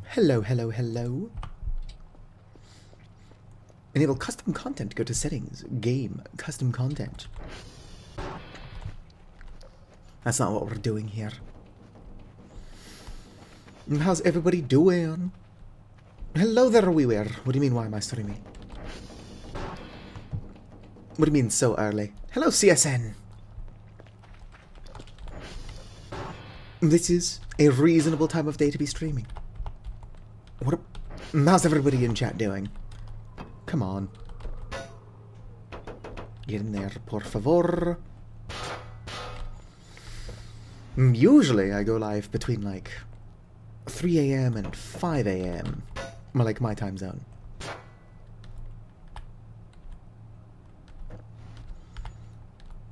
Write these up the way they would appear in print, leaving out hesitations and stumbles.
Hello, hello, hello. Enable custom content. Go to settings. Game. Custom content. That's not what we're doing here. How's everybody doing? Hello there, WeWare. What do you mean, why am I streaming? What do you mean, so early? Hello, CSN. This is a reasonable time of day to be streaming. How's everybody in chat doing? Come on. Get in there, por favor. Usually I go live between like 3 a.m. and 5 a.m. Like my time zone.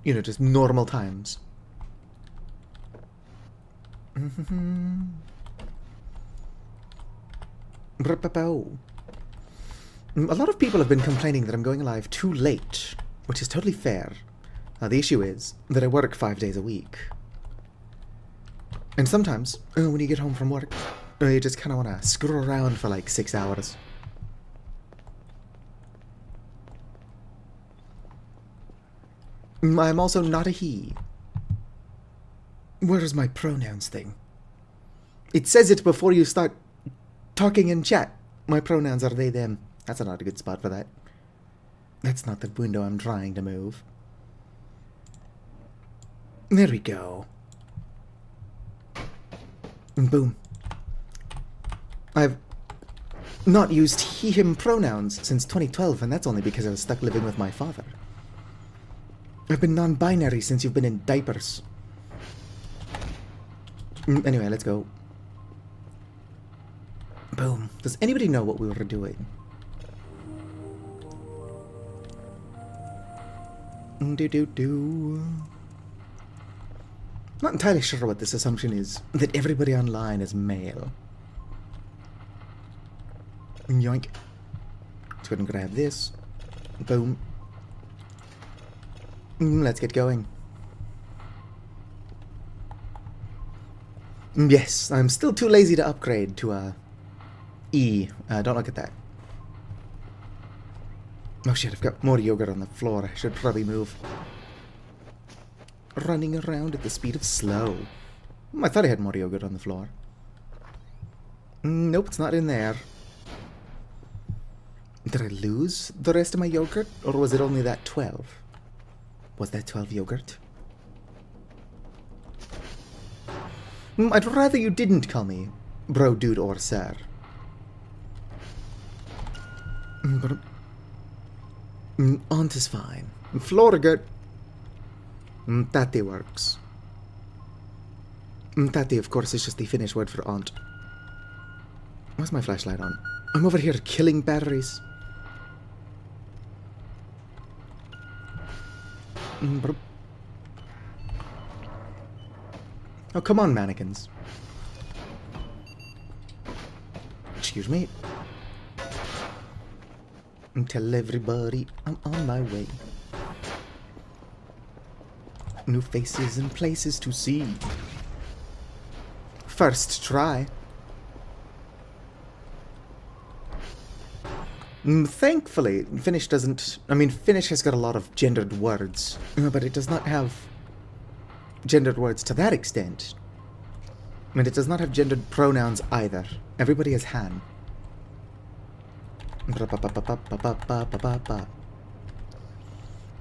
You know, just normal times. A lot of people have been complaining that I'm going live too late, which is totally fair. The issue is that I work 5 days a week. And sometimes, when you get home from work, you just kind of want to screw around for like 6 hours. I'm also not a he. Where's my pronouns thing? It says it before you start talking in chat. My pronouns are they, them. That's not a good spot for that. That's not the window I'm trying to move. There we go. And boom. I've not used he, him pronouns since 2012, and that's only because I was stuck living with my father. I've been non-binary since you've been in diapers. Anyway, let's go. Boom. Does anybody know what we were doing? Not entirely sure what this assumption is, that everybody online is male. Yoink. Let's go ahead and grab this. Boom. Let's get going. Yes, I'm still too lazy to upgrade to E. Don't look at that. Oh shit, I've got more yogurt on the floor. I should probably move. Running around at the speed of slow. I thought I had more yogurt on the floor. Nope, it's not in there. Did I lose the rest of my yogurt? Or was it only that 12? Was that 12 yogurt? I'd rather you didn't call me bro, dude, or sir. But aunt is fine. Floor good. Tati works. Tati, of course, is just the Finnish word for aunt. Why's my flashlight on? I'm over here killing batteries. Oh, come on, mannequins. Excuse me. Tell everybody I'm on my way. New faces and places to see. First try. Thankfully, Finnish doesn't... I mean, Finnish has got a lot of gendered words, but it does not have gendered words to that extent. And it does not have gendered pronouns either. Everybody is han.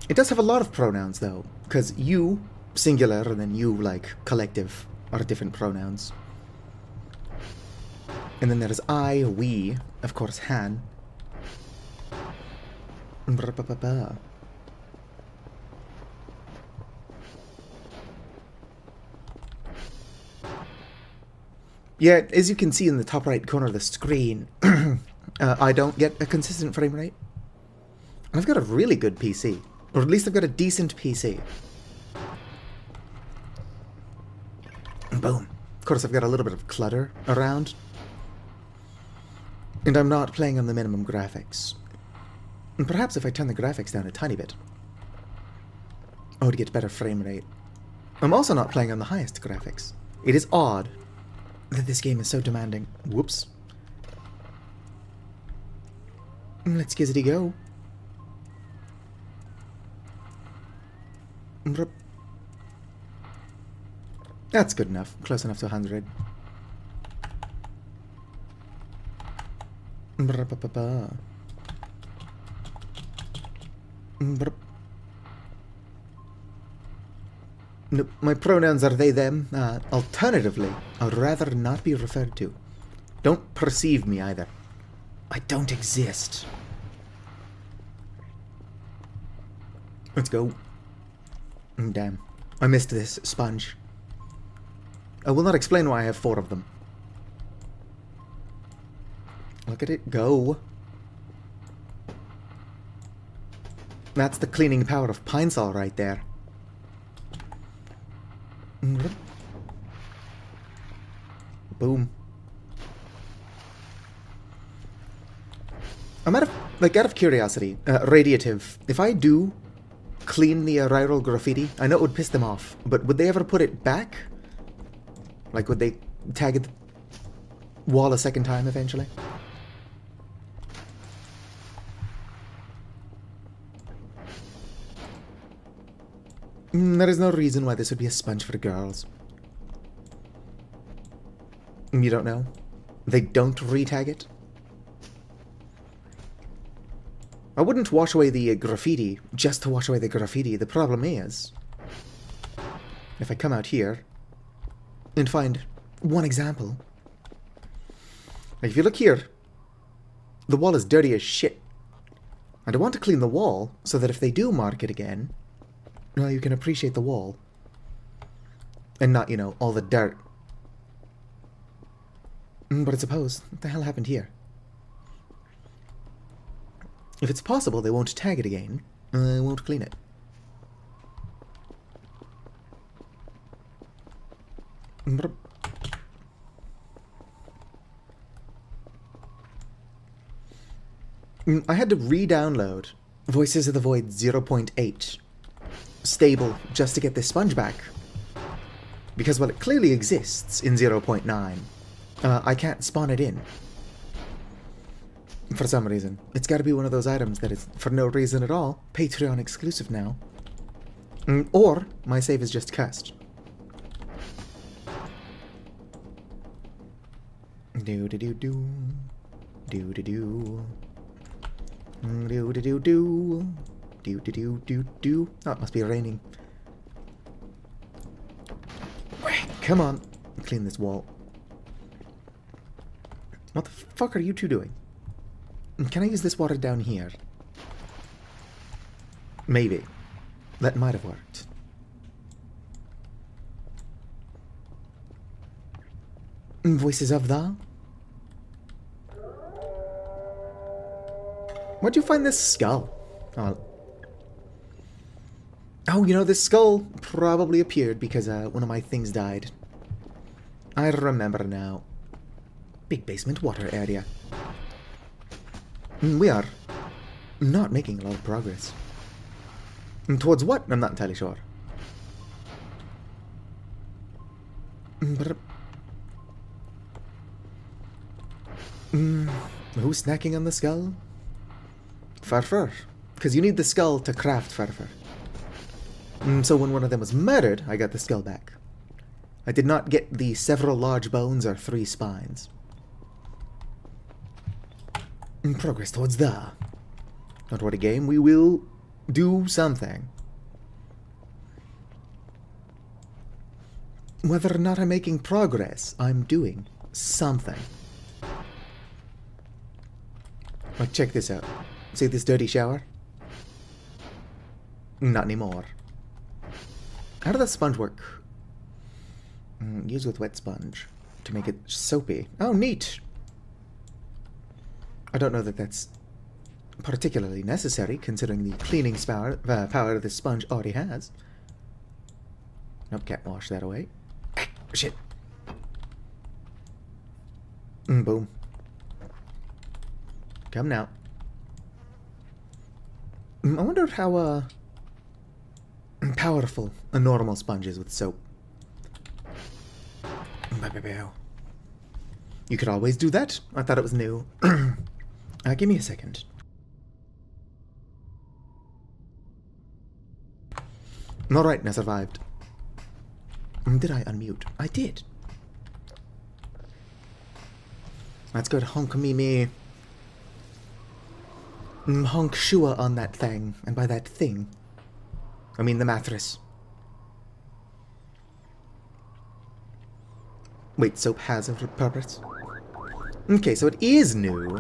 It does have a lot of pronouns, though, because you, singular, and then you, like, collective, are different pronouns. And then there's I, we, of course, han. Yeah, as you can see in the top right corner of the screen, I don't get a consistent frame rate. And I've got a really good PC. Or at least I've got a decent PC. Boom. Of course, I've got a little bit of clutter around. And I'm not playing on the minimum graphics. And perhaps if I turn the graphics down a tiny bit, I would get better frame rate. I'm also not playing on the highest graphics. It is odd that this game is so demanding. Whoops. Let's gizzity go. That's good enough. Close enough to 100. No, my pronouns are they, them. Alternatively, I'd rather not be referred to. Don't perceive me either. I don't exist. Let's go. Damn. I missed this sponge. I will not explain why I have 4 of them. Look at it go. That's the cleaning power of Pine Sol right there. Boom. I'm out of curiosity, radiative. If I do clean the riral graffiti, I know it would piss them off, but would they ever put it back? Like, would they tag the wall a second time eventually? There is no reason why this would be a sponge for girls. You don't know? They don't re-tag it? I wouldn't wash away the graffiti just to wash away the graffiti. The problem is, if I come out here and find one example, like if you look here, the wall is dirty as shit. And I want to clean the wall so that if they do mark it again, well, you can appreciate the wall. And not, you know, all the dirt. But I suppose, what the hell happened here? If it's possible they won't tag it again, I won't clean it. I had to re-download Voices of the Void 0.8 stable just to get this sponge back. Because while it clearly exists in 0.9, I can't spawn it in. For some reason. It's gotta be one of those items that is, for no reason at all, Patreon exclusive now. Or, my save is just cursed. Do-do-do-do. Do-do-do. Do-do-do-do. Do-do-do-do-do. Oh, it must be raining. Come on. Clean this wall. What the fuck are you two doing? Can I use this water down here? Maybe. That might have worked. Voices of the... Where'd you find this skull? Oh, you know, this skull probably appeared because one of my things died. I remember now. Big basement water area. We are not making a lot of progress. Towards what? I'm not entirely sure. Who's snacking on the skull? Furfur. Because you need the skull to craft Furfur. So when one of them was murdered, I got the skull back. I did not get the several large bones or 3 spines. Progress towards the... Not what a game, we will do something. Whether or not I'm making progress, I'm doing something. Like, check this out. See this dirty shower? Not anymore. How does that sponge work? Use with wet sponge to make it soapy. Oh, neat! I don't know that that's particularly necessary, considering the cleaning power this sponge already has. Nope, can't wash that away. Shit. Boom. Come now. I wonder how, powerful a normal sponge is with soap. You could always do that. I thought it was new. Give me a second. Alright, I survived. Did I unmute? I did. Let's go to honk me. Honk shua on that thing. And by that thing, I mean the mattress. Wait, soap has a purpose? Okay, so it is new.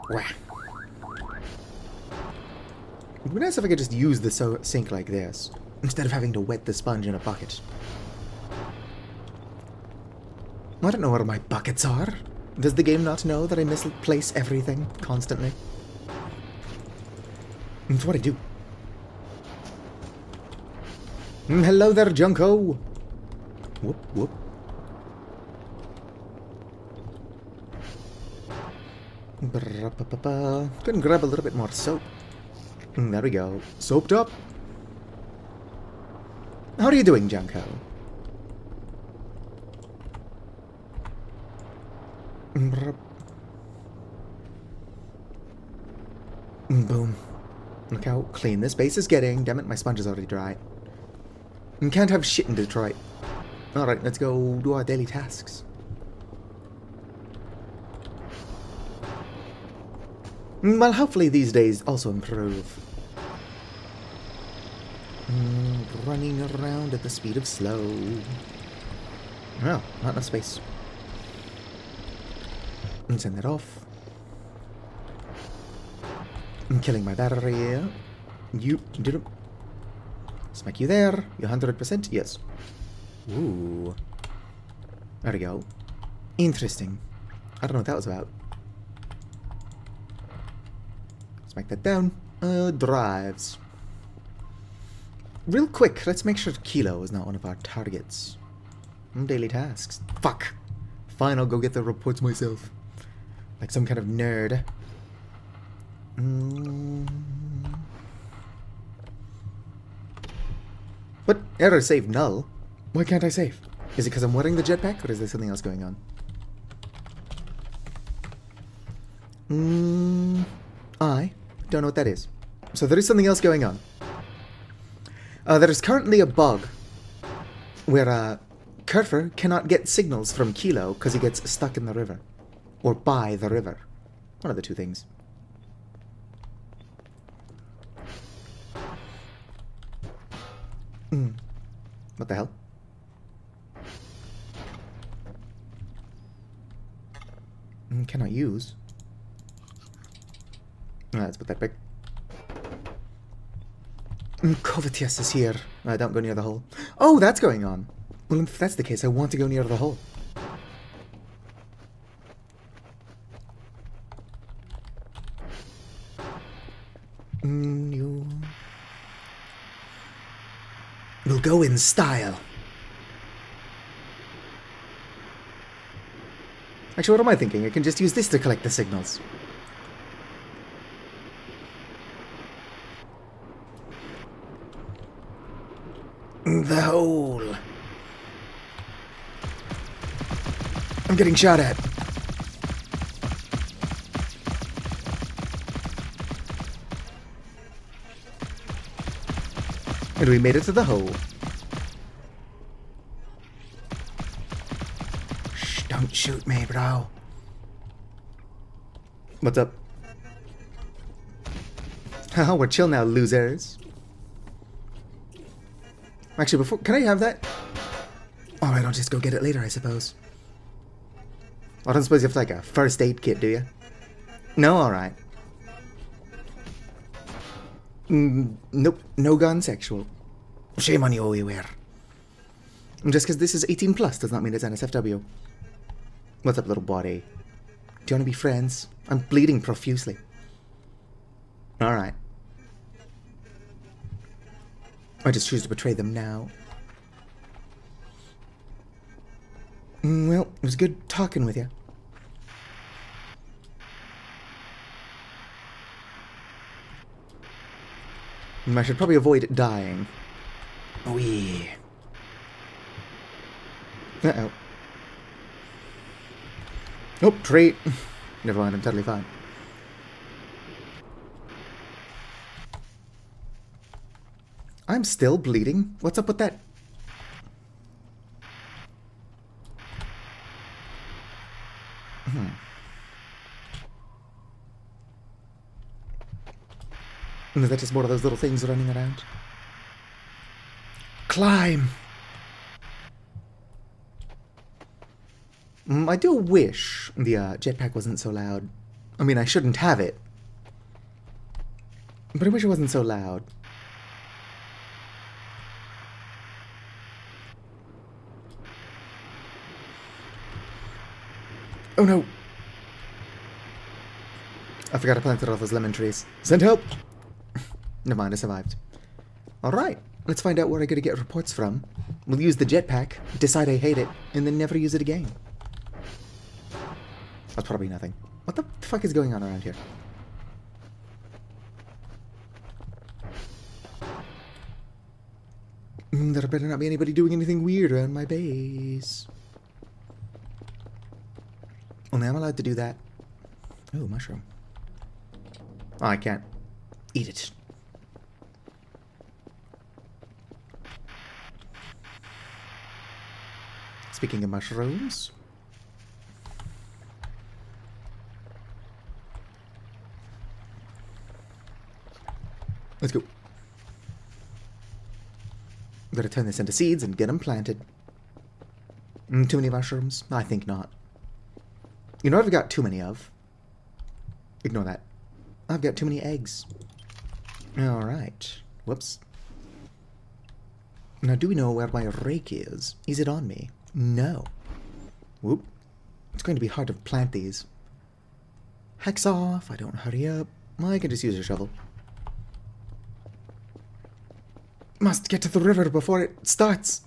Wah. It would be nice if I could just use the sink like this, instead of having to wet the sponge in a bucket. I don't know where my buckets are. Does the game not know that I misplace everything constantly? That's what I do. Hello there, Junko! Whoop, whoop. Couldn't grab a little bit more soap. There we go. Soaped up. How are you doing, Junko? Boom. Look how clean this base is getting. Damn it, my sponge is already dry. Can't have shit in Detroit. Alright, let's go do our daily tasks. Well, hopefully these days also improve. Running around at the speed of slow. Oh, not enough space. And send that off. I'm killing my battery. You did it. Smack you there. You 100%? Yes. Ooh. There we go. Interesting. I don't know what that was about. Smack that down. Drives. Real quick, let's make sure Kilo is not one of our targets. Daily tasks. Fuck. Fine, I'll go get the reports myself. Like some kind of nerd. What? Error save null? Why can't I save? Is it because I'm wearing the jetpack, or is there something else going on? I don't know what that is. So there is something else going on. There is currently a bug where Kerfer cannot get signals from Kilo because he gets stuck in the river. Or by the river. One of the two things. What the hell? Cannot use. Let's put that back. Covetous is here. Don't go near the hole. Oh, that's going on. Well, if that's the case, I want to go near the hole. We'll go in style. Actually, what am I thinking? I can just use this to collect the signals. The hole. I'm getting shot at. And we made it to the hole. Shh, don't shoot me, bro. What's up? Haha, we're chill now, losers. Actually, before... Can I have that? Alright, I'll just go get it later, I suppose. I don't suppose you have, like, a first aid kit, do you? No? Alright. Nope. No gun sexual. Shame on you, Oiwer. Just because this is 18 plus does not mean it's NSFW. What's up, little body? Do you want to be friends? I'm bleeding profusely. Alright. I just choose to betray them now. Well, it was good talking with you. I should probably avoid dying. Oh, yeah. Uh-oh. Oh, tree. Never mind, I'm totally fine. I'm still bleeding. What's up with that? Is that just more of those little things running around? Climb! I do wish the jetpack wasn't so loud. I mean, I shouldn't have it. But I wish it wasn't so loud. Oh no! I forgot I planted all those lemon trees. Send help! Never mind, I survived. Alright, let's find out where I gotta get reports from. We'll use the jetpack, decide I hate it, and then never use it again. That's probably nothing. What the fuck is going on around here? There better not be anybody doing anything weird around my base. Only I'm allowed to do that. Oh, mushroom. Oh, I can't eat it. Speaking of mushrooms. Let's go. Gotta turn this into seeds and get them planted. Too many mushrooms? I think not. You know what I've got too many of? Ignore that. I've got too many eggs. Alright. Whoops. Now, do we know where my rake is? Is it on me? No. Whoop. It's going to be hard to plant these. Hex off. I don't hurry up. I can just use a shovel. Must get to the river before it starts.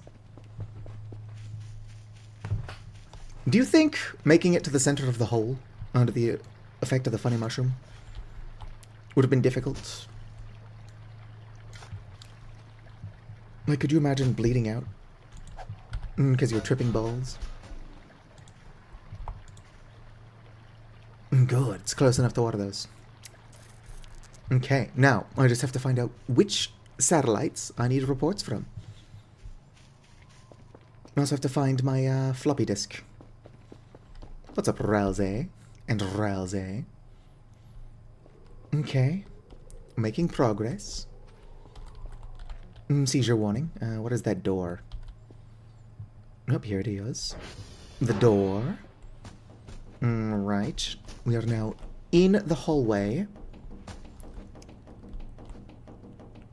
Do you think making it to the center of the hole under the effect of the funny mushroom would have been difficult? Like, could you imagine bleeding out? Because you're tripping balls? Good, it's close enough to water those. Okay, now I just have to find out which satellites I need reports from. I also have to find my floppy disk. What's up, Ralsei? And Ralsei. Okay. Making progress. Seizure warning. What is that door? Oh, here it is. The door. Right. We are now in the hallway.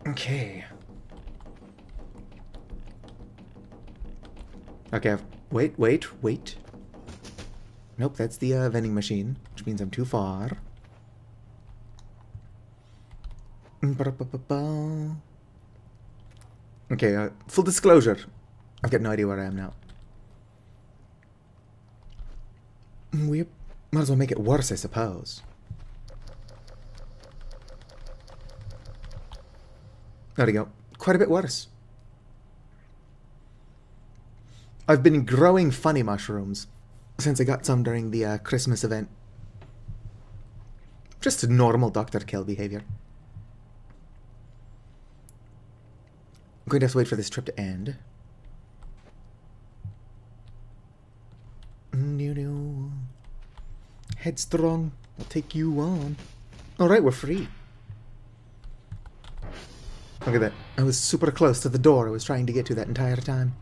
Okay. Okay, wait. Nope, that's the vending machine, which means I'm too far. Okay, full disclosure. I've got no idea where I am now. We might as well make it worse, I suppose. There we go. Quite a bit worse. I've been growing funny mushrooms since I got some during the Christmas event. Just normal Dr. Kill behavior. I'm going to have to wait for this trip to end. Headstrong, I'll take you on. Alright, we're free. Look at that. I was super close to the door I was trying to get to that entire time.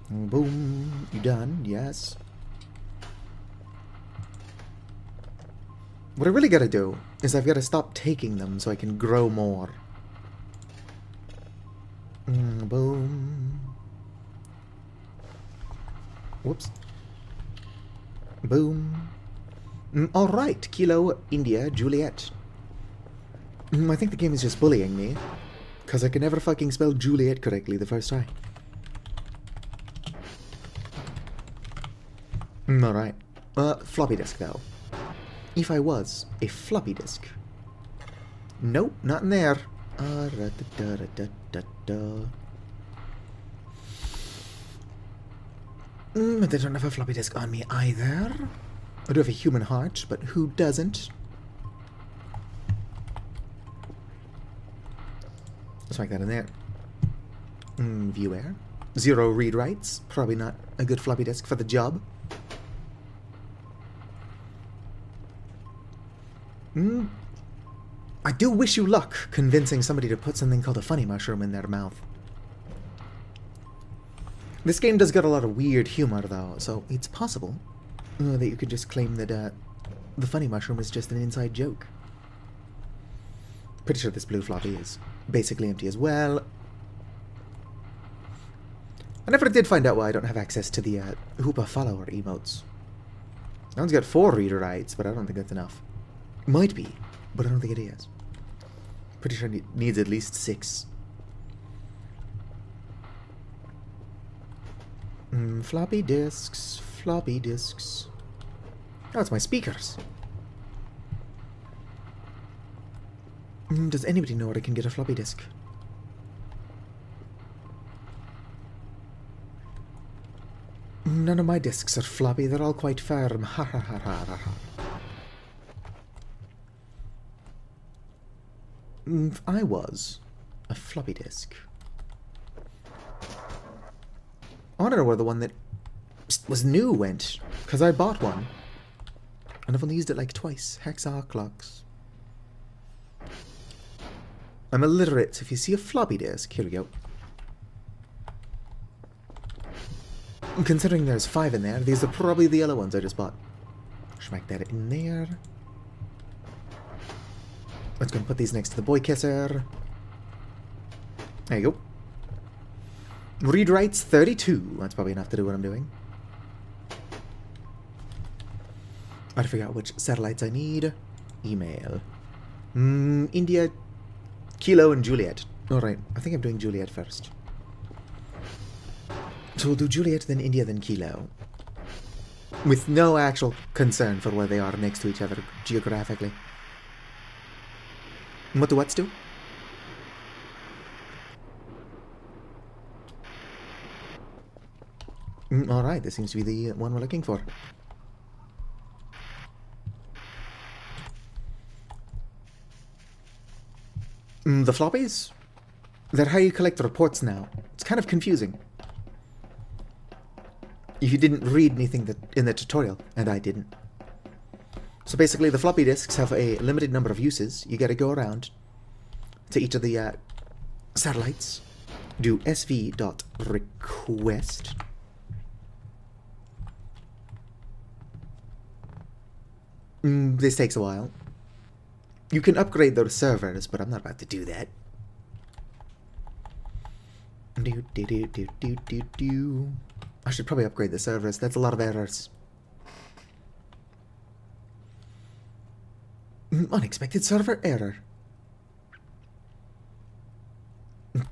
Boom. You done? Yes. What I really gotta do is I've gotta stop taking them so I can grow more. Boom. Whoops. Boom. Alright, Kilo, India, Juliet. I think the game is just bullying me, because I can never fucking spell Juliet correctly the first try. Alright. Floppy disk, though. If I was a floppy disk. Nope, not in there. I don't have a floppy disk on me either. I do have a human heart, but who doesn't? Smack that in there. View air. 0 read writes. Probably not a good floppy disk for the job. I do wish you luck convincing somebody to put something called a funny mushroom in their mouth. This game does get a lot of weird humor, though, so it's possible that you could just claim that the funny mushroom is just an inside joke. Pretty sure this blue floppy is basically empty as well. I never did find out why I don't have access to the Hoopa follower emotes. That one's got 4 reader writes, but I don't think that's enough. Might be, but I don't think it is. Pretty sure it needs at least 6. Floppy disks, floppy disks. Oh, it's my speakers. Does anybody know where I can get a floppy disk? None of my disks are floppy, they're all quite firm. Ha ha ha ha ha ha. If I was a floppy disk, I want to know where the one that was new went, because I bought one, and I've only used it like twice. Hexar clocks. I'm illiterate, so if you see a floppy disk, here we go. Considering there's 5 in there, these are probably the yellow ones I just bought. Schmack that in there. Let's go and put these next to the boy kisser. There you go. Read writes 32. That's probably enough to do what I'm doing. I have to figure out which satellites I need. Email. India, Kilo, and Juliet. Alright, I think I'm doing Juliet first. So we'll do Juliet, then India, then Kilo. With no actual concern for where they are next to each other geographically. And what do what's do? Alright, this seems to be the one we're looking for. The floppies? They're how you collect reports now. It's kind of confusing. If you didn't read anything in the tutorial, and I didn't. So basically the floppy disks have a limited number of uses. You gotta go around to each of the satellites, do sv.request. This takes a while. You can upgrade those servers, but I'm not about to do that. I should probably upgrade the servers. That's a lot of errors. Unexpected server error.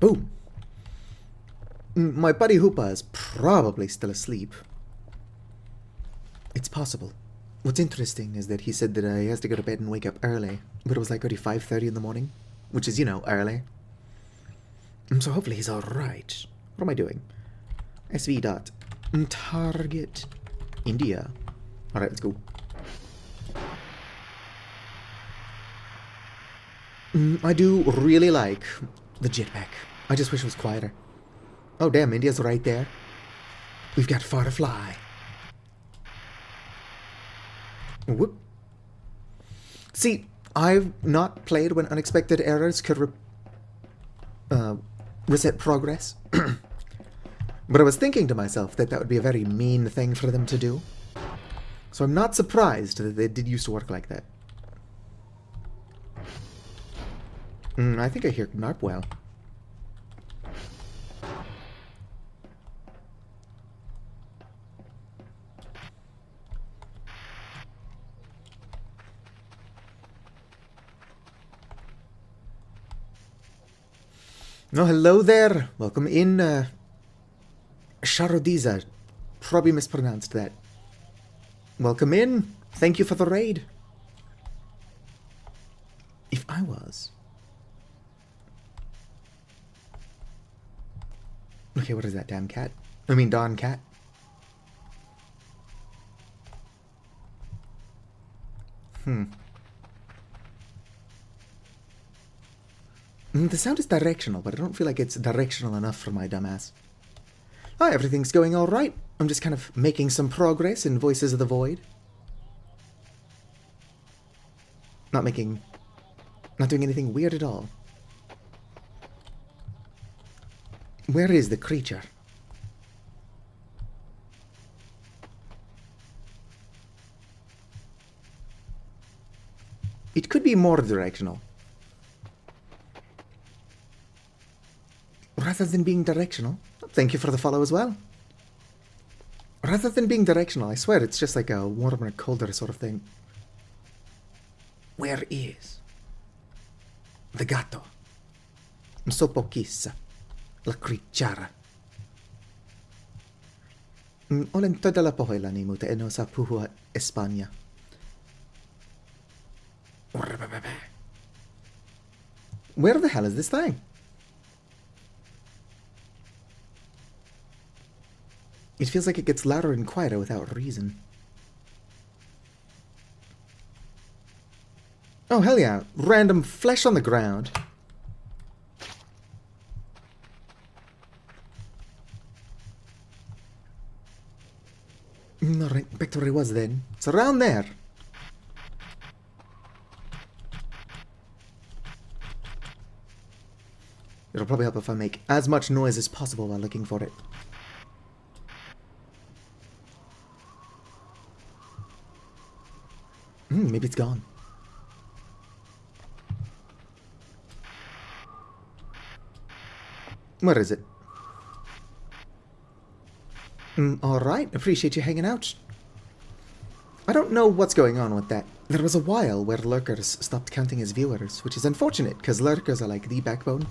Boom. My buddy Hoopa is probably still asleep. It's possible. What's interesting is that he said that he has to go to bed and wake up early, but it was like already 5:30 in the morning, which is, you know, early. So hopefully he's alright. What am I doing? SV.target India. Alright, let's go. I do really like the jetpack. I just wish it was quieter. Oh damn, India's right there. We've got far to fly. Whoop. See, I've not played when unexpected errors could reset progress. But I was thinking to myself that that would be a very mean thing for them to do. So I'm not surprised that they did used to work like that. I think I hear Narpwell. Oh, hello there. Welcome in, Sharodiza. Probably mispronounced that. Welcome in. Thank you for the raid. If I was... Okay, what is that, damn cat? I mean, Don Cat. The sound is directional, but I don't feel like it's directional enough for my dumbass. Oh, everything's going all right. I'm just kind of making some progress in Voices of the Void. Not doing anything weird at all. Where is the creature? It could be more directional. Rather than being directional. Thank you for the follow as well. Rather than being directional, I swear it's just like a warmer, colder sort of thing. Where is the gatto? So pochissa. La creature. Olen todella pahoillani, mutta en osaa puhua Espanja. Where the hell is this thing? It feels like it gets louder and quieter without reason. Oh, hell yeah. Random flesh on the ground. Alright, back to where I was then. It's around there. It'll probably help if I make as much noise as possible while looking for it. Maybe it's gone. Where is it? Alright, appreciate you hanging out. I don't know what's going on with that. There was a while where lurkers stopped counting as viewers, which is unfortunate, because lurkers are like the backbone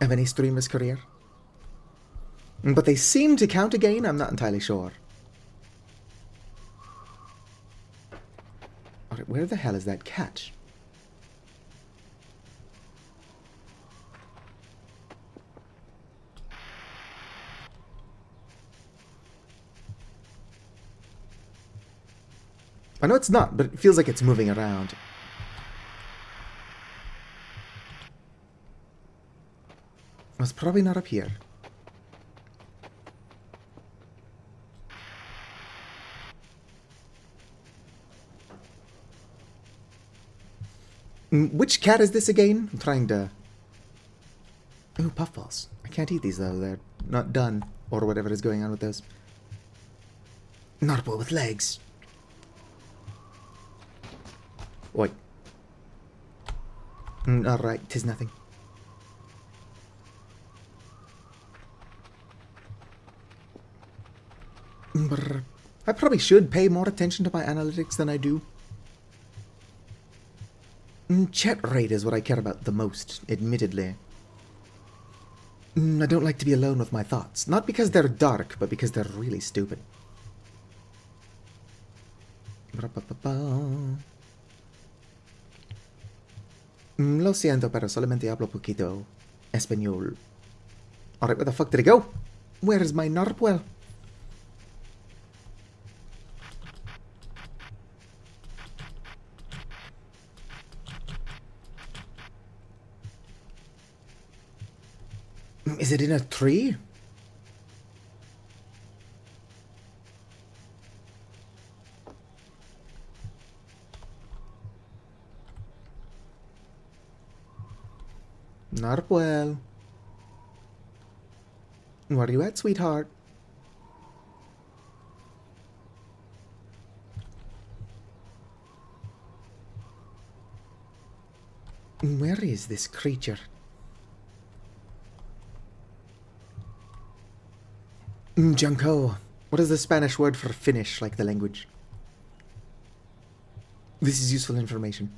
of any streamer's career. But they seem to count again, I'm not entirely sure. Alright, where the hell is that cat? I know it's not, but it feels like it's moving around. It's probably not up here. Which cat is this again? I'm trying to... Ooh, puffballs. I can't eat these though, they're not done. Or whatever is going on with those. Not a boy with legs. Oi. Alright, 'tis nothing. Brr. I probably should pay more attention to my analytics than I do. Chat rate is what I care about the most, admittedly. I don't like to be alone with my thoughts. Not because they're dark, but because they're really stupid. Lo siento, pero solamente hablo poquito español. Alright, where the fuck did it go? Where's my narwhal? Is it in a tree? Narwhal. Where are you at, sweetheart? Where is this creature? Junko. What is the Spanish word for Finnish, like the language? This is useful information.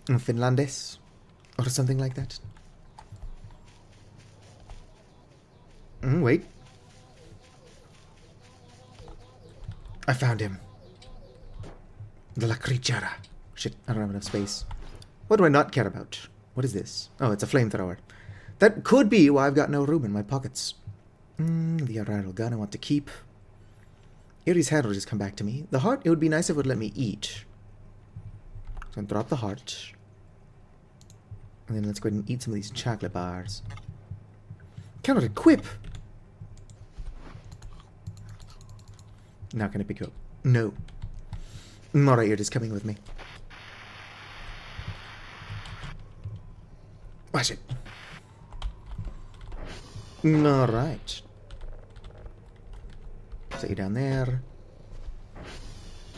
Finlandese? Or something like that? Wait. I found him. De la creatura. Shit, I don't have enough space. What do I not care about? What is this? Oh, it's a flamethrower. That could be why I've got no room in my pockets. The Ariel gun I want to keep. Erie's head will just come back to me. The heart, it would be nice if it would let me eat. So I'll drop the heart. And then let's go ahead and eat some of these chocolate bars. Cannot equip! Not gonna pick you up. No. Alright, you're just coming with me. Watch it. Alright. Set you down there.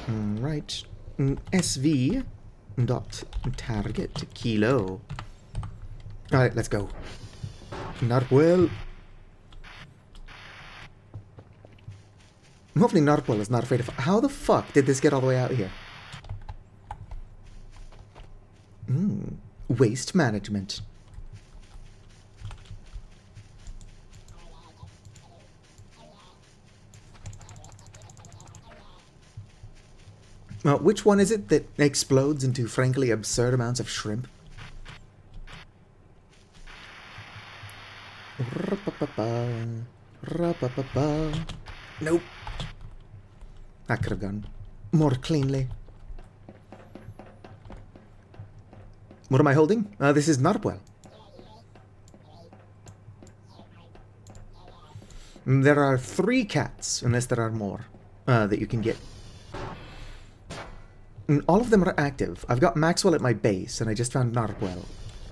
Right. SV dot target kilo. Alright, let's go. Narwhal. Hopefully Narwhal is not afraid of... How the fuck did this get all the way out here? Waste management. Which one is it that explodes into frankly absurd amounts of shrimp? Nope. That could have gone more cleanly. What am I holding? This is Narwhal. There are 3 cats, unless there are more, that you can get. And all of them are active. I've got Maxwell at my base, and I just found Narwhal.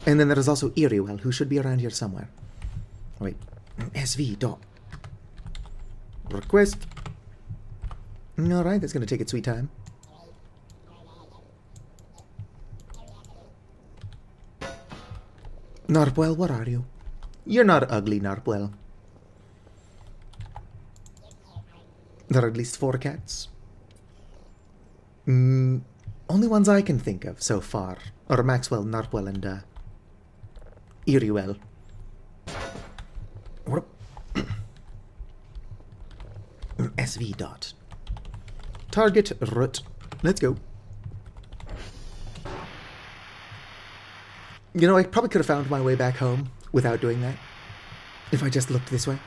And then there is also Eriewell, who should be around here somewhere. Wait. SV dot. Request. Alright, that's gonna take its sweet time. Narwhal, what are you? You're not ugly, Narwhal. There are at least 4 cats. Only ones I can think of so far are Maxwell, Narwhal, and Eriewell. SV dot. Target root. Let's go. You know, I probably could have found my way back home without doing that. If I just looked this way.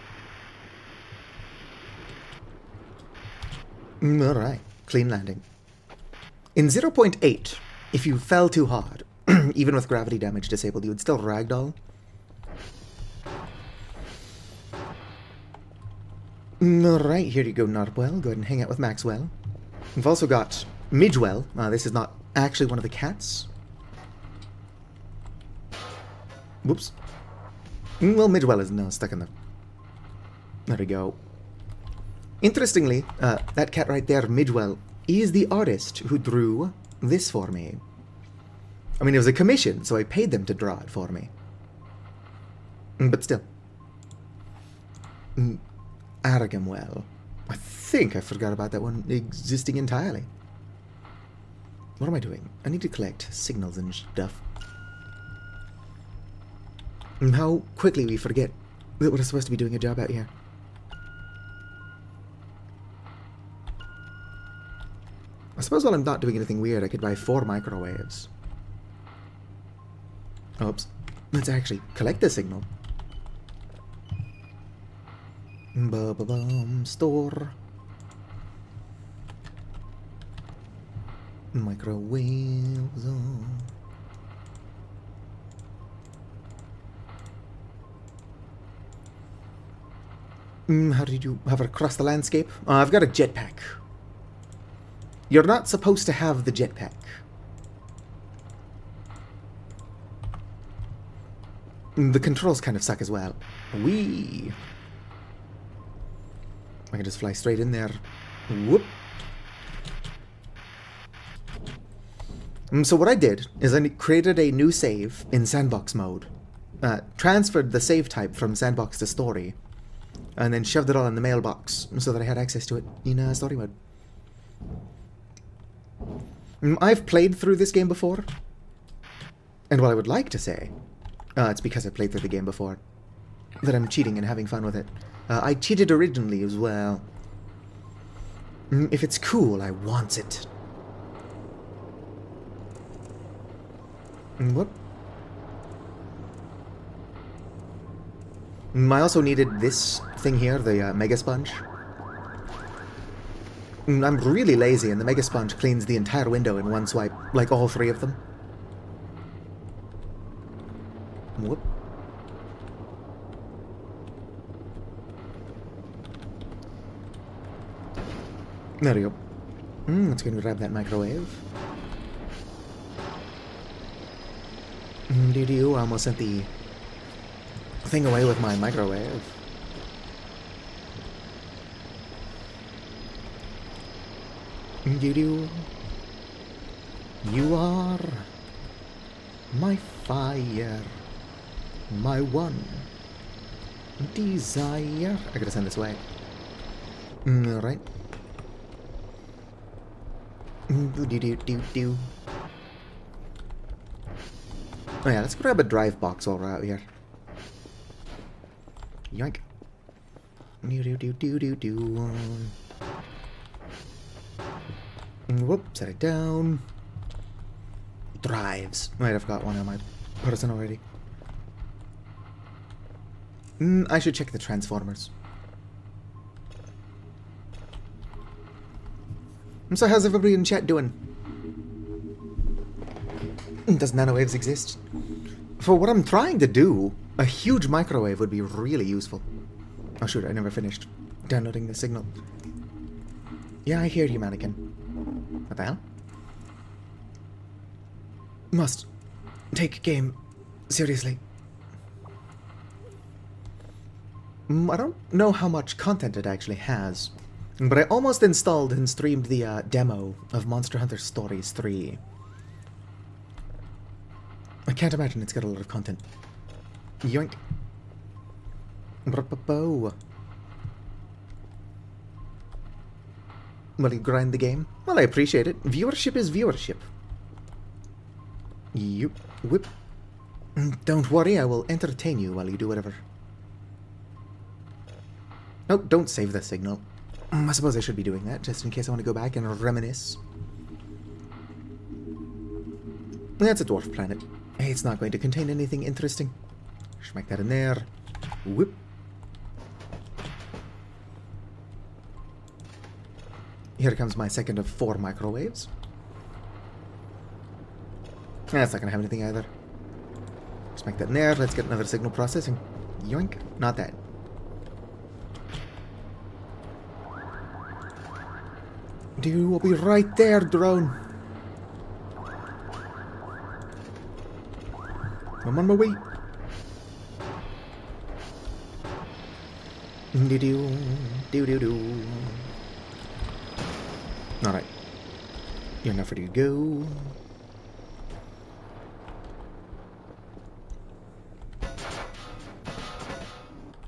Alright. Clean landing. In 0.8, if you fell too hard, even with gravity damage disabled, you would still ragdoll. Alright, here you go, Narwhal. Go ahead and hang out with Maxwell. We've also got Midgewell. This is not actually one of the cats. Whoops. Well, Midgewell is now stuck in the... There we go. Interestingly, that cat right there, Midgewell, is the artist who drew this for me. I mean, it was a commission, so I paid them to draw it for me. But still. Argamwell. I think I forgot about that one existing entirely. What am I doing? I need to collect signals and stuff. And how quickly we forget that we're supposed to be doing a job out here. I suppose while I'm not doing anything weird, I could buy 4 microwaves. Oops. Let's actually collect the signal. Store. Microwaves. How did you hover across the landscape? I've got a jetpack. You're not supposed to have the jetpack. The controls kind of suck as well. Whee! I can just fly straight in there. Whoop! So what I did is I created a new save in sandbox mode. Transferred the save type from sandbox to story. And then shoved it all in the mailbox so that I had access to it in story mode. I've played through this game before. And what I would like to say, it's because I played through the game before, that I'm cheating and having fun with it. I cheated originally as well. If it's cool, I want it. What? I also needed this thing here, the Mega Sponge. I'm really lazy, and the Mega Sponge cleans the entire window in one swipe, like all three of them. Whoop. There we go. Let's go and grab that microwave. Doo-doo, I almost sent the thing away with my microwave. Doo-doo. You are my fire, my one desire. I gotta send this away. Alright. Do-do-do-do-do. Oh yeah, let's grab a drive box while we're out here. Yoink. Do-do-do-do-do-do. Whoop, set it down. Drives. Wait, I've got one on my person already. I should check the transformers. So how's everybody in chat doing? Does nanowaves exist? For what I'm trying to do, a huge microwave would be really useful. Oh shoot, I never finished downloading the signal. Yeah, I hear you, mannequin. What the hell? Must take game seriously. I don't know how much content it actually has, but I almost installed and streamed the demo of Monster Hunter Stories 3. I can't imagine it's got a lot of content. Yoink. Will you grind the game? Well, I appreciate it. Viewership is viewership. Yup. Whip. Don't worry, I will entertain you while you do whatever. No, don't save the signal. I suppose I should be doing that, just in case I want to go back and reminisce. That's a dwarf planet. Hey, it's not going to contain anything interesting. Schmack that in there. Whoop. Here comes my second of 4 microwaves. That's not going to have anything either. Smack that in there. Let's get another signal processing. Yoink. Not that. You will be right there, drone. I'm on my way. Do-do-do. Alright. You're enough ready to go.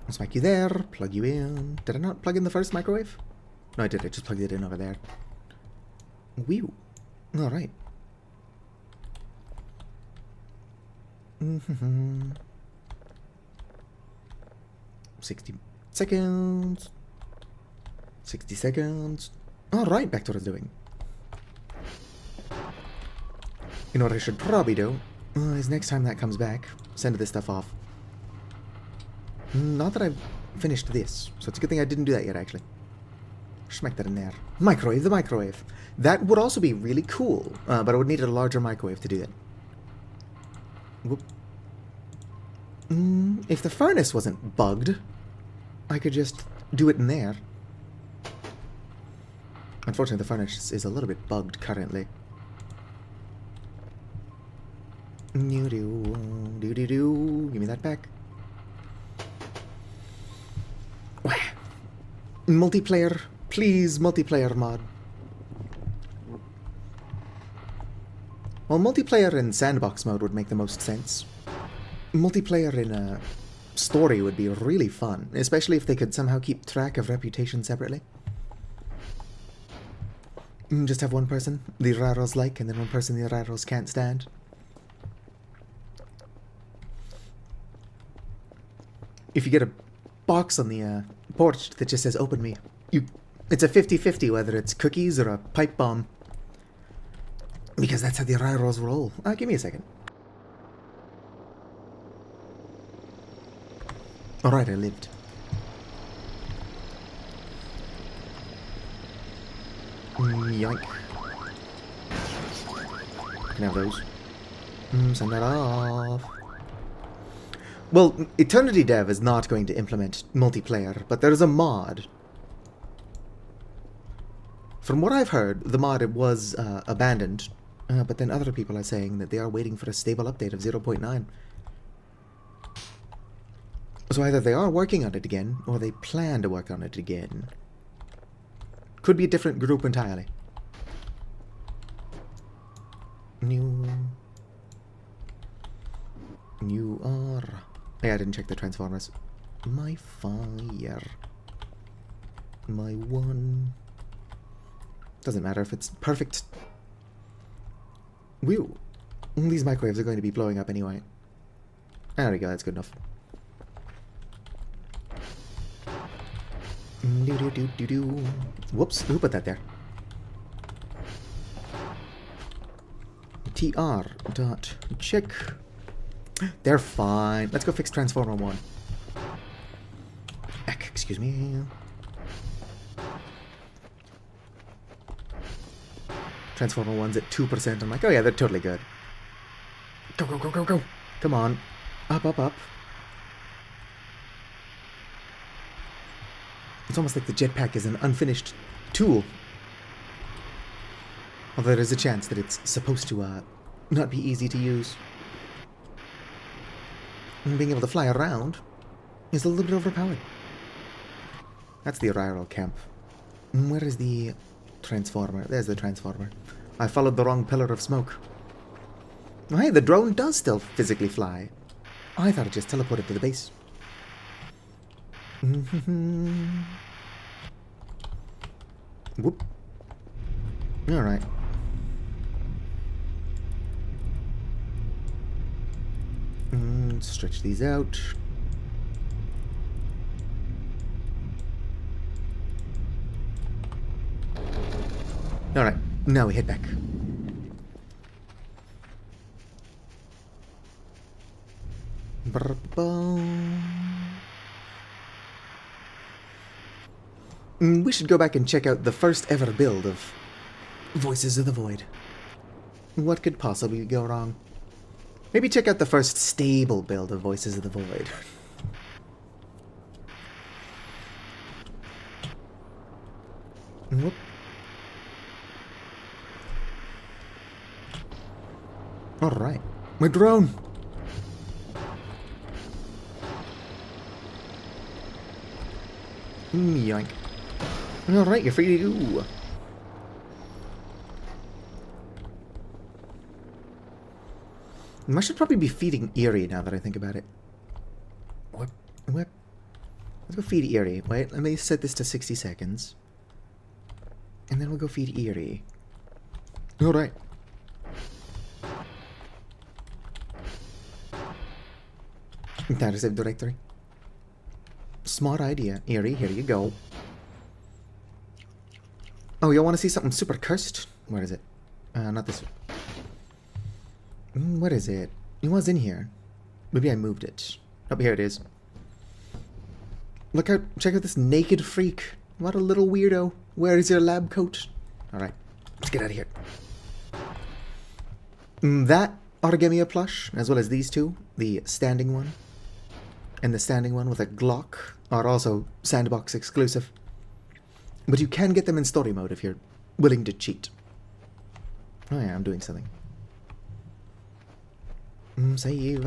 I'll smack you there, plug you in. Did I not plug in the first microwave? No, I did. I just plugged it in over there. Whew. Alright. 60 seconds. 60 seconds. Alright, back to what I was doing. You know what I should probably do? Is next time that comes back, send this stuff off. Not that I've finished this, so it's a good thing I didn't do that yet, actually. Smack that in there. Microwave the microwave. That would also be really cool, but I would need a larger microwave to do that. Whoop. If the furnace wasn't bugged, I could just do it in there. Unfortunately, the furnace is a little bit bugged currently. Do-do-do. Give me that back. Wah. Multiplayer. Please, multiplayer mod. Well, multiplayer in sandbox mode would make the most sense. Multiplayer in a story would be really fun, especially if they could somehow keep track of reputation separately. Just have one person the Raros like, and then one person the Raros can't stand. If you get a box on the porch that just says "Open me," it's a 50-50 whether it's cookies or a pipe bomb. Because that's how the Raros roll. Give me a second. Alright, I lived. Yoink. Can have those. Send that off. Well, Eternity Dev is not going to implement multiplayer, but there's a mod. From what I've heard, the mod was abandoned, but then other people are saying that they are waiting for a stable update of 0.9. So either they are working on it again, or they plan to work on it again. Could be a different group entirely. You are... Yeah, I didn't check the transformers. My fire. My one... Doesn't matter if it's perfect. Whew. These microwaves are going to be blowing up anyway. There we go, that's good enough. Whoops, who put that there? TR dot check. They're fine. Let's go fix Transformer 1. Excuse me. Transformer 1's at 2%. I'm like, oh yeah, they're totally good. Go, go, go, go, go. Come on. Up, up, up. It's almost like the jetpack is an unfinished tool. Although there's a chance that it's supposed to not be easy to use. And being able to fly around is a little bit overpowered. That's the Arrival camp. Where is the transformer? There's the transformer. I followed the wrong pillar of smoke. Oh, hey, the drone does still physically fly. I thought it just teleported to the base. Whoop. Alright. Stretch these out. Alright, now we head back. We should go back and check out the first ever build of Voices of the Void. What could possibly go wrong? Maybe check out the first stable build of Voices of the Void. Whoop. Alright. My drone! Yoink. Alright, you're free to go. I should probably be feeding Eerie now that I think about it. What? What? Let's go feed Eerie. Wait, let me set this to 60 seconds. And then we'll go feed Eerie. Alright. Data save directory. Smart idea. Eerie, here you go. Oh, you want to see something super cursed? Where is it? Not this one. What is it? It was in here. Maybe I moved it. Oh, here it is. Look out, check out this naked freak. What a little weirdo. Where is your lab coat? Alright, let's get out of here. That Origami plush, as well as these two, the standing one and the standing one with a Glock, are also Sandbox exclusive. But you can get them in story mode if you're willing to cheat. Oh yeah, I'm doing something. Save.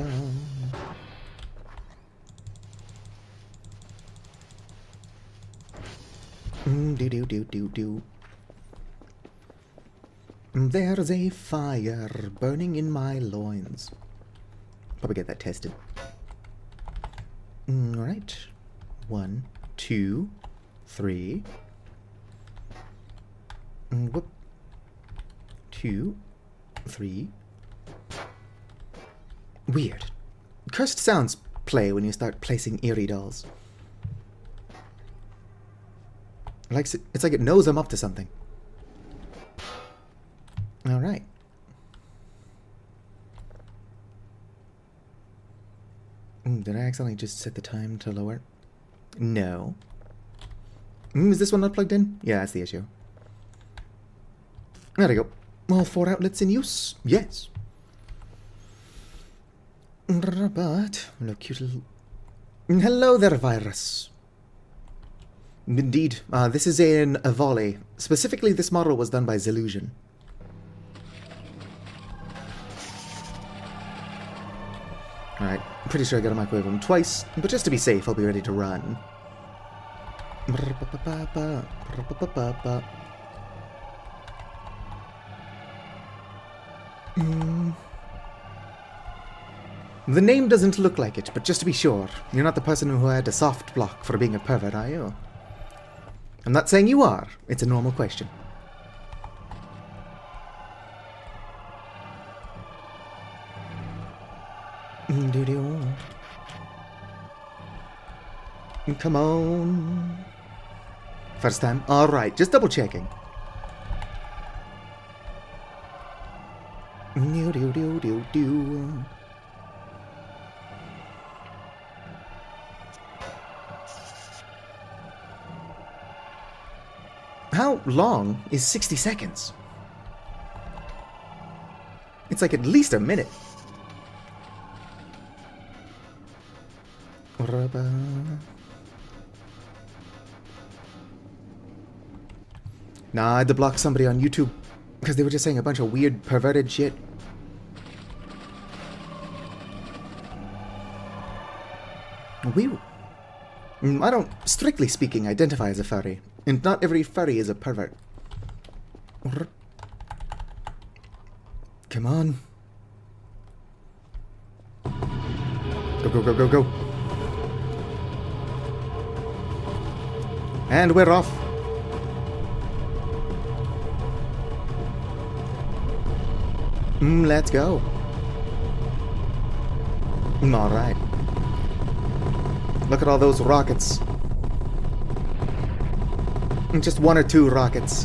Do. There's a fire burning in my loins. Probably get that tested. Alright. 1, 2, 3. Whoop. 2, 3. Weird. Cursed sounds play when you start placing eerie dolls. It's like it knows I'm up to something. Alright. Did I accidentally just set the time to lower? No. Is this one not plugged in? Yeah, that's the issue. There we go. All 4 outlets in use. Yes. But, look, cute little... Hello there, virus. Indeed. This is a volley. Specifically, this model was done by Zillusion. Alright, I'm pretty sure I gotta microwave him twice, but just to be safe, I'll be ready to run. The name doesn't look like it, but just to be sure, you're not the person who had a soft block for being a pervert, are you? I'm not saying you are. It's a normal question. Come on. First time? Alright, just double checking. How long is 60 seconds? It's like at least a minute. Nah, I had to block somebody on YouTube because they were just saying a bunch of weird, perverted shit. Weird. I don't, strictly speaking, identify as a furry. And not every furry is a pervert. Come on. Go, go, go, go, go. And we're off. Let's go. Alright. Look at all those rockets. Just 1 or 2 rockets.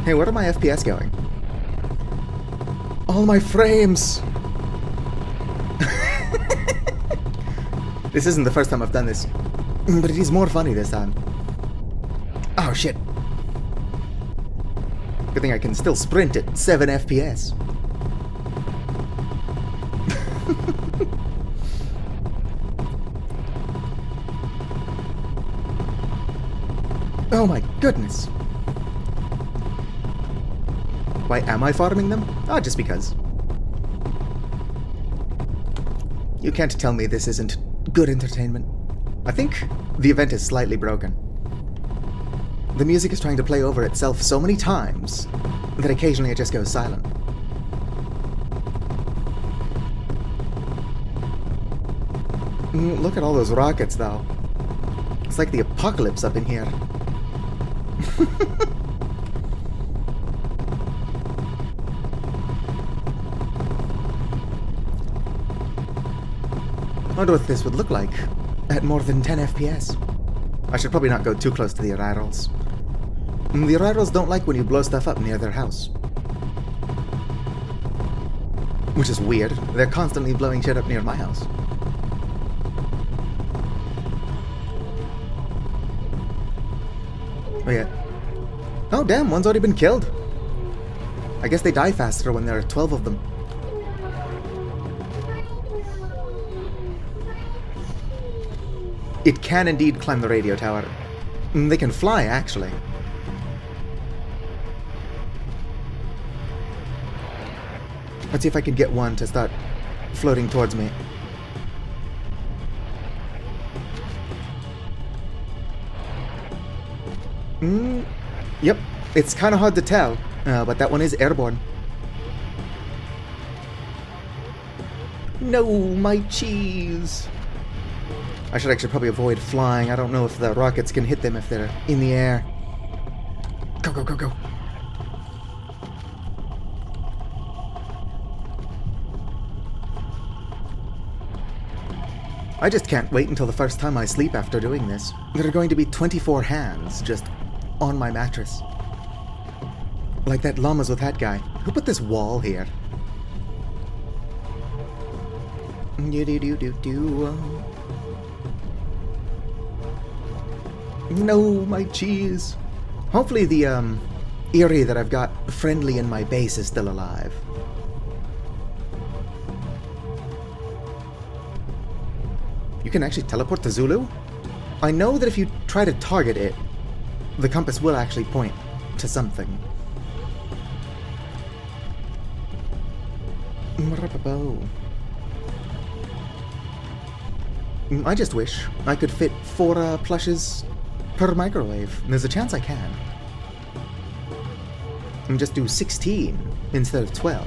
Hey, where are my FPS going? All my frames! This isn't the first time I've done this, but it is more funny this time. Oh shit. Good thing I can still sprint at 7 FPS. Oh my goodness. Why am I farming them? Ah, just because. You can't tell me this isn't good entertainment. I think the event is slightly broken. The music is trying to play over itself so many times that occasionally it just goes silent. Look at all those rockets, though. It's like the apocalypse up in here. I wonder what this would look like at more than 10 FPS. I should probably not go too close to the Aryrals. The Aryrals don't like when you blow stuff up near their house. Which is weird. They're constantly blowing shit up near my house. Oh yeah. Oh damn, one's already been killed. I guess they die faster when there are 12 of them. It can indeed climb the radio tower. They can fly, actually. Let's see if I can get one to start floating towards me. Yep, it's kind of hard to tell, but that one is airborne. No, my cheese! I should actually probably avoid flying. I don't know if the rockets can hit them if they're in the air. Go, go, go, go. I just can't wait until the first time I sleep after doing this. There are going to be 24 hands just on my mattress. Like that Llamas with Hat guy. Who put this wall here? No, my cheese. Hopefully the eerie that I've got friendly in my base is still alive. You can actually teleport to Zulu? I know that if you try to target it, the compass will actually point to something. I just wish I could fit 4 plushes per microwave. There's a chance I can. And just do 16 instead of 12.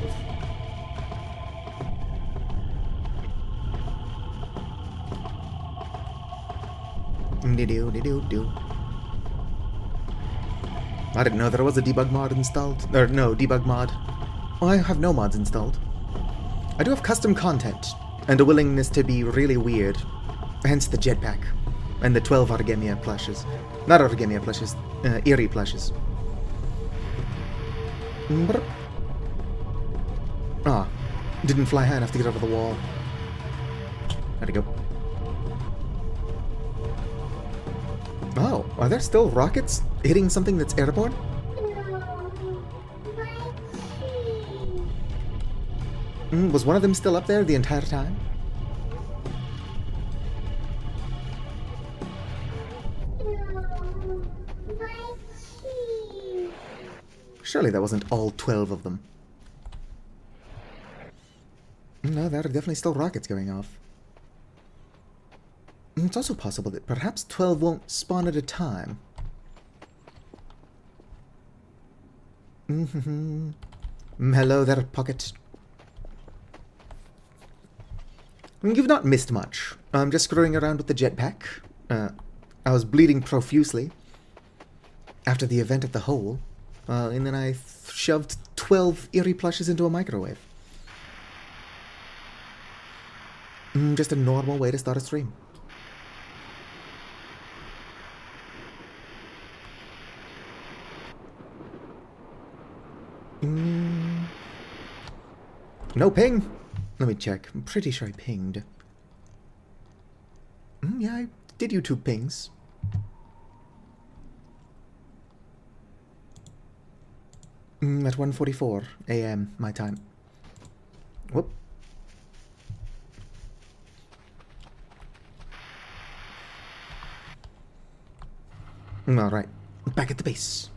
I didn't know there was a debug mod installed. Or no, debug mod. Well, I have no mods installed. I do have custom content, and a willingness to be really weird. Hence the jetpack, and the 12 Origemia plushes. Not Origemia plushes, eerie plushes. Ah, didn't fly high enough to get over the wall. How'd it go? Oh, are there still rockets hitting something that's airborne? Was one of them still up there the entire time? Surely that wasn't all 12 of them. No, there are definitely still rockets going off. It's also possible that perhaps 12 won't spawn at a time. Hello there, Pocket. You've not missed much. I'm just screwing around with the jetpack. I was bleeding profusely after the event at the hole, and then I shoved 12 eerie plushes into a microwave. Just a normal way to start a stream. No ping! Let me check. I'm pretty sure I pinged. Yeah, I did YouTube pings. At 1:44 a.m. my time. Whoop. Alright. Back at the base.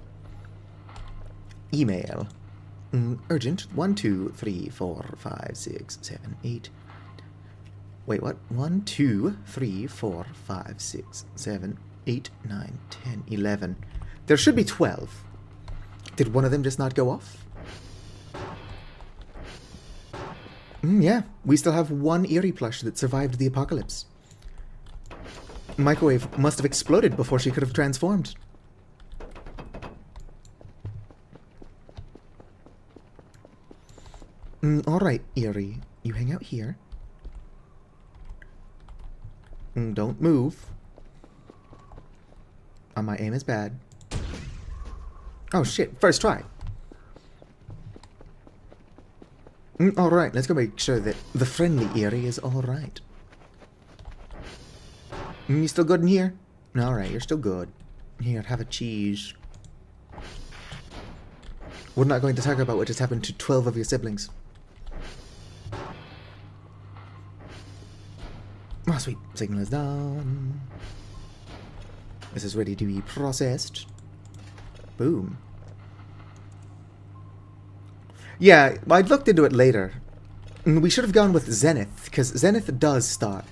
Email. Urgent. 1, 2, 3, 4, 5, 6, 7, 8. Wait, what? 1, 2, 3, 4, 5, 6, 7, 8, 9, 10, 11. There should be 12. Did one of them just not go off? Yeah, we still have one eerie plush that survived the apocalypse. Microwave must have exploded before she could have transformed. Alright, Eerie. You hang out here. Don't move. My aim is bad. Oh shit, first try. Alright, let's go make sure that the friendly Eerie is alright. You still good in here? Alright, you're still good. Here, have a cheese. We're not going to talk about what just happened to 12 of your siblings. Oh, sweet. Signal is done. This is ready to be processed. Boom. Yeah, I looked into it later. We should have gone with Zenith, because Zenith does start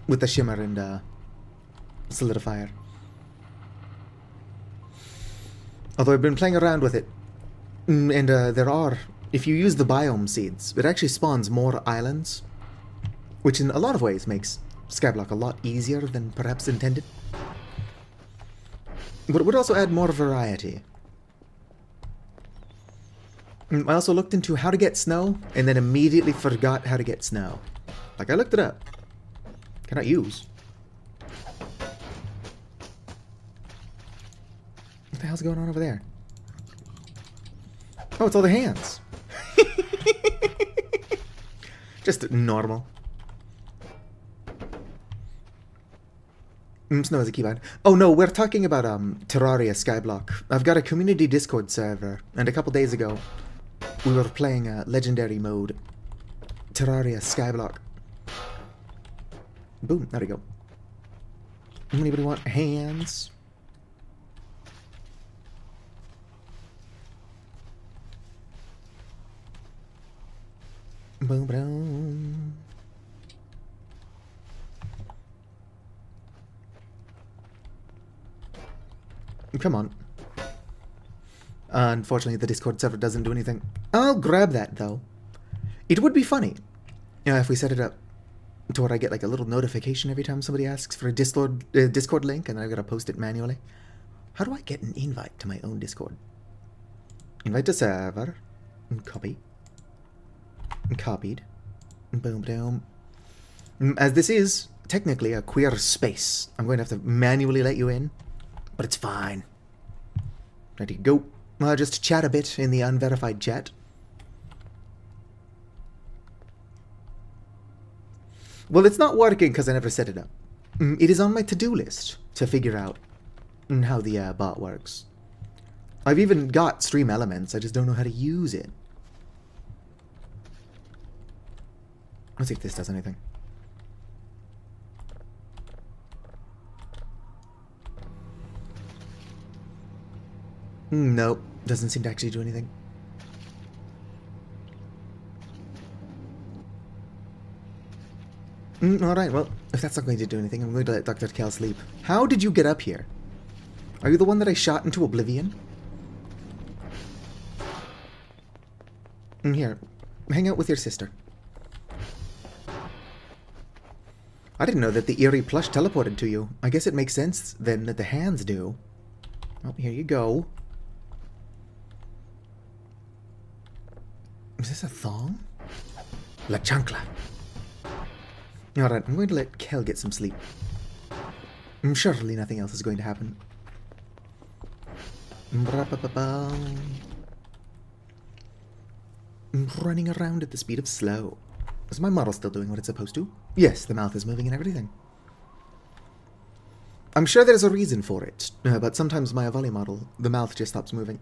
with the Shimmer and Solidifier. Although I've been playing around with it, and there are, if you use the biome seeds, it actually spawns more islands, which in a lot of ways makes Skyblock a lot easier than perhaps intended. But it would also add more variety. I also looked into how to get snow, and then immediately forgot how to get snow. Like, I looked it up. Cannot use. What the hell's going on over there? Oh, it's all the hands. Just normal. Snow is a keybind. Oh no, we're talking about Terraria Skyblock. I've got a community Discord server, and a couple days ago, we were playing legendary mode Terraria Skyblock. Boom, there we go. Anybody want hands? Boom, boom. Come on. Unfortunately, the Discord server doesn't do anything. I'll grab that, though. It would be funny if we set it up to where I get like a little notification every time somebody asks for a Discord link, and then I've got to post it manually. How do I get an invite to my own Discord? Invite to server. Copy. Copied. Boom, boom. As this is technically a queer space, I'm going to have to manually let you in, but it's fine. Ready to go. Just chat a bit in the unverified chat. Well, it's not working because I never set it up. It is on my to-do list to figure out how the bot works. I've even got stream elements, I just don't know how to use it. Let's see if this does anything. Nope, doesn't seem to actually do anything. Alright, well, if that's not going to do anything, I'm going to let Dr. Cal sleep. How did you get up here? Are you the one that I shot into oblivion? Here, hang out with your sister. I didn't know that the eerie plush teleported to you. I guess it makes sense, then, that the hands do. Oh, here you go. Is this a thong? La chancla. Alright, I'm going to let Kel get some sleep. Surely nothing else is going to happen. Running around at the speed of slow. Is my model still doing what it's supposed to? Yes, the mouth is moving and everything. I'm sure there's a reason for it, but sometimes my Avali model, the mouth just stops moving.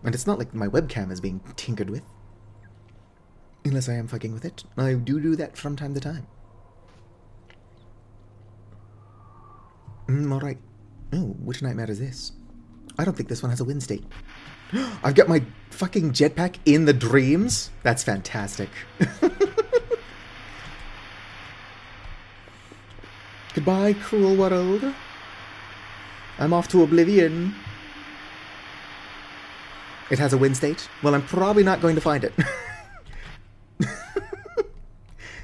And it's not like my webcam is being tinkered with. Unless I am fucking with it. I do that from time to time. Alright. Oh, which nightmare is this? I don't think this one has a wind state. I've got my fucking jetpack in the dreams? That's fantastic. Goodbye, cruel world. I'm off to oblivion. It has a wind state? Well, I'm probably not going to find it.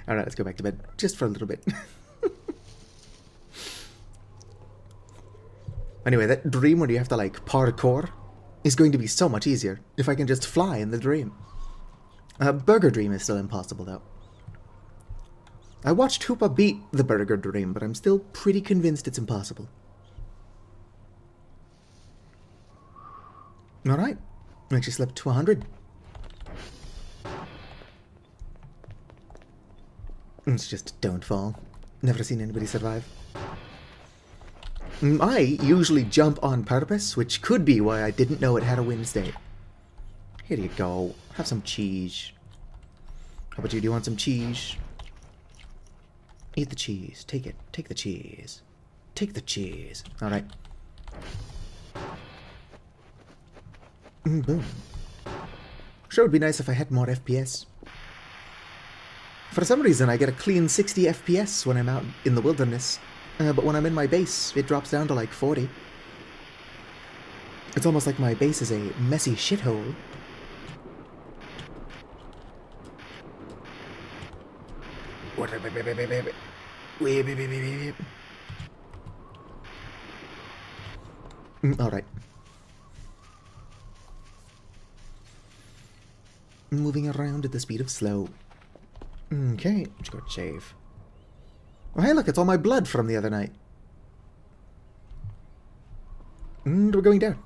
Alright, let's go back to bed. Just for a little bit. Anyway, that dream where you have to, like, parkour is going to be so much easier if I can just fly in the dream. Burger Dream is still impossible, though. I watched Hoopa beat the Burger Dream, but I'm still pretty convinced it's impossible. Alright. I actually slept to 100. It's just don't fall. Never seen anybody survive. I usually jump on purpose, which could be why I didn't know it had a wind state. Here you go. Have some cheese. How about you? Do you want some cheese? Eat the cheese. Take it. Take the cheese. Take the cheese. Alright. Boom. Sure, it would be nice if I had more FPS. For some reason, I get a clean 60 FPS when I'm out in the wilderness. But when I'm in my base, it drops down to like 40. It's almost like my base is a messy shithole. Alright. Moving around at the speed of slow. Okay, let's go shave. Oh, hey, look, it's all my blood from the other night. And we're going down.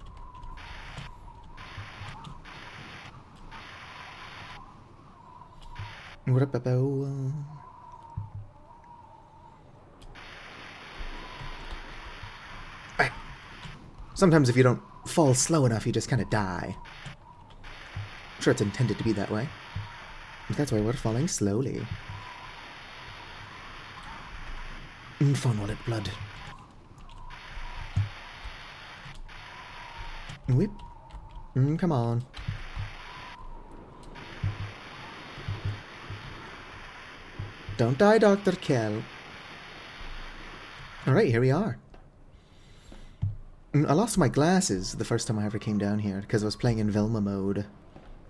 Sometimes if you don't fall slow enough, you just kind of die. I'm sure it's intended to be that way. But that's why we're falling slowly. Fawn wallet blood. Whip. Come on. Don't die, Dr. Kell. Alright, here we are. I lost my glasses the first time I ever came down here because I was playing in Velma mode.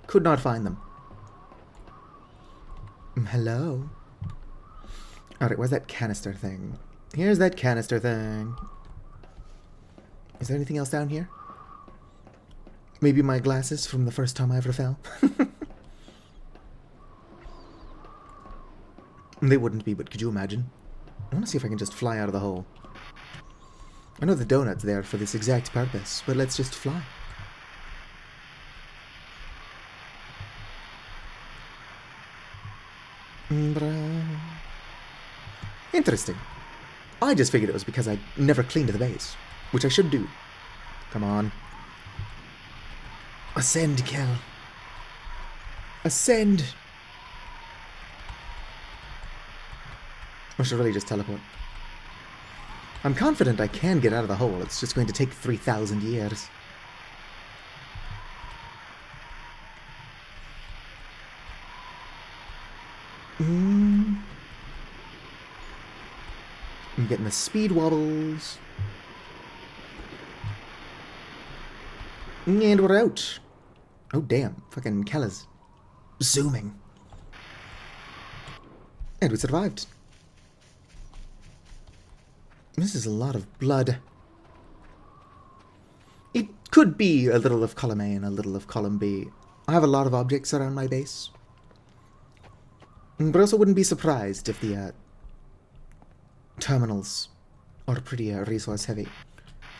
Could not find them. Hello? Alright, where's that canister thing? Here's that canister thing. Is there anything else down here? Maybe my glasses from the first time I ever fell? They wouldn't be, but could you imagine? I want to see if I can just fly out of the hole. I know the donut's there for this exact purpose, but let's just fly. Interesting. I just figured it was because I never cleaned the base, which I should do. Come on. Ascend, Kel. Ascend! I should really just teleport. I'm confident I can get out of the hole. It's just going to take 3,000 years. I'm getting the speed wobbles. And we're out. Oh, damn. Fucking Kella's zooming. And we survived. This is a lot of blood. It could be a little of column A and a little of column B. I have a lot of objects around my base. But I also wouldn't be surprised if the terminals are pretty resource heavy.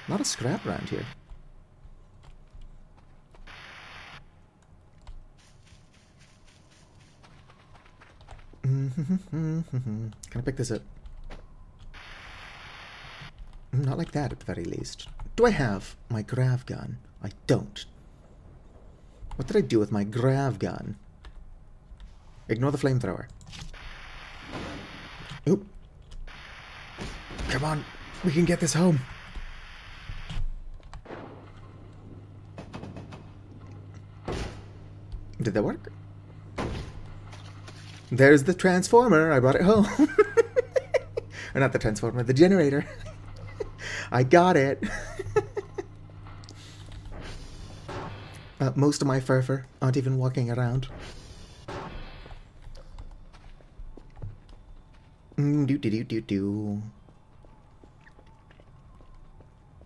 A lot of scrap around here. Can I pick this up? Not like that, at the very least. Do I have my grav gun? I don't. What did I do with my grav gun? Ignore the flamethrower. Oop. Come on, we can get this home. Did that work? There's the transformer. I brought it home. Or not the transformer, the generator. I got it. Most of my furfur aren't even walking around.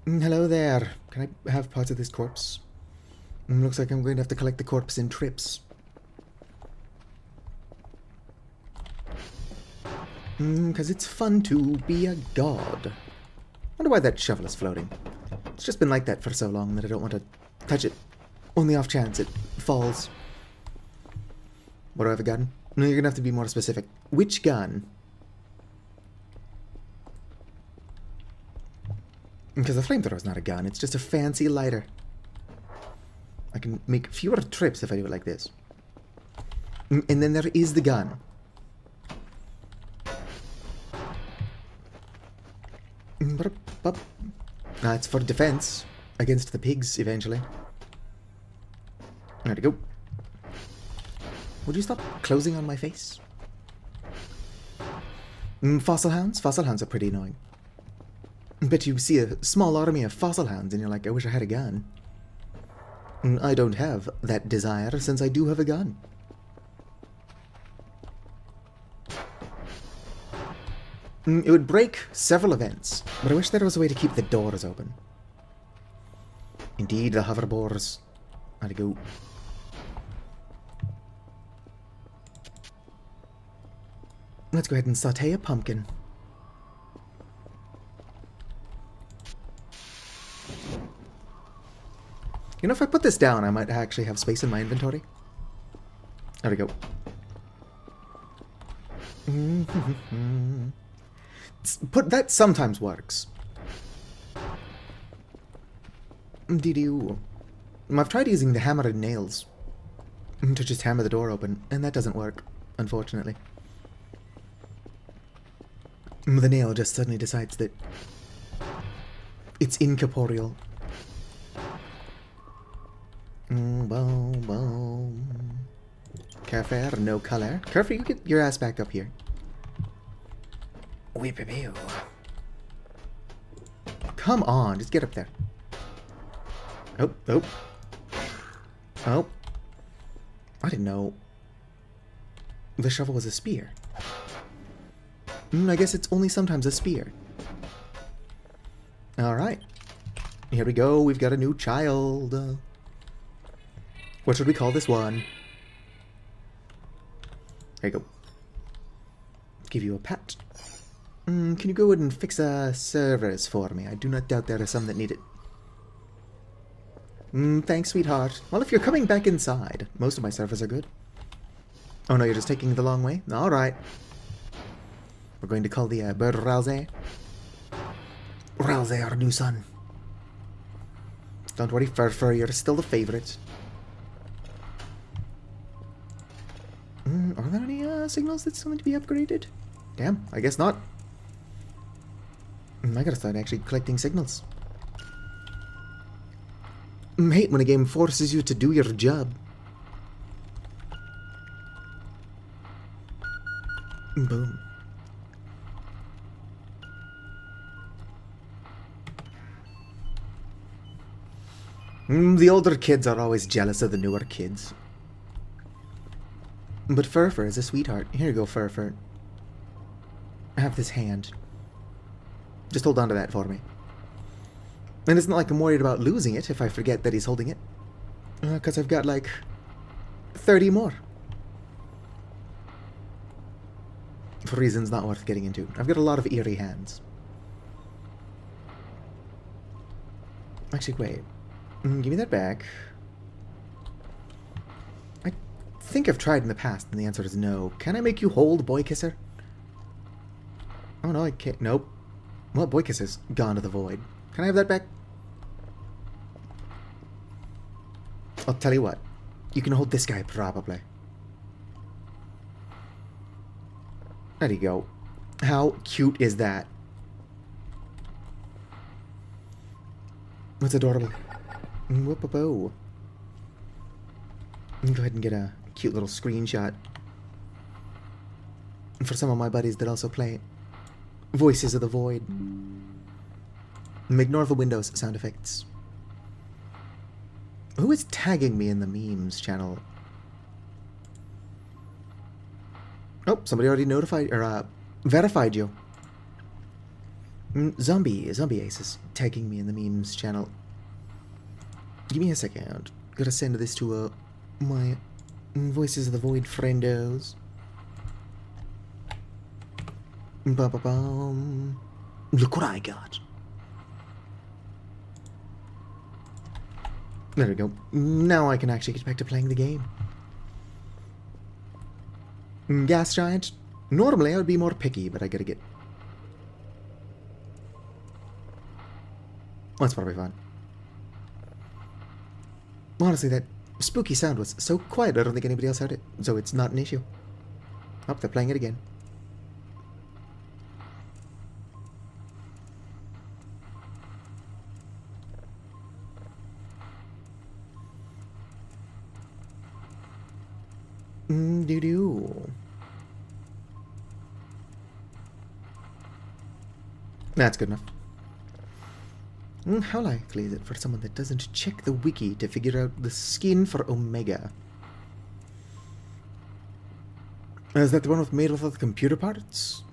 Hello there. Can I have parts of this corpse? Looks like I'm going to have to collect the corpse in trips. Because it's fun to be a god. Wonder why that shovel is floating. It's just been like that for so long that I don't want to touch it. On the off chance it falls. What do I have a gun? No, you're gonna have to be more specific. Which gun? Because the flamethrower is not a gun, it's just a fancy lighter. I can make fewer trips if I do it like this. And then there is the gun. It's for defense against the pigs eventually. There we go. Would you stop closing on my face? Fossil hounds? Fossil hounds are pretty annoying. But you see a small army of fossil hounds and you're like, I wish I had a gun. I don't have that desire since I do have a gun. It would break several events, but I wish there was a way to keep the doors open. Indeed, the hoverboards. How'd it go? Let's go ahead and saute a pumpkin. You know, if I put this down, I might actually have space in my inventory. There we go. That sometimes works. Doo-doo. I've tried using the hammer and nails to just hammer the door open, and that doesn't work, unfortunately. The nail just suddenly decides that it's incorporeal. Boom, boom. Cafe, no color. Careful, you get your ass back up here. Whip-a-pew. Come on, just get up there. Oh, oh. Oh. I didn't know the shovel was a spear. I guess it's only sometimes a spear. Alright. Here we go, we've got a new child. What should we call this one? There you go. Give you a pat. Can you go ahead and fix servers for me? I do not doubt there are some that need it. Thanks, sweetheart. Well, if you're coming back inside, most of my servers are good. Oh no, you're just taking the long way? Alright. We're going to call the bird Rousey. Rousey, our new son. Don't worry, Fur, you're still the favorite. Are there any signals that's going to be upgraded? Damn, I guess not. I gotta start actually collecting signals. Hate when a game forces you to do your job. Boom. The older kids are always jealous of the newer kids. But Furfur is a sweetheart. Here you go, Furfur. Have this hand. Just hold on to that for me. And it's not like I'm worried about losing it if I forget that he's holding it. Because I've got like 30 more. For reasons not worth getting into. I've got a lot of eerie hands. Actually, wait. Give me that back. I think I've tried in the past, and the answer is no. Can I make you hold, Boy Kisser? Oh no, I can't. Nope. Well, Boy Kisser's gone to the void. Can I have that back? I'll tell you what. You can hold this guy, probably. There you go. How cute is that? That's adorable. Whoop-a-bo. Go ahead and get a cute little screenshot. For some of my buddies that also play Voices of the Void. Ignore the Windows sound effects. Who is tagging me in the memes channel? Oh, somebody already notified or verified you. Zombie Ace is tagging me in the memes channel. Give me a second. Gotta send this to my Voices of the Void friendos. Ba-ba-bum. Look what I got. There we go. Now I can actually get back to playing the game. Gas Giant. Normally I would be more picky, but I gotta get... That's probably fine. Honestly, that spooky sound was so quiet I don't think anybody else heard it, so it's not an issue. Oh, they're playing it again. Doo-doo. That's good enough. How likely is it for someone that doesn't check the wiki to figure out the skin for Omega? Is that the one made with all the computer parts?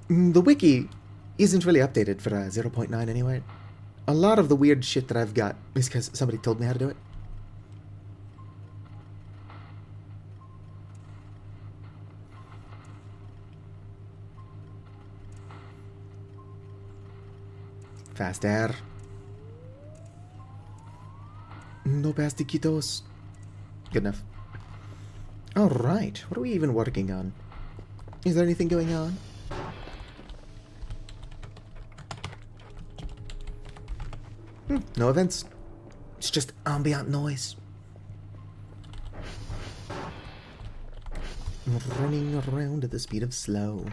The wiki isn't really updated for 0.9 anyway. A lot of the weird shit that I've got is because somebody told me how to do it. Fast air. No pastiquitos. Good enough. Alright, what are we even working on? Is there anything going on? No events. It's just ambient noise. Running around at the speed of slow.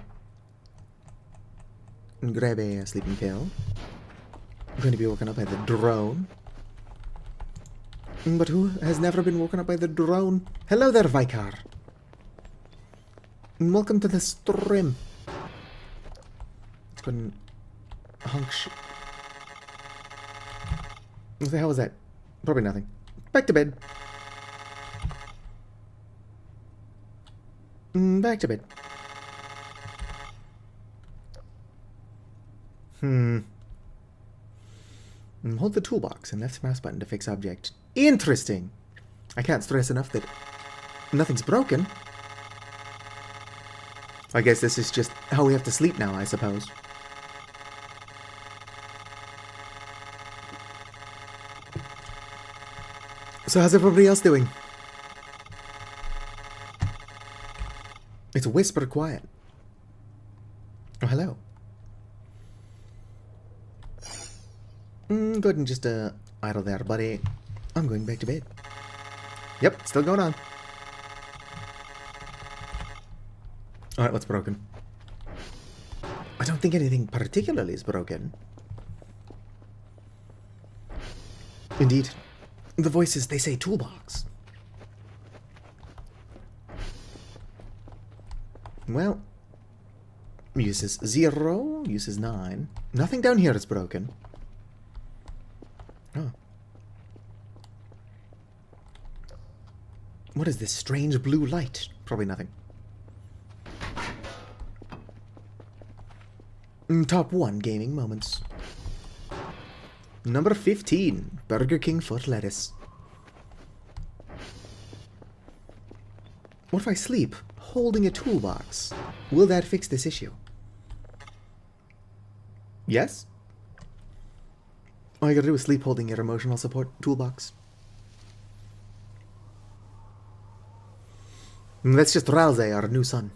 Grab a sleeping pill. I'm going to be woken up by the drone. But who has never been woken up by the drone? Hello there, Vicar. Welcome to the stream. Let's go and honk shit. What the hell was that? Probably nothing. Back to bed. Back to bed. Hold the toolbox and left mouse button to fix object. Interesting! I can't stress enough that nothing's broken. I guess this is just how we have to sleep now, I suppose. So how's everybody else doing? It's whisper quiet. Oh, hello. Go ahead and just idle there, buddy. I'm going back to bed. Yep, still going on. Alright, what's broken? I don't think anything particularly is broken. Indeed. The voices, they say toolbox. Well, uses 0, uses 9. Nothing down here is broken. Oh. What is this strange blue light? Probably nothing. Top 1 gaming moments. Number 15, Burger King foot lettuce. What if I sleep holding a toolbox? Will that fix this issue? Yes? All you gotta do is sleep holding your emotional support toolbox. That's just Ralze, our new son.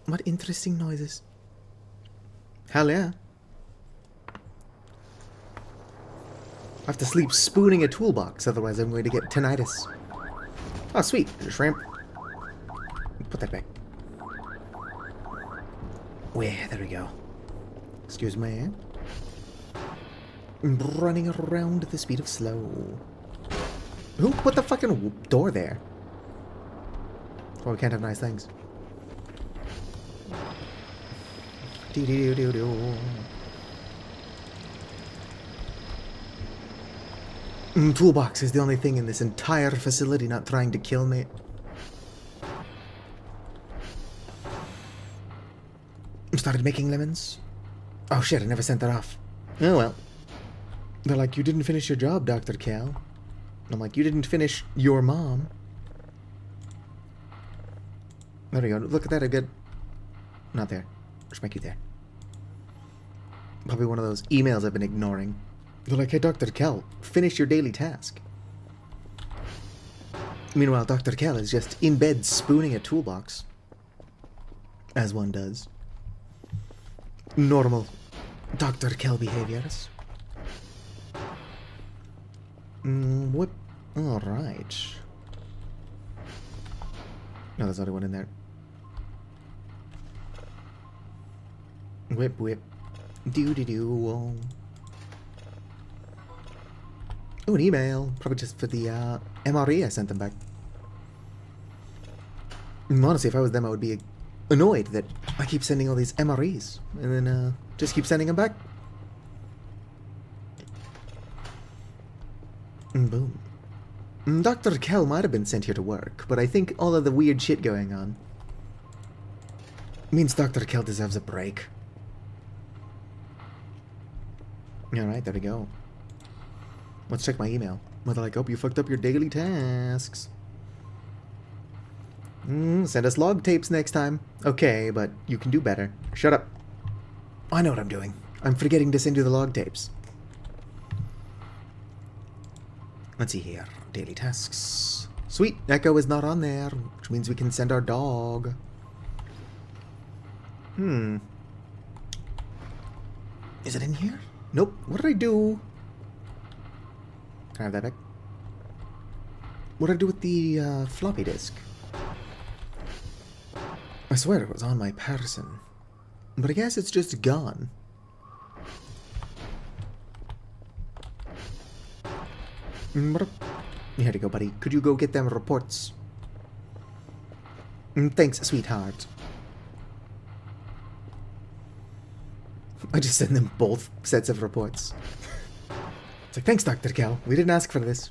What interesting noises. Hell yeah. I have to sleep spooning a toolbox, otherwise I'm going to get tinnitus. Oh, sweet. Shrimp. Put that back. Where? There we go. Excuse me. Running around at the speed of slow. Who put the fucking door there? Oh, we can't have nice things. Toolbox is the only thing in this entire facility not trying to kill me. Started making lemons. Oh shit, I never sent that off. Oh well. They're like, you didn't finish your job, Dr. Cal. I'm like, you didn't finish your mom. There we go. Look at that, I got... Not there. Just make you there. Probably one of those emails I've been ignoring. They're like, hey, Dr. Cal, finish your daily task. Meanwhile, Dr. Cal is just in bed spooning a toolbox. As one does. Normal Dr. Cal behaviors. What? Alright. No, there's another one in there. Whip, whip. Do-do-do. Oh, an email. Probably just for the MRE I sent them back. Honestly, if I was them, I would be annoyed that I keep sending all these MREs. And then just keep sending them back. Boom. Dr. Kell might have been sent here to work, but I think all of the weird shit going on means Dr. Kell deserves a break. Alright, there we go. Let's check my email. Whether like, hope you fucked up your daily tasks. Send us log tapes next time. Okay, but you can do better. Shut up. I know what I'm doing. I'm forgetting to send you the log tapes. Let's see here. Daily tasks. Sweet, Echo is not on there, which means we can send our dog. Is it in here? Nope. What did I do? Can I have that back? What did I do with the floppy disk? I swear it was on my person. But I guess it's just gone. Here you go, buddy. Could you go get them reports? Thanks, sweetheart. I just send them both sets of reports. It's like, thanks, Dr. Cal. We didn't ask for this.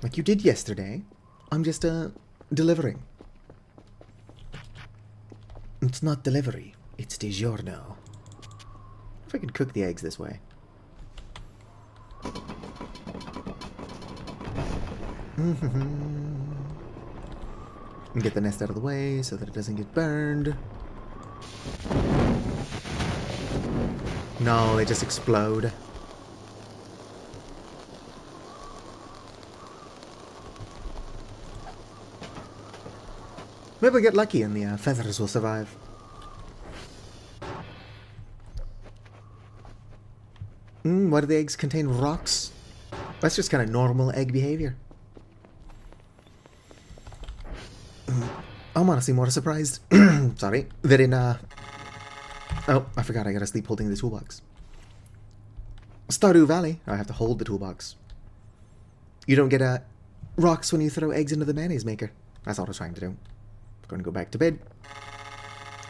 Like you did yesterday. I'm just, delivering. It's not delivery. It's DiGiorno. If I could cook the eggs this way. And get the nest out of the way so that it doesn't get burned. No, they just explode. Maybe we'll get lucky and the feathers will survive. Why do the eggs contain rocks? That's just kind of normal egg behavior. I'm honestly more surprised, sorry, that in, oh, I forgot I gotta sleep holding the toolbox. Stardew Valley, I have to hold the toolbox. You don't get, rocks when you throw eggs into the mayonnaise maker. That's all I was trying to do. Going to go back to bed.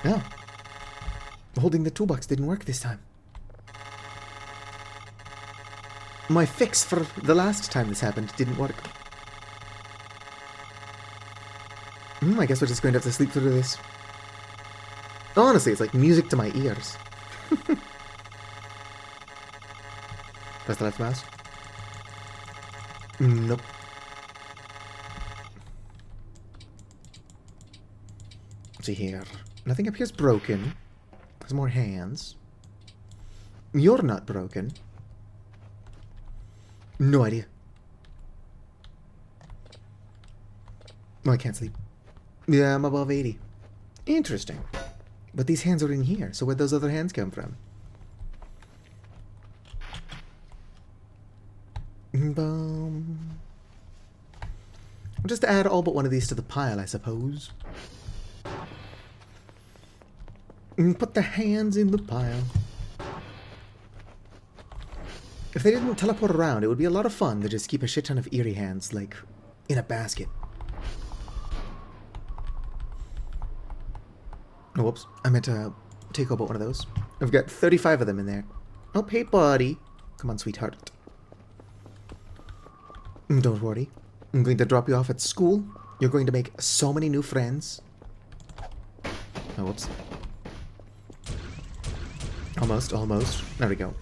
No. Holding the toolbox didn't work this time. My fix for the last time this happened didn't work. I guess we're just going to have to sleep through this. Honestly, it's like music to my ears. Press the left mouse. Nope. Let's see here. Nothing up here's broken. There's more hands. You're not broken. No idea. Oh, I can't sleep. Yeah, I'm above 80. Interesting. But these hands are in here, so where'd those other hands come from? Boom. I'll just add all but one of these to the pile, I suppose. Put the hands in the pile. If they didn't teleport around, it would be a lot of fun to just keep a shit ton of eerie hands, like, in a basket. Oh, whoops. I meant to take over one of those. I've got 35 of them in there. Oh, hey, buddy. Come on, sweetheart. Don't worry. I'm going to drop you off at school. You're going to make so many new friends. Oh, whoops. Almost, almost. There we go.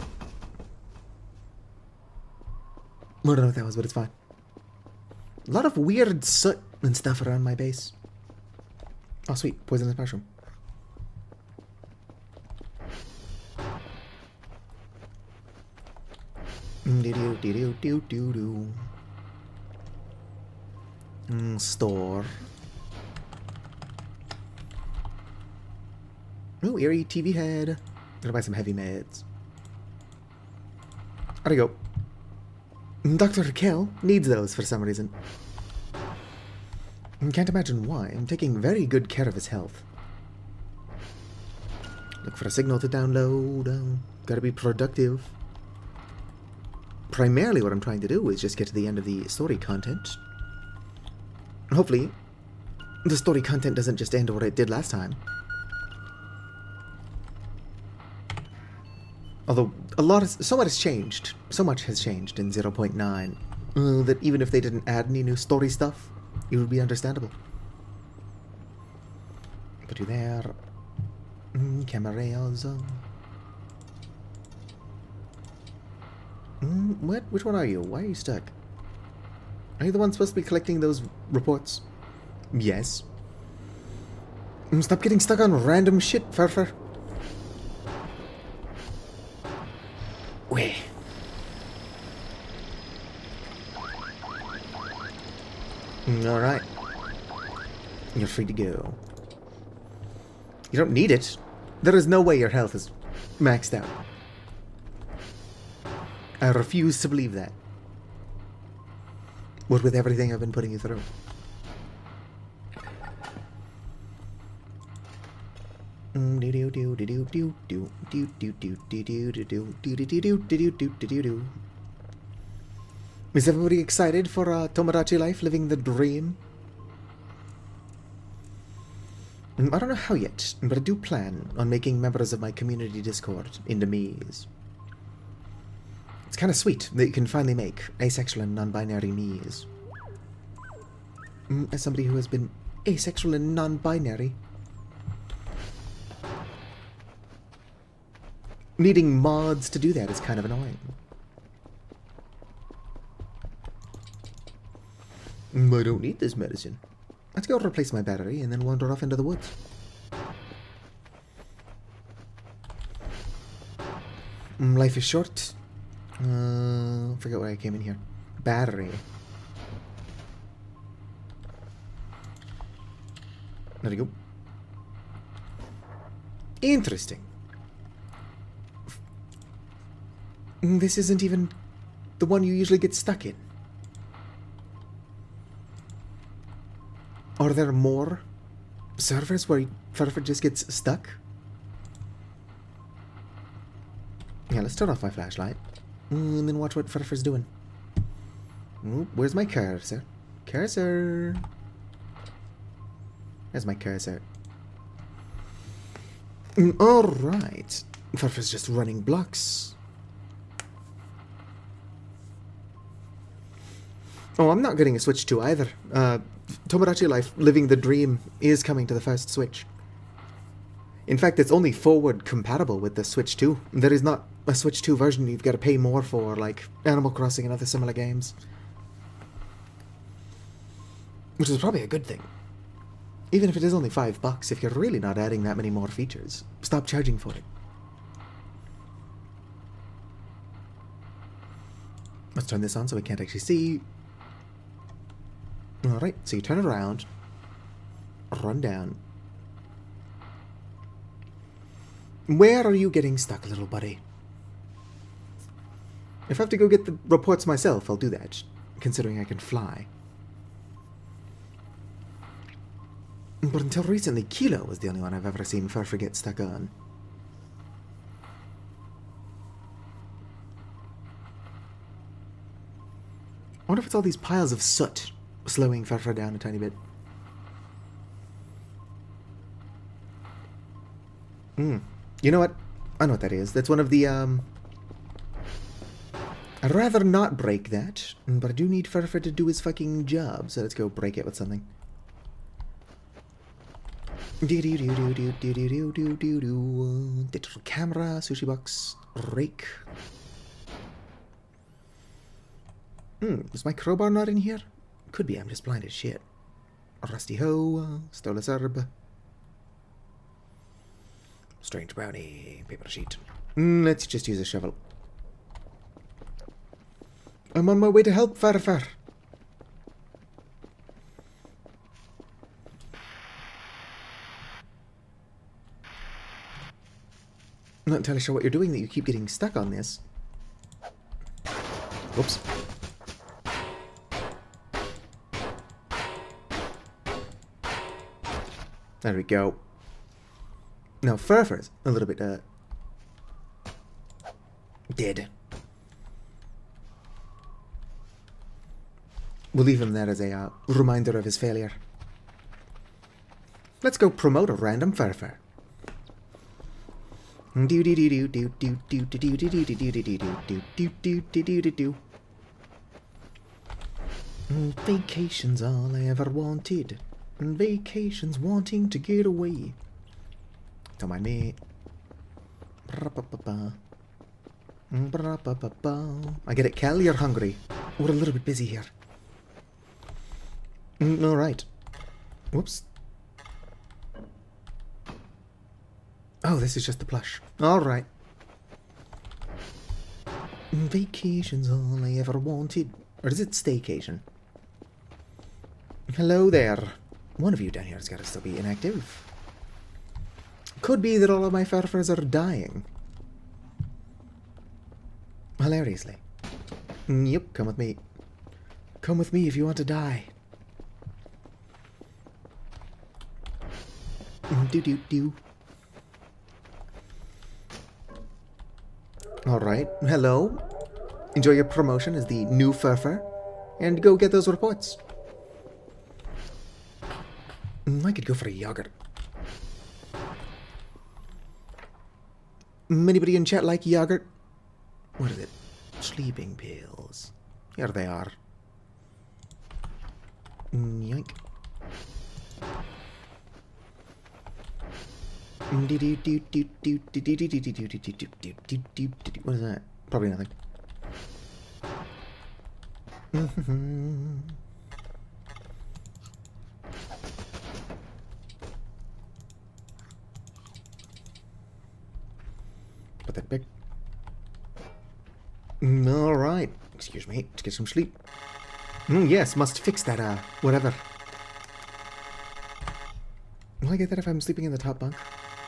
I don't know what that was, but it's fine. A lot of weird soot and stuff around my base. Oh, sweet. Poisonous mushroom. Store. Oh, eerie TV head. Gonna buy some heavy meds. How'd I go? Dr. Raquel needs those for some reason. Can't imagine why. I'm taking very good care of his health. Look for a signal to download. Gotta be productive. Primarily what I'm trying to do is just get to the end of the story content. Hopefully, the story content doesn't just end where it did last time. Although, so much has changed. So much has changed in 0.9 that even if they didn't add any new story stuff, it would be understandable. Put you there. Cameras. What? Which one are you? Why are you stuck? Are you the one supposed to be collecting those reports? Yes. Stop getting stuck on random shit, Furfur. Wait. Alright. You're free to go. You don't need it. There is no way your health is maxed out. I refuse to believe that. What with everything I've been putting you through. Is everybody excited for Tomodachi Life, living the dream? I don't know how yet, but I do plan on making members of my community Discord into me's. It's kind of sweet that you can finally make asexual and non-binary me's. As somebody who has been asexual and non-binary, needing mods to do that is kind of annoying. I don't need this medicine. Let's go replace my battery and then wander off into the woods. Life is short. Forget why I came in here. Battery. There we go. Interesting. This isn't even the one you usually get stuck in. Are there more servers where Furfur just gets stuck? Yeah, let's turn off my flashlight. And then watch what Furfur's doing. Oop, where's my cursor? Cursor! There's my cursor. Alright. Furfur's just running blocks. Oh, I'm not getting a Switch 2 either. Tomodachi Life, Living the Dream, is coming to the first Switch. In fact, it's only forward compatible with the Switch 2. There is not a Switch 2 version you've got to pay more for, like Animal Crossing and other similar games. Which is probably a good thing. Even if it is only $5, if you're really not adding that many more features, stop charging for it. Let's turn this on so we can't actually see. Alright, so you turn it around, run down. Where are you getting stuck, little buddy? If I have to go get the reports myself, I'll do that, considering I can fly. But until recently, Kilo was the only one I've ever seen Furfur get stuck on. I wonder if it's all these piles of soot slowing Furfur down a tiny bit. You know what? I know what that is. That's one of the, I'd rather not break that, but I do need Furfur to do his fucking job, so let's go break it with something. Digital camera, sushi box, rake. Is my crowbar not in here? Could be, I'm just blind as shit. Rusty hoe, stole herb. Strange brownie, paper sheet. Let's just use a shovel. I'm on my way to help, Furfur. I'm not entirely sure what you're doing that you keep getting stuck on this. Whoops. There we go. Now, Furfur's a little bit, dead. We'll leave him there as a, reminder of his failure. Let's go promote a random Furfur. Vacation's all I ever wanted. Vacation's wanting to get away. Don't mind me. I get it, Cal, you're hungry. We're a little bit busy here. Alright. Whoops. Oh, this is just the plush. Alright. Vacation's all I ever wanted. Or is it staycation? Hello there. One of you down here has got to still be inactive. Could be that all of my furfurs are dying. Hilariously. Yep, come with me. Come with me if you want to die. Do. Alright, hello. Enjoy your promotion as the new furfur. And go get those reports. I could go for a yogurt. Anybody in chat like yogurt? What is it? Sleeping pills. Here they are. Yoink. What is that? Probably nothing. Put that back. Alright. Excuse me. Let's get some sleep. Yes, must fix that, whatever. Will I get that if I'm sleeping in the top bunk?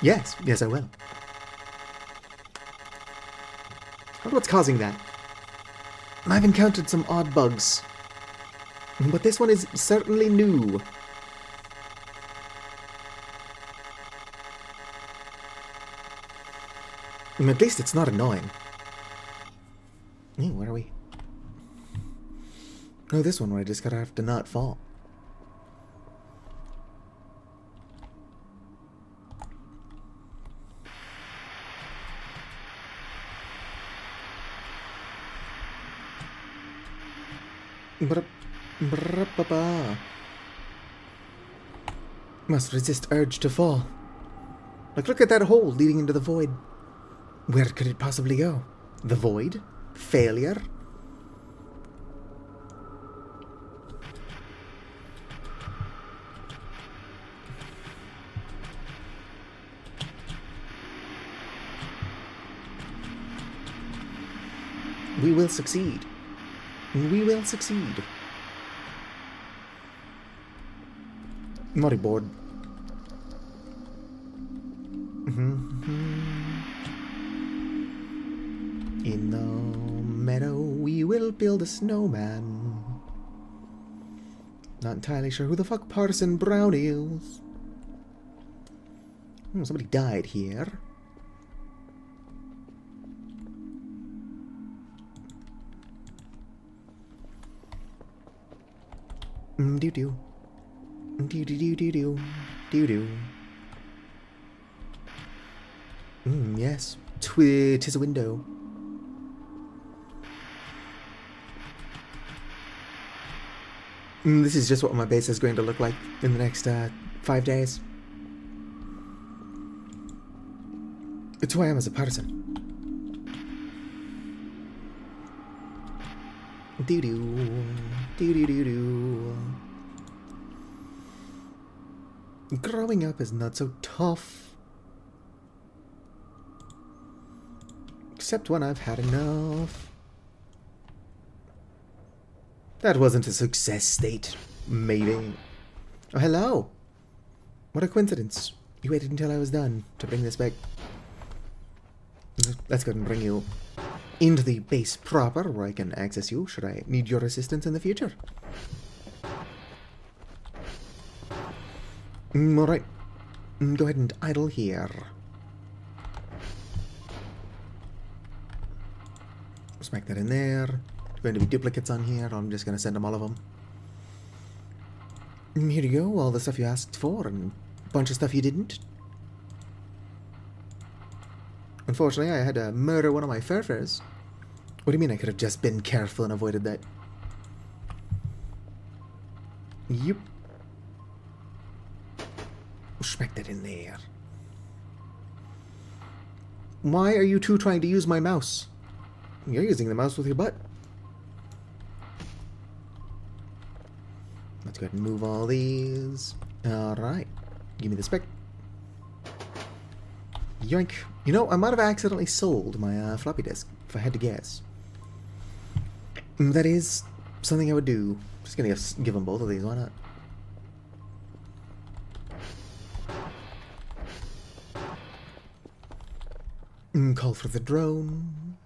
Yes. Yes, I will. I wonder what's causing that. I've encountered some odd bugs. But this one is certainly new. At least it's not annoying. Where are we? Oh, this one where I just gotta have to not fall. Must resist urge to fall. Like, look at that hole leading into the void. Where could it possibly go? The void? Failure? We will succeed. We will succeed. Board. In the meadow we will build a snowman. Not entirely sure who the fuck Parson Brown is. Somebody died here. Do-do. Do-do-do-do-do. Do-do. Yes. 'Tis a window. This is just what my base is going to look like in the next 5 days. It's who I am as a person. Doo-doo. Doo-doo-doo-doo. Growing up is not so tough. Except when I've had enough. That wasn't a success state. Maybe. Oh, hello. What a coincidence. You waited until I was done to bring this back. Let's go ahead and bring you into the base proper, where I can access you should I need your assistance in the future. Alright. Go ahead and idle here. Smack that in there. Going to be duplicates on here. I'm just going to send them all of them. Here you go. All the stuff you asked for and a bunch of stuff you didn't. Unfortunately, I had to murder one of my furfurs. What do you mean I could have just been careful and avoided that? Yep. Smack that in there. Why are you two trying to use my mouse? You're using the mouse with your butt. Let's go ahead and move all these. Alright. Give me the spec. Yoink. You know, I might have accidentally sold my floppy disk, if I had to guess. That is something I would do. Just gonna give them both of these, why not? Call for the drone.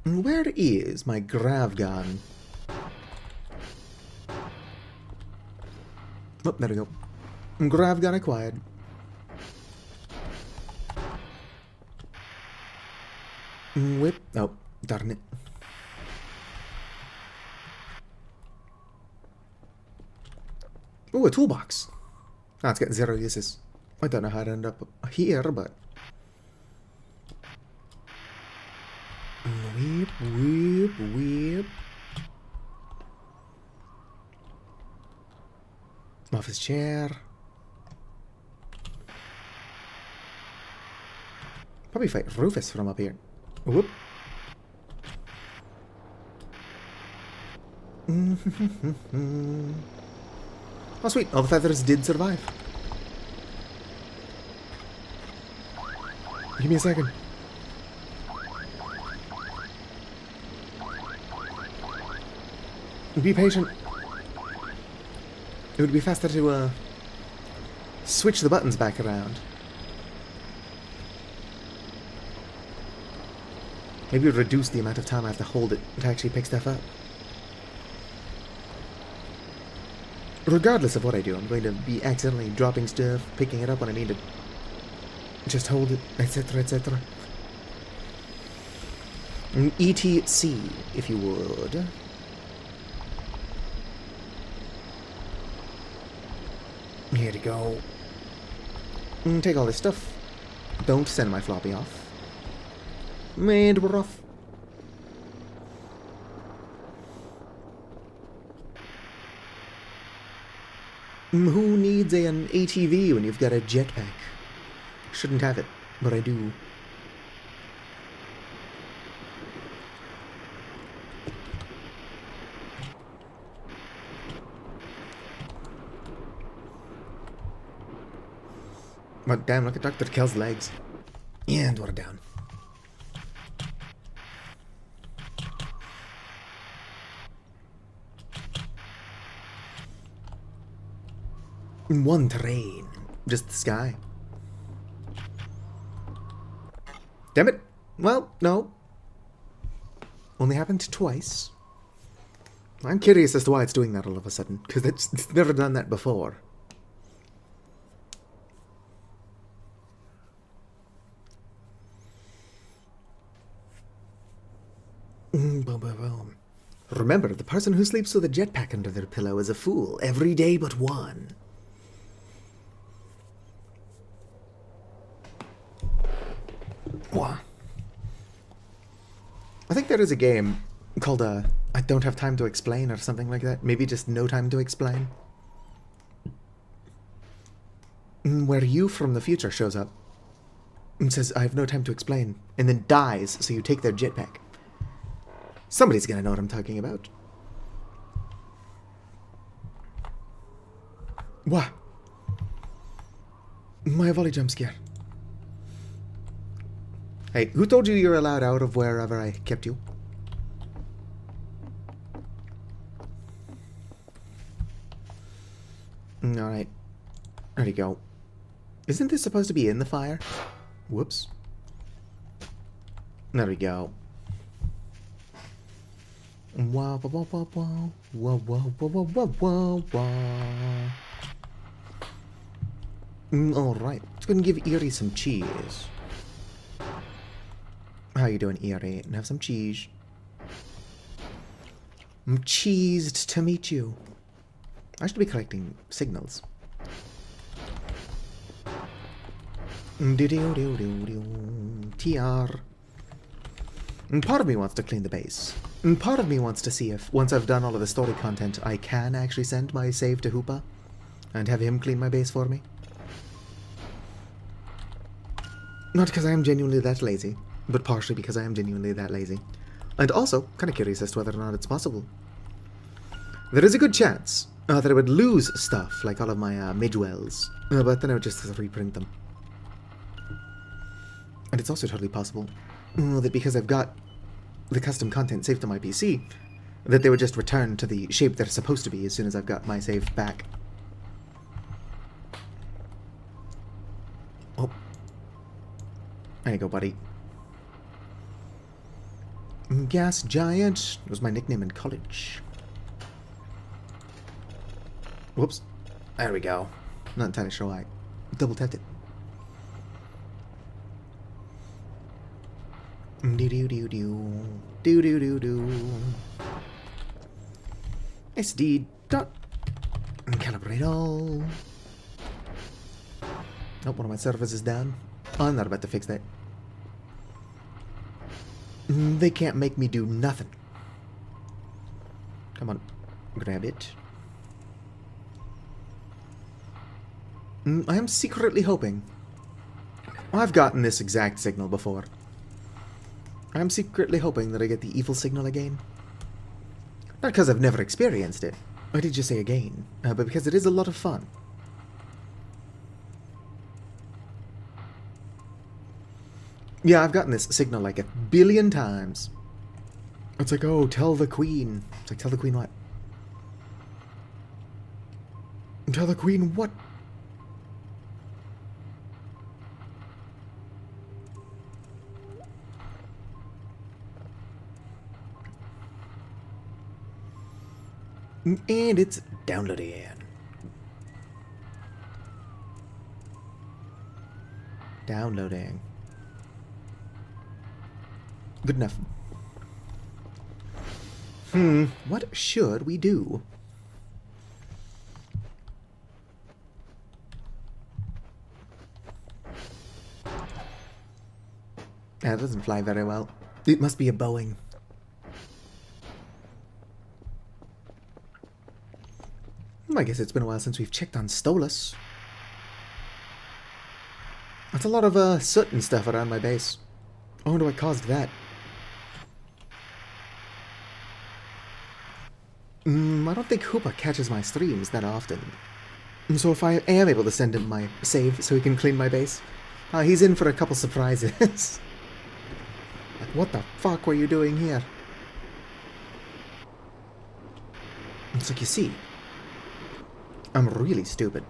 Where is my grav gun? Oh, there we go. Grav gun acquired. Whip. Oh, darn it. Ooh, a toolbox. Ah, it's got 0 uses. I don't know how to end up here, but... Whip, whip, whip. Office chair. Probably fight Rufus from up here. Whoop. Oh, sweet. All the feathers did survive. Give me a second. Be patient. It would be faster to, switch the buttons back around. Maybe reduce the amount of time I have to hold it to actually pick stuff up. Regardless of what I do, I'm going to be accidentally dropping stuff, picking it up when I need to just hold it, etc., etc. ETC, if you would. Here to go. Take all this stuff. Don't send my floppy off. And we're off. Who needs an ATV when you've got a jetpack? Shouldn't have it, but I do. But damn, look at Dr. Kell's legs. And we're down. One train. Just the sky. Damn it. Well, no. Only happened twice. I'm curious as to why it's doing that all of a sudden, because it's never done that before. Remember, the person who sleeps with a jetpack under their pillow is a fool every day but one. What? I think there is a game called I Don't Have Time to Explain or something like that. Maybe just No Time to Explain. Where you from the future shows up and says, I have no time to explain, and then dies, so you take their jetpack. Somebody's gonna know what I'm talking about. What? My volley jump scare. Hey, who told you you're allowed out of wherever I kept you? Alright. There you go. Isn't this supposed to be in the fire? Whoops. There we go. Wow, wow, wow, wow, wow, wow, wow, wow, wow, wow. Alright, let's go and give Eerie some cheese. How you doing, Eerie? And have some cheese. I'm cheesed to meet you. I should be collecting signals. TR. And part of me wants to clean the base. And part of me wants to see if, once I've done all of the story content, I can actually send my save to Hoopa and have him clean my base for me. Not because I am genuinely that lazy, but partially because I am genuinely that lazy. And also, kind of curious as to whether or not it's possible. There is a good chance that I would lose stuff, like all of my Midwells, but then I would just reprint them. And it's also totally possible that because I've got the custom content saved to my PC, that they would just return to the shape they're supposed to be as soon as I've got my save back. Oh, There you go, buddy. Gas Giant was my nickname in college. Whoops. There we go. Not entirely sure why. Double tapped it. SD dot calibrate all. Nope, one of my servers is down. Oh, I'm not about to fix that. They can't make me do nothing. Come on, grab it. I am secretly hoping. I've gotten this exact signal before. I'm secretly hoping that I get the evil signal again. Not because I've never experienced it. I did just say again, but because it is a lot of fun. Yeah, I've gotten this signal like 1 billion times. It's like, oh, tell the queen. It's like, tell the queen what? Tell the queen what? And it's downloading. Downloading. Good enough. What should we do? That doesn't fly very well. It must be a Boeing. I guess it's been a while since we've checked on Stolas. That's a lot of soot and stuff around my base. I wonder what caused that. I don't think Hoopa catches my streams that often. So if I am able to send him my save so he can clean my base, he's in for a couple surprises. Like, what the fuck were you doing here? It's like, you see, I'm really stupid.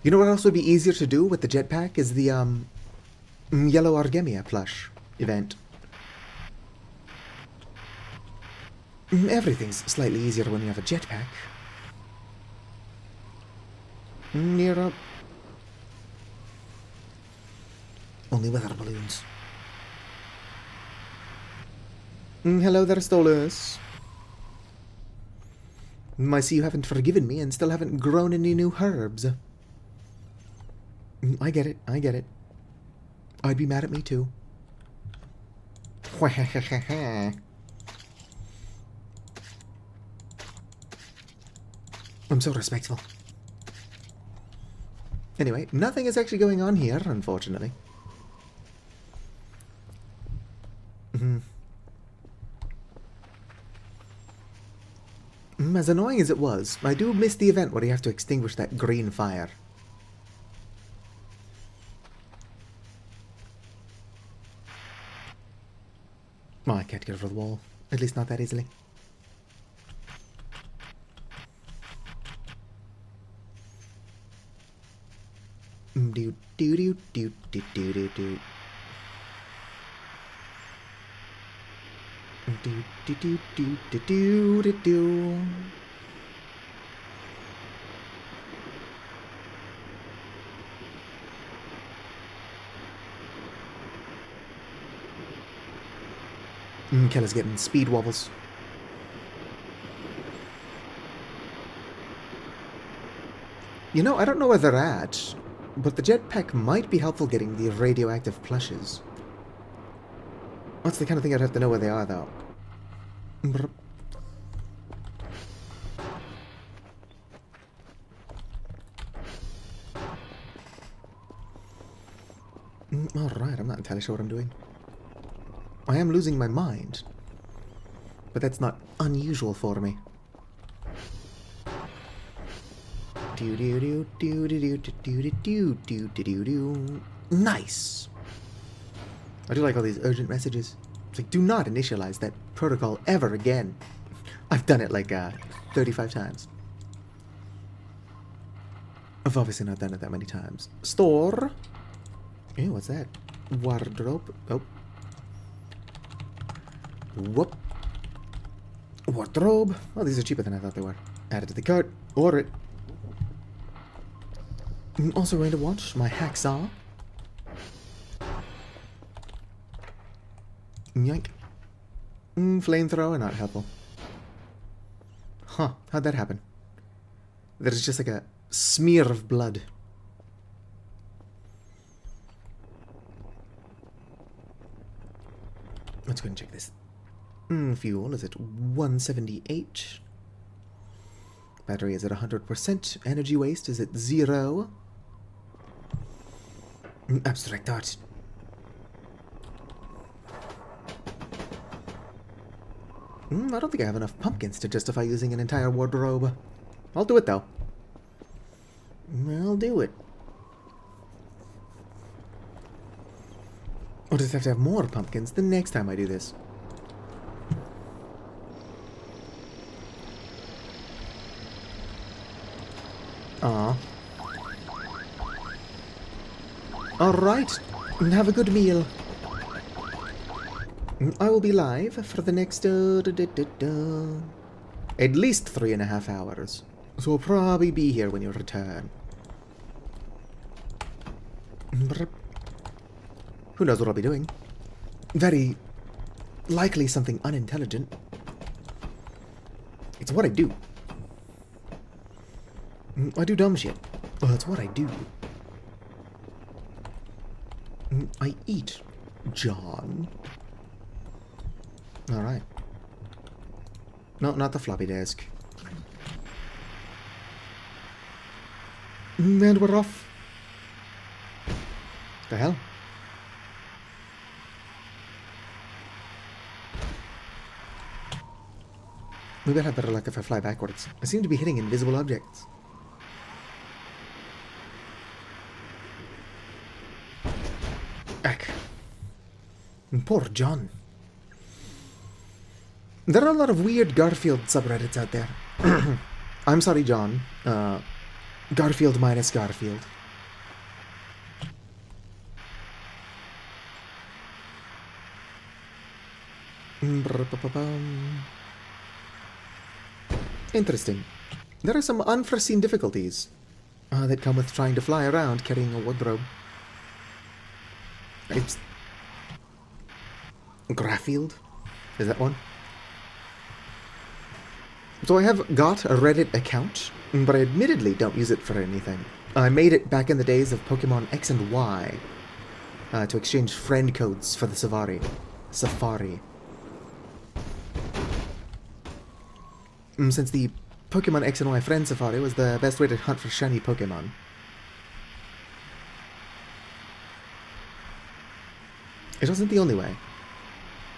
You know what else would be easier to do with the jetpack is the yellow Argemia plush event. Everything's slightly easier when you have a jetpack. Near up. Only weather balloons. Hello there, Stolas. I see you haven't forgiven me and still haven't grown any new herbs. I get it, I get it. I'd be mad at me too. I'm so respectful. Anyway, nothing is actually going on here, unfortunately. As annoying as it was, I do miss the event where you have to extinguish that green fire. Oh, I can't get over the wall. At least not that easily. Do do do do do do do do. Do do do do do do do do. Keller's getting speed wobbles. You know, I don't know where they're at, but the jetpack might be helpful getting the radioactive plushes. That's the kind of thing I'd have to know where they are, though. Alright, I'm not entirely sure what I'm doing. I am losing my mind, but that's not unusual for me. Nice! I do like all these urgent messages. It's like, do not initialize that protocol ever again. I've done it like 35 times. I've obviously not done it that many times. Store. Ew, what's that? Wardrobe. Oh. Whoop. Wardrobe. Oh, these are cheaper than I thought they were. Add it to the cart. Order it. I'm also going to want my hacksaw. Yoink. Flamethrower, not helpful. Huh, how'd that happen? There's just like a smear of blood. Let's go and check this. Fuel is at 178. Battery is at 100%. Energy waste is at 0. Abstract art. I don't think I have enough pumpkins to justify using an entire wardrobe. I'll do it, though. I'll do it. I'll just have to have more pumpkins the next time I do this. Aw. Alright, have a good meal. I will be live for the next, at least 3.5 hours. So I'll probably be here when you return. Who knows what I'll be doing? Very likely something unintelligent. It's what I do. I do dumb shit. Well, that's what I do. I eat, John. Alright. No, not the floppy disk. And we're off. The hell? Maybe I'd have better luck if I fly backwards. I seem to be hitting invisible objects. Ack. Poor John. There are a lot of weird Garfield subreddits out there. I'm sorry, John. Garfield minus Garfield. Interesting. There are some unforeseen difficulties that come with trying to fly around carrying a wardrobe. It's Garfield? Is that one? So I have got a Reddit account, but I admittedly don't use it for anything. I made it back in the days of Pokemon X and Y to exchange friend codes for the Safari. Since the Pokemon X and Y friend Safari was the best way to hunt for shiny Pokemon. It wasn't the only way.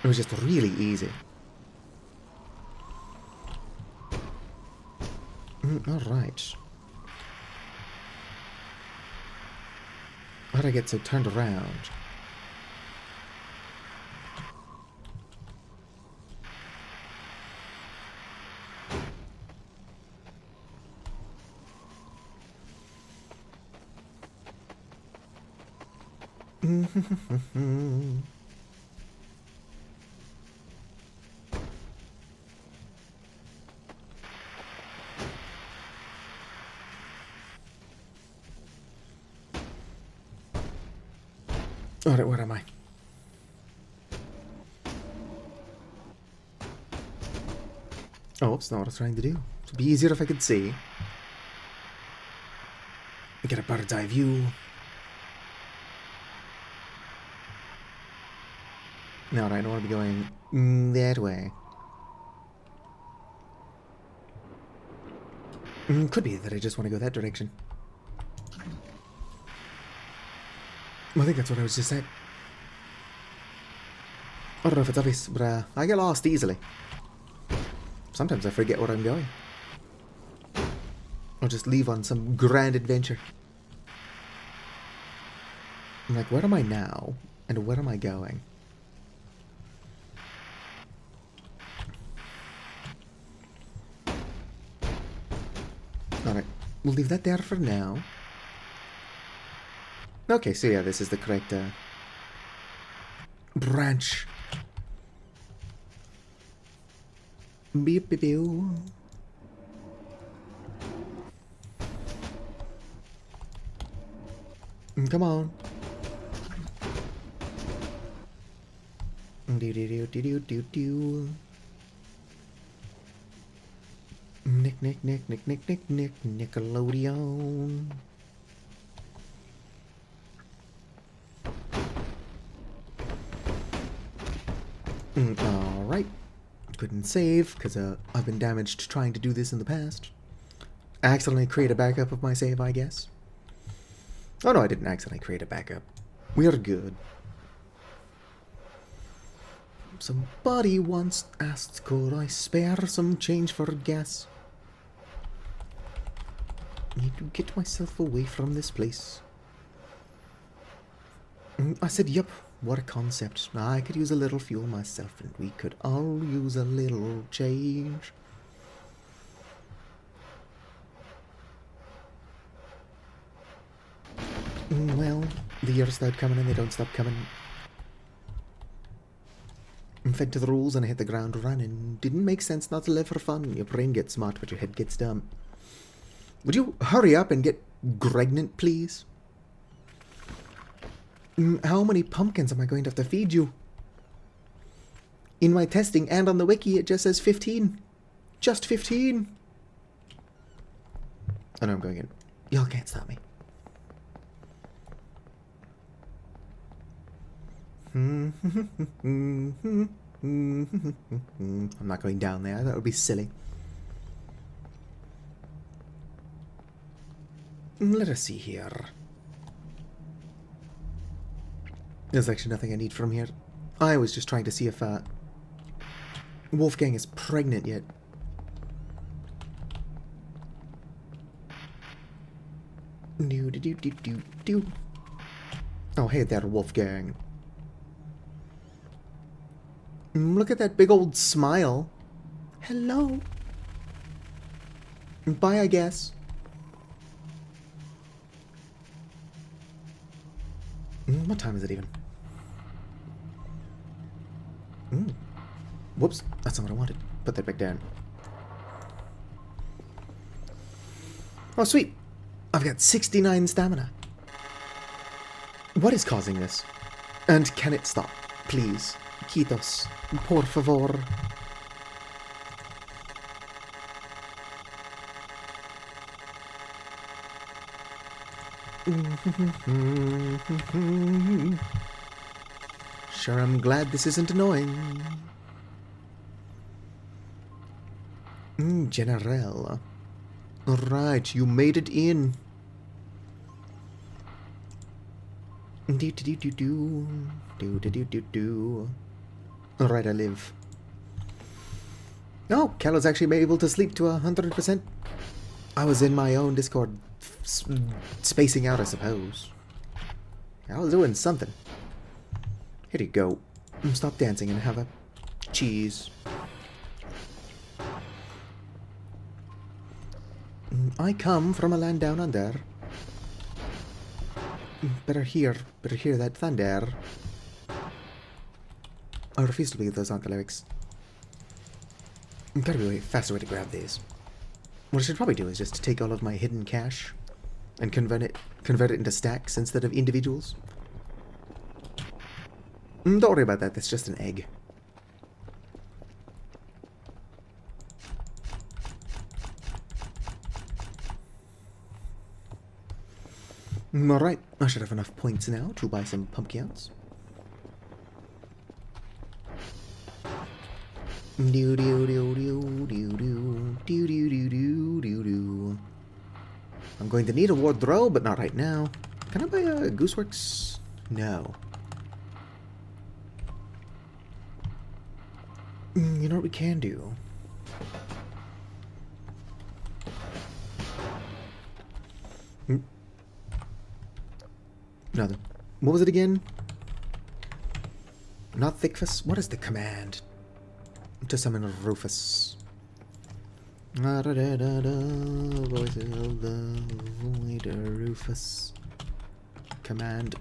It was just really easy. Alright. How'd I get so turned around? Alright, where am I? Oh, it's not what I was trying to do. It'd be easier if I could see. Get a bird's eye view. No, I don't want to be going that way. Could be that I just want to go that direction. I think that's what I was just saying. I don't know if it's obvious, but I get lost easily. Sometimes I forget where I'm going. I'll just leave on some grand adventure. I'm like, where am I now? And where am I going? We'll leave that there for now. Okay, so yeah, this is the correct branch. Beep beep beep. Come on. Do do do do do do do. Nick Nick Nick Nick Nick Nick Nick Nickelodeon. Alright. Couldn't save, because I've been damaged trying to do this in the past. I accidentally create a backup of my save, I guess. Oh no, I didn't accidentally create a backup. We're good. Somebody once asked, could I spare some change for gas? Need to get myself away from this place. I said, yup, what a concept. I could use a little fuel myself, and we could all use a little change. Well, the years start coming and they don't stop coming. I'm fed to the rules and I hit the ground running. Didn't make sense not to live for fun. Your brain gets smart, but your head gets dumb. Would you hurry up and get pregnant, please? How many pumpkins am I going to have to feed you? In my testing and on the wiki, it just says 15. Just 15. I know I'm going in. Y'all can't stop me. I'm not going down there. That would be silly. Let us see here. There's actually nothing I need from here. I was just trying to see if Wolfgang is pregnant yet. Do do do do do do. Oh, hey there, Wolfgang. Look at that big old smile. Hello. Bye, I guess. What time is it even? Whoops, that's not what I wanted. Put that back down. Oh, sweet. I've got 69 stamina. What is causing this? And can it stop? Please. Quitos. Por favor. Sure, I'm glad this isn't annoying. General. Alright, you made it in. Do do do do do. Do do do do do. Alright, I live. Oh, Callow's actually able to sleep to 100%. I was in my own Discord spacing out, I suppose. I was doing something. Here you go. Stop dancing and have a cheese. I come from a land down under. Better hear that thunder. I refuse to believe those aren't the lyrics. Gotta be a faster way to grab these. What I should probably do is just take all of my hidden cash and convert it into stacks instead of individuals. Don't worry about that, that's just an egg. Alright, I should have enough points now to buy some pumpkins. Do do do do do do do do do do do do. I'm going to need a wardrobe, but not right now. Can I buy a Gooseworks? No. You know what we can do? Nothing. What was it again? Not Thickfist? What is the command? To summon Rufus. Voices of the void, Rufus. Command.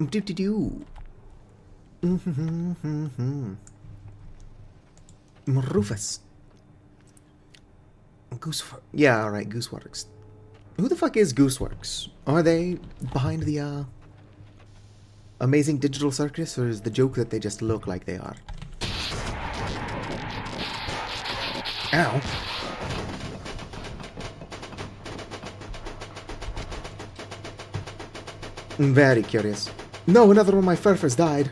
Do-do-do. Rufus. Gooseworks. Yeah, alright, Gooseworks. Who the fuck is Gooseworks? Are they behind the, Amazing Digital Circus, or is the joke that they just look like they are? Ow. I'm very curious. No, another one of my furfers died.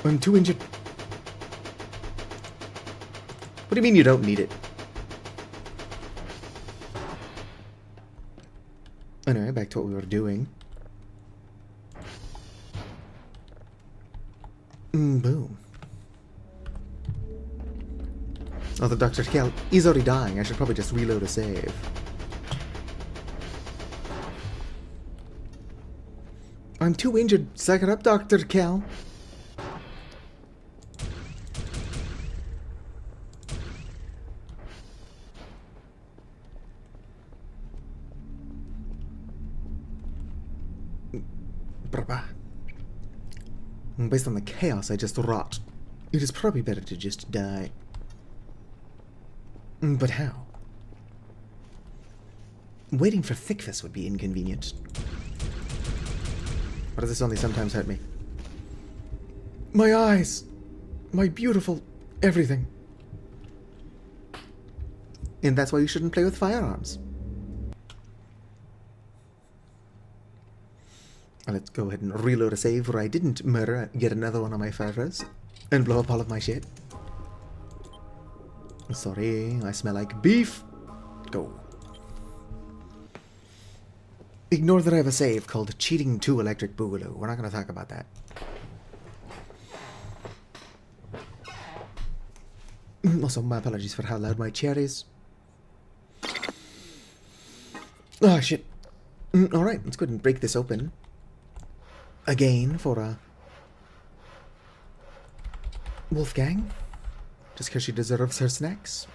I'm too injured. What do you mean you don't need it? Anyway, back to what we were doing. Boom. Oh, the Dr. Kel is already dying. I should probably just reload a save. I'm too injured. Suck it up, Dr. Kel. Based on the chaos I just wrought, it is probably better to just die. But how? Waiting for thickness would be inconvenient. Or does this only sometimes hurt me? My eyes! My beautiful everything. And that's why you shouldn't play with firearms. Let's go ahead and reload a save where I didn't murder yet another one of my furfers and blow up all of my shit. Sorry, I smell like beef. Go. Ignore that I have a save called Cheating 2 Electric Boogaloo. We're not going to talk about that. Also, my apologies for how loud my chair is. Oh, shit. Alright, let's go ahead and break this open. Again for Wolfgang, just because she deserves her snacks.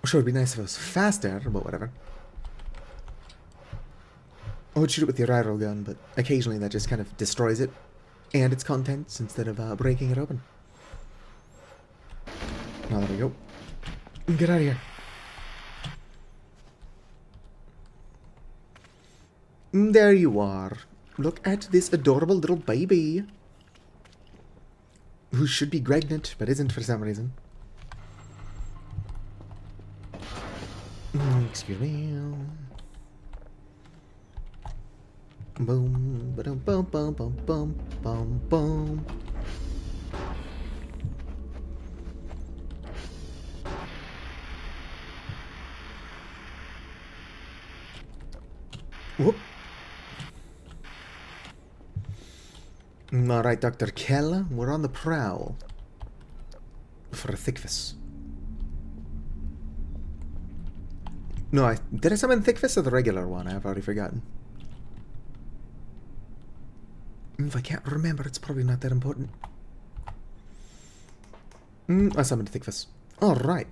Sure, it'd be nice if it was faster, but whatever. I would shoot it with the rifle gun, but occasionally that just kind of destroys it and its contents instead of breaking it open. Oh, there we go. Get out of here. There you are. Look at this adorable little baby. Who should be pregnant, but isn't for some reason. Excuse me. Boom, ba-dum, bum, bum, bum, bum, bum, bum. Whoop. Alright, Dr. Kell, we're on the prowl for a thickness. No, did I summon thickness or the regular one? I've already forgotten. If I can't remember, it's probably not that important. I summoned thickness. Alright.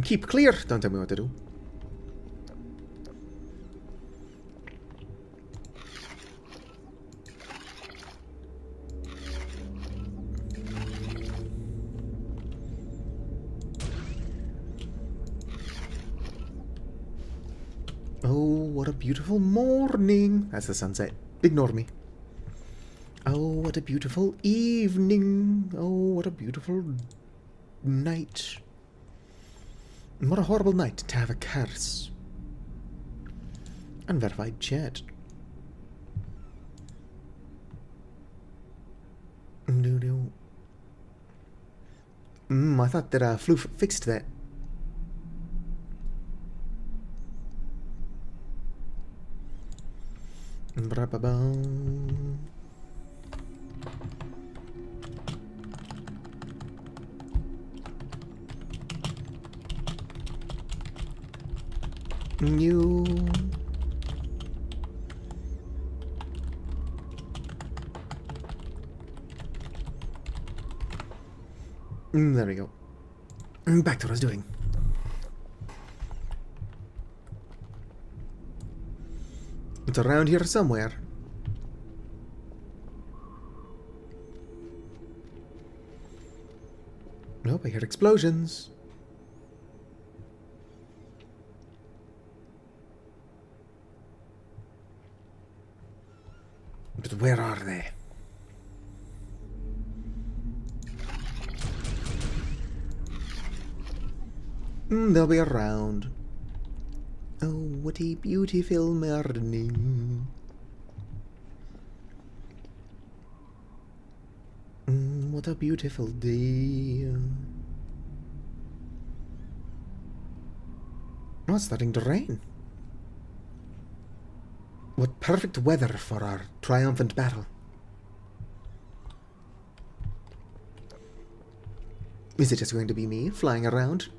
Keep clear. Don't tell me what to do. Oh, what a beautiful morning. That's the sunset. Ignore me. Oh, what a beautiful evening. Oh, what a beautiful night. What a horrible night to have a curse. Unverified chat. No. I thought that Floof fixed that. Bra-ba-bum. You. There we go. Back to what I was doing. It's around here somewhere. Nope, I hear explosions. But where are they? They'll be around. Oh, what a beautiful morning. What a beautiful day. Oh, it's starting to rain. What perfect weather for our triumphant battle. Is it just going to be me flying around,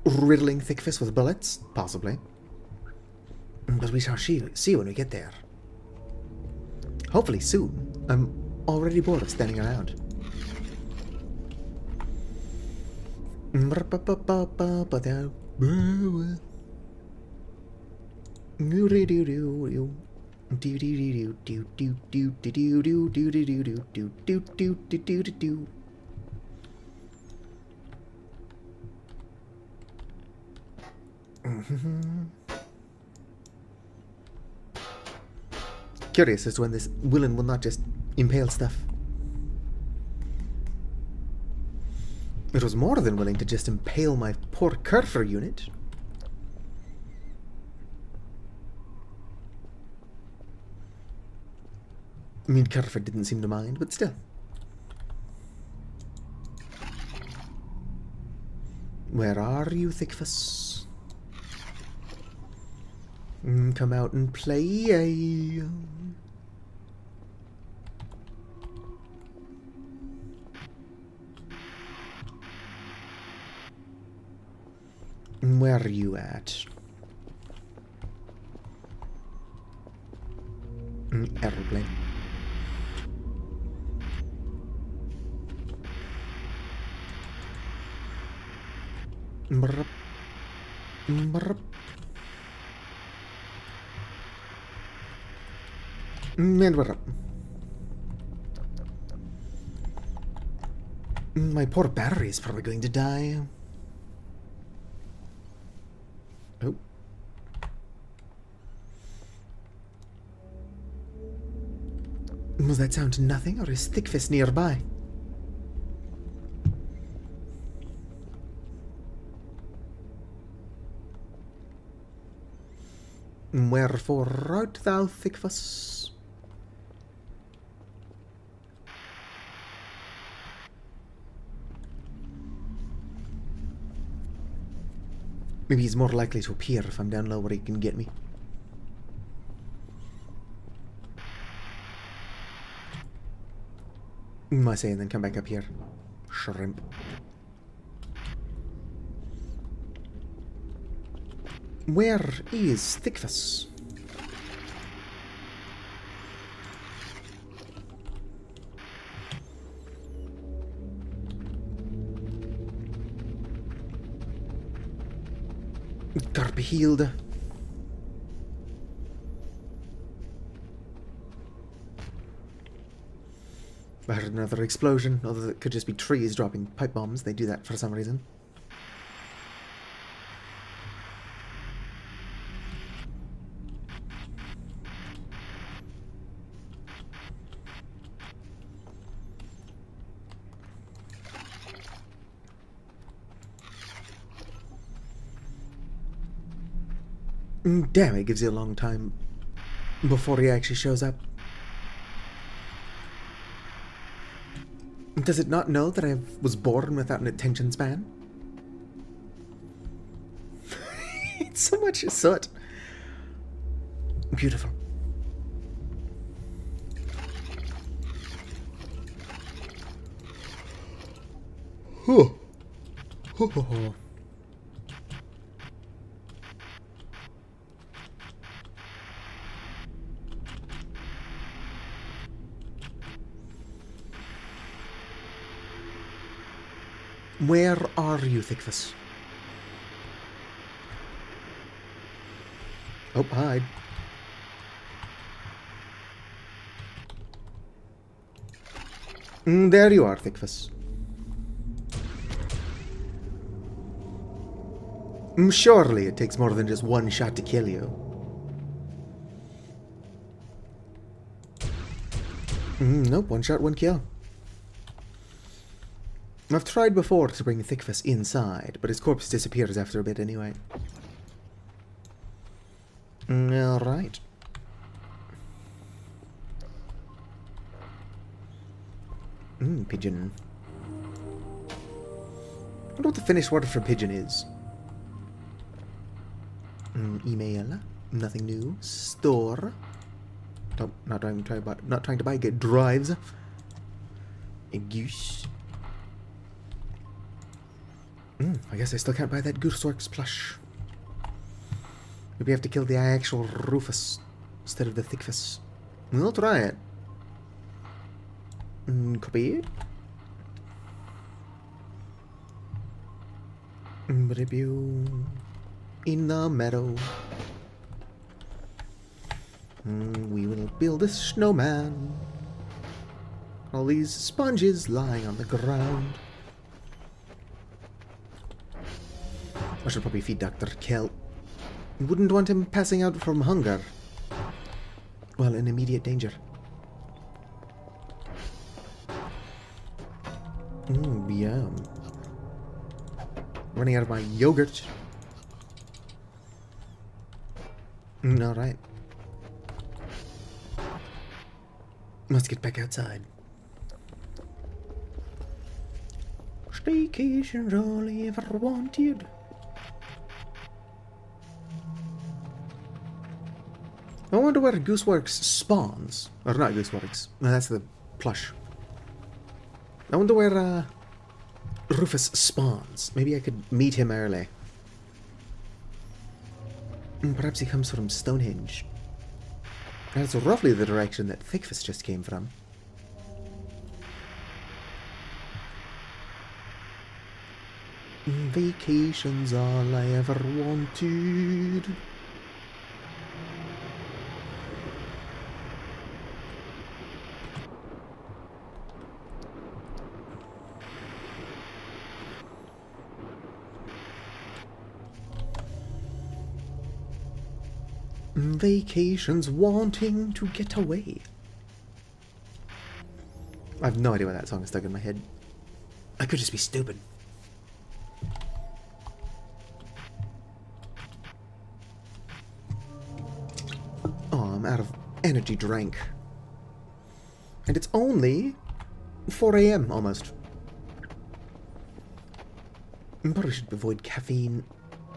riddling Thickfist with bullets? Possibly. But we shall see when we get there. Hopefully soon. I'm already bored of standing around. Curious as to when this villain will not just impale stuff. It was more than willing to just impale my poor Kerfer unit. I mean, Kerfer didn't seem to mind, but still. Where are you, Thickfuss? Come out and play. Where are you at? Aeroplane. Brrp. Brrp. And we're up. My poor battery is probably going to die. Oh. Was that sound nothing, or is Thickfist nearby? Wherefore art thou, Thickfuss? Maybe he's more likely to appear if I'm down low where he can get me. I say, and then come back up here. Shrimp. Where is Thickfuss? Garbehielde. I heard another explosion, although it could just be trees dropping pipe bombs. They do that for some reason. Damn, it gives you a long time before he actually shows up. Does it not know that I was born without an attention span? It's so much soot. Beautiful. Oh. Oh. Where are you, Thickfuss? Oh, hide. There you are, Thickfuss. Surely it takes more than just one shot to kill you. Nope, one shot, one kill. I've tried before to bring Thickfuss inside, but his corpse disappears after a bit anyway. Alright. Pigeon. I wonder what the Finnish word for pigeon is. Email. Nothing new. Store. Not trying to buy. Get drives. A goose. I guess I still can't buy that Gooseworks plush. Maybe I have to kill the actual Rufus instead of the Thickfuss. We'll try it. Copy. Review. In the meadow. We will build a snowman. All these sponges lying on the ground. I should probably feed Dr. Kell. Wouldn't want him passing out from hunger. Well, in immediate danger. Yum. Running out of my yogurt. Alright. Let's get back outside. Staycation's all I ever wanted. I wonder where Gooseworks spawns. Or not Gooseworks. No, that's the plush. I wonder where Rufus spawns. Maybe I could meet him early. Perhaps he comes from Stonehenge. That's roughly the direction that Thickfuss just came from. Vacation's all I ever wanted. Vacation's wanting to get away. I have no idea why that song is stuck in my head. I could just be stupid. Oh, I'm out of energy drink. And it's only 4 AM almost. Probably should avoid caffeine.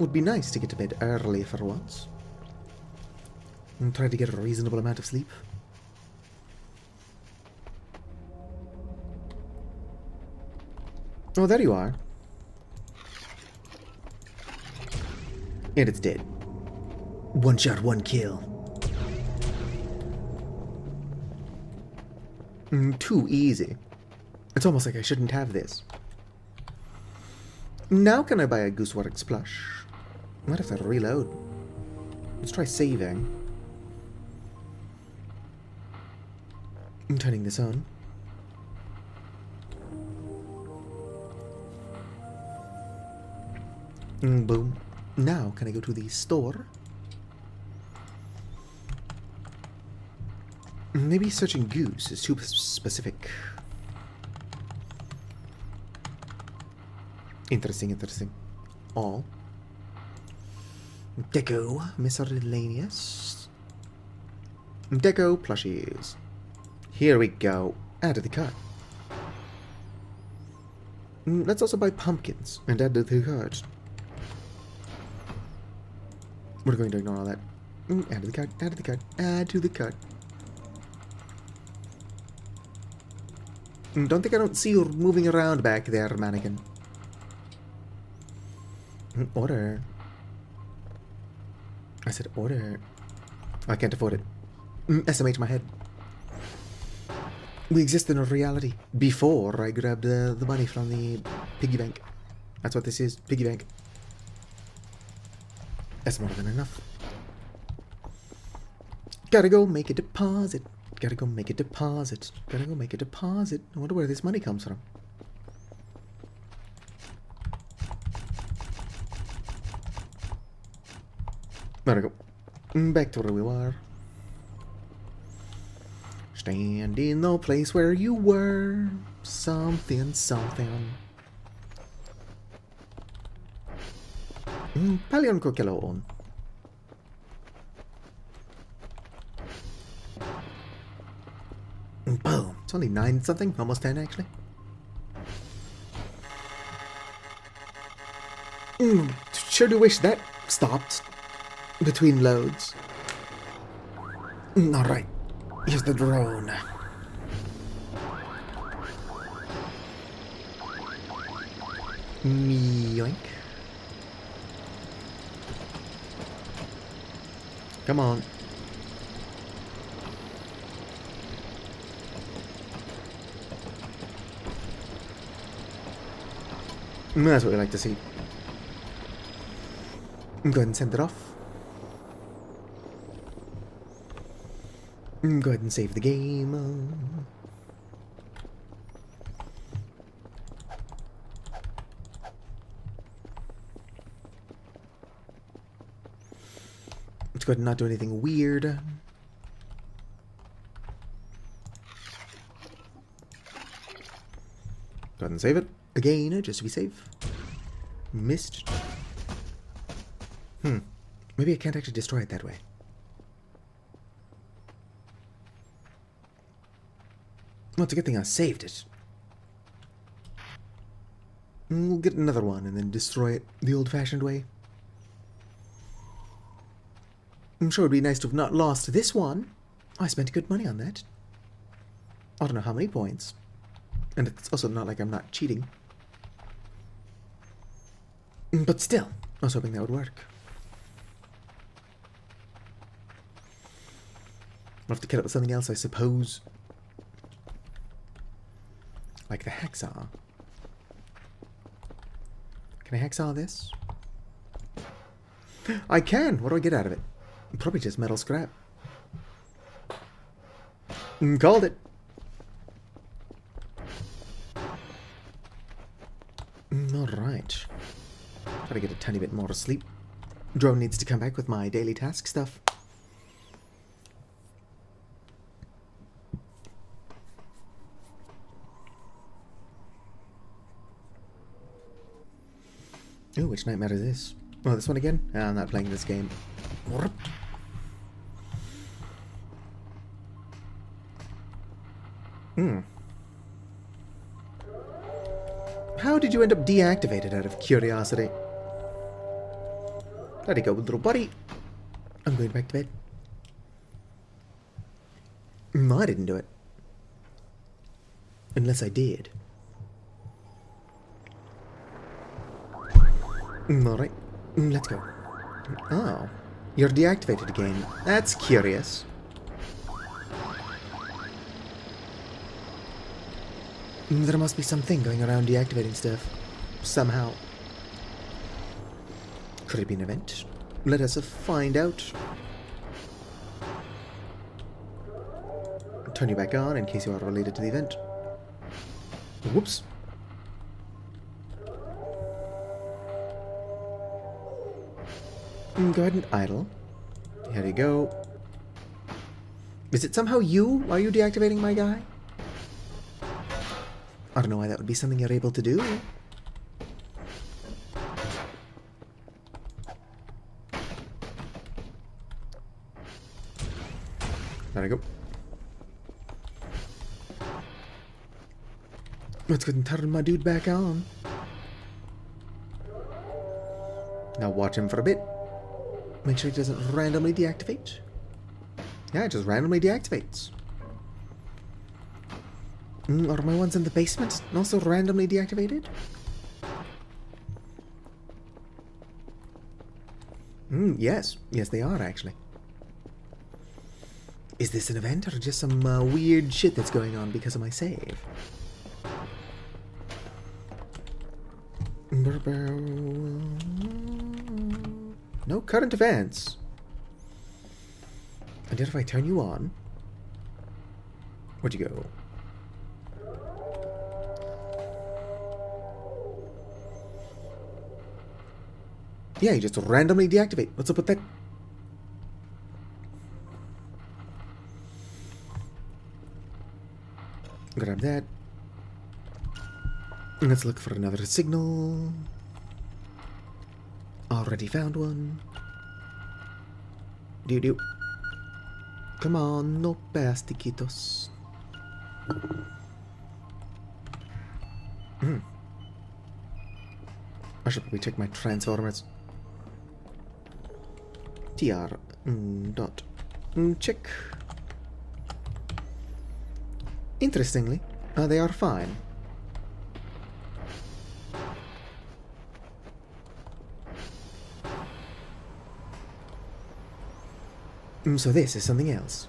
Would be nice to get to bed early for once. And try to get a reasonable amount of sleep. Oh, there you are. And it's dead. One shot, one kill. Too easy. It's almost like I shouldn't have this. Now can I buy a Gooseworks plush? I might have to reload. Let's try saving. I'm turning this on. Boom. Now, can I go to the store? Maybe searching goose is too specific. Interesting. All. Deco, miscellaneous. Deco plushies. Here we go. Add to the cart. Let's also buy pumpkins and add to the cart. We're going to ignore all that. Add to the cart, add to the cart, add to the cart. Don't think I don't see you moving around back there, mannequin. Order. I said order. I can't afford it. SMH my head. We exist in a reality before I grabbed the money from the piggy bank. That's what this is. Piggy bank. That's more than enough. Gotta go make a deposit. Gotta go make a deposit. Gotta go make a deposit. I wonder where this money comes from. There we go. Back to where we were. Stand in the place where you were. Something, something. Paljon kokeloon. Boom. It's only 9 something, almost 10 actually. Sure do wish that stopped between loads. Alright, here's the drone. Yoink. Come on. That's what we like to see. Go ahead and send it off. Go ahead and save the game. Let's go ahead and not do anything weird. Go ahead and save it. Again, just to be safe. Missed. Maybe I can't actually destroy it that way. Well, it's a good thing I saved it. We'll get another one and then destroy it the old-fashioned way. I'm sure it'd be nice to have not lost this one. I spent good money on that. I don't know how many points. And it's also not like I'm not cheating. But still, I was hoping that would work. I'll have to cut up with something else, I suppose. Like the hacksaw. Can I hacksaw this? I can! What do I get out of it? Probably just metal scrap. Called it. Alright. Gotta get a tiny bit more sleep. Drone needs to come back with my daily task stuff. Ooh, which nightmare is this? Oh, this one again? I'm not playing this game. How did you end up deactivated out of curiosity? Let it go, little buddy. I'm going back to bed. No, I didn't do it. Unless I did. Alright, let's go. Oh, you're deactivated again. That's curious. There must be something going around deactivating stuff. Somehow. Could it be an event? Let us find out. Turn you back on in case you are related to the event. Whoops. Go ahead and idle. Here you go. Is it somehow you? Are you deactivating my guy? I don't know why that would be something you're able to do. There we go. Let's go and turn my dude back on. Now watch him for a bit. Make sure he doesn't randomly deactivate. Yeah, it just randomly deactivates. Are my ones in the basement also randomly deactivated? Yes. Yes, they are, actually. Is this an event or just some weird shit that's going on because of my save? No current events. And yet if I turn you on... Where'd you go? Yeah, you just randomly deactivate. What's up with that? Grab that. Let's look for another signal. Already found one. Do. Come on, no pastiquitos. I should probably check my transformers. TR dot check. Interestingly, they are fine. So this is something else.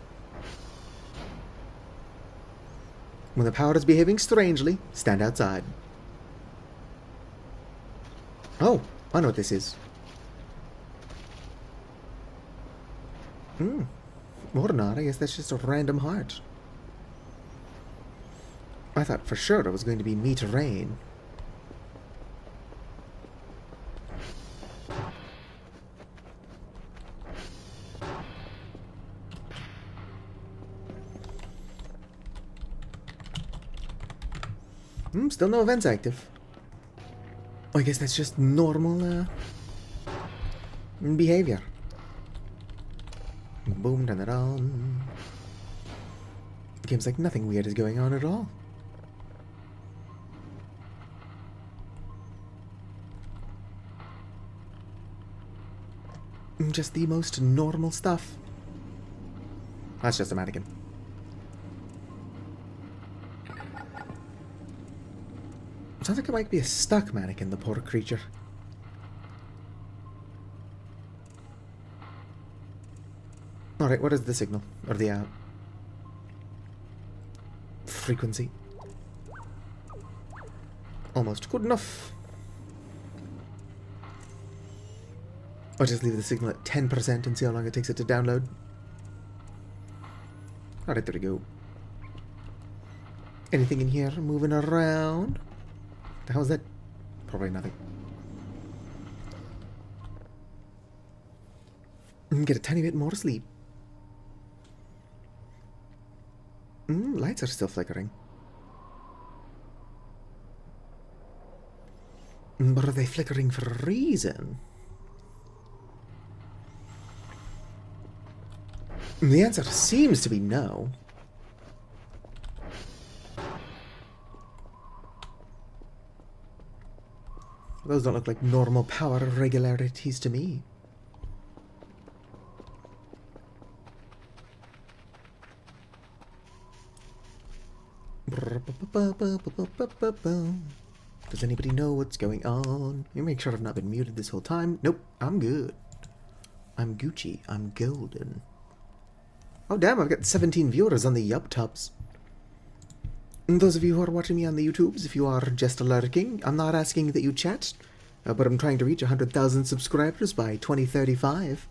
When the power is behaving strangely, stand outside. Oh, I know what this is. Or not, I guess that's just a random heart. I thought for sure it was going to be meat rain. Still no events active. I guess that's just normal behavior. Boom, turn it on. Game's like nothing weird is going on at all. Just the most normal stuff. That's just a mannequin. Sounds like it might be a stuck mannequin, the poor creature. Alright, what is the signal? Or the, frequency? Almost good enough. I'll just leave the signal at 10% and see how long it takes it to download. Alright, there we go. Anything in here moving around? The hell is that? Probably nothing. Get a tiny bit more sleep. Lights are still flickering. But are they flickering for a reason? The answer seems to be no. Those don't look like normal power irregularities to me. Does anybody know what's going on? Let me make sure I've not been muted this whole time. Nope, I'm good. I'm Gucci. I'm golden. Oh damn, I've got 17 viewers on the YubTubs. And those of you who are watching me on the YouTubes, if you are just lurking, I'm not asking that you chat, but I'm trying to reach 100,000 subscribers by 2035.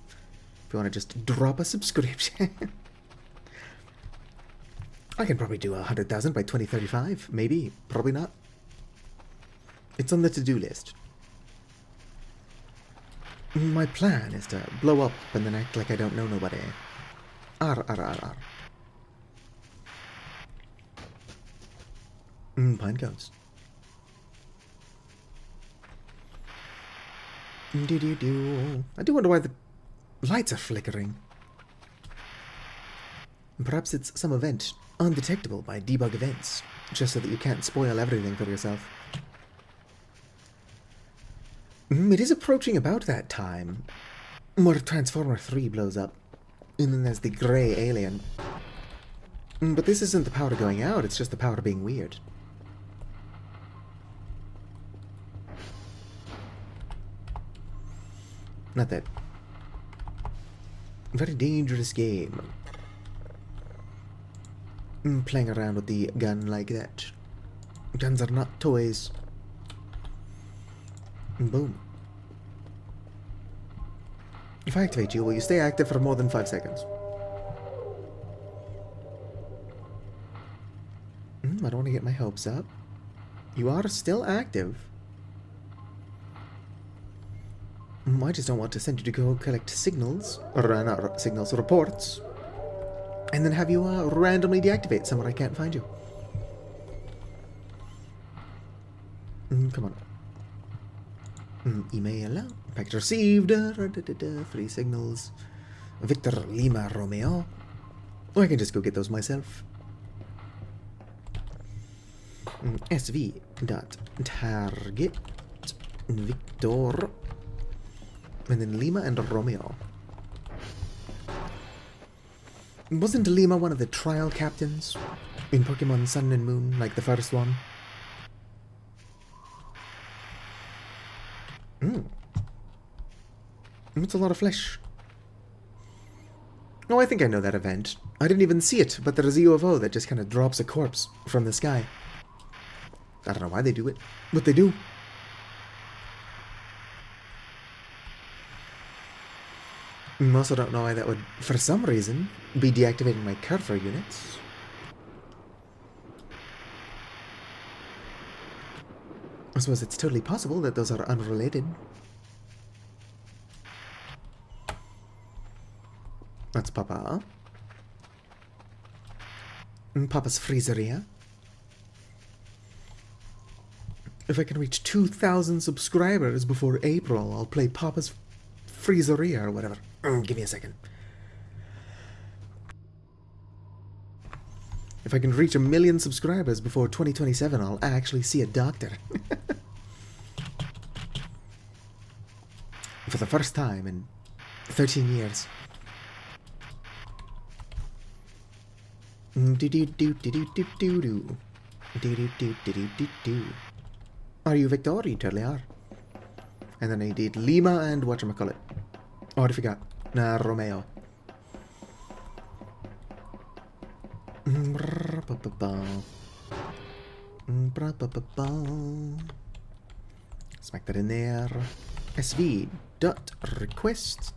If you want to just drop a subscription. I can probably do 100,000 by 2035. Maybe. Probably not. It's on the to-do list. My plan is to blow up and then act like I don't know nobody. R. Pine cones. I do wonder why the lights are flickering. Perhaps it's some event undetectable by debug events, just so that you can't spoil everything for yourself. It is approaching about that time where Transformer 3 blows up, and then there's the grey alien. But this isn't the power going out, it's just the power being weird. Not that. Very dangerous game. Playing around with the gun like that. Guns are not toys. Boom. If I activate you, will you stay active for more than 5 seconds? I don't want to get my hopes up. You are still active. I just don't want to send you to go collect signals, or not signals, reports, and then have you randomly deactivate somewhere I can't find you. Come on. Email. Packet received. 3 signals. Victor Lima Romeo. Or I can just go get those myself. SV dot target Victor and then Lima and Romeo. Wasn't Lima one of the trial captains in Pokemon Sun and Moon, like the first one? It's a lot of flesh. Oh, I think I know that event. I didn't even see it, but there's a UFO that just kind of drops a corpse from the sky. I don't know why they do it, but they do. I also don't know why that would, for some reason, be deactivating my Curfer units. I suppose it's totally possible that those are unrelated. That's Papa. Papa's Freezeria. If I can reach 2,000 subscribers before April, I'll play Papa's Freezeria or whatever. Give me a second. If I can reach 1 million subscribers before 2027, I'll actually see a doctor. For the first time in 13 years. Are you Victor? You totally are. And then I did Lima and whatchamacallit. Oh, I forgot. Romeo. Smack that in there. SV dot request.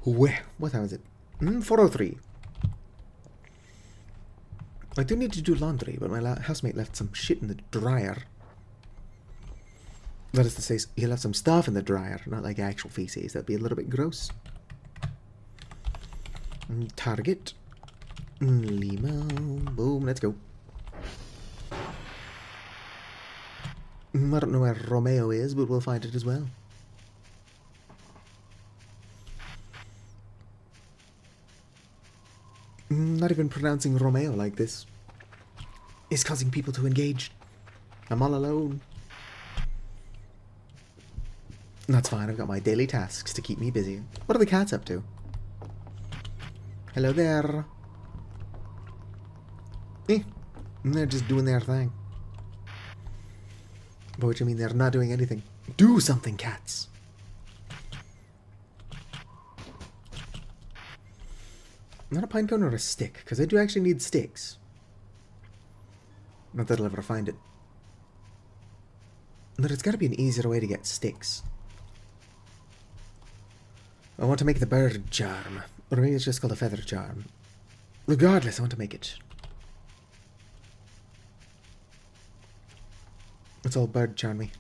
Where? What time is it? 4:03. I do need to do laundry, but my housemate left some shit in the dryer. That is to say, he left some stuff in the dryer, not like actual feces. That'd be a little bit gross. Target. Lima. Boom, let's go. I don't know where Romeo is, but we'll find it as well. Not even pronouncing Romeo like this is causing people to engage. I'm all alone. That's fine, I've got my daily tasks to keep me busy. What are the cats up to? Hello there. They're just doing their thing. But what do you mean they're not doing anything? Do something, cats! Not a pine cone or a stick, because I do actually need sticks. Not that I'll ever find it. But it's gotta be an easier way to get sticks. I want to make the bird charm. Or maybe it's just called a feather charm. Regardless, I want to make it. It's all bird charmy.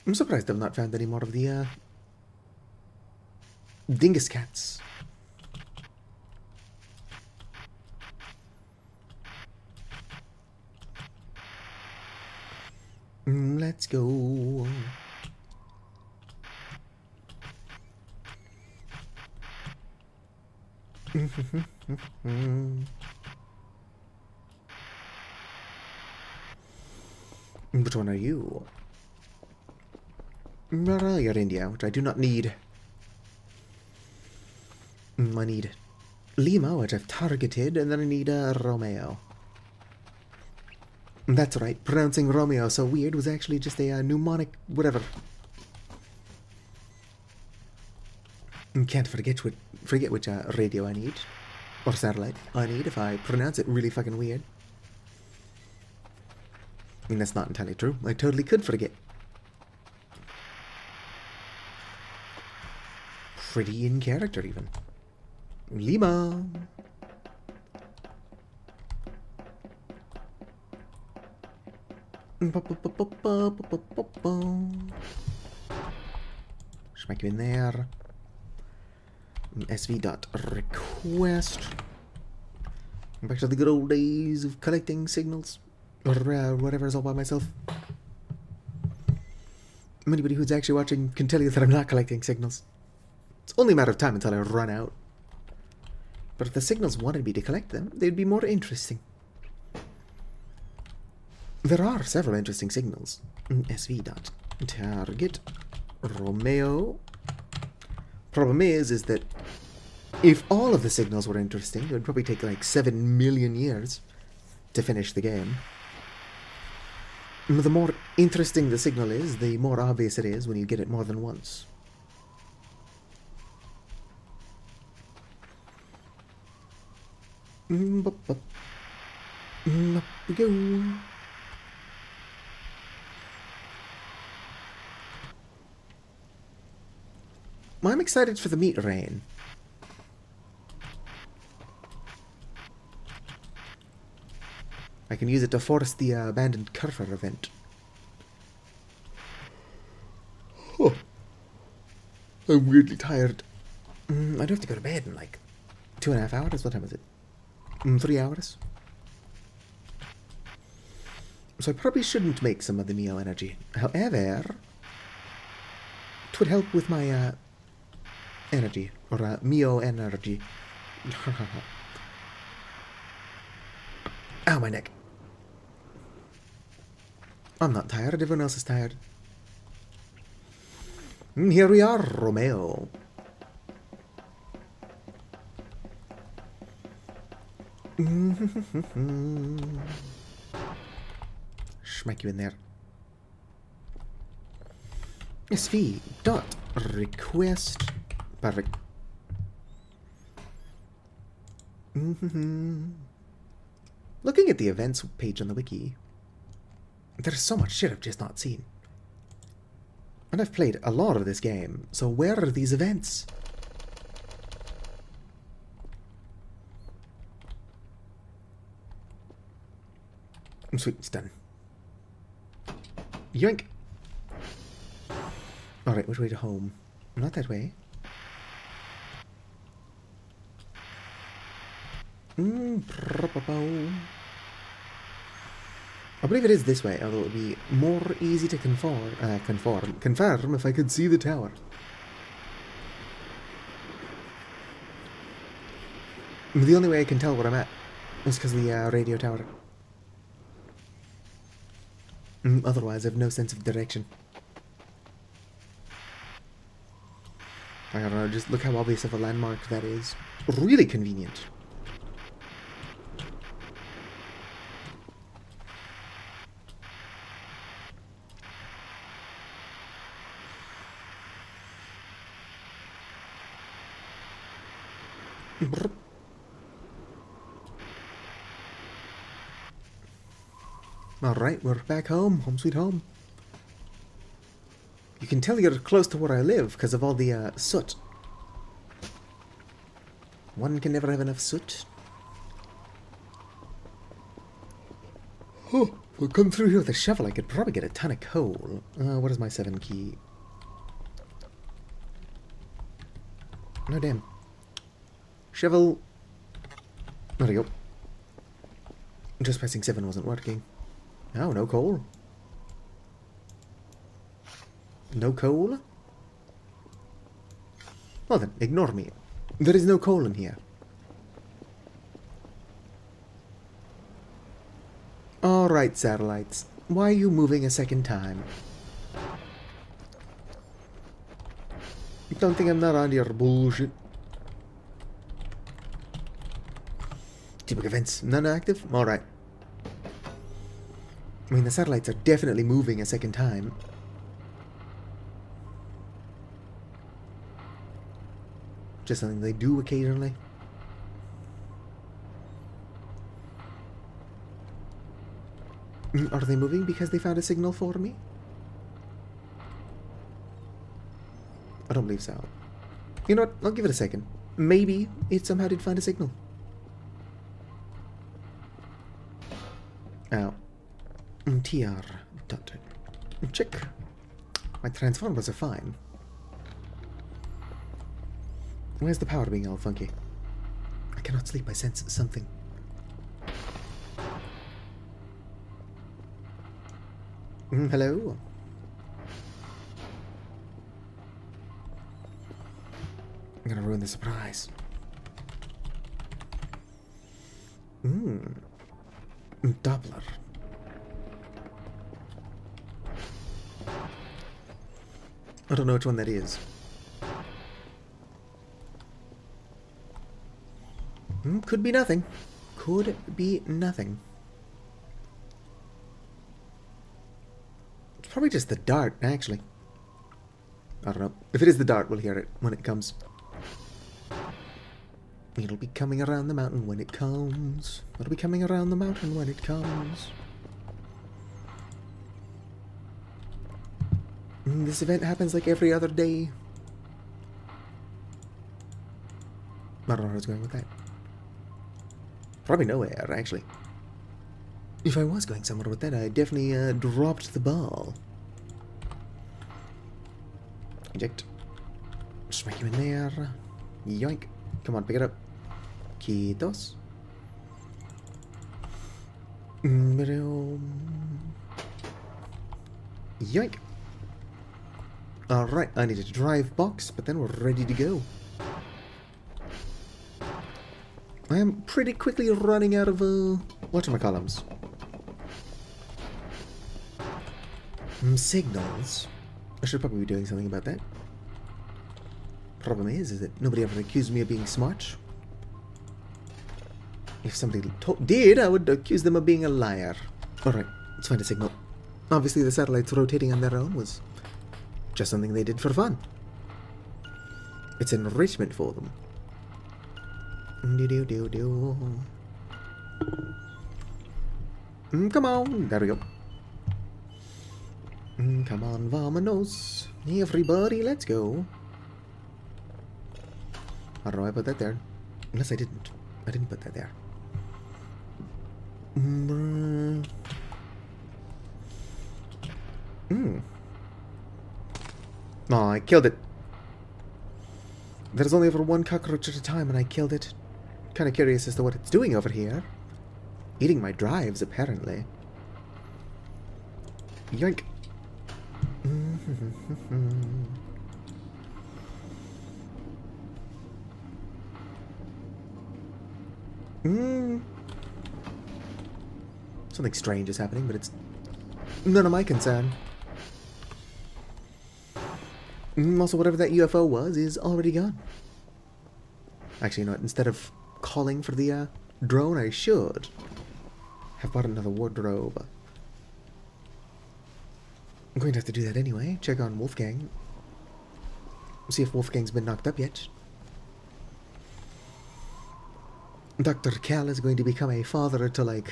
I'm surprised I've not found any more of the dingus cats. Let's go. Which one are you? You're India, which I do not need. I need Lima, which I've targeted, and then I need Romeo. That's right, pronouncing Romeo so weird was actually just a mnemonic whatever. Can't forget which radio I need, or satellite I need if I pronounce it really fucking weird. I mean, that's not entirely true. I totally could forget. Pretty in character, even. Lima! Smack you in there. SV.request. Back to the good old days of collecting signals. Or whatever's all by myself. Anybody who's actually watching can tell you that I'm not collecting signals. It's only a matter of time until I run out. But if the signals wanted me to collect them, they'd be more interesting. There are several interesting signals. SV.target Romeo. Problem is that if all of the signals were interesting, it would probably take like 7 million years to finish the game. The more interesting the signal is, the more obvious it is when you get it more than once. Up we go. I'm excited for the meat rain. I can use it to force the abandoned Curfer event. Oh, I'm weirdly tired. I do have to go to bed in like 2.5 hours. What time is it? 3 hours. So I probably shouldn't make some of the Neo energy. However, it would help with my energy, or Mio energy. Ow, my neck. I'm not tired, everyone else is tired. Here we are, Romeo. Smack you in there. SV dot request. Perfect. Looking at the events page on the wiki, there's so much shit I've just not seen. And I've played a lot of this game, so where are these events? Sweet, it's done. Yoink! Alright, which way to home? Not that way. I believe it is this way, although it would be more easy to confirm if I could see the tower. The only way I can tell where I'm at is because of the radio tower. Otherwise, I have no sense of direction. I don't know, just look how obvious of a landmark that is. Really convenient. Alright, we're back home. Home sweet home. You can tell you're close to where I live because of all the soot. One can never have enough soot. Oh, we'll come through here with a shovel. I could probably get a ton of coal. What is my 7 key? No, damn. Shovel. There we go. Just pressing 7 wasn't working. Oh, no coal. No coal? Well then, ignore me. There is no coal in here. Alright, satellites. Why are you moving a second time? Don't think I'm not on your bullshit. Typical events. None active? Alright. I mean, the satellites are definitely moving a second time. Just something they do occasionally. Are they moving because they found a signal for me? I don't believe so. You know what? I'll give it a second. Maybe it somehow did find a signal. Ow. TR. Check. My transformers are fine. Where's the power being all funky? I cannot sleep. I sense something. Hello? I'm gonna ruin the surprise. Doppler. I don't know which one that is. Could be nothing. Could be nothing. It's probably just the dart, actually. I don't know. If it is the dart, we'll hear it when it comes. It'll be coming around the mountain when it comes. It'll be coming around the mountain when it comes. This event happens like every other day. I don't know where I was going with that. Probably nowhere, actually. If I was going somewhere with that, I definitely dropped the ball. Eject. Smack you in there. Yoink. Come on, pick it up. Quitos. Yoink. Alright, I need a drive box, but then we're ready to go. I am pretty quickly running out of, whatchamacallums. Signals. I should probably be doing something about that. Problem is that nobody ever accused me of being smart. If somebody did, I would accuse them of being a liar. Alright, let's find a signal. Obviously the satellites rotating on their own was just something they did for fun. It's enrichment for them. Come on, there we go. Come on, vamonos. Everybody, let's go. I don't know why I put that there. Unless I didn't. I didn't put that there. Oh, I killed it. There's only ever one cockroach at a time, and I killed it. Kind of curious as to what it's doing over here. Eating my drives, apparently. Yoink. Something strange is happening, but it's none of my concern. Also, whatever that UFO was is already gone. Actually, you know what? Instead of calling for the drone, I should have bought another wardrobe. I'm going to have to do that anyway. Check on Wolfgang. See if Wolfgang's been knocked up yet. Dr. Cal is going to become a father to, like...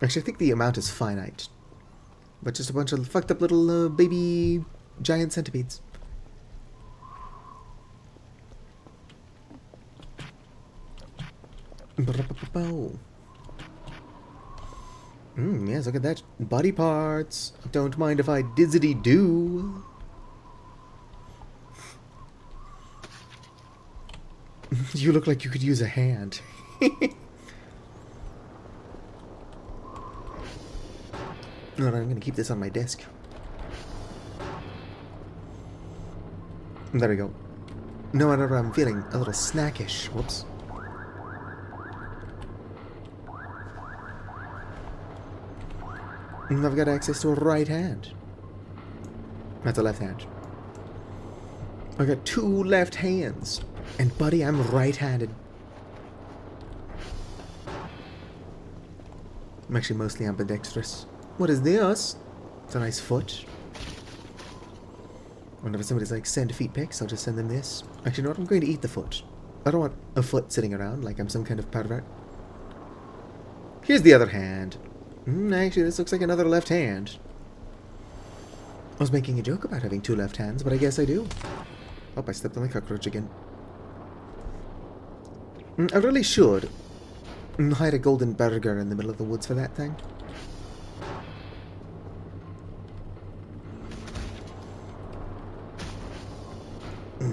Actually, I think the amount is finite. But just a bunch of fucked up little baby giant centipedes. Yes, look at that. Body parts. Don't mind if I dizzity-do. You look like you could use a hand. Alright, I'm gonna keep this on my desk. There we go. No wonder I'm feeling a little snackish. Whoops. I've got access to a right hand. That's a left hand. I've got two left hands. And buddy, I'm right-handed. I'm actually mostly ambidextrous. What is this? It's a nice foot. Whenever somebody's like, send feet pics, I'll just send them this. Actually, you know what? I'm going to eat the foot. I don't want a foot sitting around like I'm some kind of pervert. Here's the other hand. Actually, this looks like another left hand. I was making a joke about having two left hands, but I guess I do. Oh, I stepped on the cockroach again. I really should hide a golden burger in the middle of the woods for that thing.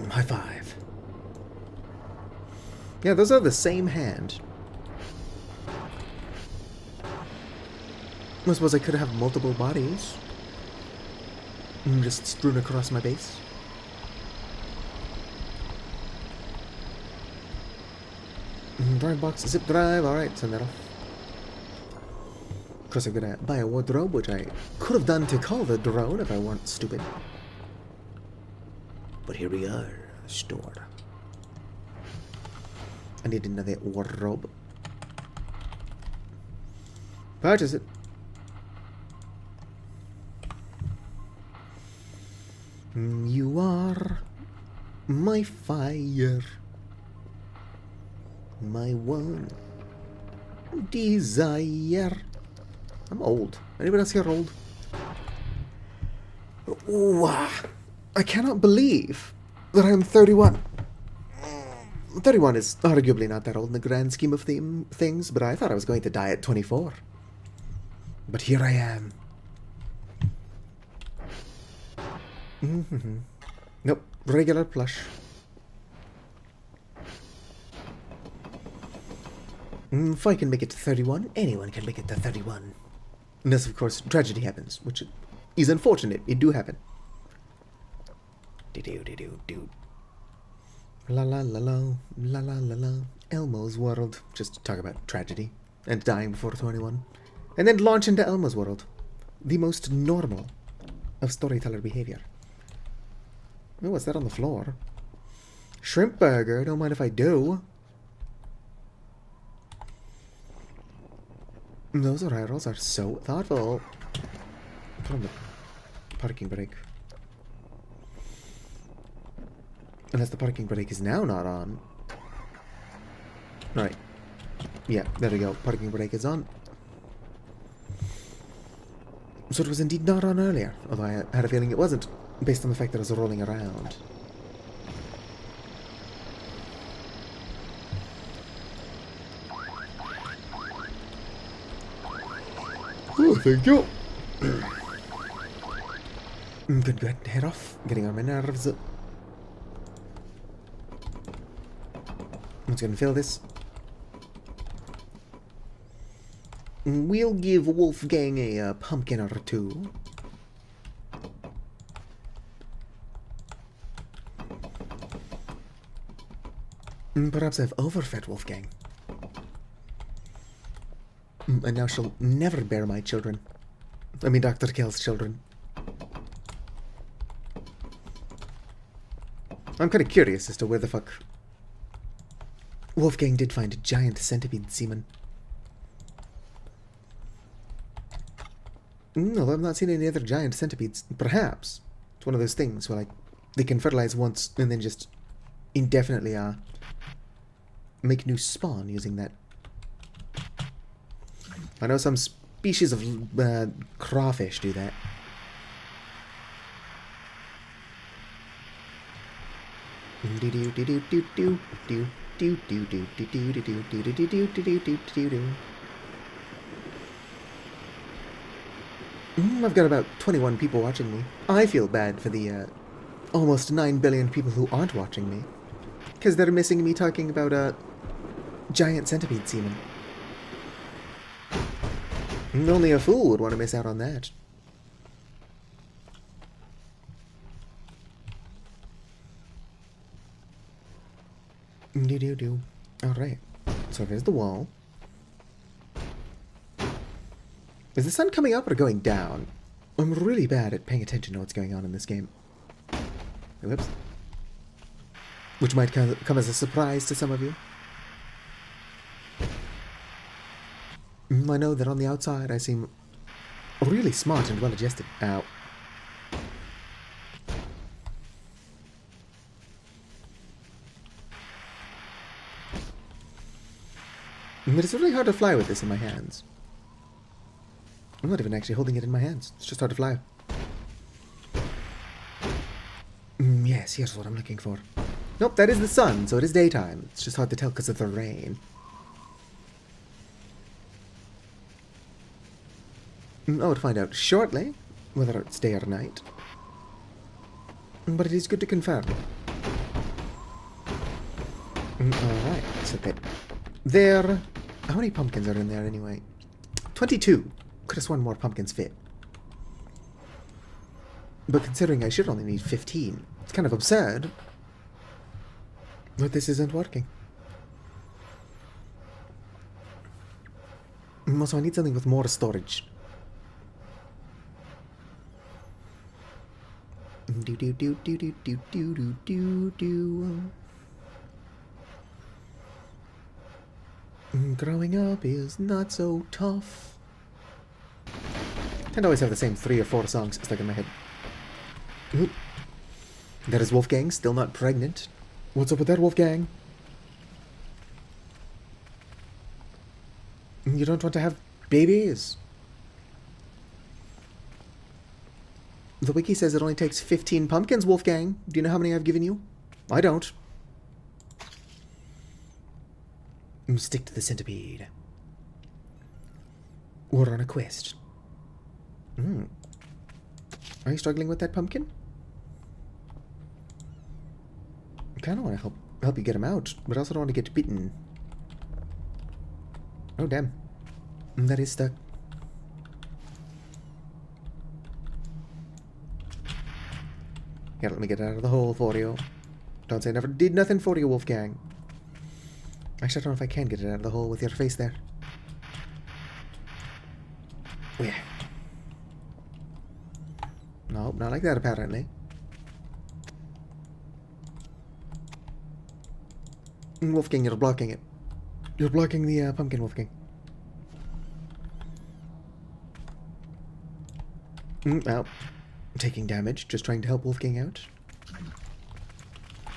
High five. Yeah, those are the same hand. I suppose I could have multiple bodies. Just strewn across my base. Drive box, zip drive, alright, send that off. Of course I'm gonna buy a wardrobe, which I could have done to call the drone if I weren't stupid. But here we are, store. I need another wardrobe. Purchase it. You are my fire, my one desire. I'm old. Anybody else here old? Ooh, I cannot believe that I'm 31. 31 is arguably not that old in the grand scheme of things, but I thought I was going to die at 24. But here I am. Nope, regular plush. If I can make it to 31, anyone can make it to 31. Unless, of course, tragedy happens, which is unfortunate. It do happen. Do. La la la la, la la la la. Elmo's World. Just talk about tragedy and dying before 21. And then launch into Elmo's World. The most normal of storyteller behavior. Oh, what's that on the floor? Shrimp burger. Don't mind if I do. Those arrows are so thoughtful. Put on the parking brake. Unless the parking brake is now not on. Right. Yeah, there we go. Parking brake is on. So it was indeed not on earlier, although I had a feeling it wasn't, based on the fact that I was rolling around. Oh, thank you. Good. Head off. Getting on my nerves. I'm just gonna fill this. We'll give Wolfgang a pumpkin or two. Perhaps I've overfed Wolfgang. And now she'll never bear my children. I mean, Dr. Kell's children. I'm kind of curious as to where the fuck Wolfgang did find a giant centipede semen. Although I've not seen any other giant centipedes. Perhaps it's one of those things where, like, they can fertilize once and then just indefinitely make new spawn using that. I know some species of crawfish do that. I've got about 21 people watching me. I feel bad for the almost 9 billion people who aren't watching me, because they're missing me talking about giant centipede semen. Only a fool would want to miss out on that. Alright, so there's the wall. Is the sun coming up or going down? I'm really bad at paying attention to what's going on in this game. Whoops. Which might come as a surprise to some of you. I know that on the outside I seem really smart and well adjusted. Ow. But it's really hard to fly with this in my hands. I'm not even actually holding it in my hands. It's just hard to fly. Yes, here's what I'm looking for. Nope, that is the sun, so it is daytime. It's just hard to tell because of the rain. I would find out shortly whether it's day or night. But it is good to confirm. Alright, so there. How many pumpkins are in there anyway? 22. Could have sworn more pumpkins fit. But considering I should only need 15, it's kind of absurd. But this isn't working. Also, I need something with more storage. Do do do do do do do do do. Growing up is not so tough. I tend to always have the same 3 or 4 songs stuck in my head. Oop. That is Wolfgang, still not pregnant. What's up with that, Wolfgang? You don't want to have babies? The wiki says it only takes 15 pumpkins, Wolfgang. Do you know how many I've given you? I don't. Stick to the centipede. Or on a quest. Are you struggling with that pumpkin? I kind of want to help you get him out, but I also don't want to get bitten. Oh, damn. That is stuck. Here, let me get it out of the hole for you. Don't say I never did nothing for you, Wolfgang. Actually, I don't know if I can get it out of the hole with your face there. Oh, yeah. Nope, not like that, apparently. Wolfgang, you're blocking it. You're blocking the pumpkin, Wolfgang. Ow. Taking damage, just trying to help Wolfgang out.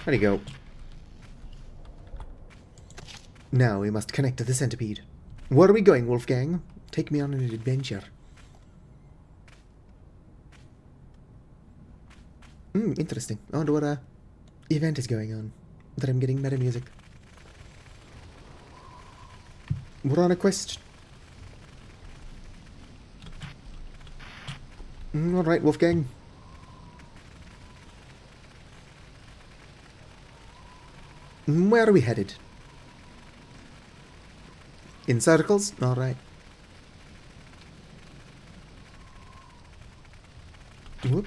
There you go. Now we must connect to the centipede. Where are we going, Wolfgang? Take me on an adventure. Interesting. I wonder what event is going on. That I'm getting meta music. We're on a quest. Alright, Wolfgang. Where are we headed? In circles? Alright. Whoop.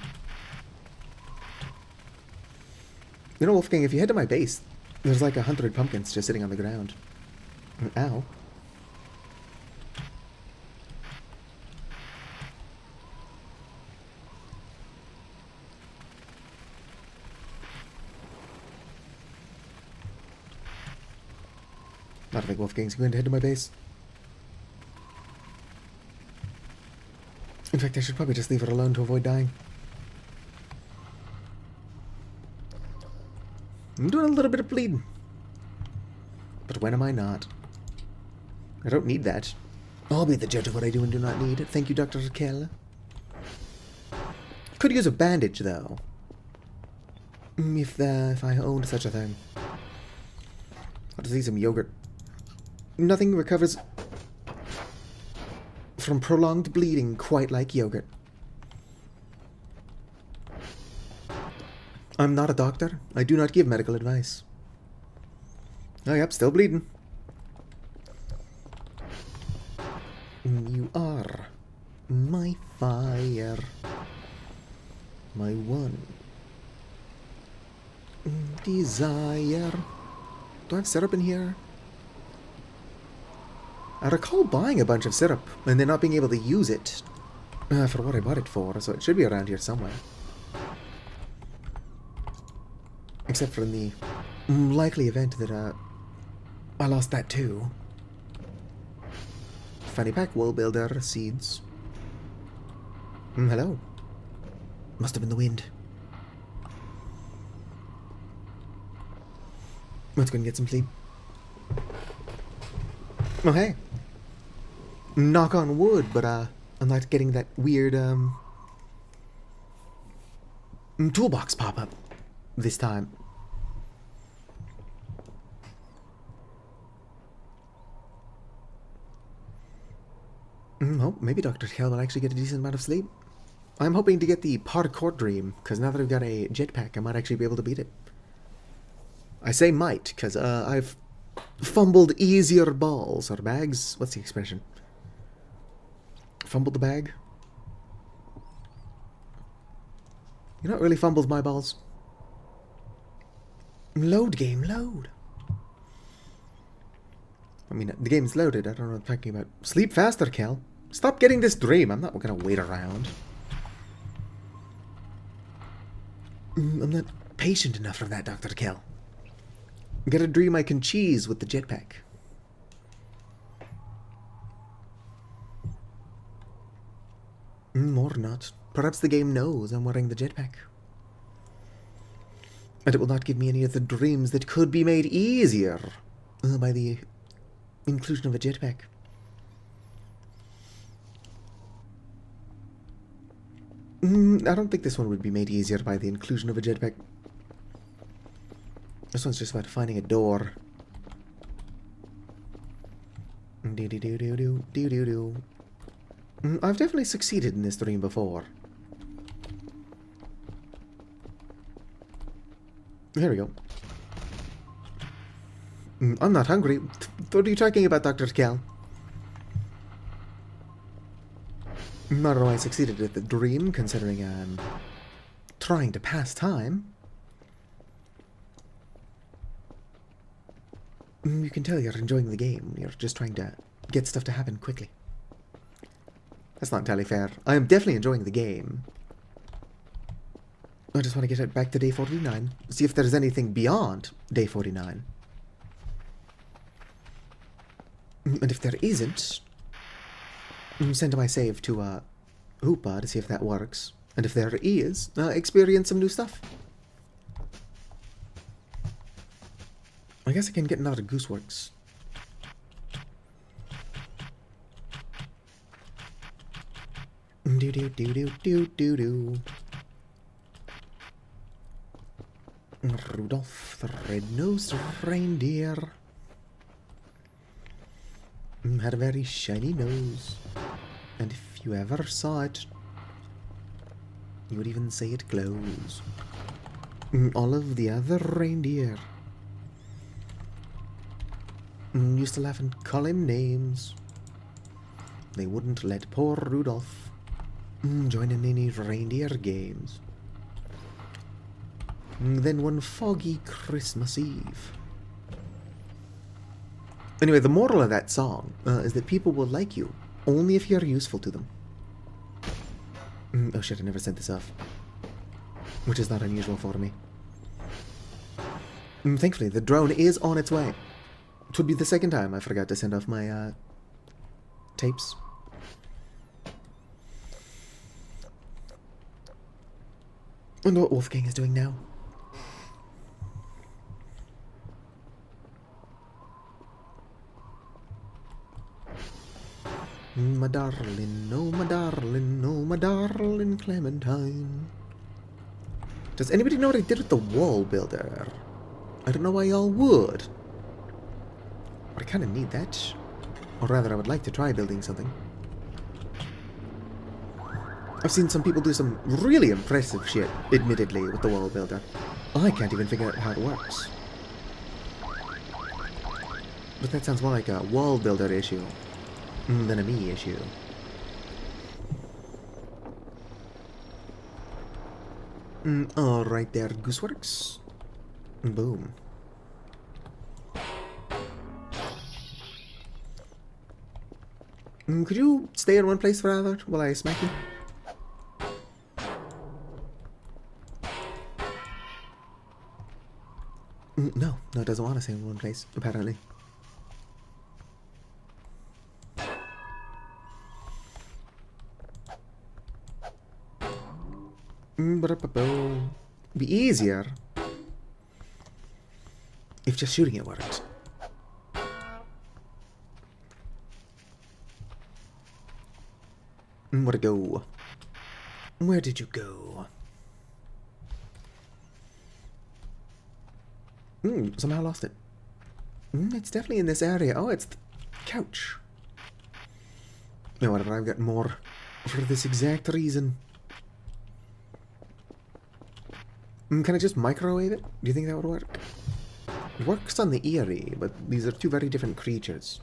You know, Wolfgang, if you head to my base, there's like 100 pumpkins just sitting on the ground. Ow. I don't think Wolfgang's going to head to my base. In fact, I should probably just leave it alone to avoid dying. I'm doing a little bit of bleeding. But when am I not? I don't need that. I'll be the judge of what I do and do not need. Thank you, Dr. Raquel. Could use a bandage, though. If I owned such a thing. I'll just need some yogurt. Nothing recovers from prolonged bleeding quite like yogurt. I'm not a doctor. I do not give medical advice. Oh, yep, still bleeding. You are my fire. My one desire. Do I have syrup in here? I recall buying a bunch of syrup and then not being able to use it for what I bought it for, so it should be around here somewhere. Except for in the likely event that I lost that too. Fanny pack, wool builder, seeds. Hello. Must have been the wind. Let's go and get some sleep. Oh, hey. Knock on wood, but, I'm not getting that weird, toolbox pop-up this time. Oh, maybe Dr. Kell will actually get a decent amount of sleep. I'm hoping to get the parkour dream, because now that I've got a jetpack, I might actually be able to beat it. I say might, because, I've fumbled easier balls, or bags. What's the expression? Fumbled the bag? You know what really fumbles my balls? Load game, load. I mean, the game's loaded. I don't know what I'm talking about. Sleep faster, Cal. Stop getting this dream. I'm not gonna wait around. I'm not patient enough for that, Dr. Cal. Get a dream I can cheese with the jetpack. Or not. Perhaps the game knows I'm wearing the jetpack. And it will not give me any of the dreams that could be made easier by the inclusion of a jetpack. I don't think this one would be made easier by the inclusion of a jetpack. This one's just about finding a door. Do-do-do-do-do-do-do-do. I've definitely succeeded in this dream before. Here we go. I'm not hungry. What are you talking about, Dr. Cal? I don't know I succeeded at the dream, considering I'm trying to pass time. You can tell you're enjoying the game. You're just trying to get stuff to happen quickly. That's not entirely fair. I am definitely enjoying the game. I just want to get it back to day 49. See if there's anything beyond day 49. And if there isn't, send my save to Hoopa to see if that works. And if there is, experience some new stuff. I guess I can get another Gooseworks. Do do do do do do do. Rudolph the red-nosed reindeer had a very shiny nose, and if you ever saw it, you would even say it glows. All of the other reindeer used to laugh and call him names. They wouldn't let poor Rudolph join in any reindeer games. Then one foggy Christmas Eve. Anyway, the moral of that song is that people will like you only if you're useful to them. Oh shit, I never sent this off. Which is not unusual for me. Thankfully, the drone is on its way. It would be the second time I forgot to send off my tapes. I wonder what Wolfgang is doing now. My darling, oh my darling, oh my darling Clementine. Does anybody know what I did with the wall builder? I don't know why y'all would. But I kind of need that. Or rather, I would like to try building something. I've seen some people do some really impressive shit, admittedly, with the wall builder. I can't even figure out how it works. But that sounds more like a wall builder issue than a me issue. Alright there, Gooseworks. Boom. Could you stay in one place for a while while I smack you? No, it doesn't want to stay in one place, apparently. Be easier if just shooting it worked. Where'd it go? Where did you go? Somehow lost it. It's definitely in this area. Oh, it's the couch. No, whatever, I've got more for this exact reason. Can I just microwave it? Do you think that would work? It works on the eerie, but these are two very different creatures.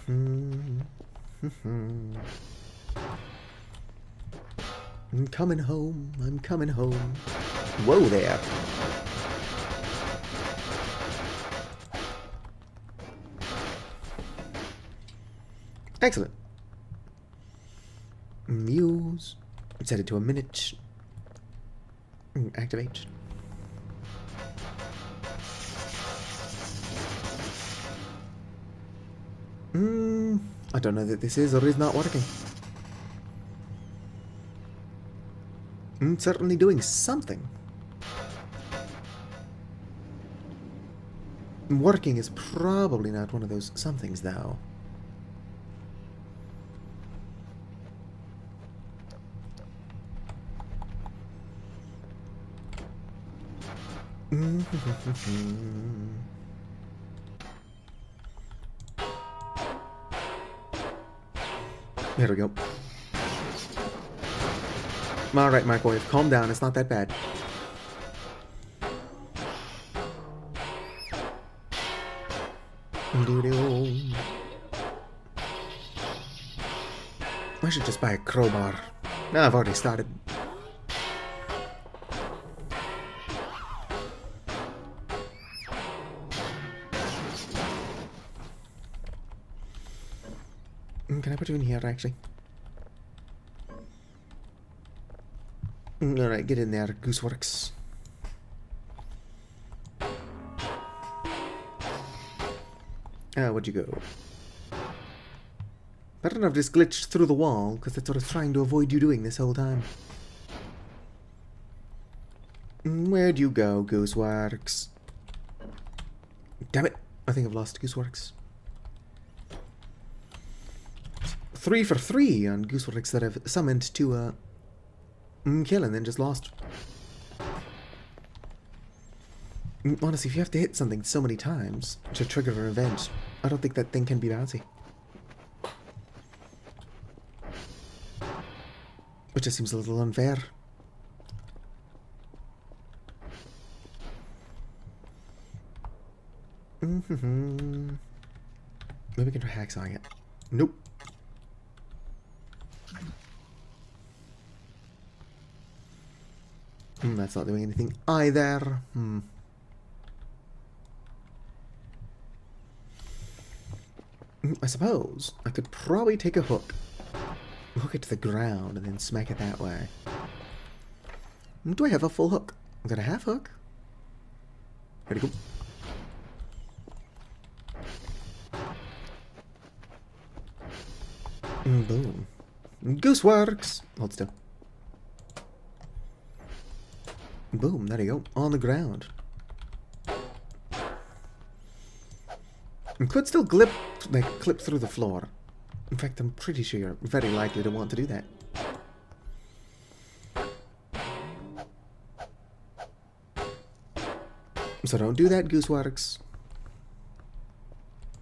I'm coming home, I'm coming home. Whoa there. Excellent. Muse. Set it to a minute. Activate. I don't know that this is or is not working. Certainly doing something. Working is probably not one of those somethings, though. There we go. Alright, microwave, calm down, it's not that bad. I should just buy a crowbar. No, I've already started. Can I put you in here, actually? Alright, get in there, Gooseworks. Where'd you go? Better not have just glitched through the wall, because that's what I was trying to avoid you doing this whole time. Where'd you go, Gooseworks? Damn it! I think I've lost Gooseworks. 3 for 3 on Gooseworks that I've summoned to kill and then just lost. Honestly, if you have to hit something so many times to trigger an event, I don't think that thing can be bouncy. Which just seems a little unfair. Maybe we can try hacksawing it. Nope. That's not doing anything either. I suppose I could probably take a hook, hook it to the ground, and then smack it that way. Do I have a full hook? I've got a half hook. Ready to go. Boom. Gooseworks! Hold still. Boom, there you go. On the ground. And could still clip through the floor. In fact, I'm pretty sure you're very likely to want to do that. So don't do that, Gooseworks.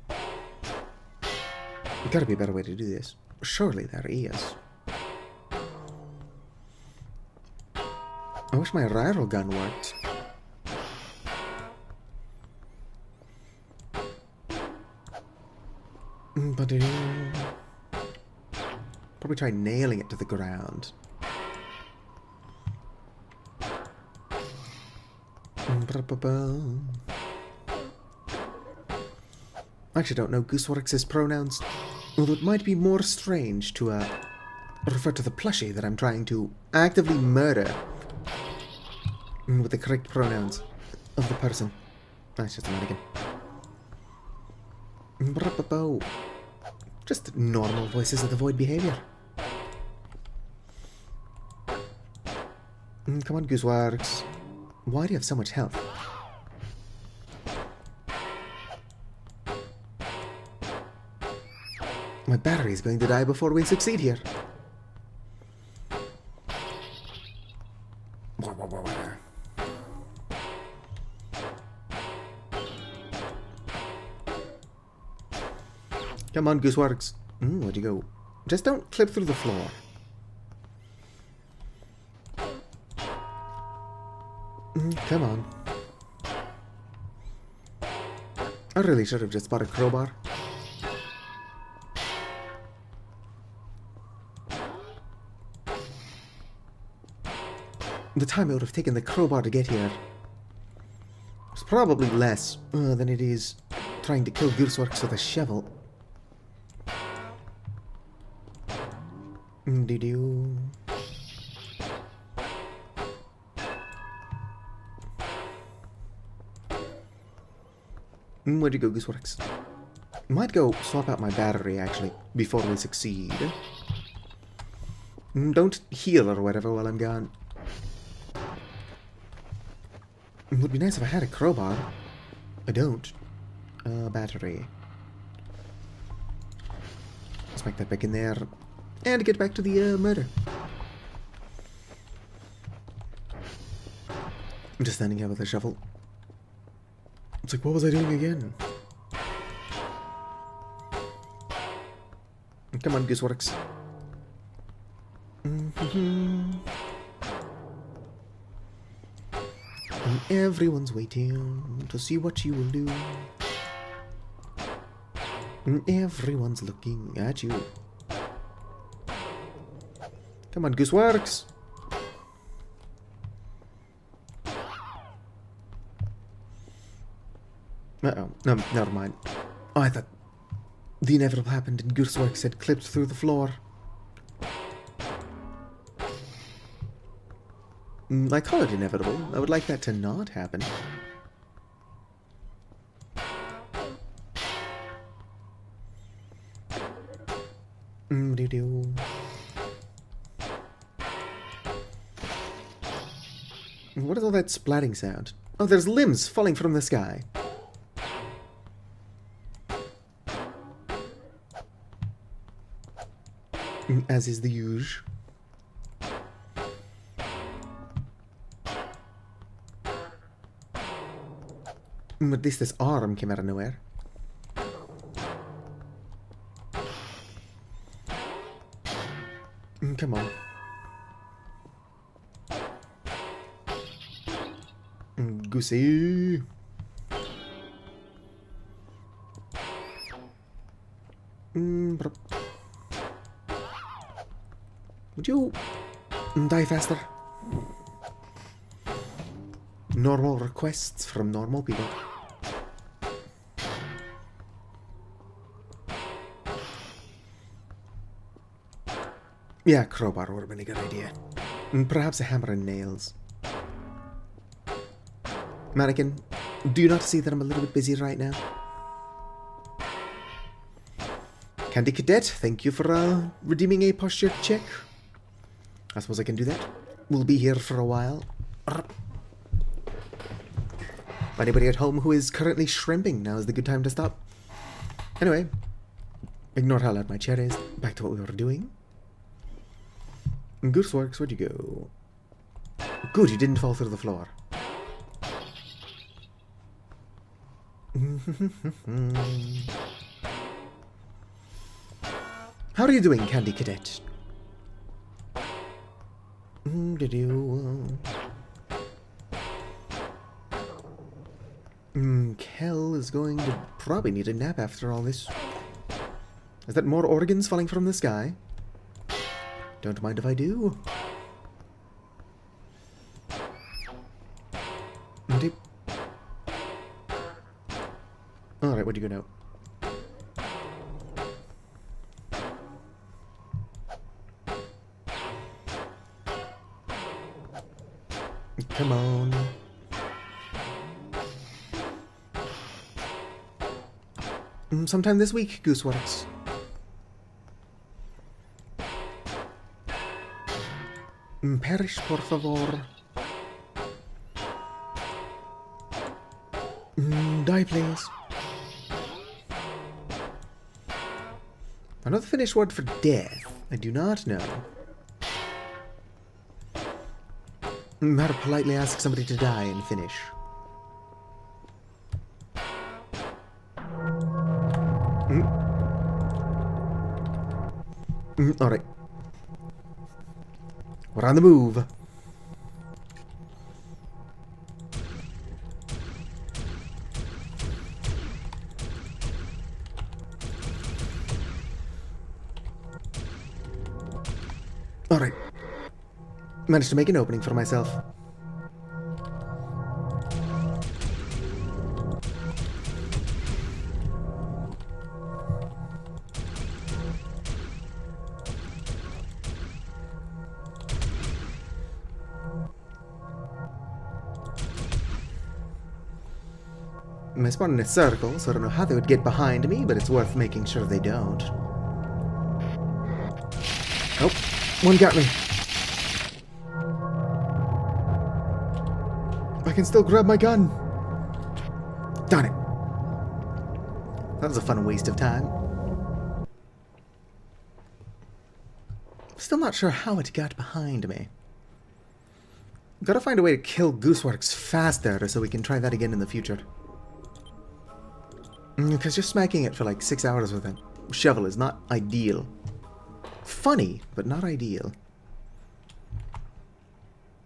There's gotta be a better way to do this. Surely there is. I wish my rifle gun worked. But probably try nailing it to the ground. I actually don't know Gooseworks' pronouns, although it might be more strange to refer to the plushie that I'm trying to actively murder with the correct pronouns of the person. That's just a mannequin. Just normal voices of the void behavior. Come on, Gooseworks. Why do you have so much health? My battery is going to die before we succeed here. Come on, Gooseworks. Where'd you go? Just don't clip through the floor. Come on. I really should have just bought a crowbar. The time it would have taken the crowbar to get here was probably less than it is trying to kill Gooseworks with a shovel. Doo-doo. Where'd you go, Gooseworks? Might go swap out my battery, actually, before we succeed. Don't heal or whatever while I'm gone. It would be nice if I had a crowbar. I don't. Battery. Let's make that back in there. And get back to the murder. I'm just standing here with a shovel. It's like, what was I doing again? Come on, Gooseworks. And everyone's waiting to see what you will do. And everyone's looking at you. Come on, Gooseworks. Uh-oh. No, never mind. Oh, I thought the inevitable happened and Gooseworks had clipped through the floor. I call it inevitable. I would like that to not happen. Doo-doo. What is all that splatting sound? Oh, there's limbs falling from the sky. As is the usual. At least this arm came out of nowhere. Come on. Goosey. Would you die faster? Normal requests from normal people. Yeah, crowbar would have been a good idea. Perhaps a hammer and nails. Mannequin, do you not see that I'm a little bit busy right now? Candy Cadet, thank you for redeeming a posture check. I suppose I can do that. We'll be here for a while. Anybody at home who is currently shrimping, now is the good time to stop. Anyway, ignore how loud my chair is. Back to what we were doing. Gooseworks, where'd you go? Good, you didn't fall through the floor. How are you doing, Candy Cadet? Kel is going to probably need a nap after all this. Is that more organs falling from the sky? Don't mind if I do. Alright, where'd you go now? Come on. Sometime this week, Gooseworks. Perish, por favor. Die, please. Another Finnish word for death. I do not know. How to politely ask somebody to die in Finnish. Alright. We're on the move. Alright. Managed to make an opening for myself. I spawned in a circle, so I don't know how they would get behind me, but it's worth making sure they don't. Oh, one got me. I can still grab my gun. Darn it. That was a fun waste of time. Still not sure how it got behind me. Gotta find a way to kill Gooseworks faster so we can try that again in the future. Because just smacking it for like 6 hours with a shovel is not ideal. Funny, but not ideal.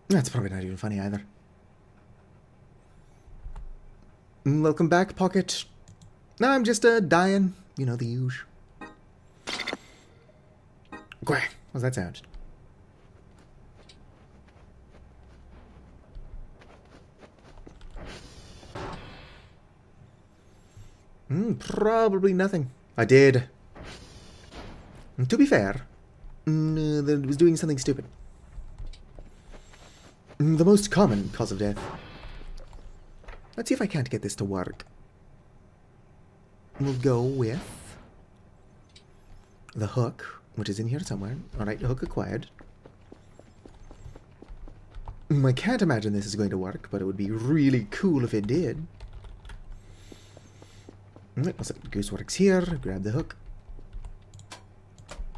That's probably not even funny either. Welcome back, Pocket. No, I'm just dying. You know, the usual. Quack. How's that sound? Probably nothing. I did. To be fair, that it was doing something stupid. The most common cause of death. Let's see if I can't get this to work. We'll go with the hook, which is in here somewhere. Alright, hook acquired. I can't imagine this is going to work, but it would be really cool if it did. I'll set Gooseworks here, grab the hook.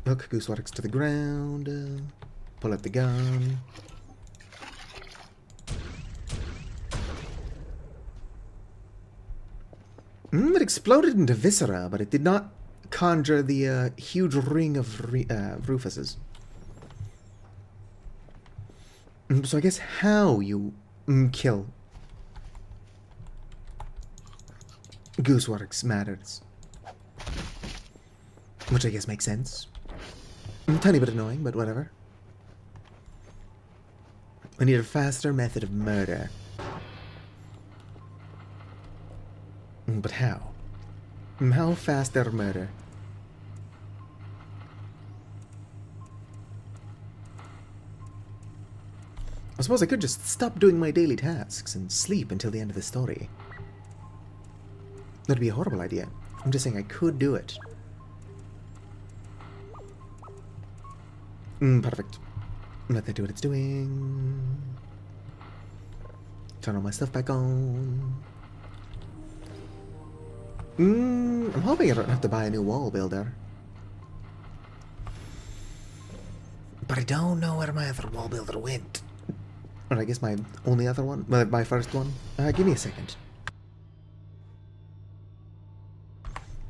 Hook Gooseworks to the ground, pull out the gun. It exploded into viscera, but it did not conjure the huge ring of Rufuses. So I guess how you kill Gooseworks matters. Which I guess makes sense. A tiny bit annoying, but whatever. I need a faster method of murder. But how? How faster murder? I suppose I could just stop doing my daily tasks and sleep until the end of the story. That'd be a horrible idea. I'm just saying I could do it. Perfect. Let that do what it's doing. Turn all my stuff back on. I'm hoping I don't have to buy a new wall builder. But I don't know where my other wall builder went. Or I guess my only other one? My first one? Give me a second.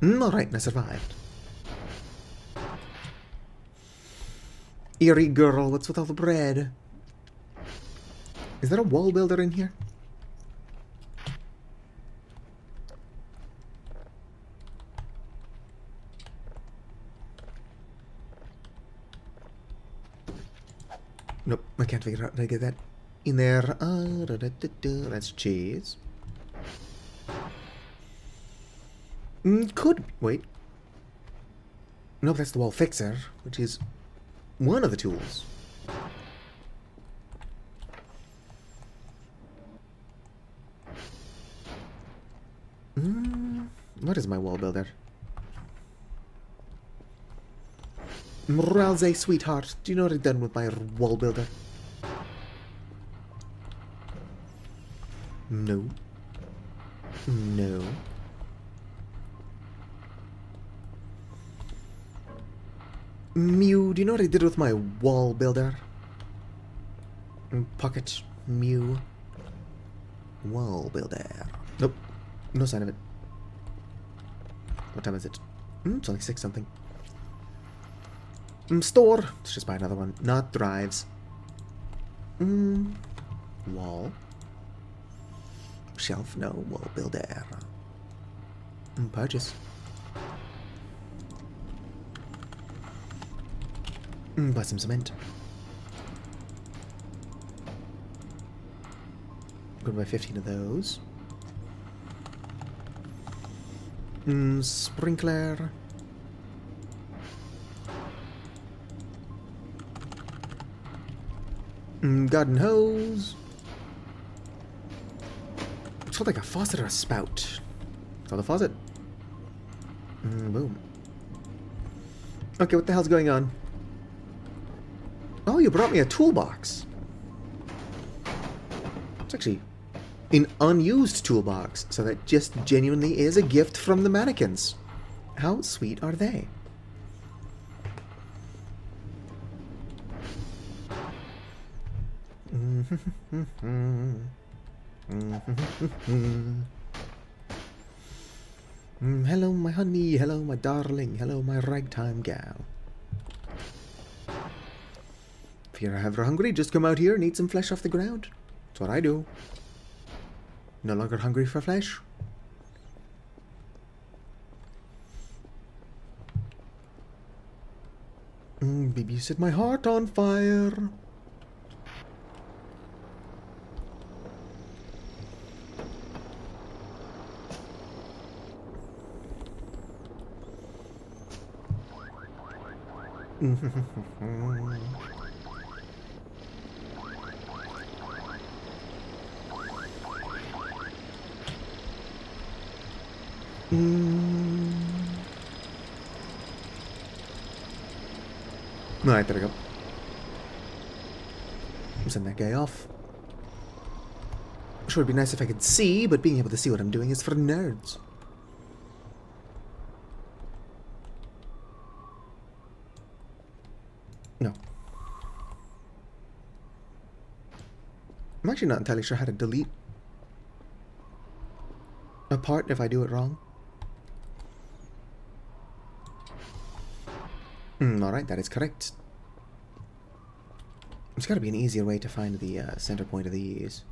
Alright, I survived. Eerie girl, what's with all the bread? Is there a wall builder in here? Nope, I can't figure out how to get that in there. That's cheese. Could wait. Nope, that's the wall fixer, which is one of the tools. What is my wall builder? Moralze, sweetheart, do you know what I've done with my wall builder? No. No. Mew, do you know what I did with my wall builder? Pocket Mew. Wall builder. Nope. No sign of it. What time is it? It's only 6 something. Store. Let's just buy another one. Not drives. Wall. Shelf. No. Wall builder. Purchase. Buy some cement. Gonna buy 15 of those. Sprinkler. Garden hose. It's called like a faucet or a spout. It's called a faucet. Boom. Okay, what the hell's going on? Oh, you brought me a toolbox. It's actually an unused toolbox, so that just genuinely is a gift from the mannequins. How sweet are they? Hello, my honey. Hello, my darling. Hello, my ragtime gal. If you're ever hungry, just come out here and eat some flesh off the ground. That's what I do. No longer hungry for flesh. Baby, you set my heart on fire. Alright, there we go. Send that guy off. Sure, it'd be nice if I could see, but being able to see what I'm doing is for nerds. No. I'm actually not entirely sure how to delete a part if I do it wrong. Alright, that is correct. There's gotta be an easier way to find the center point of these.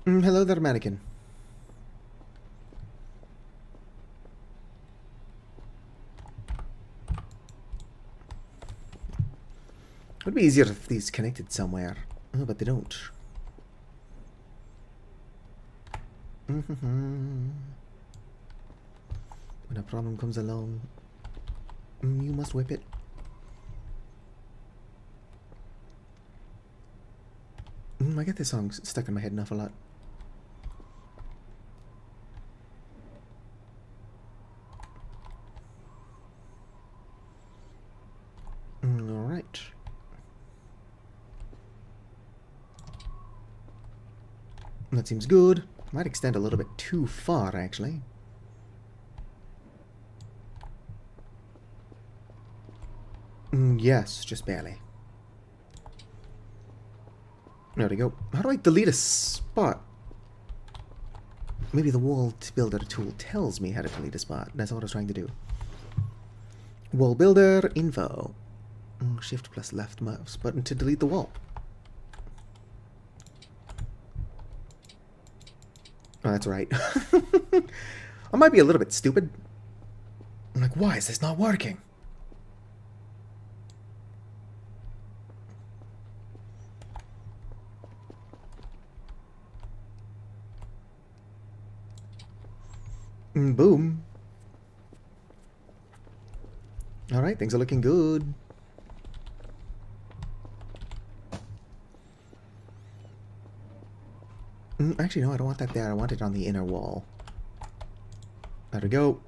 Hello there, mannequin. It would be easier if these connected somewhere. Oh, but they don't. When a problem comes along, you must whip it. I get this song stuck in my head an awful lot. Alright. That seems good. Might extend a little bit too far, actually. Yes, just barely. There we go. How do I delete a spot? Maybe the wall builder tool tells me how to delete a spot. That's what I was trying to do. Wall builder info. Shift plus left mouse button to delete the wall. Oh, that's right. I might be a little bit stupid. I'm like, why is this not working? Boom. Alright, things are looking good. Actually, no, I don't want that there. I want it on the inner wall. There we go.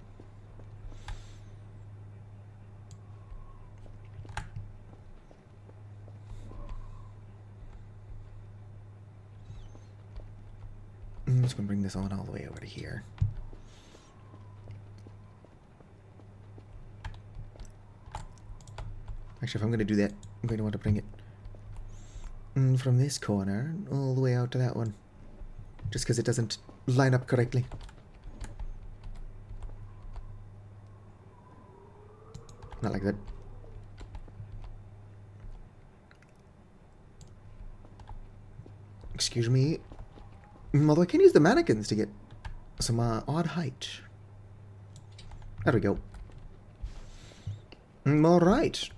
I'm just going to bring this on all the way over to here. Actually, if I'm going to do that, I'm going to want to bring it from this corner all the way out to that one. Just because it doesn't line up correctly. Not like that. Excuse me. Although I can use the mannequins to get some odd height. There we go. Alright.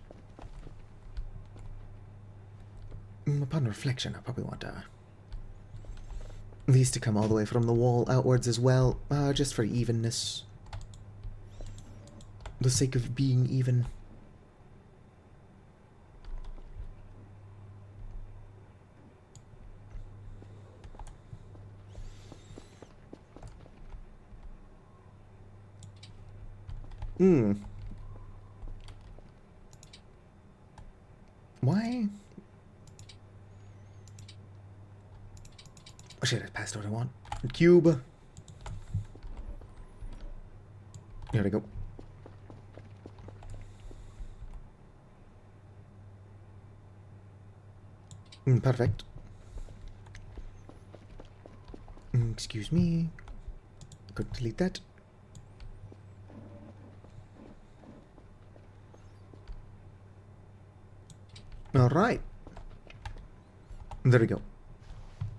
Upon reflection, I probably want these to come all the way from the wall outwards as well, just for evenness. The sake of being even. Why? Oh shit, I passed what I want. Cube. There we go. Perfect. Excuse me. Could delete that. Alright. There we go.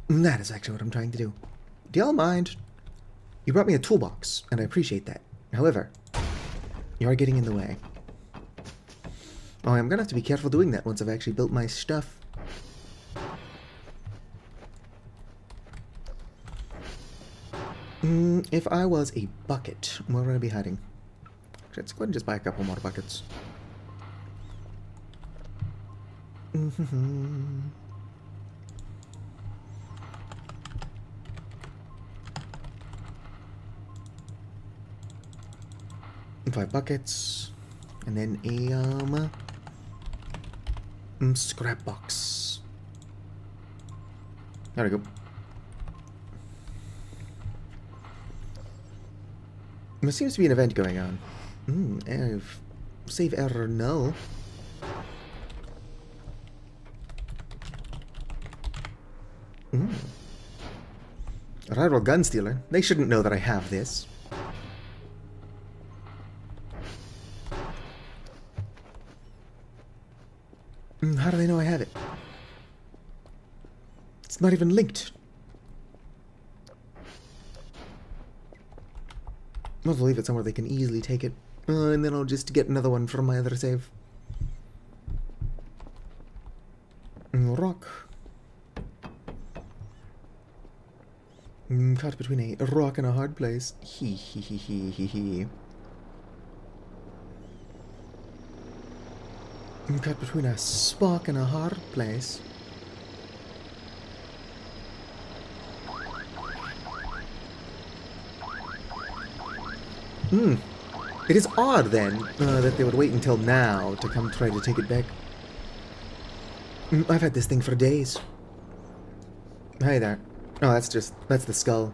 That is actually what I'm trying to do. Do y'all mind? You brought me a toolbox, and I appreciate that. However, you are getting in the way. Oh, I'm gonna have to be careful doing that once I've actually built my stuff. If I was a bucket, where would I be hiding? Let's go ahead and just buy a couple more buckets. 5 buckets, and then a scrap box. There we go. There seems to be an event going on. Save error null. Rival gun stealer. They shouldn't know that I have this. How do they know I have it? It's not even linked. I'll leave it somewhere they can easily take it. And then I'll just get another one from my other save. Rock. Caught between a rock and a hard place. Hee hee hee hee hee hee. Caught between a spark and a hard place. It is odd then that they would wait until now to come try to take it back. I've had this thing for days. Hey there. Oh, that's the skull.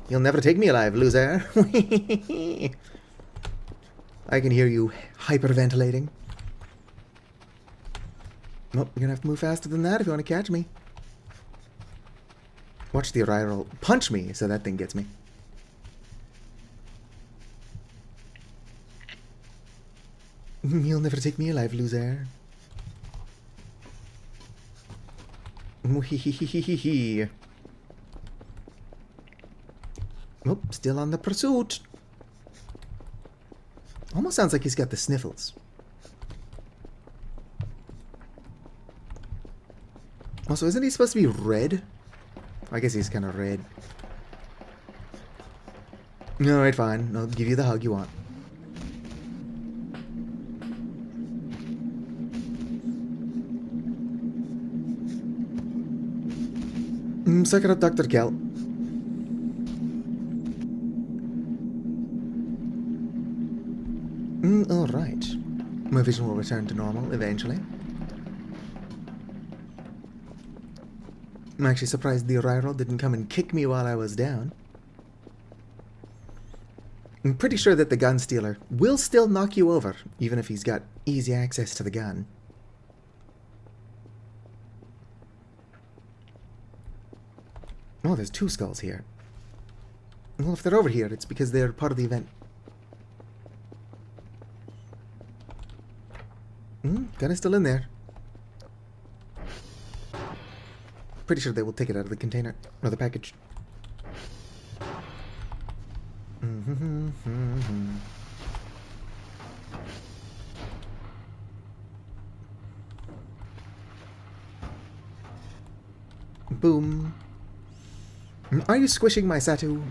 You'll never take me alive, loser. I can hear you hyperventilating. Nope, you're gonna have to move faster than that if you want to catch me. Watch the arrival. Punch me so that thing gets me. You'll never take me alive, loser. Hee. Oh, still on the pursuit. Almost sounds like he's got the sniffles. Also, isn't he supposed to be red? I guess he's kind of red. Alright, fine. I'll give you the hug you want. Suck it up, Dr. Kel. Alright. My vision will return to normal eventually. I'm actually surprised the rival didn't come and kick me while I was down. I'm pretty sure that the gun stealer will still knock you over, even if he's got easy access to the gun. Oh, there's 2 skulls here. Well, if they're over here, it's because they're part of the event. Gun is still in there. Pretty sure they will take it out of the container, or the package. Boom. Are you squishing my Satu?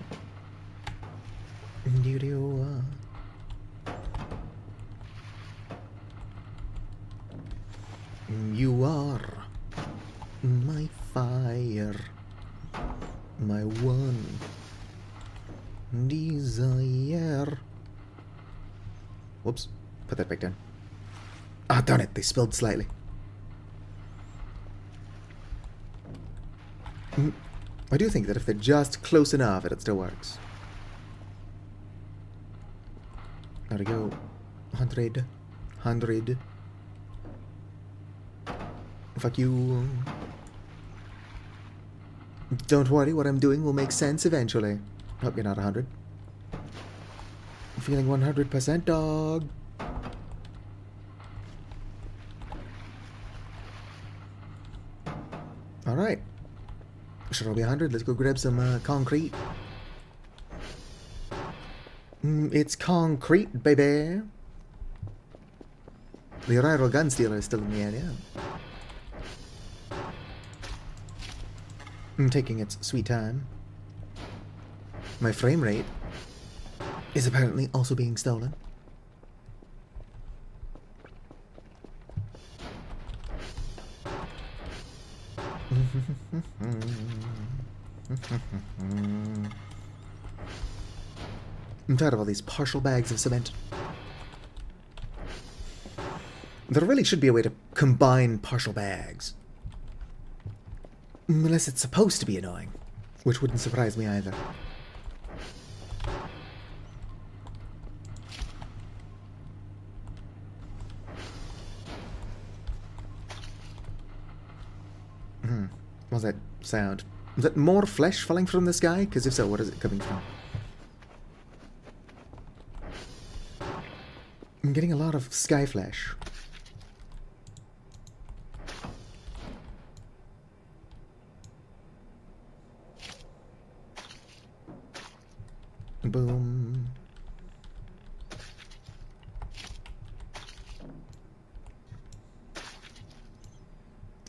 You are my fire, my one desire. Whoops, put that back down. Ah, darn it, they spilled slightly. I do think that if they're just close enough, it still works. There we go. 100. Fuck you. Don't worry, what I'm doing will make sense eventually. Hope you're not 100. I'm feeling 100%, dog. Alright. Should all be 100. Let's go grab some concrete. It's concrete, baby. The rival gun stealer is still in the area. Taking its sweet time. My frame rate is apparently also being stolen. I'm tired of all these partial bags of cement. There really should be a way to combine partial bags. Unless it's supposed to be annoying, which wouldn't surprise me either. What was that sound? Was that more flesh falling from the sky? Because if so, what is it coming from? I'm getting a lot of sky flash. Boom.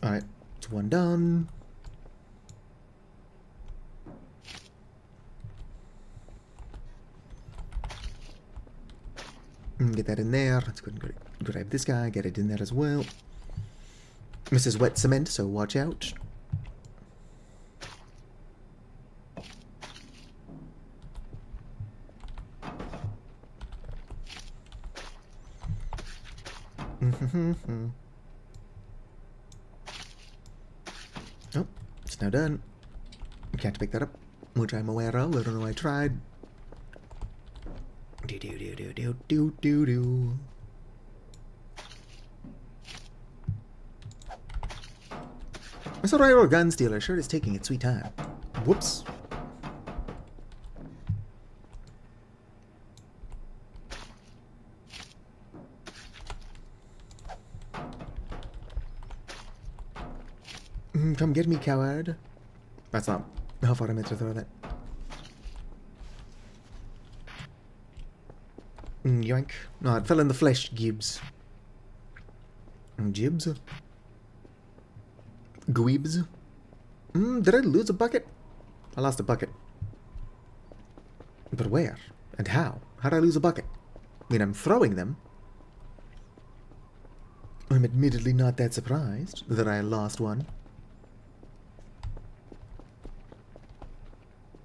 Alright, it's one done. Get that in there. Let's go and grab this guy, get it in there as well. This is wet cement, so watch out. Oh, it's now done. Can't pick that up, which I'm aware of. I don't know, I tried. Do. This rival gun stealer sure is taking its sweet time. Whoops. Come get me, coward. That's not how far I meant to throw that. Yoink. No, it fell in the flesh, Gibbs. Jibs? Gweebs? Did I lose a bucket? I lost a bucket. But where? And how? How did I lose a bucket? I mean, I'm throwing them. I'm admittedly not that surprised that I lost one.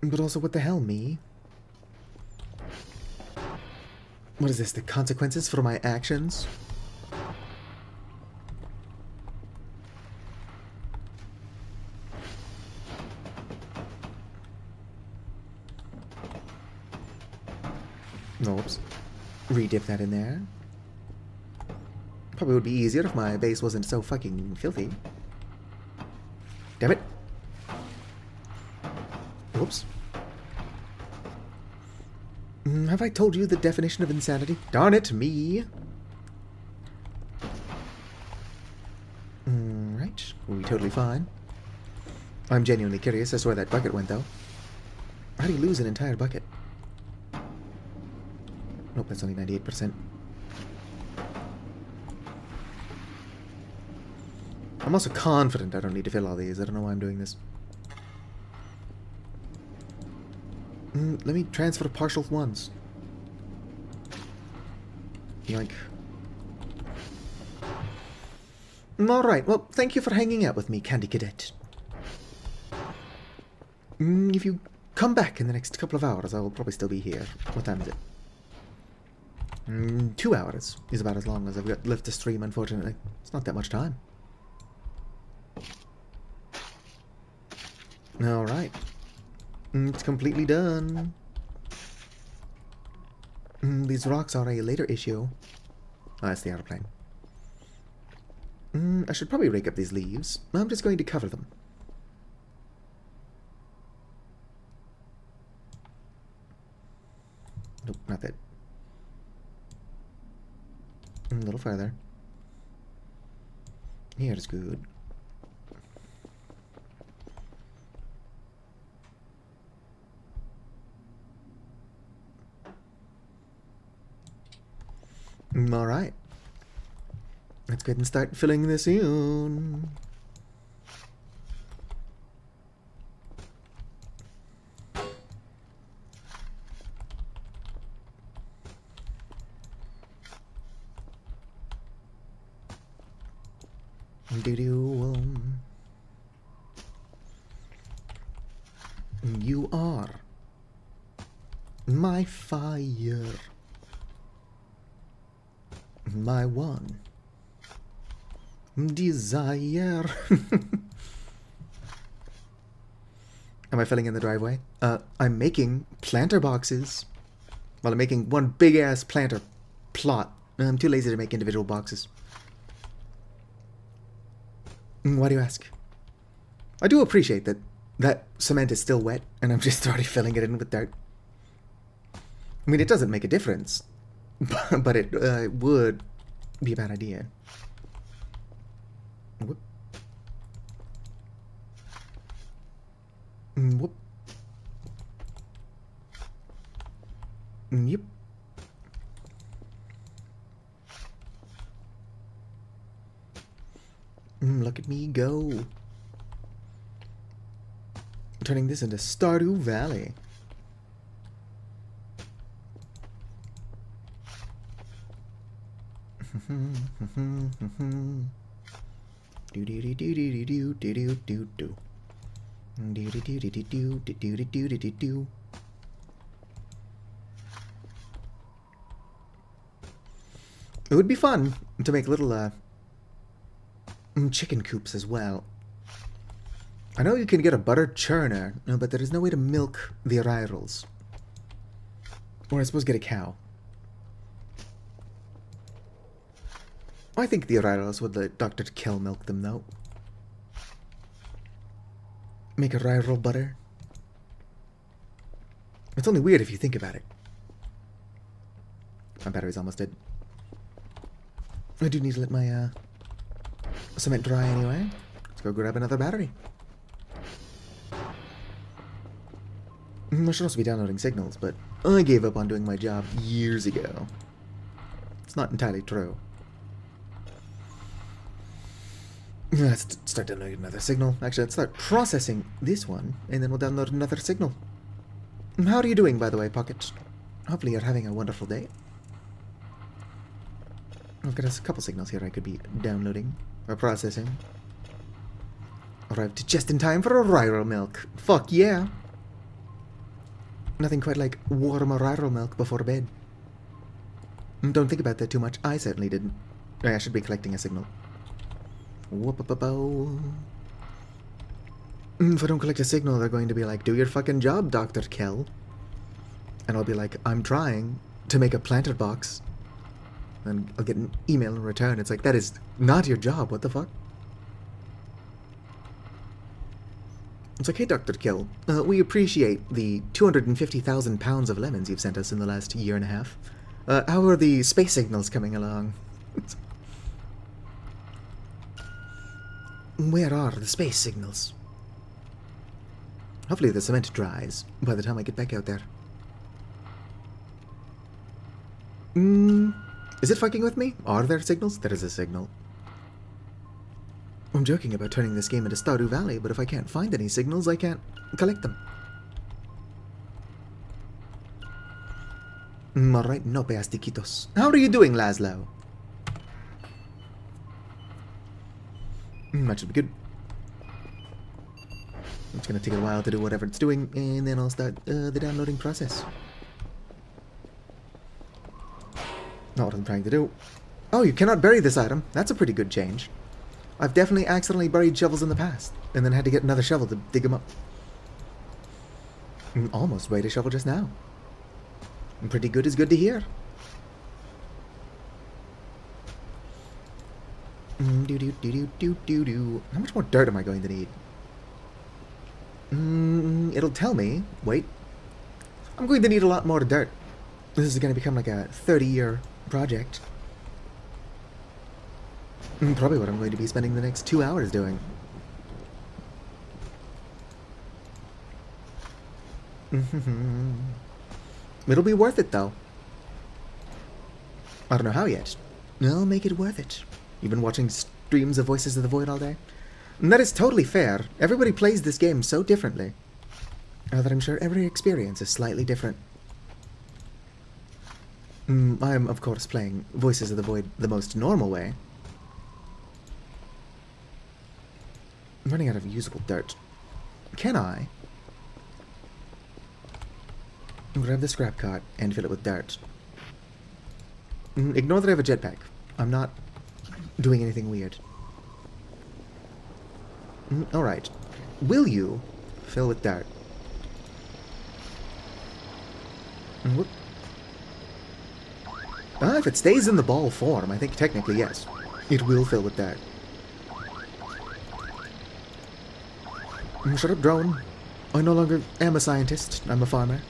But also, what the hell, me? What is this, the consequences for my actions? Oops. Re-dip that in there. Probably would be easier if my base wasn't so fucking filthy. Damn it. Whoops. Have I told you the definition of insanity? Darn it, me. Right. We'll be totally fine. I'm genuinely curious as to where that bucket went, though. How do you lose an entire bucket? Nope, that's only 98%. I'm also confident I don't need to fill all these. I don't know why I'm doing this. Let me transfer partial ones. Yoink. Alright, well, thank you for hanging out with me, Candy Cadet. If you come back in the next couple of hours, I will probably still be here. What time is it? 2 hours is about as long as I've got left to stream, unfortunately. It's not that much time. Alright. It's completely done. These rocks are a later issue. Oh, that's the airplane. I should probably rake up these leaves. I'm just going to cover them. Nope, not that. A little further. Here's good. Alright. Let's go ahead and start filling this in. You are my fire, my one desire. Am I filling in the driveway? I'm making planter boxes. Well, I'm making one big-ass planter plot. I'm too lazy to make individual boxes. Why do you ask? I do appreciate that cement is still wet, and I'm just already filling it in with dirt. I mean, it doesn't make a difference, but it would be a bad idea. Whoop. Whoop. Yep. Look at me go. Turning this into Stardew Valley. Do do do do do do do do do do. Do do do do do do do do do do do. It would be fun to make little chicken coops as well. I know you can get a butter churner, but there is no way to milk the arrivals. Or I suppose get a cow. I think the arrivals would let Dr. Kell milk them, though. Make arrival butter. It's only weird if you think about it. My battery's almost dead. I do need to let my cement dry anyway. Let's go grab another battery. I should also be downloading signals, but I gave up on doing my job years ago. It's not entirely true. Let's start downloading another signal. Actually, let's start processing this one, and then we'll download another signal. How are you doing, by the way, Pocket? Hopefully you're having a wonderful day. I've got a couple signals here I could be downloading or processing. Arrived just in time for arrival milk. Fuck yeah! Nothing quite like warm arrival milk before bed. Don't think about that too much. I certainly didn't. I should be collecting a signal. Whoop-a-ba-bow. If I don't collect a signal, they're going to be like, do your fucking job, Dr. Kell. And I'll be like, I'm trying, to make a planter box. And I'll get an email in return. It's like, that is not your job. What the fuck? It's like, hey, Dr. Kill, we appreciate the 250,000 pounds of lemons you've sent us in the last year and a half. How are the space signals coming along? Where are the space signals? Hopefully the cement dries by the time I get back out there. Is it fucking with me? Are there signals? There is a signal. I'm joking about turning this game into Stardew Valley, but if I can't find any signals, I can't collect them. Alright, no peastiquitos. How are you doing, Laszlo? That should be good. It's gonna take a while to do whatever it's doing, and then I'll start the downloading process. Not what I'm trying to do. Oh, you cannot bury this item. That's a pretty good change. I've definitely accidentally buried shovels in the past, and then had to get another shovel to dig them up. Almost buried a shovel just now. Pretty good is good to hear. How much more dirt am I going to need? It'll tell me. Wait. I'm going to need a lot more dirt. This is going to become like a 30-year project. Probably what I'm going to be spending the next 2 hours doing. It'll be worth it, though. I don't know how yet. I'll make it worth it. You've been watching streams of Voices of the Void all day? And that is totally fair. Everybody plays this game so differently. That I'm sure every experience is slightly different. I am, of course, playing Voices of the Void the most normal way. I'm running out of usable dirt. Can I grab the scrap cart and fill it with dirt? Ignore that I have a jetpack. I'm not doing anything weird. Alright. Will you fill with dirt? Whoop. If it stays in the ball form, I think technically yes. It will fill with dirt. Shut up, drone. I no longer am a scientist. I'm a farmer.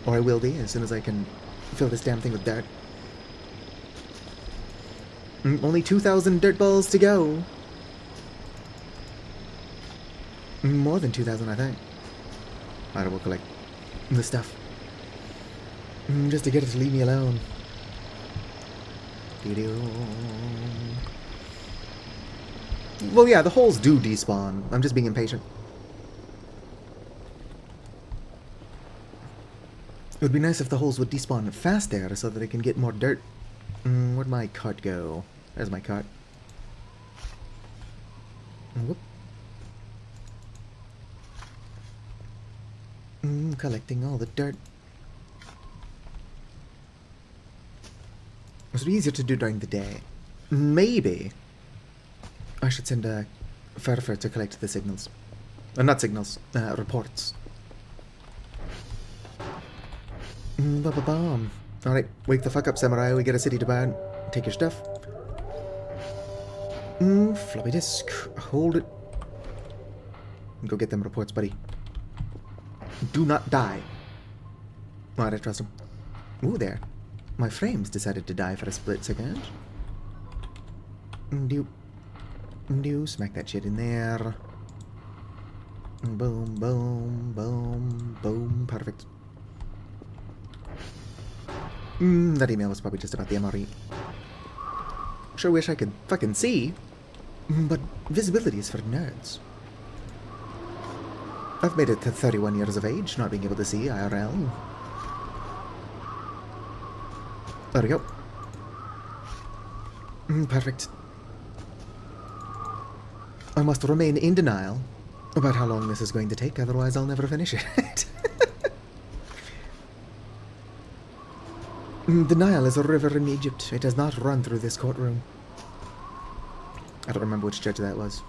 Or I will be as soon as I can fill this damn thing with dirt. Only 2,000 dirt balls to go. More than 2,000, I think. I will collect the stuff. Just to get it to leave me alone. Well, yeah, the holes do despawn. I'm just being impatient. It would be nice if the holes would despawn faster so that I can get more dirt. Where'd my cart go? There's my cart. Whoop. Collecting all the dirt. It would be easier to do during the day. Maybe I should send a Furfer to collect the signals. Not signals, reports. Ba-ba-bum. Alright, wake the fuck up, samurai. We get a city to burn. Take your stuff. Floppy disk. Hold it. Go get them reports, buddy. Do not die. Alright, I trust him. Ooh, there. My frames decided to die for a split second. Smack that shit in there. Boom, boom, boom, boom. Perfect. That email was probably just about the MRE. Sure wish I could fucking see, but visibility is for nerds. I've made it to 31 years of age, not being able to see IRL. There we go. Perfect. I must remain in denial about how long this is going to take, otherwise I'll never finish it. The Nile is a river in Egypt. It does not run through this courtroom. I don't remember which judge that was.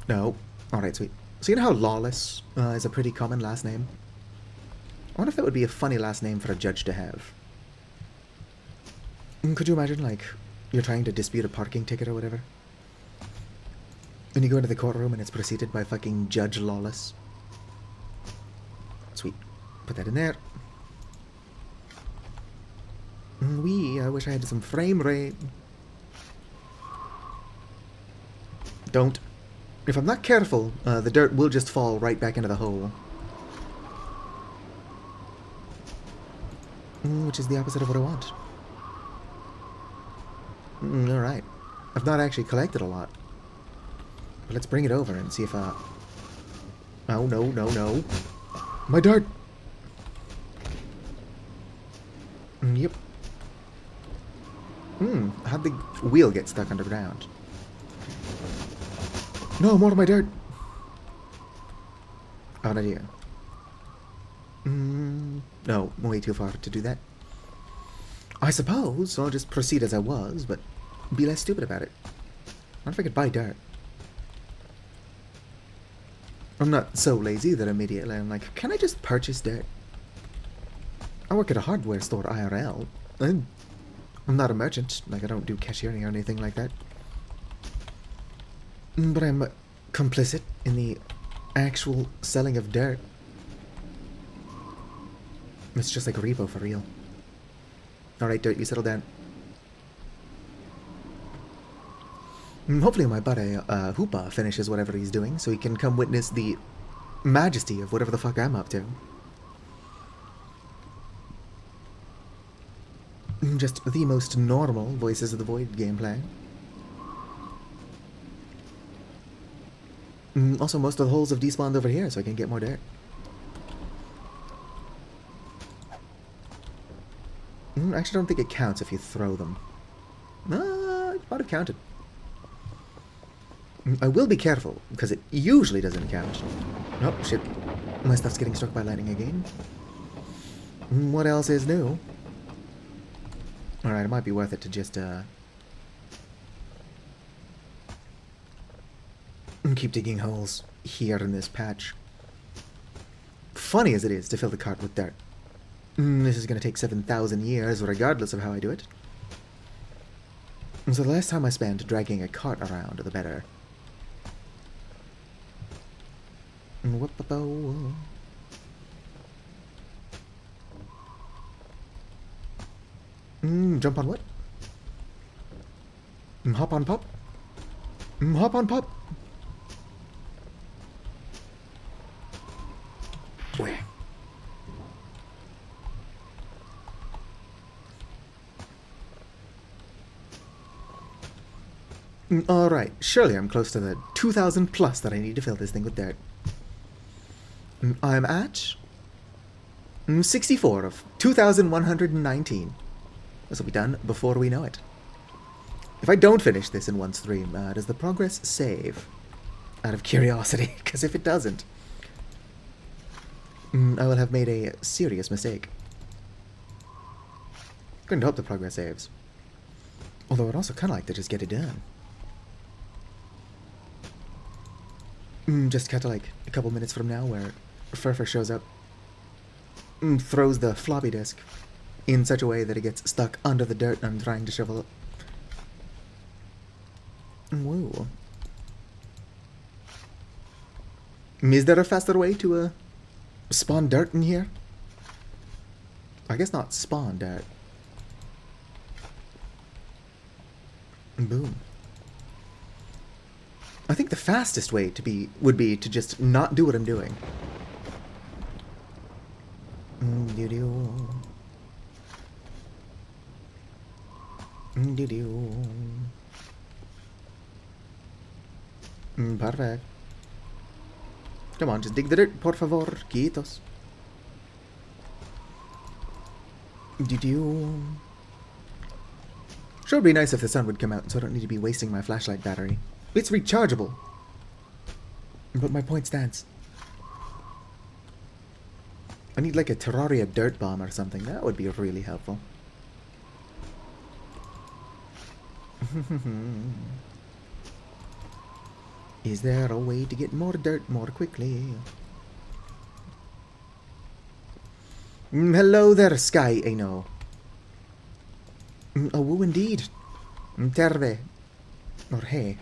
No. Alright, sweet. So you know how Lawless is a pretty common last name? I wonder if that would be a funny last name for a judge to have. Could you imagine, like, you're trying to dispute a parking ticket or whatever? And you go into the courtroom and it's preceded by fucking Judge Lawless. Sweet. Put that in there. I wish I had some frame rate. Don't. If I'm not careful, the dirt will just fall right back into the hole. Which is the opposite of what I want. Alright. I've not actually collected a lot. But let's bring it over and see if Oh, no, no, no. My dirt! Yep. How'd the wheel get stuck underground? No, more of my dirt! Odd idea. No, way too far to do that. I suppose I'll just proceed as I was, but be less stupid about it. I wonder if I could buy dirt. I'm not so lazy that immediately I'm like, can I just purchase dirt? I work at a hardware store IRL. I'm not a merchant, like I don't do cashiering or anything like that. But I'm complicit in the actual selling of dirt. It's just like repo for real. Alright, dirt, you settle down. Hopefully my buddy Hoopa finishes whatever he's doing so he can come witness the majesty of whatever the fuck I'm up to. Just the most normal Voices of the Void gameplay. Also, most of the holes have despawned over here so I can get more dirt. I actually don't think it counts if you throw them. It might have counted. I will be careful, because it usually doesn't count. Oh, shit. My stuff's getting struck by lightning again. What else is new? Alright, it might be worth it to just, keep digging holes here in this patch. Funny as it is to fill the cart with dirt. This is going to take 7,000 years, regardless of how I do it. So the less time I spend dragging a cart around, the better. Jump on what? Hop on pop? Hop on pop? Where? Alright, surely I'm close to the 2,000 plus that I need to fill this thing with dirt. I'm at 64 of 2,119. This will be done before we know it. If I don't finish this in one stream, does the progress save? Out of curiosity, because if it doesn't, I will have made a serious mistake. I'm going to hope the progress saves. Although I'd also kind of like to just get it done. Just cut to like a couple minutes from now where Furfur shows up, throws the floppy disk in such a way that it gets stuck under the dirt I'm trying to shovel up. Whoa. Is there a faster way to spawn dirt in here? I guess not spawn dirt. Boom. I think the fastest way would be to just not do what I'm doing. Perfect. Come on, just dig the dirt, por favor, quitos. Sure would be nice if the sun would come out so I don't need to be wasting my flashlight battery. It's rechargeable. But my point stands. I need like a Terraria dirt bomb or something. That would be really helpful. Is there a way to get more dirt more quickly? Hello there, Sky Ano. Oh, woo indeed. Terve. Or hey.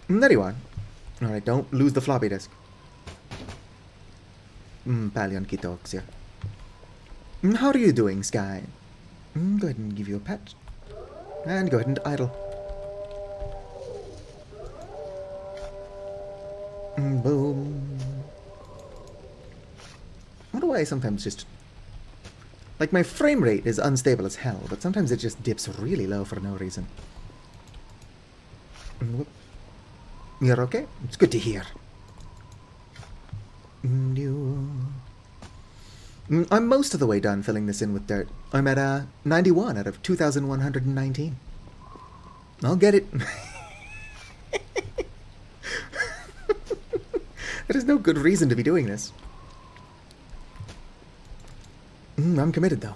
There you are. Alright, don't lose the floppy disk. Palion Kitoxia. How are you doing, Sky? Go ahead and give you a pet. And go ahead and idle. Boom. I wonder why I sometimes just... Like, my frame rate is unstable as hell, but sometimes it just dips really low for no reason. Whoop. You're okay? It's good to hear. I'm most of the way done filling this in with dirt. I'm at 91 out of 2,119. I'll get it. There is no good reason to be doing this. I'm committed, though.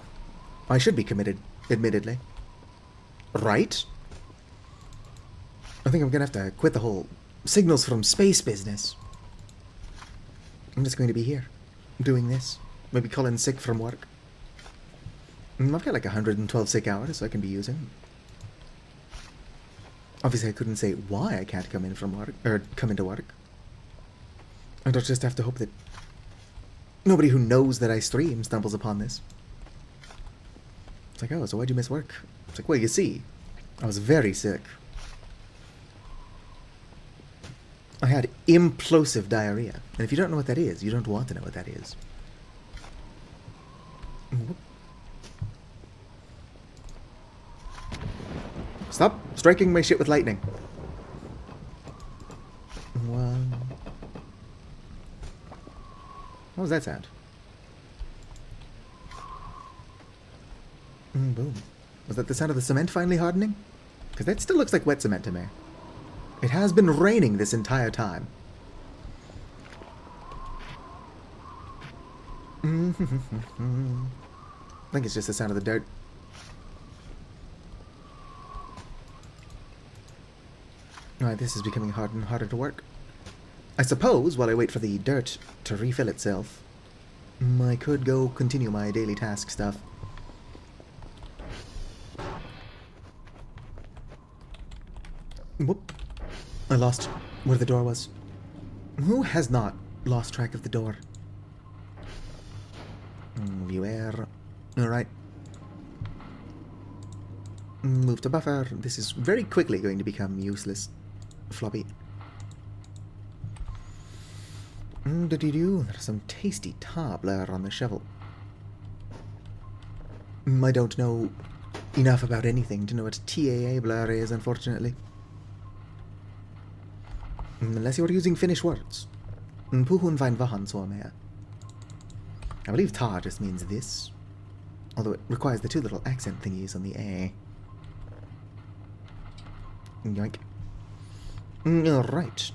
I should be committed, admittedly. Right? I think I'm gonna have to quit the whole signals from space business. I'm just going to be here, doing this. Maybe call in sick from work. I've got like 112 sick hours so I can be using. Obviously, I couldn't say why I can't come in from work, or come into work. I don't just have to hope that nobody who knows that I stream stumbles upon this. It's like, oh, so why'd you miss work? It's like, well, you see, I was very sick. I had implosive diarrhea. And if you don't know what that is, you don't want to know what that is. Stop striking my shit with lightning. One. What was that sound? Boom. Was that the sound of the cement finally hardening? Because that still looks like wet cement to me. It has been raining this entire time. I think it's just the sound of the dirt. Alright, this is becoming harder and harder to work. I suppose, while I wait for the dirt to refill itself, I could go continue my daily task stuff. Whoop. I lost where the door was. Who has not lost track of the door? Viewer. Alright. Move to buffer. This is very quickly going to become useless. Floppy. There's some tasty tar blur on the shovel. I don't know enough about anything to know what TAA blur is, unfortunately. Unless you're using Finnish words. Puhun vain vähän suomea. I believe tar just means this. Although it requires the two little accent thingies on the A. Yoink. Alright.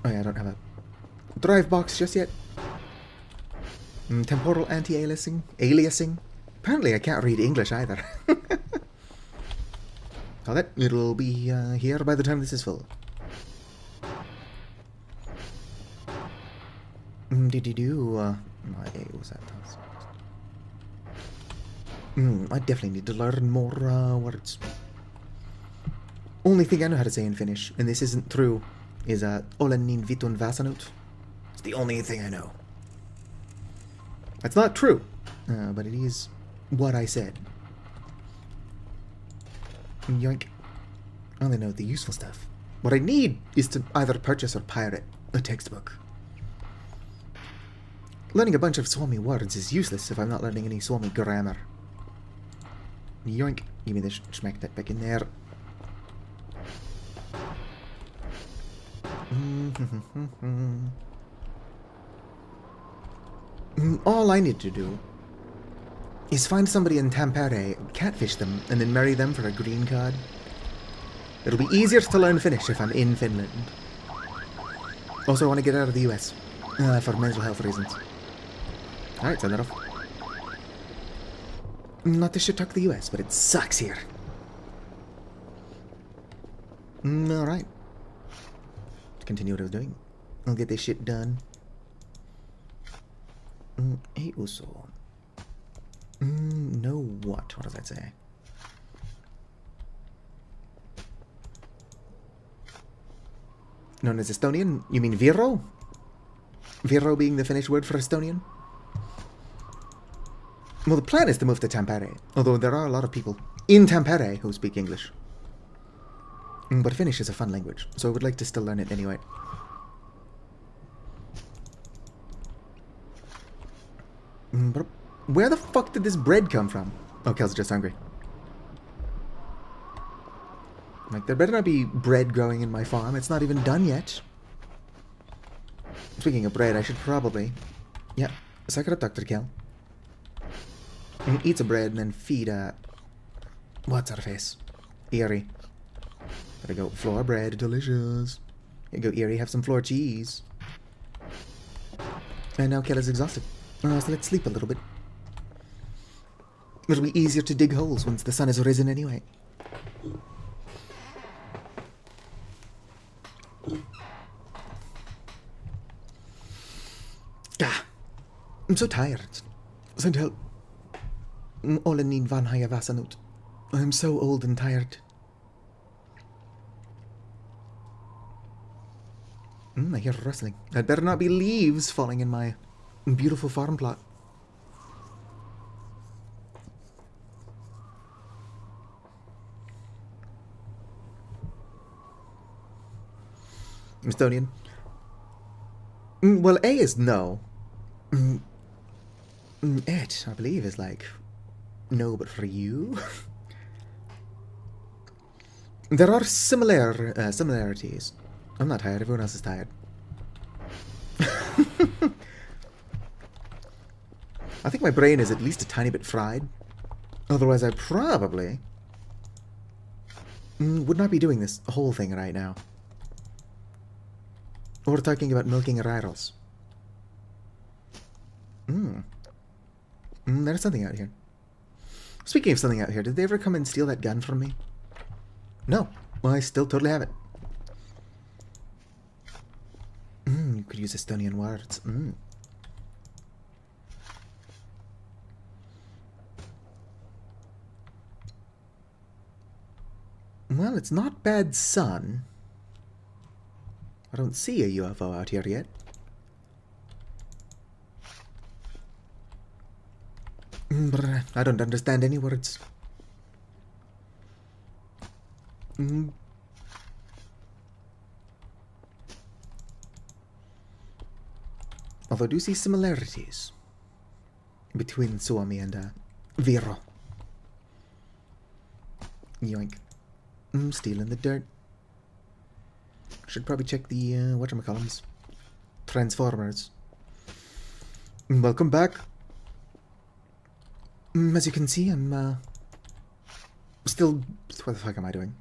Oh yeah, I don't have a drive box just yet. Temporal anti-aliasing? Aliasing? Apparently I can't read English either. So that it'll be here by the time this is full. What's that? I definitely need to learn more words. Only thing I know how to say in Finnish, and this isn't true, is olen niin vitun väsynyt. It's the only thing I know. That's not true, but it is what I said. Yoink. I only know the useful stuff. What I need is to either purchase or pirate a textbook. Learning a bunch of Suomi words is useless if I'm not learning any Suomi grammar. Yoink. Give me this. Smack that back in there. All I need to do is find somebody in Tampere, catfish them, and then marry them for a green card. It'll be easier to learn Finnish if I'm in Finland. Also, I want to get out of the US for mental health reasons. Alright, turn that off. Not to shit talk the US, but it sucks here. Alright. Continue what I was doing. I'll get this shit done. Hey, Uso. No what? What does that say? Known as Estonian? You mean Viro? Viro being the Finnish word for Estonian? Well, the plan is to move to Tampere, although there are a lot of people in Tampere who speak English. But Finnish is a fun language, so I would like to still learn it anyway. But where the fuck did this bread come from? Oh, Kel's just hungry. Like, there better not be bread growing in my farm. It's not even done yet. Speaking of bread, I should probably... Yeah, suck it up, Dr. Kel. Eat some bread and then feed, what's her face? Eerie. Gotta go, floor bread, delicious. Here you go, Eerie, have some floor cheese. And now Kel is exhausted. So let's sleep a little bit. It'll be easier to dig holes once the sun has risen anyway. I'm so tired. Send help. Olen niin vanha ja väsynyt. I'm so old and tired. I hear rustling. That better not be leaves falling in my beautiful farm plot. Estonian. Well, A is no. It, I believe, is like no, but for you. There are similarities. I'm not tired. Everyone else is tired. I think my brain is at least a tiny bit fried. Otherwise, I probably would not be doing this whole thing right now. Or talking about milking raros. There's something out here. Speaking of something out here, did they ever come and steal that gun from me? No. Well, I still totally have it. You could use Estonian words. Well, it's not bad sun. I don't see a UFO out here yet. I don't understand any words. Although I do see similarities between Suomi and Viro. Yoink. Still in the dirt. Should probably check the whatchamacallums. Transformers. Welcome back. As you can see, I'm still... What the fuck am I doing?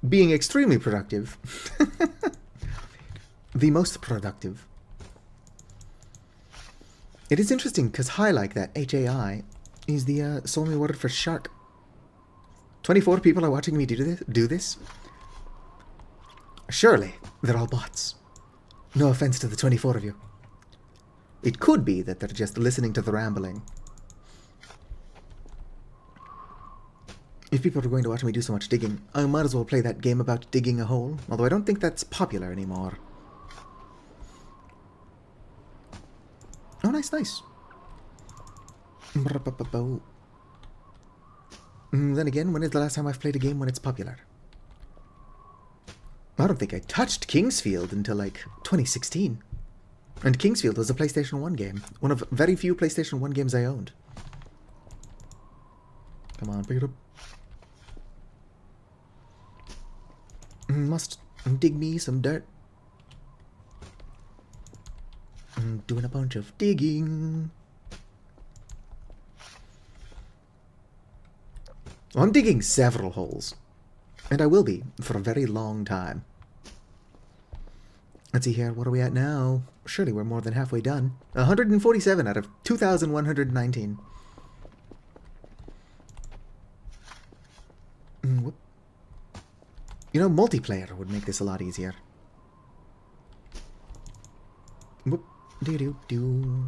Being extremely productive. The most productive. It is interesting, because high like that, H-A-I, is the Suomi word for shark. 24 people are watching me do this? Surely, they're all bots. No offense to the 24 of you. It could be that they're just listening to the rambling. If people are going to watch me do so much digging, I might as well play that game about digging a hole, although I don't think that's popular anymore. Oh, nice, nice. Then again, when is the last time I've played a game when it's popular? I don't think I touched Kingsfield until, like, 2016. And Kingsfield was a PlayStation 1 game. One of very few PlayStation 1 games I owned. Come on, pick it up. Must dig me some dirt. Doing a bunch of digging. I'm digging several holes. And I will be for a very long time. Let's see here, what are we at now? Surely we're more than halfway done. 147 out of 2,119. Whoop. You know, multiplayer would make this a lot easier. Whoop. Do-do-do.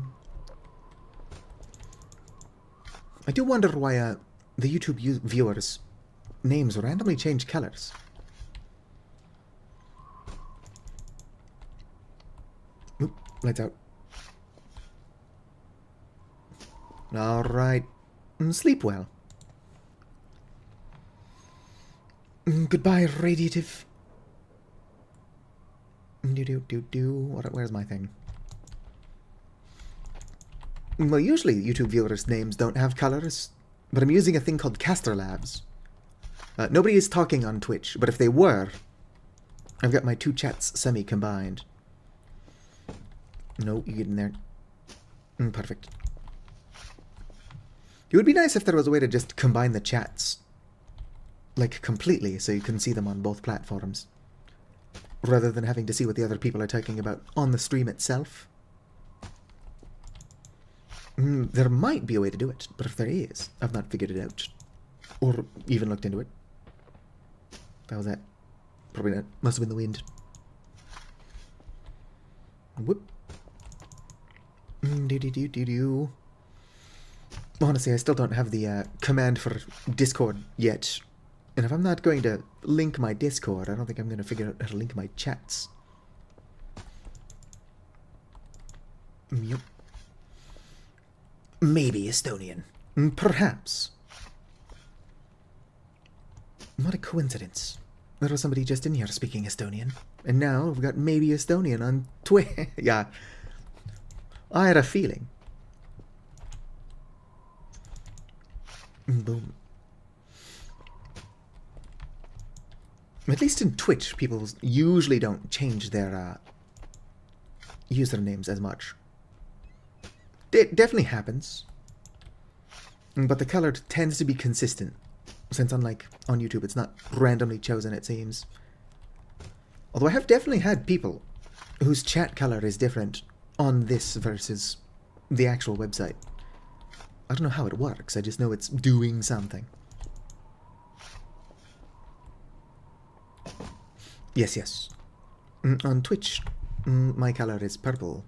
I do wonder why the YouTube viewers' names randomly change colors. Oop, lights out. Alright. Sleep well. Goodbye, radiative. Where's my thing? Well, usually YouTube viewers' names don't have colors, but I'm using a thing called Caster Labs. Nobody is talking on Twitch, but if they were, I've got my two chats semi-combined. No, you get in there. Perfect. It would be nice if there was a way to just combine the chats, like, completely, so you can see them on both platforms, rather than having to see what the other people are talking about on the stream itself. There might be a way to do it, but if there is, I've not figured it out, or even looked into it. That was that. Probably not. Must have been the wind. Whoop. Do-do-do-do-do. Honestly, I still don't have the command for Discord yet. And if I'm not going to link my Discord, I don't think I'm going to figure out how to link my chats. Yep. Maybe Estonian. Perhaps. What a coincidence. There was somebody just in here speaking Estonian. And now we've got maybe Estonian on Twitter. Yeah. I had a feeling. Boom. At least in Twitch, people usually don't change their usernames as much. It definitely happens. But the color tends to be consistent. Since unlike on YouTube, it's not randomly chosen, it seems. Although I have definitely had people whose chat color is different on this versus the actual website. I don't know how it works, I just know it's doing something. Yes, yes. On Twitch, my color is purple.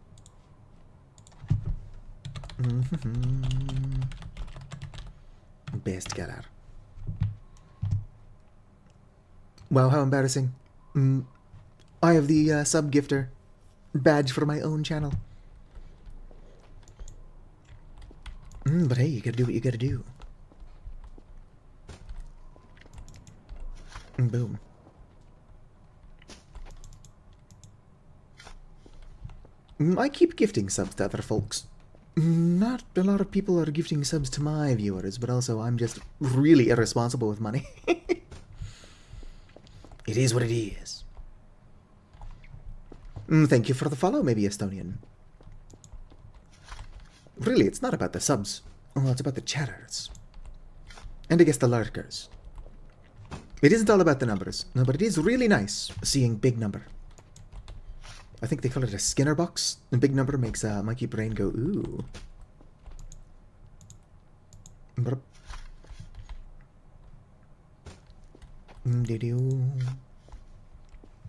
Best color. Wow, how embarrassing. I have the sub-gifter badge for my own channel. But hey, you gotta do what you gotta do. Boom. I keep gifting subs to other folks. Not a lot of people are gifting subs to my viewers, but also I'm just really irresponsible with money. It is what it is. Thank you for the follow, maybe Estonian. Really, it's not about the subs. Oh, it's about the chatters. And I guess the lurkers. It isn't all about the numbers. No, but it is really nice seeing big number. I think they call it a Skinner box. The big number makes Mikey Brain go, ooh.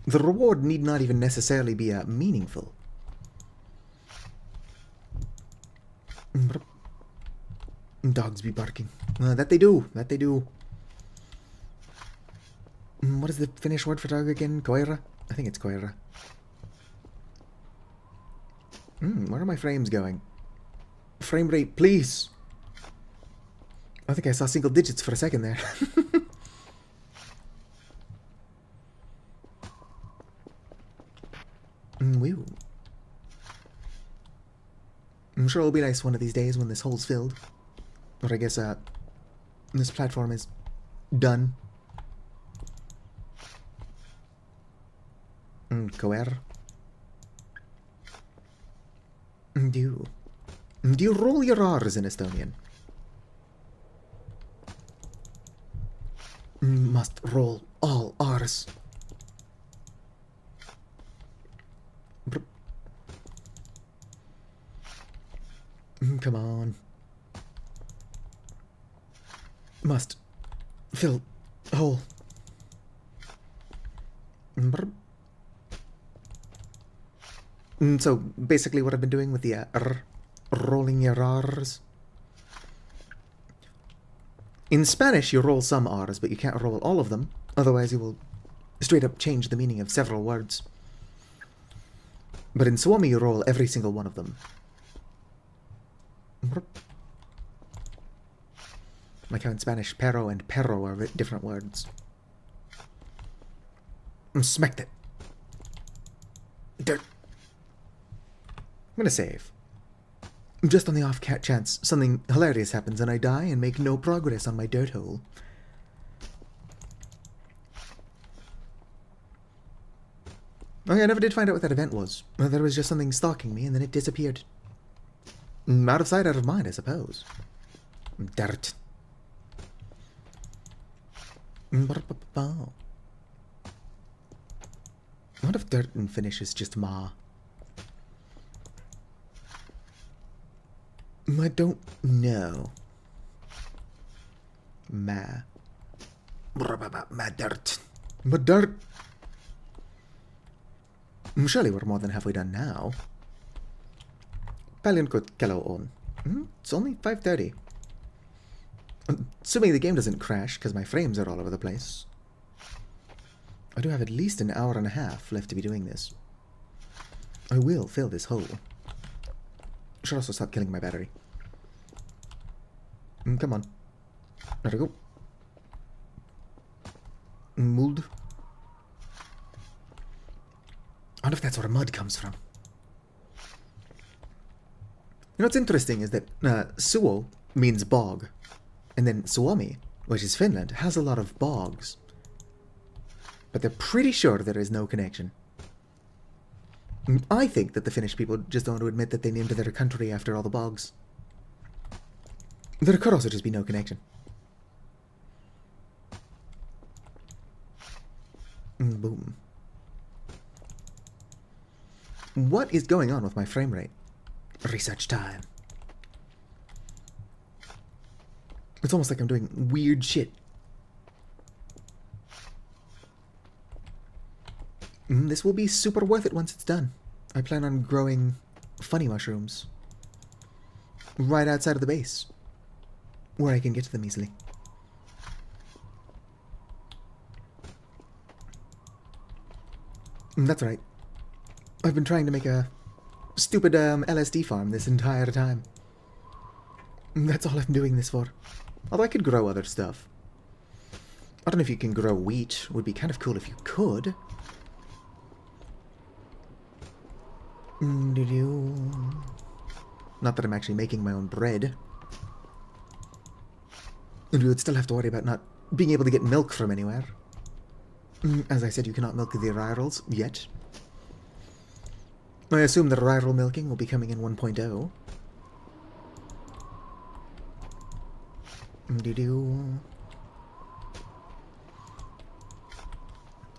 The reward need not even necessarily be meaningful. Dogs be barking. That they do. That they do. What is the Finnish word for dog again? Koira? I think it's koira. Where are my frames going? Frame rate, please. I think I saw single digits for a second there. Woo. I'm sure it'll be nice one of these days when this hole's filled. Or I guess this platform is done. Coer. Do you roll your R's in Estonian? Must roll all R's. Come on. Must fill hole. Brr. So basically what I've been doing with the rolling your R's. In Spanish, you roll some R's, but you can't roll all of them. Otherwise, you will straight up change the meaning of several words. But in Suomi, you roll every single one of them. Brr. Like how in Spanish, perro and perro are different words. Smack that. Dirt. I'm gonna save. Just on the off chance something hilarious happens and I die and make no progress on my dirt hole. Okay, I never did find out what that event was. There was just something stalking me and then it disappeared. Out of sight, out of mind, I suppose. Dirt. What if dirt in Finnish is just ma? I don't know. Ma. Ma dirt. Ma dirt. Surely we're more than halfway done now. Paljonko kello on. It's only 5:30. Assuming the game doesn't crash, because my frames are all over the place. I do have at least an hour and a half left to be doing this. I will fill this hole. Should also stop killing my battery. Come on. There we go. Mold. I wonder if that's where mud comes from. You know what's interesting is that Suo means bog. And then Suomi, which is Finland, has a lot of bogs. But they're pretty sure there is no connection. I think that the Finnish people just don't want to admit that they named their country after all the bogs. There could also just be no connection. Boom. What is going on with my frame rate? Research time. It's almost like I'm doing weird shit. This will be super worth it once it's done. I plan on growing funny mushrooms right outside of the base, where I can get to them easily. That's right. I've been trying to make a stupid LSD farm this entire time. That's all I'm doing this for. Although I could grow other stuff. I don't know if you can grow wheat. It would be kind of cool if you could. Not that I'm actually making my own bread. And you would still have to worry about not being able to get milk from anywhere. As I said, you cannot milk the rurals yet. I assume the rural milking will be coming in 1.0.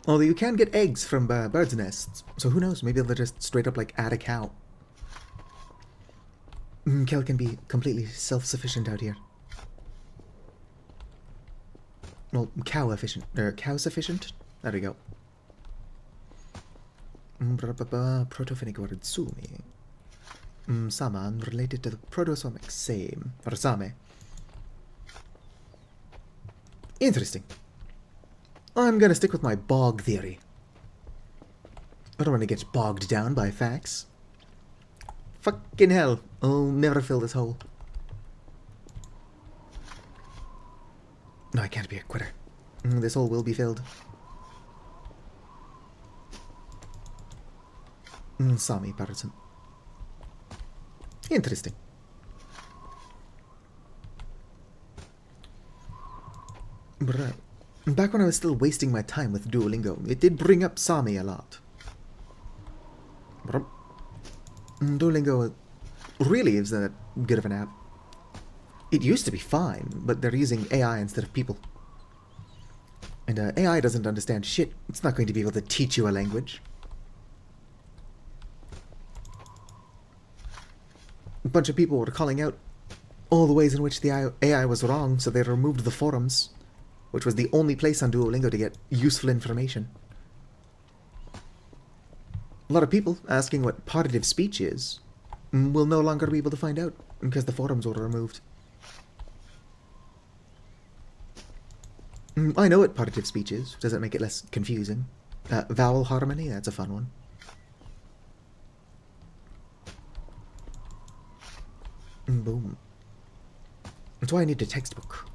Although you can get eggs from birds' nests, so who knows, maybe they'll just straight up like add a cow. Kel can be completely self-sufficient out here. Well, cow-efficient, or cow-sufficient? There we go. Proto-Finnic word sumi. Saman related to the Proto-Samic same, or same. Interesting. I'm gonna stick with my bog theory. I don't want to get bogged down by facts. Fucking hell, I'll never fill this hole. No, I can't be a quitter. This hole will be filled. Sami person. Interesting. Bruh. Back when I was still wasting my time with Duolingo, it did bring up Sami a lot. Bruh. Duolingo really is that good of an app. It used to be fine, but they're using AI instead of people. And AI doesn't understand shit. It's not going to be able to teach you a language. A bunch of people were calling out all the ways in which the AI was wrong, so they removed the forums, which was the only place on Duolingo to get useful information. A lot of people asking what positive speech is will no longer be able to find out because the forums were removed. I know what positive speech is. Does it make it less confusing? Vowel harmony, that's a fun one. Boom. That's why I need a textbook.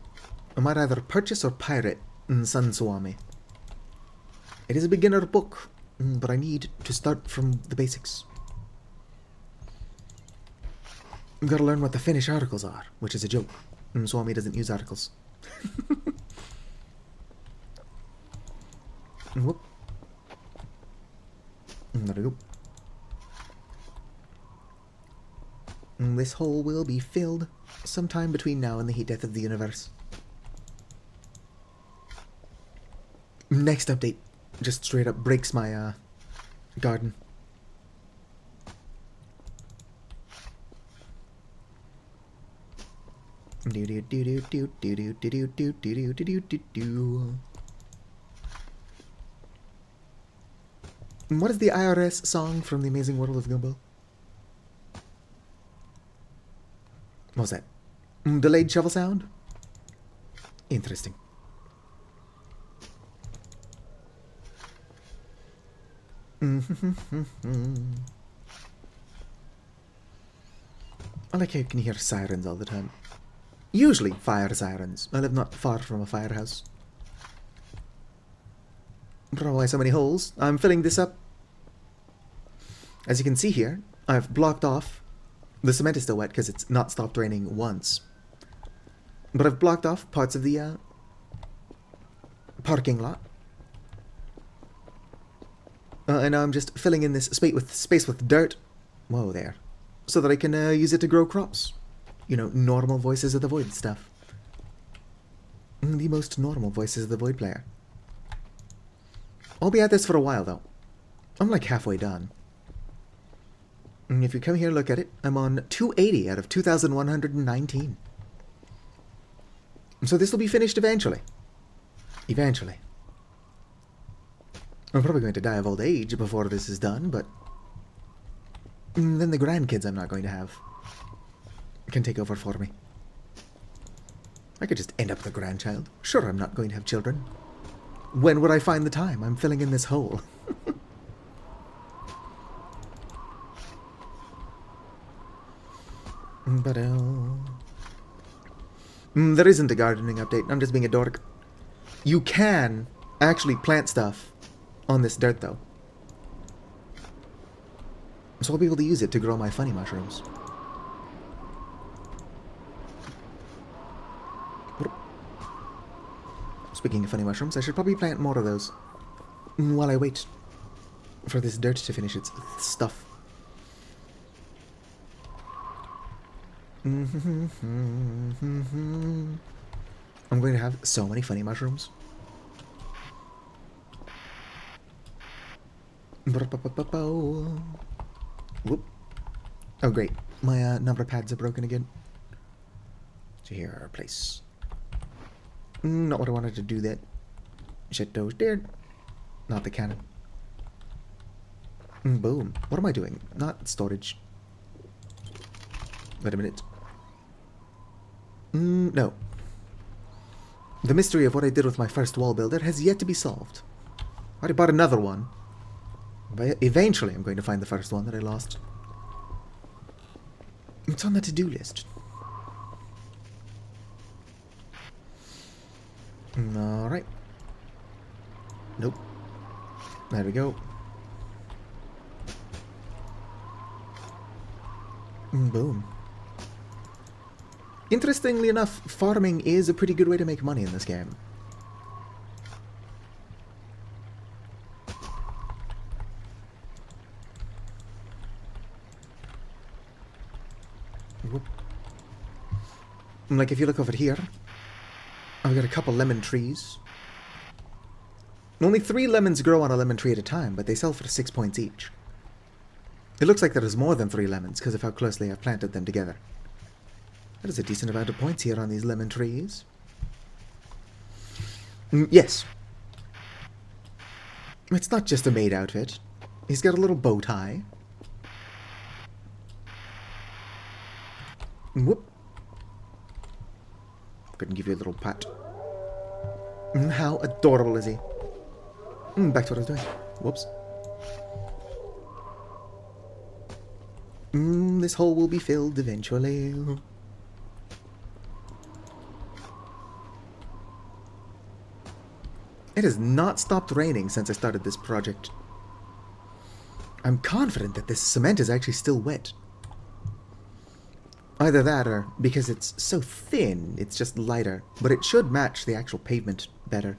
I might either purchase or pirate Sun Swami. It is a beginner book, but I need to start from the basics. I've got to learn what the Finnish articles are, which is a joke. Swami doesn't use articles. Whoop. There we go. This hole will be filled sometime between now and the heat death of the universe. Next update just straight up breaks my garden. What is the IRS song from The Amazing World of Gumball? What was that? Delayed shovel sound? Interesting. I like how you can hear sirens all the time. Usually fire sirens. I live not far from a firehouse. Why so many holes? I'm filling this up. As you can see here, I've blocked off. The cement is still wet because it's not stopped raining once. But I've blocked off parts of the parking lot. And now I'm just filling in this space with dirt. Whoa there. So that I can use it to grow crops. You know, normal Voices of the Void stuff. The most normal Voices of the Void player. I'll be at this for a while, though. I'm like halfway done. And if you come here and look at it, I'm on 280 out of 2,119. So this will be finished eventually. Eventually. I'm probably going to die of old age before this is done, but then the grandkids I'm not going to have can take over for me. I could just end up with a grandchild. Sure, I'm not going to have children. When would I find the time? I'm filling in this hole. But there isn't a gardening update. I'm just being a dork. You can actually plant stuff on this dirt, though. So I'll be able to use it to grow my funny mushrooms. Speaking of funny mushrooms, I should probably plant more of those while I wait for this dirt to finish its stuff. I'm going to have so many funny mushrooms. Whoop. Oh great, my number pads are broken again. So here our place. Not what I wanted to do that. Shit those there. Not the cannon. Boom. What am I doing? Not storage. Wait a minute. No. The mystery of what I did with my first wall builder has yet to be solved. I already bought another one. But eventually I'm going to find the first one that I lost. It's on the to-do list. Alright. Nope. There we go. Boom. Interestingly enough, farming is a pretty good way to make money in this game. Whoop. Like if you look over here, I've got a couple lemon trees. Only 3 lemons grow on a lemon tree at a time, but they sell for 6 points each. It looks like there is more than 3 lemons because of how closely I've planted them together. That is a decent amount of points here on these lemon trees. Yes. It's not just a maid outfit. He's got a little bow tie. Whoop. Couldn't give you a little pat. How adorable is he? Back to what I was doing. Whoops. This hole will be filled eventually. It has not stopped raining since I started this project. I'm confident that this cement is actually still wet. Either that or because it's so thin, it's just lighter. But it should match the actual pavement better.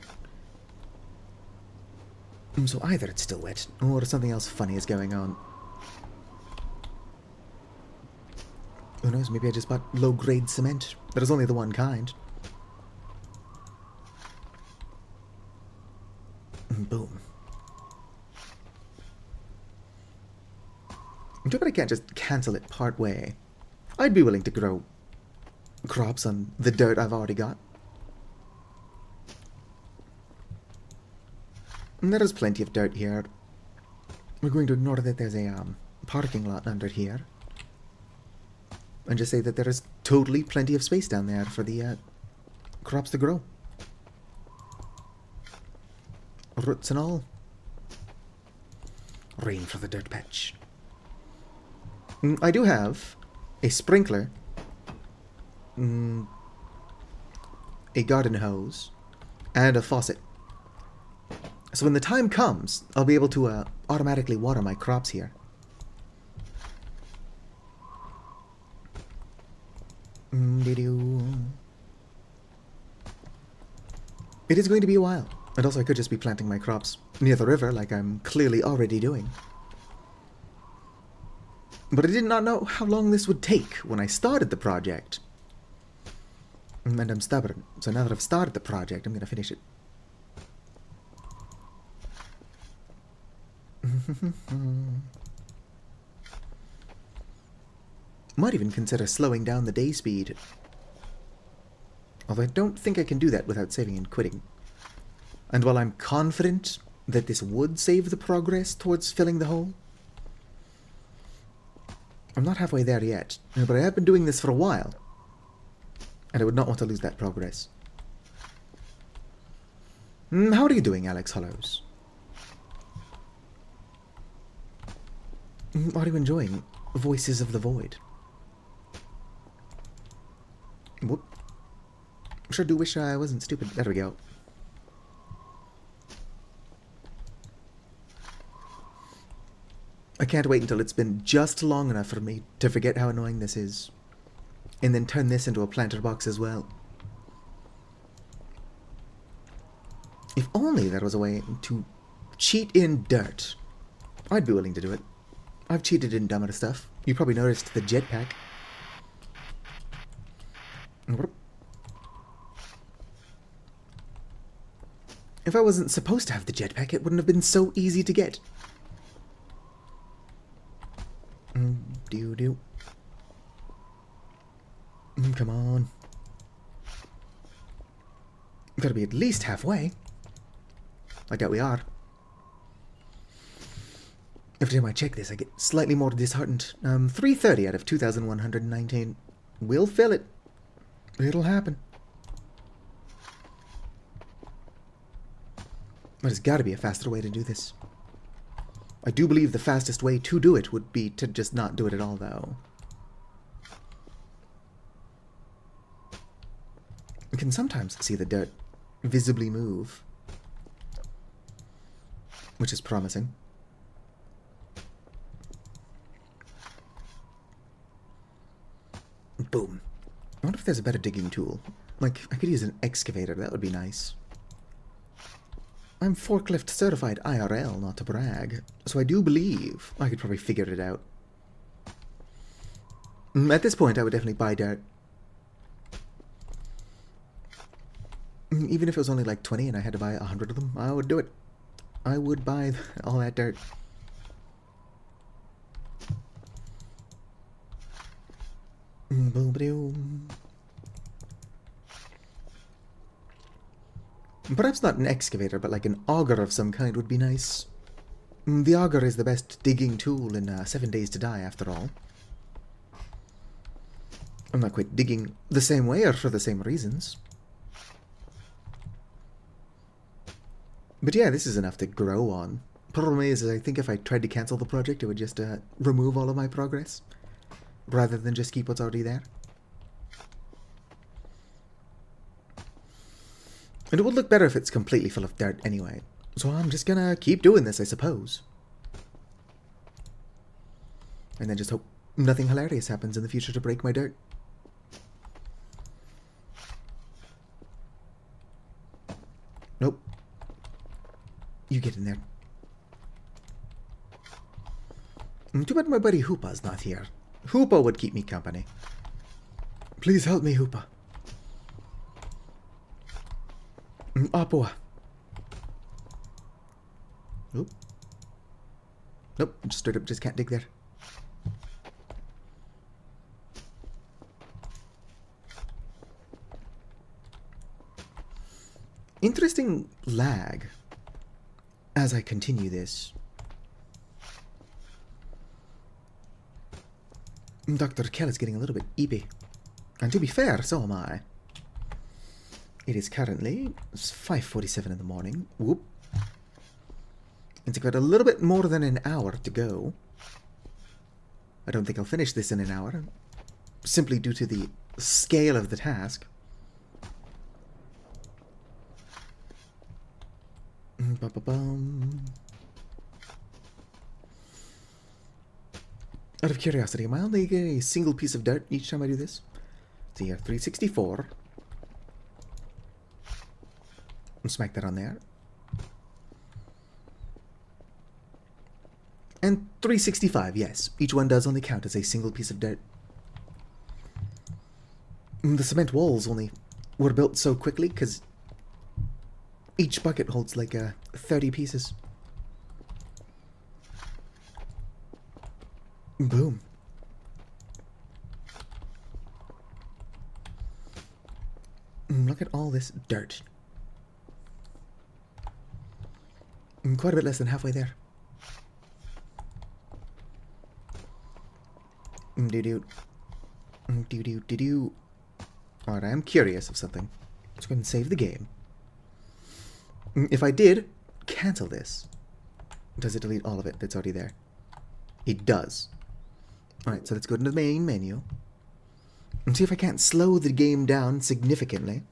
So either it's still wet, or something else funny is going on. Who knows, maybe I just bought low-grade cement. There's only the one kind. Boom. I'm sure I can't just cancel it part way. I'd be willing to grow crops on the dirt I've already got. And there is plenty of dirt here. We're going to ignore that there's a parking lot under here. And just say that there is totally plenty of space down there for the crops to grow. Roots and all. Rain for the dirt patch. I do have a sprinkler, a garden hose, and a faucet. So when the time comes, I'll be able to automatically water my crops here. It is going to be a while. And also I could just be planting my crops near the river like I'm clearly already doing. But I did not know how long this would take when I started the project. And I'm stubborn, so now that I've started the project, I'm going to finish it. Might even consider slowing down the day speed. Although I don't think I can do that without saving and quitting. And while I'm confident that this would save the progress towards filling the hole, I'm not halfway there yet, but I have been doing this for a while, and I would not want to lose that progress. How are you doing, Alex Hollows? Are you enjoying Voices of the Void? Whoop. Sure do wish I wasn't stupid. There we go. I can't wait until it's been just long enough for me to forget how annoying this is. And then turn this into a planter box as well. If only there was a way to cheat in dirt. I'd be willing to do it. I've cheated in dumber stuff. You probably noticed the jetpack. If I wasn't supposed to have the jetpack, it wouldn't have been so easy to get. Come on. We've got to be at least halfway. I doubt we are. Every time I check this, I get slightly more disheartened. 330 out of 2,119. We'll fill it. It'll happen. There's got to be a faster way to do this. I do believe the fastest way to do it would be to just not do it at all, though. You can sometimes see the dirt visibly move, which is promising. Boom. I wonder if there's a better digging tool. Like, I could use an excavator, that would be nice. I'm forklift certified IRL, not to brag, so I do believe I could probably figure it out. At this point, I would definitely buy dirt. Even if it was only like 20 and I had to buy 100 of them, I would do it. I would buy all that dirt. Perhaps not an excavator, but like an auger of some kind would be nice. The auger is the best digging tool in 7 Days to Die, after all. I'm not quite digging the same way or for the same reasons. But yeah, this is enough to grow on. Problem is, I think if I tried to cancel the project, it would just remove all of my progress, rather than just keep what's already there. And it would look better if it's completely full of dirt anyway. So I'm just gonna keep doing this, I suppose. And then just hope nothing hilarious happens in the future to break my dirt. Nope. You get in there. Too bad my buddy Hoopa's not here. Hoopa would keep me company. Please help me, Hoopa. Apua. Nope. Nope, just straight up just can't dig there. Interesting lag as I continue this. Dr. Kell is getting a little bit eepy. And to be fair, so am I. It is currently 5:47 in the morning. Whoop. It's got a little bit more than an hour to go. I don't think I'll finish this in an hour, simply due to the scale of the task. Out of curiosity, am I only getting a single piece of dirt each time I do this? So yeah, 364. And smack that on there. And 365, yes. Each one does only count as a single piece of dirt. The cement walls only were built so quickly because each bucket holds like 30 pieces. Boom. Look at all this dirt. Quite a bit less than halfway there. Do-do. Do-do, do-do. Alright, I am curious of something. Let's go ahead and save the game. If I did cancel this, does it delete all of it that's already there? It does. Alright, so let's go to the main menu and see if I can't slow the game down significantly.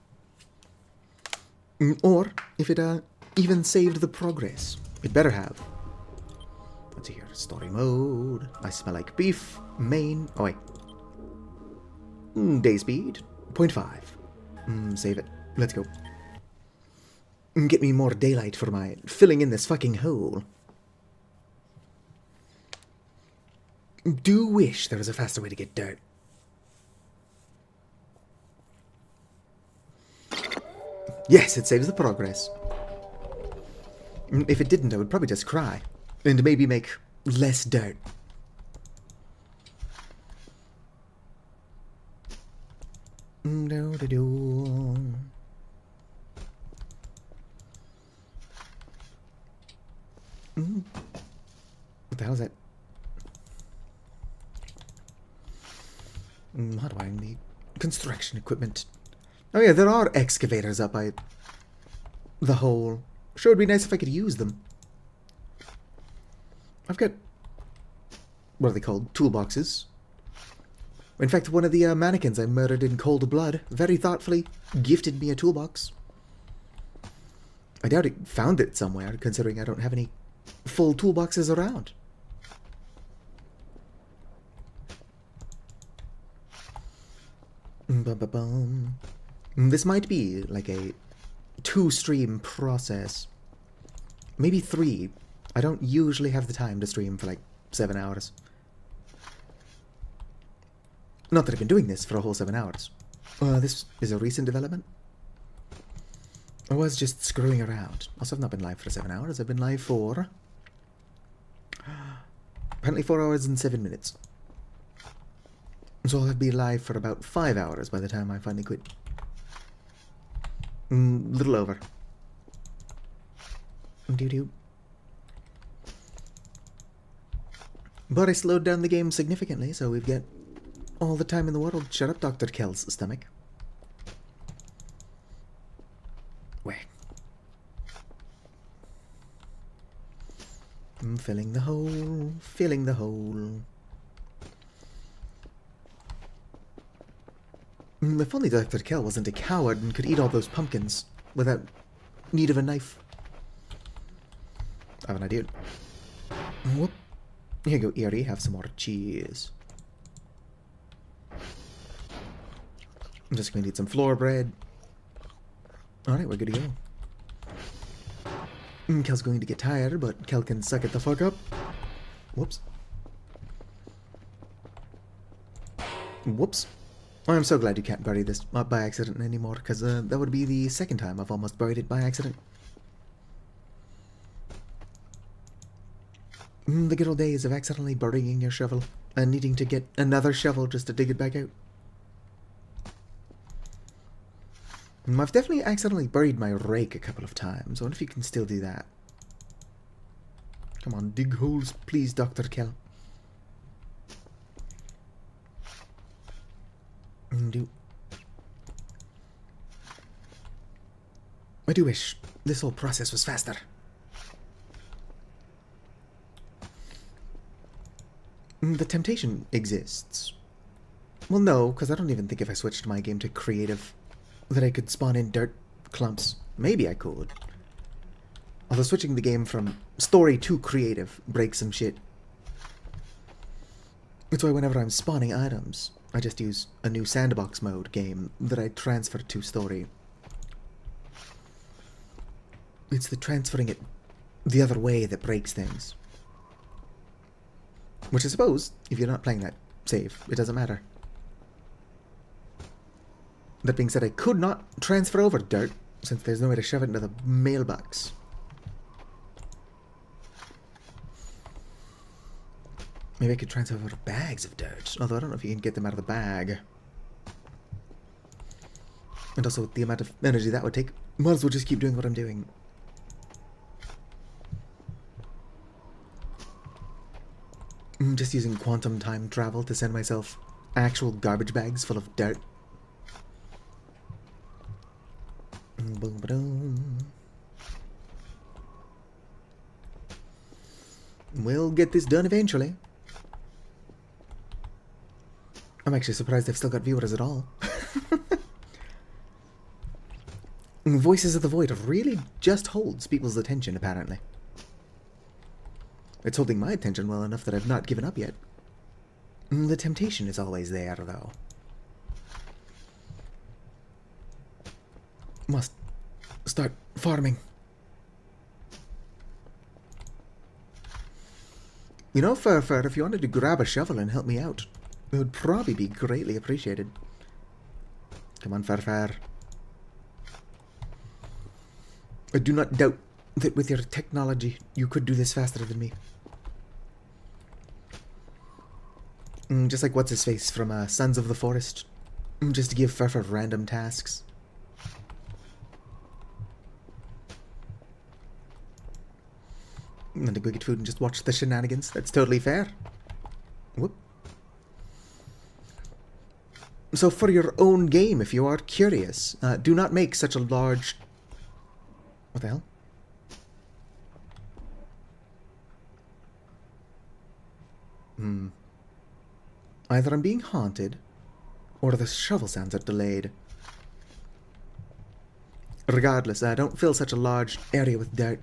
Or if it even saved the progress. It better have. Let's see here. Story mode. I smell like beef. Main. Oh, wait. Day speed. 0.5. Save it. Let's go. Get me more daylight for my filling in this fucking hole. Do wish there was a faster way to get dirt. Yes, it saves the progress. If it didn't, I would probably just cry. And maybe make less dirt. Do-do-do. What the hell is that? How do I need construction equipment? Oh yeah, there are excavators up by the hole. Sure, it'd be nice if I could use them. I've got, what are they called? Toolboxes. In fact, one of the mannequins I murdered in cold blood very thoughtfully gifted me a toolbox. I doubt it found it somewhere, considering I don't have any full toolboxes around. This might be like a 2-stream process. Maybe 3. I don't usually have the time to stream for like 7 hours. Not that I've been doing this for a whole 7 hours. This is a recent development. I was just screwing around. Also, I've not been live for 7 hours. I've been live for apparently 4 hours and 7 minutes. So I'll be live for about 5 hours by the time I finally quit. Little over. Doo-doo. But I slowed down the game significantly, so we've got all the time in the world. Shut up, Dr. Kell's stomach. Whack. I'm filling the hole, filling the hole. If only Dr. Kell wasn't a coward and could eat all those pumpkins without need of a knife. I have an idea. Whoop. Here you go, Erie. Have some more cheese. I'm just going to eat some floor bread. Alright, we're good to go. Kel's going to get tired, but Kel can suck it the fuck up. Whoops. Whoops. I'm so glad you can't bury this by accident anymore, because that would be the second time I've almost buried it by accident. The good old days of accidentally burying your shovel and needing to get another shovel just to dig it back out. I've definitely accidentally buried my rake a couple of times. I wonder if you can still do that. Come on, dig holes, please, Dr. Kell. I do wish this whole process was faster. The temptation exists. Well, no, because I don't even think if I switched my game to creative that I could spawn in dirt clumps. Maybe I could. Although switching the game from story to creative breaks some shit. That's why whenever I'm spawning items, I just use a new sandbox mode game that I transfer to story. It's the transferring it the other way that breaks things. Which I suppose, if you're not playing that safe, it doesn't matter. That being said, I could not transfer over dirt, since there's no way to shove it into the mailbox. Maybe I could transfer over bags of dirt, although I don't know if you can get them out of the bag. And also, the amount of energy that would take, might as well just keep doing what I'm doing. I'm just using quantum time travel to send myself actual garbage bags full of dirt. Boom, ba-dum. We'll get this done eventually. I'm actually surprised I've still got viewers at all. Voices of the Void really just holds people's attention, apparently. It's holding my attention well enough that I've not given up yet. The temptation is always there, though. Must start farming. You know, Fur, if you wanted to grab a shovel and help me out, it would probably be greatly appreciated. Come on, Fur. I do not doubt that with your technology, you could do this faster than me. Just like what's-his-face from Sons of the Forest. Just to give Fur random tasks. I'm gonna go get food and just watch the shenanigans. That's totally fair. Whoop. So for your own game, if you are curious, do not make such a large... What the hell? Either I'm being haunted, or the shovel sounds are delayed. Regardless, don't fill such a large area with dirt.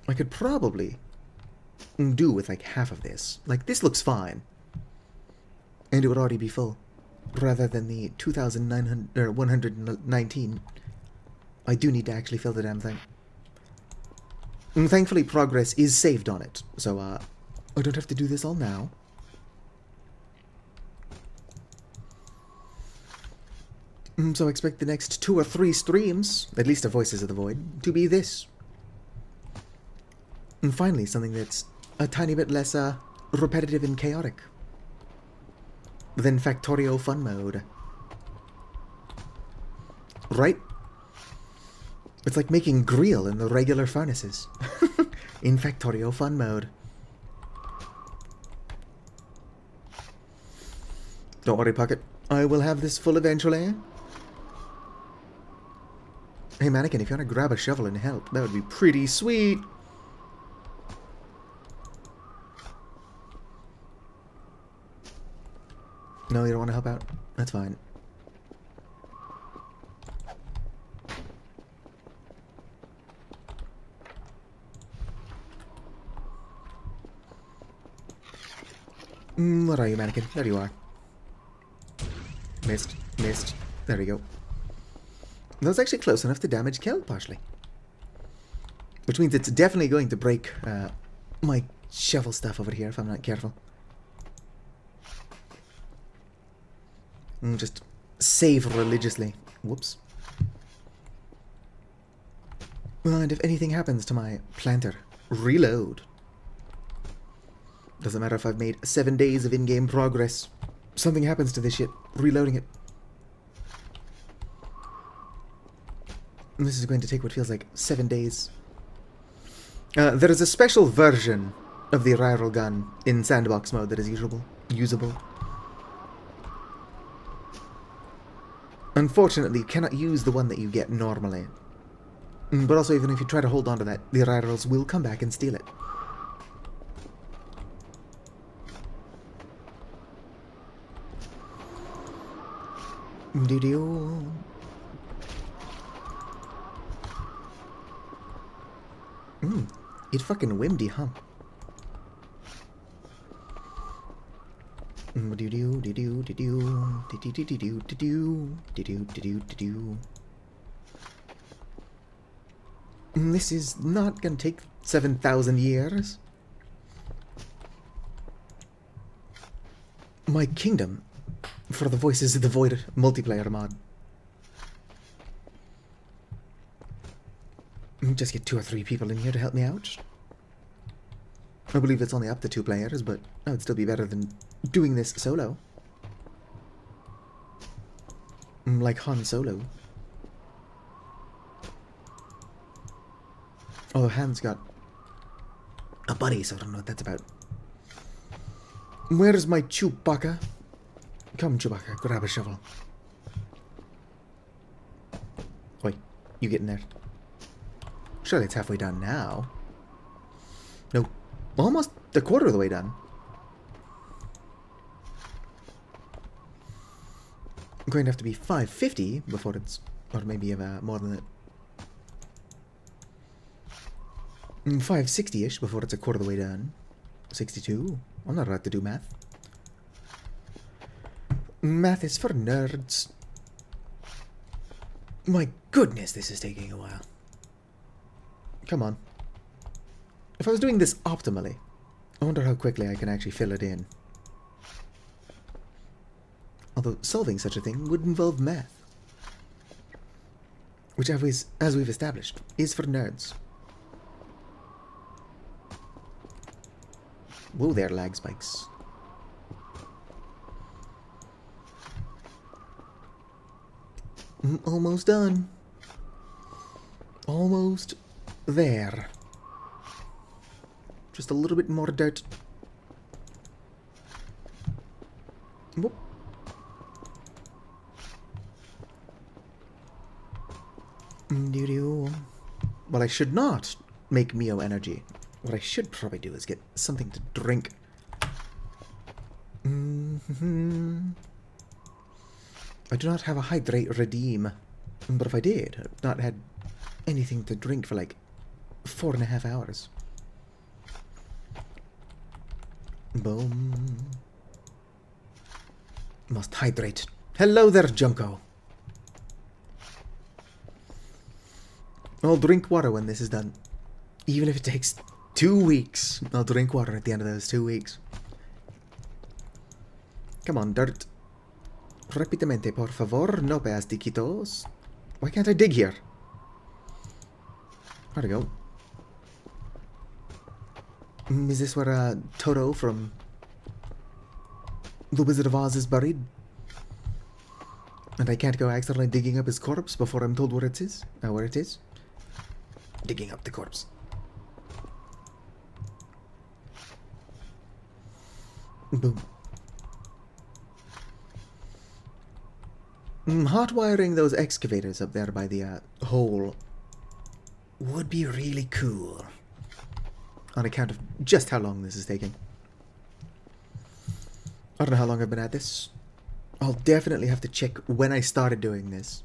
I could probably do with like half of this. Like, this looks fine. And it would already be full. Rather than the 2,119. I do need to actually fill the damn thing. And thankfully, progress is saved on it. So, I don't have to do this all now. So I expect the next 2 or 3 streams, at least of Voices of the Void, to be this. And finally, something that's a tiny bit less, repetitive and chaotic than Factorio Fun Mode. Right? It's like making grill in the regular furnaces. In Factorio fun mode. Don't worry, Pocket. I will have this full eventually. Hey, Mannequin, if you want to grab a shovel and help, that would be pretty sweet. No, you don't want to help out? That's fine. What are you, Mannequin? There you are. Missed. Missed. There we go. That was actually close enough to damage Kel partially. Which means it's definitely going to break my shovel stuff over here if I'm not careful. Just save religiously. Whoops. And if anything happens to my planter, reload. Doesn't matter if I've made 7 days of in-game progress. Something happens to this shit. Reloading it. And this is going to take what feels like 7 days. There is a special version of the rival gun in sandbox mode that is usable. Unfortunately, you cannot use the one that you get normally. But also, even if you try to hold on to that, the rivals will come back and steal it. Doo-doo. It fucking whimdy, huh? This is not gonna take 7,000 years. My kingdom for the Voices of the Void multiplayer mod. Just get 2 or 3 people in here to help me out. I believe it's only up to 2 players, but that would still be better than doing this solo. Like Han Solo. Although Han's got a buddy, so I don't know what that's about. Where's my Chewbacca? Come, Chewbacca, grab a shovel. Wait, you getting there? Surely it's halfway done now. No, almost a quarter of the way done. I'm going to have to be 550 before it's, or maybe more than that. 560-ish before it's a quarter of the way done. 62. I'm not allowed to do math. Math is for nerds. My goodness, this is taking a while. Come on. If I was doing this optimally, I wonder how quickly I can actually fill it in. Although solving such a thing would involve math. Which, as we've established, is for nerds. Whoa there, lag spikes. Almost done. Almost there. Just a little bit more dirt. Whoop. Well, I should not make Mio energy. What I should probably do is get something to drink. I do not have a hydrate redeem. But if I did, I've not had anything to drink for like 4.5 hours. Boom. Must hydrate. Hello there, Junko. I'll drink water when this is done. Even if it takes 2 weeks, I'll drink water at the end of those 2 weeks. Come on, dirt. Rápidamente, por favor, no peas diquitos. Why can't I dig here? Where'd it go? Is this where Toto from The Wizard of Oz is buried? And I can't go accidentally digging up his corpse before I'm told where it is? Where it is? Digging up the corpse. Boom. Hot-wiring those excavators up there by the hole would be really cool. On account of just how long this is taking. I don't know how long I've been at this. I'll definitely have to check when I started doing this.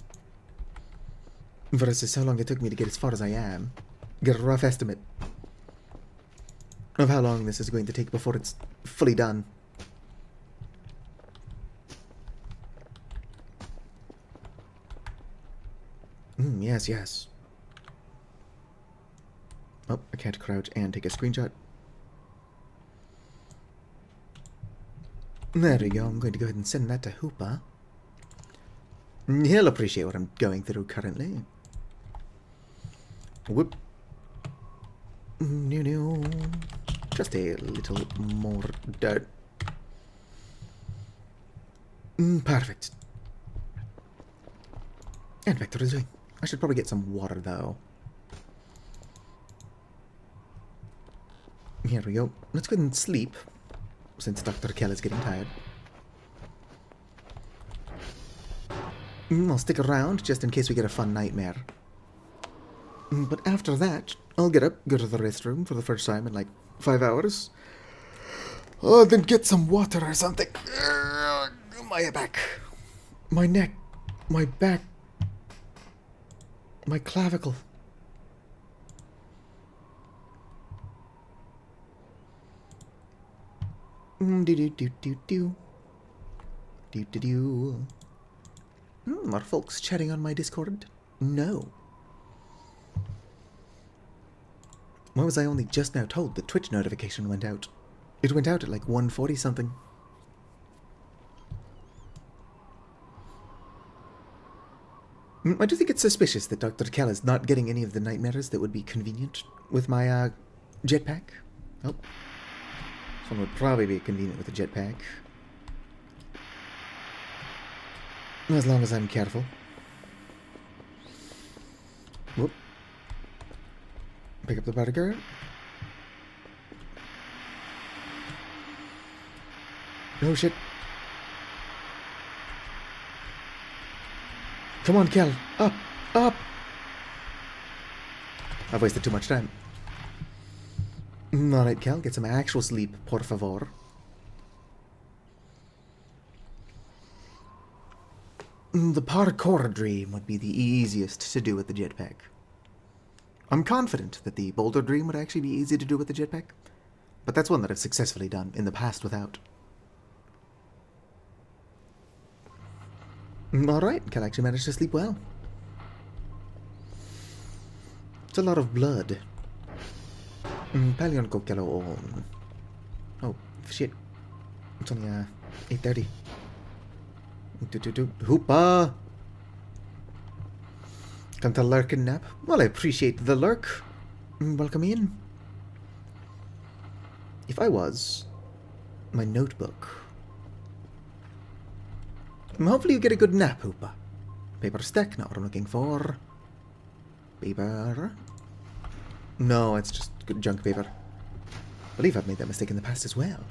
Versus how long it took me to get as far as I am. Get a rough estimate of how long this is going to take before it's fully done. Yes, yes. Oh, I can't crouch and take a screenshot. There we go. I'm going to go ahead and send that to Hoopa. He'll appreciate what I'm going through currently. Whoop. No. Just a little more dirt. Perfect. And back to the doing. I should probably get some water though. Here we go. Let's go ahead and sleep, since Dr. Kell is getting tired. I'll stick around just in case we get a fun nightmare. But after that, I'll get up, go to the restroom for the first time in like 5 hours. Then get some water or something. My back. My neck. My back. My clavicle. Are folks chatting on my Discord? No. Why was I only just now told the Twitch notification went out? It went out at like 1:40 something. I do think it's suspicious that Dr. Kell is not getting any of the nightmares that would be convenient with my jetpack. Oh. This one would probably be convenient with a jetpack. As long as I'm careful. Whoop. Pick up the burger. Oh shit. Come on, Kel. Up! Up! I've wasted too much time. Alright, Kel. Get some actual sleep, por favor. The parkour dream would be the easiest to do with the jetpack. I'm confident that the boulder dream would actually be easy to do with the jetpack, but that's one that I've successfully done in the past without. Alright, can actually manage to sleep well. It's a lot of blood. Palion Kokelo on. Oh, shit. It's only 8:30. Hoopa! Can't a lurkin nap? Well, I appreciate the lurk. Welcome in. If I was my notebook. Hopefully you get a good nap, Hoopa. Paper stack, not what I'm looking for. Paper. No, it's just good junk paper. I believe I've made that mistake in the past as well.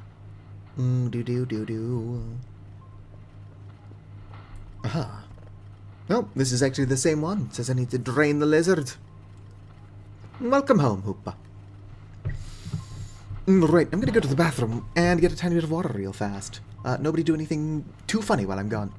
Aha. No, this is actually the same one. It says I need to drain the lizard. Welcome home, Hoopa. Right, I'm gonna go to the bathroom and get a tiny bit of water real fast. Nobody do anything too funny while I'm gone.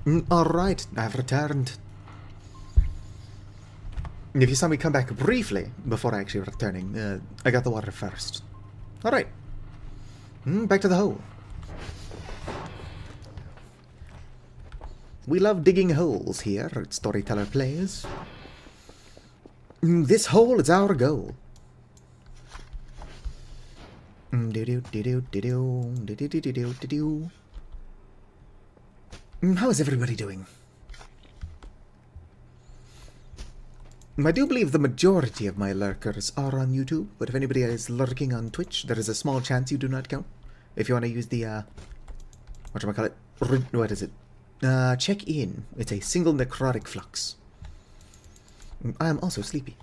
Alright, I've returned. If you saw me come back briefly before actually returning, I got the water first. Alright. Back to the hole. We love digging holes here at Storyteller Plays. This hole is our goal. How is everybody doing? I do believe the majority of my lurkers are on YouTube, but if anybody is lurking on Twitch, there is a small chance you do not count. If you want to use the, whatchamacallit, what is it? Check in. It's a single necrotic flux. I am also sleepy.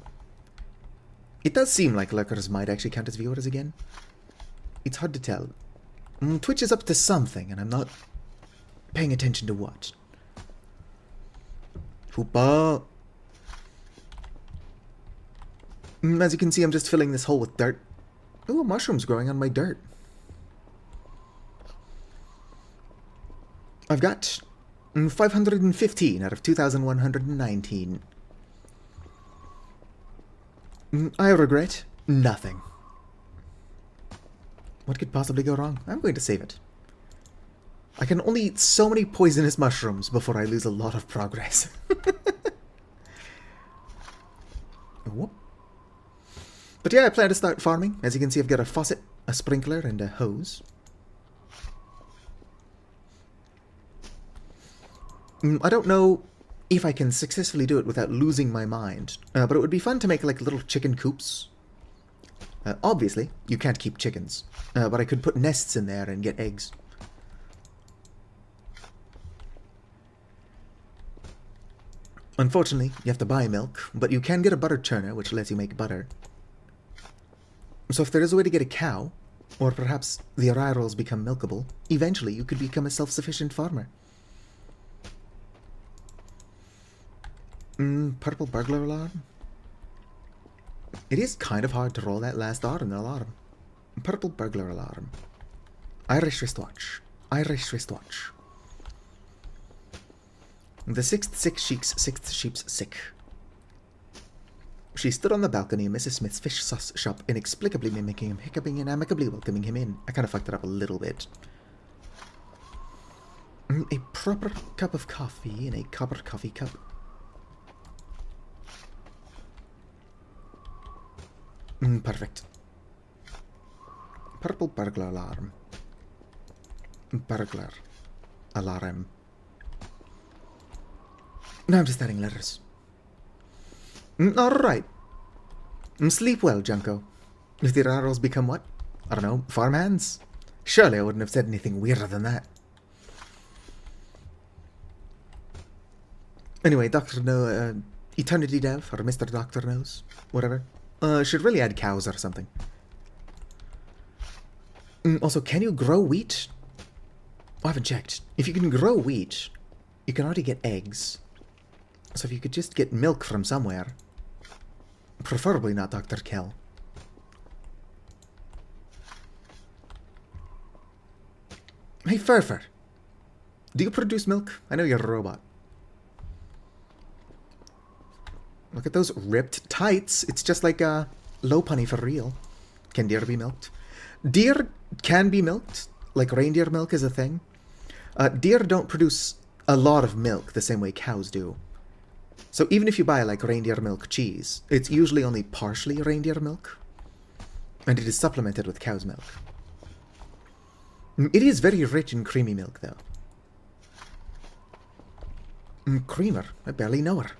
It does seem like lurkers might actually count as viewers again. It's hard to tell. Twitch is up to something, and I'm not paying attention to what. Hoopa! As you can see, I'm just filling this hole with dirt. Ooh, mushrooms growing on my dirt. I've got 515 out of 2,119. I regret nothing. What could possibly go wrong? I'm going to save it. I can only eat so many poisonous mushrooms before I lose a lot of progress. Whoop. But yeah, I plan to start farming. As you can see, I've got a faucet, a sprinkler, and a hose. I don't know if I can successfully do it without losing my mind, but it would be fun to make like little chicken coops. Obviously, you can't keep chickens, but I could put nests in there and get eggs. Unfortunately, you have to buy milk, but you can get a butter churner, which lets you make butter. So if there is a way to get a cow, or perhaps the arrierals become milkable, eventually you could become a self-sufficient farmer. Purple burglar alarm? It is kind of hard to roll that last R in the alarm. Purple burglar alarm. Irish wristwatch. Irish wristwatch. The sixth sheep's sick. She stood on the balcony of Mrs. Smith's fish sauce shop, inexplicably mimicking him, hiccuping and amicably welcoming him in. I kind of fucked it up a little bit. A proper cup of coffee in a copper coffee cup. Perfect. Purple burglar alarm. Burglar alarm. Now I'm just adding letters. Alright. Sleep well, Junko. If the arrierals become what? I don't know, farmhands? Surely I wouldn't have said anything weirder than that. Anyway, Dr. No, Eternity Dev, or Mr. Doctor Knows, whatever. Should really add cows or something. Also, can you grow wheat? I haven't checked. If you can grow wheat, you can already get eggs. So if you could just get milk from somewhere. Preferably not Dr. Kell. Hey, Furfur. Do you produce milk? I know you're a robot. Look at those ripped tights. It's just like a low punny for real. Can deer be milked? Deer can be milked. Like reindeer milk is a thing. Deer don't produce a lot of milk the same way cows do. So even if you buy like reindeer milk cheese, it's usually only partially reindeer milk. And it is supplemented with cow's milk. It is very rich in creamy milk though. Creamer. I barely know her.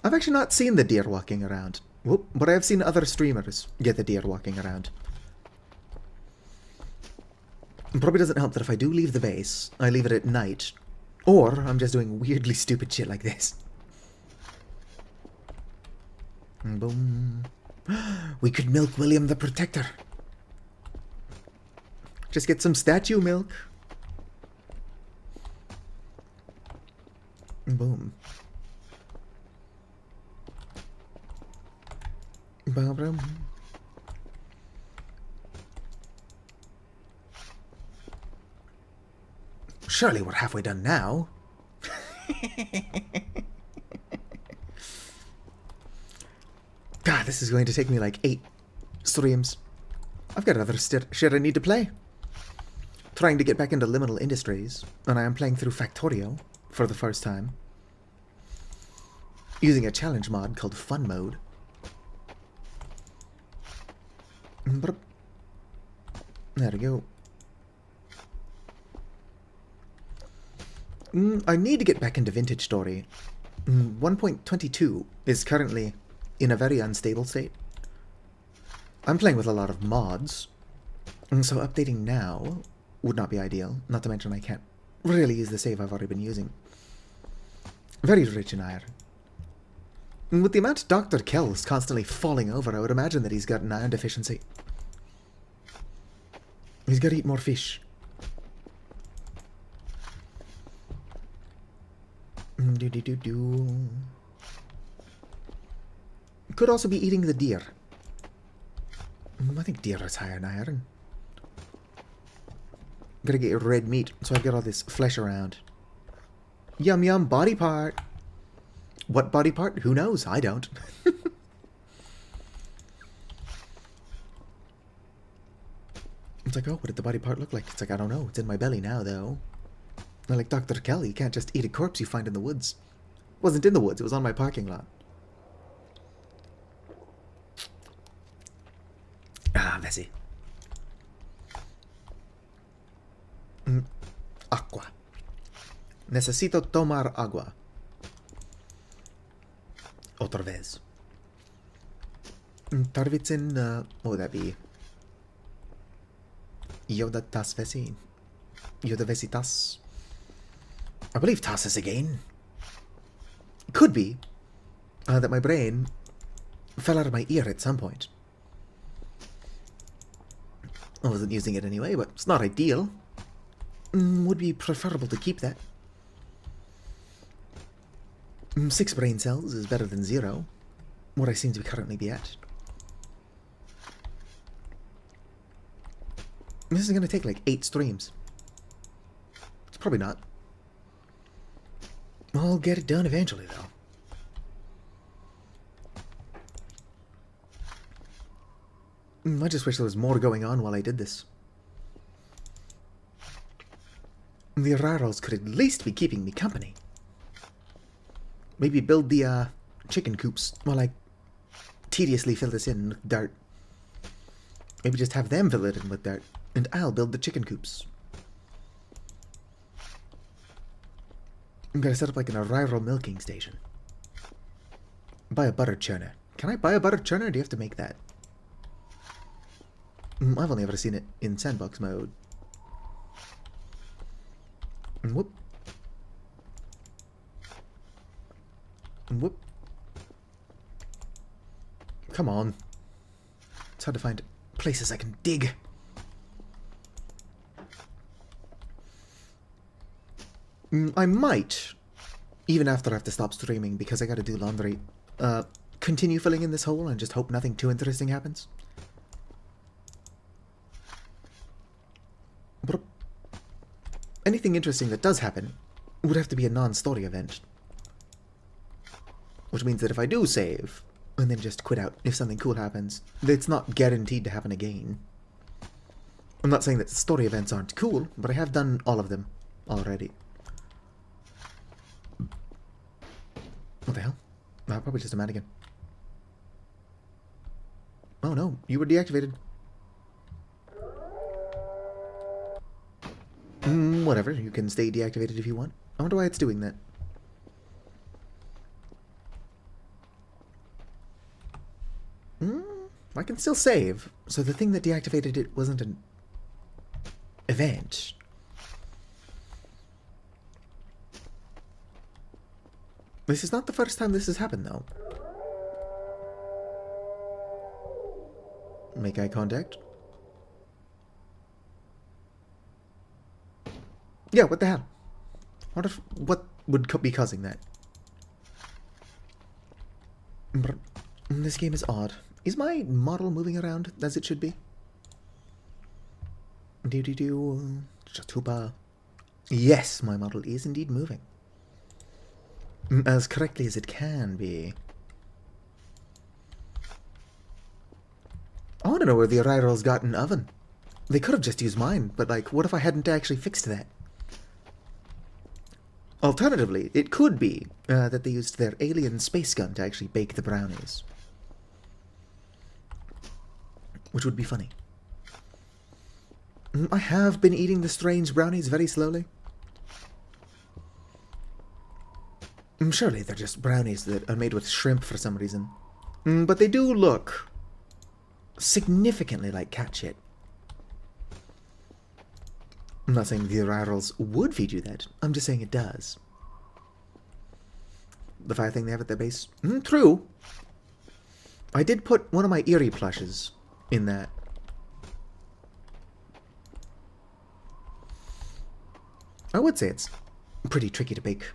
I've actually not seen the deer walking around. Whoop, but I have seen other streamers get the deer walking around. It probably doesn't help that if I do leave the base, I leave it at night. Or I'm just doing weirdly stupid shit like this. Boom. We could milk William the Protector. Just get some statue milk. Boom. Surely we're halfway done now. God, this is going to take me like 8 streams. I've got other shit I need to play. Trying to get back into Liminal Industries, and I am playing through Factorio for the first time. Using a challenge mod called Fun Mode. There we go. I need to get back into Vintage Story. 1.22 is currently in a very unstable state. I'm playing with a lot of mods, and so updating now would not be ideal, not to mention I can't really use the save I've already been using. Very rich in iron. And with the amount Dr. Kell's constantly falling over, I would imagine that he's got an iron deficiency. He's got to eat more fish. Could also be eating the deer. I think deer is higher in iron. Gotta get red meat, so I've got all this flesh around. Yum yum, body part. What body part? Who knows? I don't. It's like, oh, what did the body part look like? It's like, I don't know. It's in my belly now, though. Not like Dr. Kelly, you can't just eat a corpse you find in the woods. It wasn't in the woods, it was on my parking lot. Ah, Vessi. Agua. Necesito tomar agua. Otra vez. Tarvitsin, what would that be? Yoda tas Vessi. Yoda Vessi tas. I believe tas is again. Could be that my brain fell out of my ear at some point. I wasn't using it anyway, but it's not ideal. Would be preferable to keep that. 6 brain cells is better than 0, what I seem to currently be at. This is going to take like 8 streams. It's probably not. I'll get it done eventually, though. I just wish there was more going on while I did this. The raros could at least be keeping me company. Maybe build the chicken coops while I tediously fill this in with dirt. Maybe just have them fill it in with dirt, and I'll build the chicken coops. I'm gonna set up like an Ariro milking station. Buy a butter churner. Can I buy a butter churner, or do you have to make that? I've only ever seen it in sandbox mode. Whoop. Whoop. Come on. It's hard to find places I can dig. I might, even after I have to stop streaming because I gotta do laundry, continue filling in this hole and just hope nothing too interesting happens. But anything interesting that does happen would have to be a non-story event. Which means that if I do save, and then just quit out if something cool happens, it's not guaranteed to happen again. I'm not saying that story events aren't cool, but I have done all of them already. What the hell? Probably just a mannequin. Oh no, you were deactivated. Whatever, you can stay deactivated if you want. I wonder why it's doing that. I can still save. So the thing that deactivated it wasn't an event. This is not the first time this has happened, though. Make eye contact. Yeah, what the hell? What would be causing that? This game is odd. Is my model moving around as it should be? Chatupa. Yes, my model is indeed moving. As correctly as it can be. I want to know where the Arrival's got an oven. They could have just used mine, but like, what if I hadn't actually fixed that? Alternatively, it could be that they used their alien space gun to actually bake the brownies. Which would be funny. I have been eating the strange brownies very slowly. Surely they're just brownies that are made with shrimp for some reason. But they do look significantly like cat shit. I'm not saying the Arrivals would feed you that. I'm just saying it does. The fire thing they have at their base? True. I did put one of my Eerie plushes in that. I would say it's pretty tricky to bake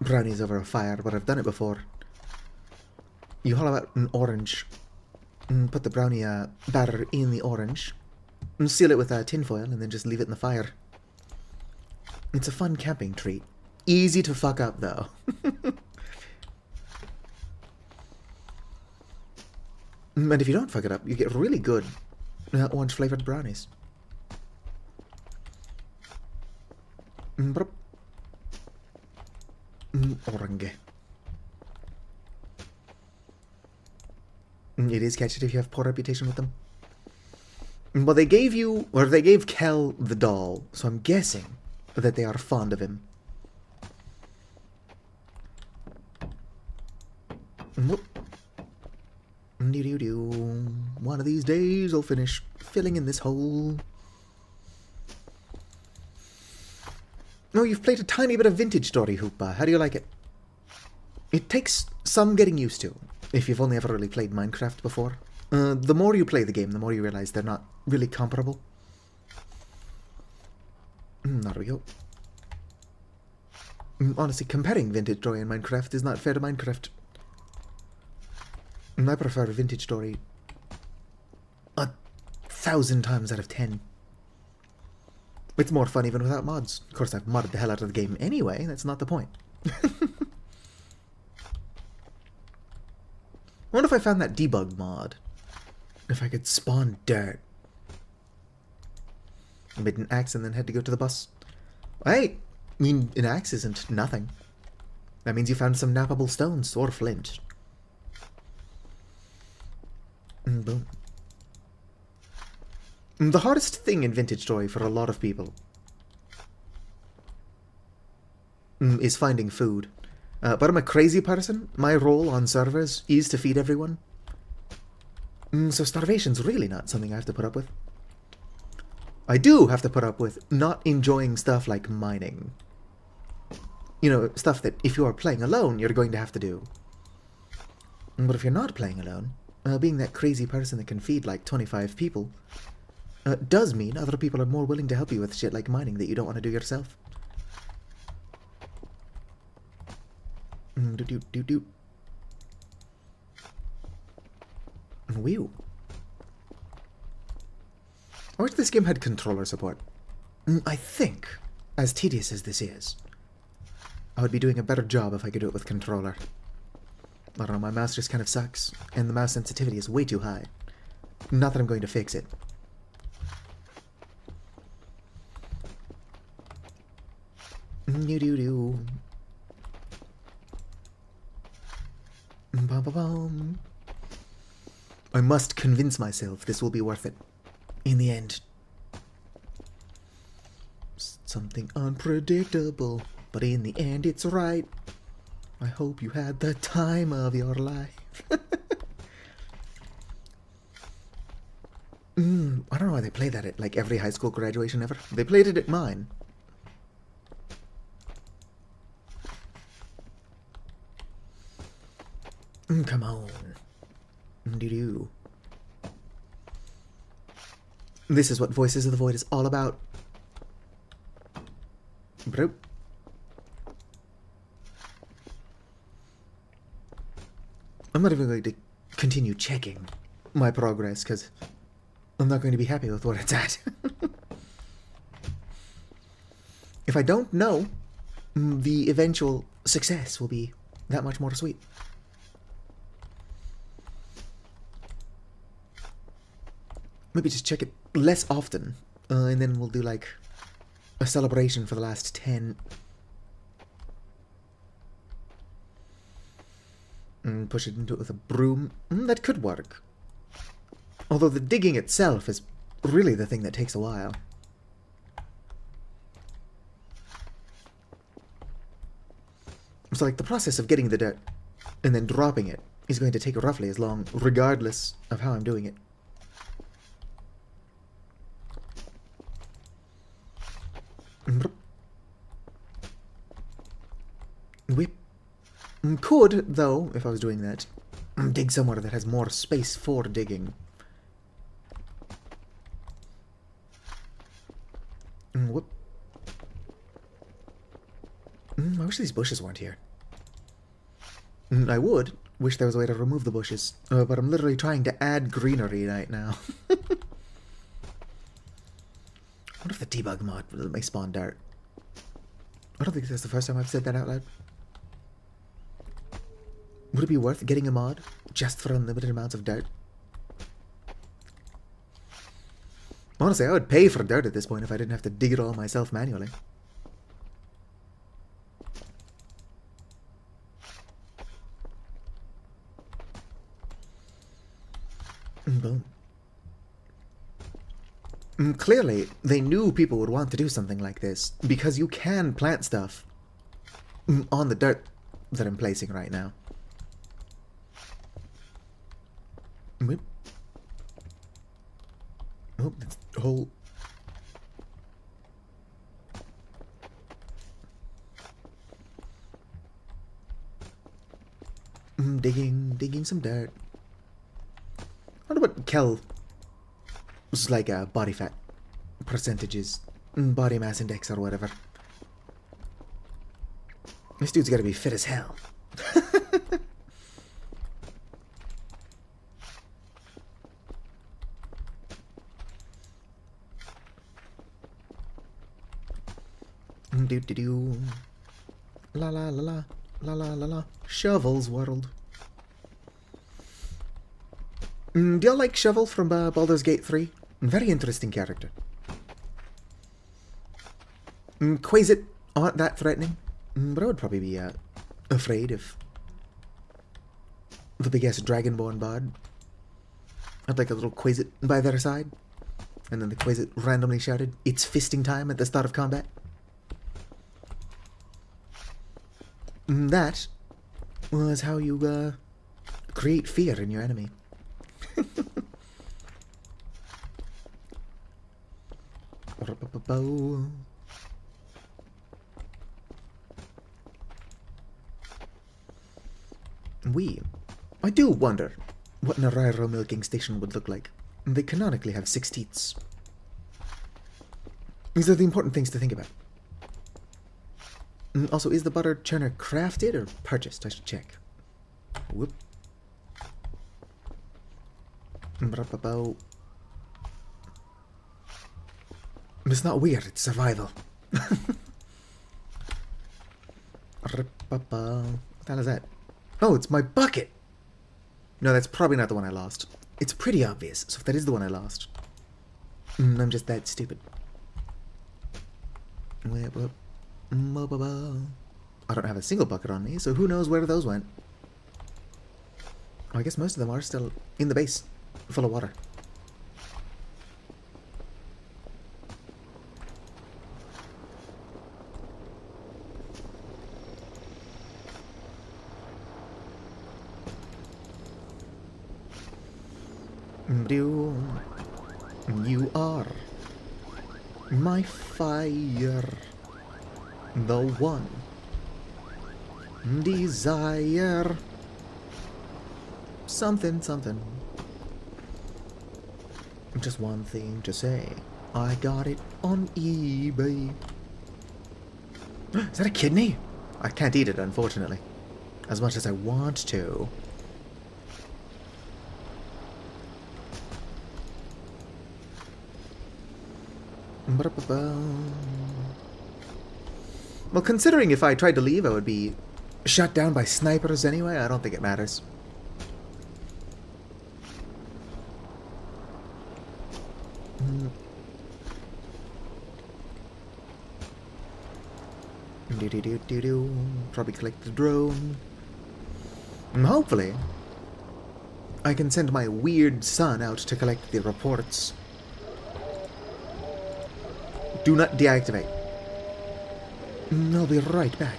brownies over a fire, but I've done it before. You hollow out an orange, put the brownie batter in the orange, and seal it with tinfoil, and then just leave it in the fire. It's a fun camping treat. Easy to fuck up, though. And if you don't fuck it up, you get really good orange-flavored brownies. Orange. It is catchy if you have poor reputation with them. Well, they gave you, or they gave Kel the doll, so I'm guessing that they are fond of him. One of these days I'll finish filling in this hole. Oh, you've played a tiny bit of Vintage Story, Hoopa. How do you like it? It takes some getting used to, if you've only ever really played Minecraft before. The more you play the game, the more you realize they're not really comparable. There we go. Honestly, comparing Vintage Story and Minecraft is not fair to Minecraft. I prefer Vintage Story 1,000 times out of 10. It's more fun even without mods. Of course, I've modded the hell out of the game anyway. That's not the point. I wonder if I found that debug mod. If I could spawn dirt. I made an axe and then had to go to the bus. Hey, I mean, an axe isn't nothing. That means you found some nappable stones or flint. Boom. The hardest thing in Vintage Story for a lot of people is finding food. But I'm a crazy person. My role on servers is to feed everyone. So starvation's really not something I have to put up with. I do have to put up with not enjoying stuff like mining. You know, stuff that if you are playing alone, you're going to have to do. But if you're not playing alone, being that crazy person that can feed like 25 people does mean other people are more willing to help you with shit like mining that you don't want to do yourself. Whew. I wish this game had controller support. I think, as tedious as this is, I would be doing a better job if I could do it with controller. I don't know, my mouse just kind of sucks, and the mouse sensitivity is way too high. Not that I'm going to fix it. I must convince myself this will be worth it. In the end. Something unpredictable, but in the end it's right. I hope you had the time of your life. I don't know why they play that at like every high school graduation ever. They played it at mine. Come on. Doo-doo. This is what Voices of the Void is all about. Bro. I'm not even going to continue checking my progress because I'm not going to be happy with what it's at. if I don't know, the eventual success will be that much more sweet. Maybe just check it less often, and then we'll do like a celebration for the last 10. And push it into it with a broom. That could work. Although the digging itself is really the thing that takes a while. So like the process of getting the dirt and then dropping it is going to take roughly as long, regardless of how I'm doing it. Whip. Could, though, if I was doing that, dig somewhere that has more space for digging. Whoop. I wish these bushes weren't here. I would wish there was a way to remove the bushes, but I'm literally trying to add greenery right now. What if the debug mod will let me spawn dirt? I don't think that's the first time I've said that out loud. Would it be worth getting a mod just for unlimited amounts of dirt? Honestly, I would pay for dirt at this point if I didn't have to dig it all myself manually. Boom. Clearly, they knew people would want to do something like this, because you can plant stuff on the dirt that I'm placing right now. Whip. Oh, that's the whole... digging some dirt. I wonder what Kel was like, body fat percentages, body mass index or whatever. This dude's gotta be fit as hell. Do. La la la la la la la la. Shovel's World. Do y'all like Shovel from Baldur's Gate 3? Very interesting character. Quasit aren't that threatening, but I would probably be afraid if the big-ass Dragonborn bard had like a little Quasit by their side, and then the Quasit randomly shouted, "It's fisting time" at the start of combat. That was how you create fear in your enemy. I do wonder what an Arairo milking station would look like. They canonically have 6 teats. These are the important things to think about. Also, is the butter churner crafted or purchased? I should check. Whoop. It's not weird, it's survival. What the hell is that? Oh, it's my bucket! No, that's probably not the one I lost. It's pretty obvious, so if that is the one I lost, I'm just that stupid. I don't have a single bucket on me, so who knows where those went. I guess most of them are still in the base, full of water. You are my fire, the one desire. Something, something. Just one thing to say. I got it on eBay. Is that a kidney? I can't eat it, unfortunately. As much as I want to. Well, considering if I tried to leave, I would be shot down by snipers anyway, I don't think it matters. Probably collect the drone. And hopefully, I can send my weird son out to collect the reports. Do not deactivate. I'll be right back.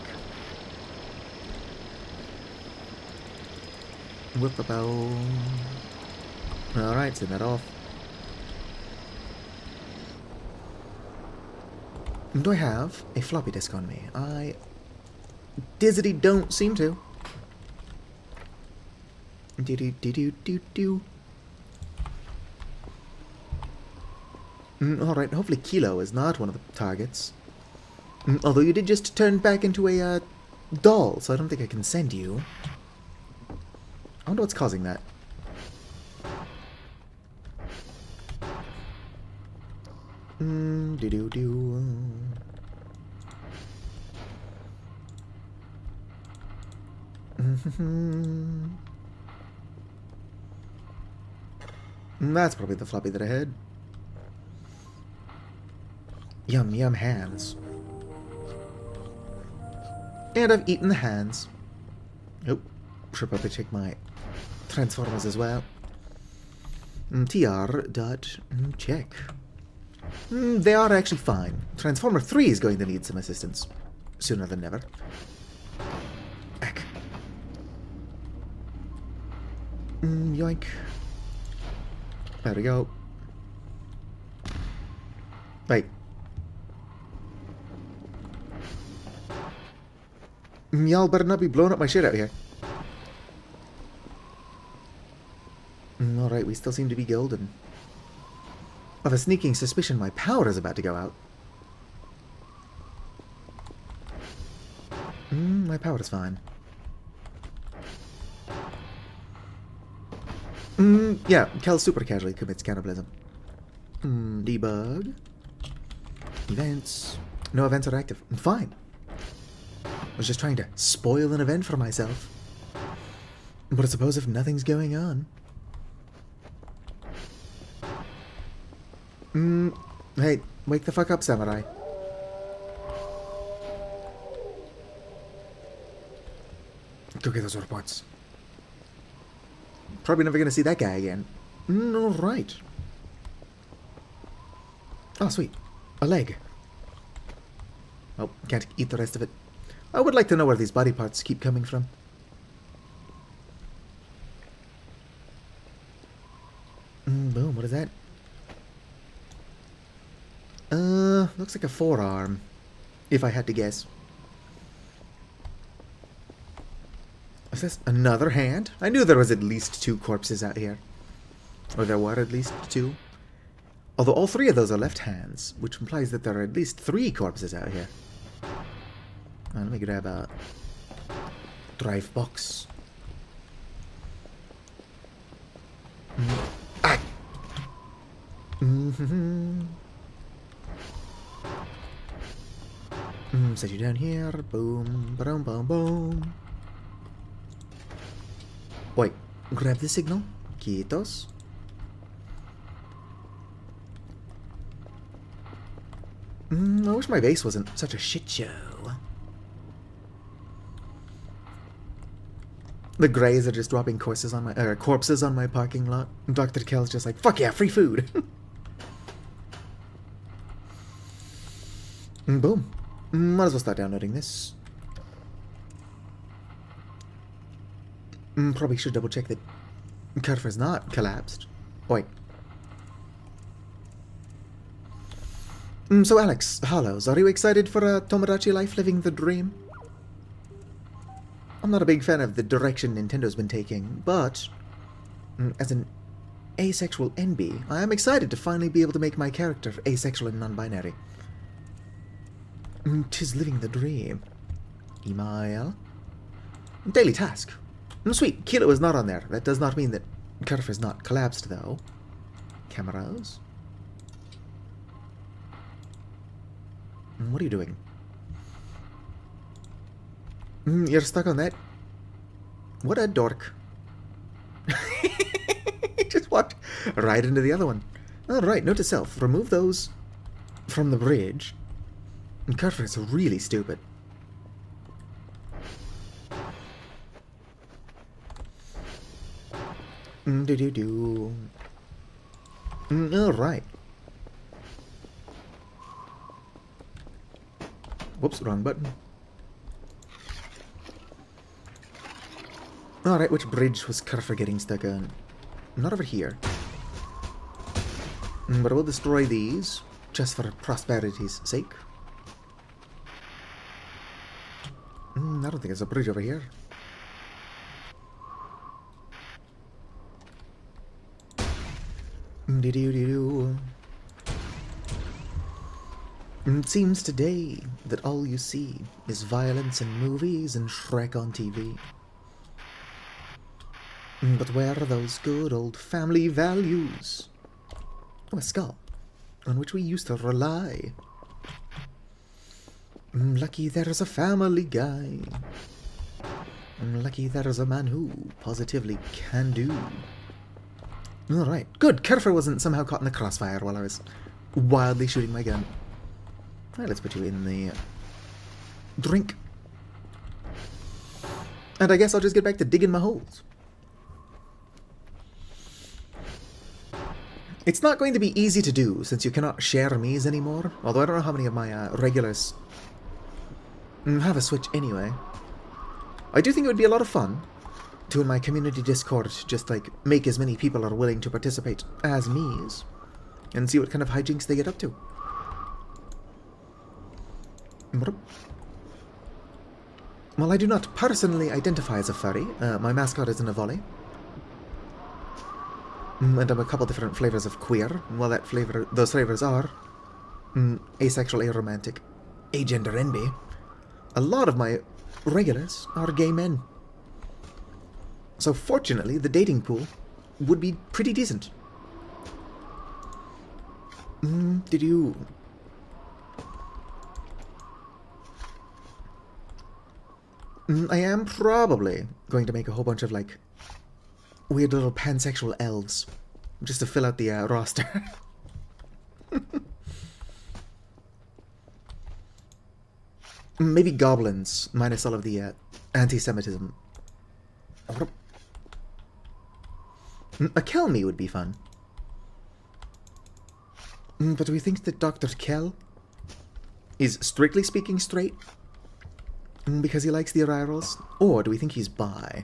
Whip about. Alright, send that off. Do I have a floppy disk on me? I dizzity don't seem to. Alright, hopefully Kilo is not one of the targets. Although you did just turn back into a doll, so I don't think I can send you. I wonder what's causing that. That's probably the floppy that I had. Yum, yum hands. And I've eaten the hands. Oh, should probably check my transformers as well. TR dot check. They are actually fine. Transformer 3 is going to need some assistance. Sooner than never. Ack. Yoink. There we go. Wait. Y'all better not be blowing up my shit out here. Alright, we still seem to be golden. I have a sneaking suspicion my power is about to go out. My power is fine. Yeah, Kel super casually commits cannibalism. Debug. Events. No events are active. Fine. I was just trying to spoil an event for myself. But I suppose if nothing's going on. Hey, wake the fuck up, Samurai. Go get those reports. Probably never gonna see that guy again. Alright. Oh, sweet. A leg. Oh, can't eat the rest of it. I would like to know where these body parts keep coming from. Boom, what is that? Looks like a forearm. If I had to guess. Is this another hand? I knew there was at least 2 corpses out here. Or there were at least 2. Although all 3 of those are left hands, which implies that there are at least 3 corpses out here. Let me grab a drive box. Ah! Set you down here. Boom. Boom, boom, boom. Wait. Grab the signal. Quitos. I wish my base wasn't such a shit show. The Greys are just dropping corpses on my parking lot. And Dr. Kel's just like, fuck yeah, free food. Boom. Might as well start downloading this. Probably should double check that Carver's not collapsed. Wait. So Alex, Hollows, are you excited for a Tomodachi life living the dream? I'm not a big fan of the direction Nintendo's been taking, but as an asexual NB, I am excited to finally be able to make my character asexual and non-binary. 'Tis living the dream. Email. Daily task. Sweet, Kilo is not on there. That does not mean that Carver is not collapsed, though. Cameras. What are you doing? You're stuck on that? What a dork. He just walked right into the other one. Alright, note to self. Remove those from the bridge. And Carter is really stupid. Do-do-do. Alright. Whoops, wrong button. Alright, which bridge was Carter getting stuck on? Not over here. But I will destroy these, just for prosperity's sake. I don't think there's a bridge over here. Do-do-do-do. It seems today that all you see is violence in movies and Shrek on TV. But where are those good old family values? Oh, a skull, on which we used to rely. Lucky there's a family guy. Lucky there's a man who positively can do. Alright, good. Kerfer wasn't somehow caught in the crossfire while I was wildly shooting my gun. Alright, let's put you in the drink. And I guess I'll just get back to digging my holes. It's not going to be easy to do, since you cannot share me's anymore. Although I don't know how many of my regulars have a Switch anyway. I do think it would be a lot of fun to, in my community Discord, just like make as many people are willing to participate as me's, and see what kind of hijinks they get up to. Well, I do not personally identify as a furry. My mascot is a volley. And I'm a couple different flavors of queer. Well, those flavors are asexual, aromantic, agender, NB. A lot of my regulars are gay men. So fortunately, the dating pool would be pretty decent. Did you... I am probably going to make a whole bunch of, like, weird little pansexual elves, just to fill out the roster. Maybe goblins, minus all of the anti-Semitism. A Kelmy would be fun. But do we think that Dr. Kell is strictly speaking straight? Because he likes the Arirals? Or do we think he's bi?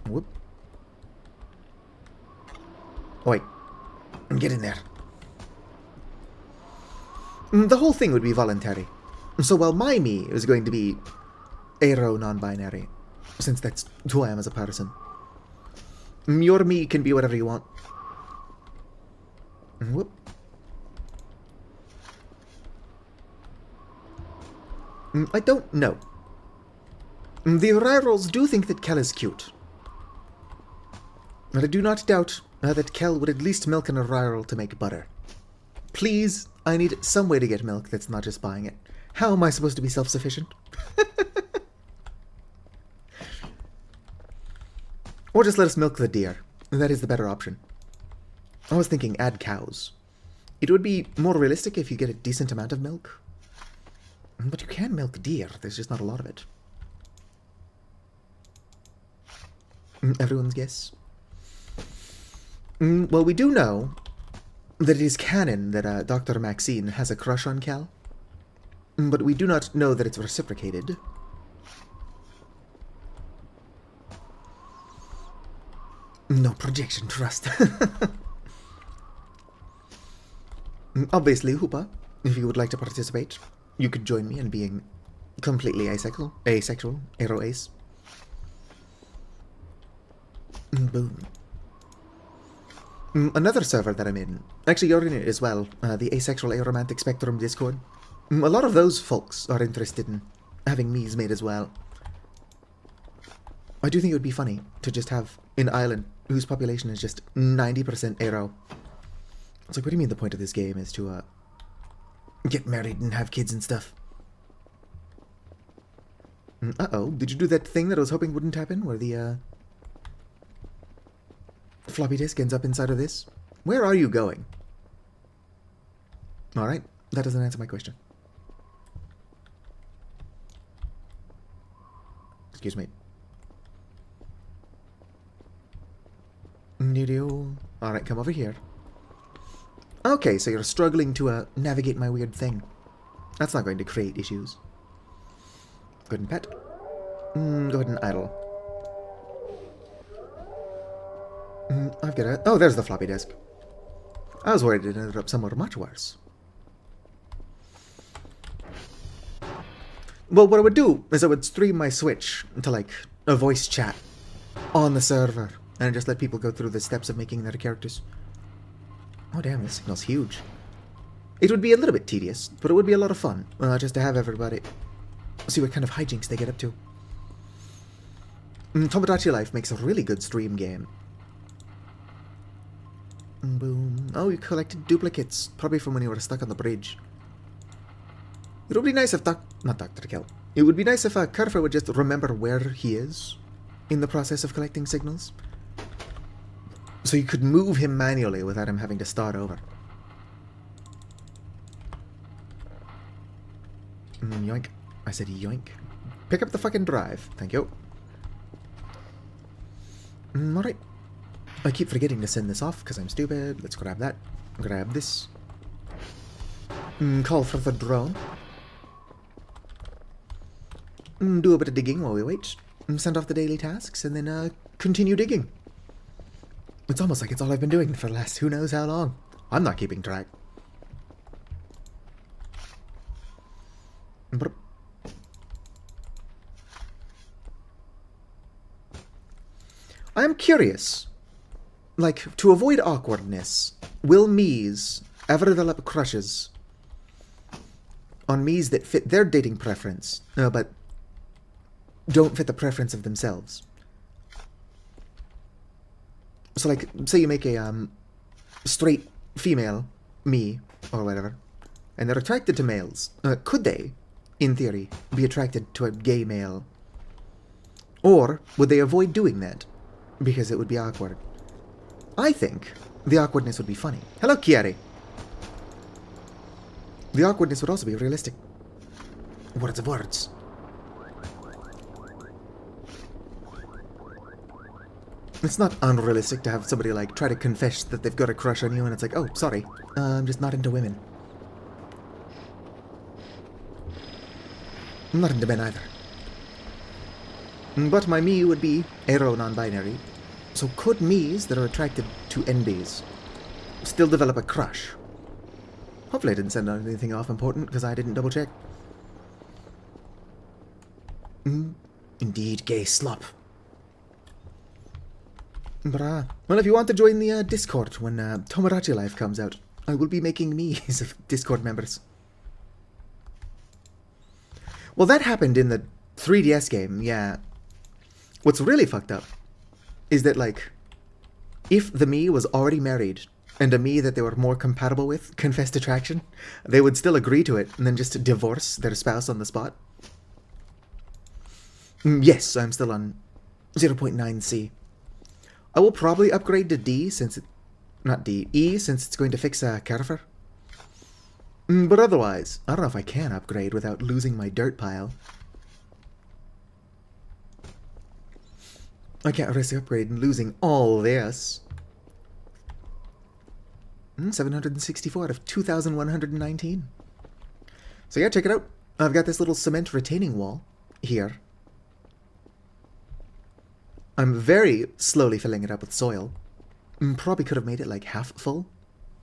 Whoop. Oh, wait. Get in there. The whole thing would be voluntary. So while my me is going to be aro non-binary, since that's who I am as a person, your me can be whatever you want. Whoop. I don't know. The Arirals do think that Kell is cute. But I do not doubt that Kell would at least milk an Ariral to make butter. Please, I need some way to get milk that's not just buying it. How am I supposed to be self-sufficient? Or just let us milk the deer. That is the better option. I was thinking add cows. It would be more realistic if you get a decent amount of milk. But you can milk deer, there's just not a lot of it. Everyone's guess? Well, we do know that it is canon that Dr. Maxine has a crush on Cal. But we do not know that it's reciprocated. No projection trust. Obviously, Hoopa, if you would like to participate, you could join me in being completely asexual, aro ace. Boom. Another server that I'm in, actually you're in it as well, the Asexual Aromantic Spectrum Discord. A lot of those folks are interested in having me's made as well. I do think it would be funny to just have an island whose population is just 90% aro. It's like, what do you mean the point of this game is to get married and have kids and stuff? Uh-oh, did you do that thing that I was hoping wouldn't happen, where the floppy disk ends up inside of this? Where are you going? Alright, that doesn't answer my question. Excuse me. Alright, come over here. Okay, so you're struggling to navigate my weird thing. That's not going to create issues. Go ahead and pet. Go ahead and idle. I've got a... Oh, there's the floppy disk. I was worried it ended up somewhere much worse. Well, what I would do is I would stream my Switch to, like, a voice chat on the server, and just let people go through the steps of making their characters. Oh, damn, this signal's huge. It would be a little bit tedious, but it would be a lot of fun, just to have everybody see what kind of hijinks they get up to. Tomodachi Life makes a really good stream game. Boom. Oh, you collected duplicates, probably from when you were stuck on the bridge. It would be nice if not Dr. Kill. It would be nice if Kerfer would just remember where he is in the process of collecting signals. So you could move him manually without him having to start over. Yoink. I said yoink. Pick up the fucking drive. Thank you. Alright. I keep forgetting to send this off because I'm stupid. Let's grab that. Grab this. Call for the drone. Do a bit of digging while we wait. Send off the daily tasks and then continue digging. It's almost like it's all I've been doing for the last who knows how long. I'm not keeping track. I am curious. Like, to avoid awkwardness, will Mies ever develop crushes on Mies that fit their dating preference, but don't fit the preference of themselves? So, like, say you make a straight female Mii, or whatever, and they're attracted to males. Could they, in theory, be attracted to a gay male? Or would they avoid doing that because it would be awkward? I think the awkwardness would be funny. Hello, Chiari. The awkwardness would also be realistic. Words of words. It's not unrealistic to have somebody, like, try to confess that they've got a crush on you and it's like, oh, sorry, I'm just not into women. I'm not into men either. But my Mii would be aro non-binary. So could Miis that are attracted to NBs still develop a crush? Hopefully I didn't send out anything off important because I didn't double check. Indeed, gay slop. But, well, if you want to join the Discord when Tomodachi Life comes out, I will be making Miis of Discord members. Well, that happened in the 3DS game, yeah. What's really fucked up is that, like, if the Mii was already married and a Mii that they were more compatible with confessed attraction, they would still agree to it and then just divorce their spouse on the spot. Yes, I'm still on 0.9C. I will probably upgrade to D since it... not D, E since it's going to fix Kerfer. But otherwise, I don't know if I can upgrade without losing my dirt pile. I can't risk upgrade and losing all this. 764 out of 2,119. So yeah, check it out. I've got this little cement retaining wall here. I'm very slowly filling it up with soil. Probably could have made it like half full,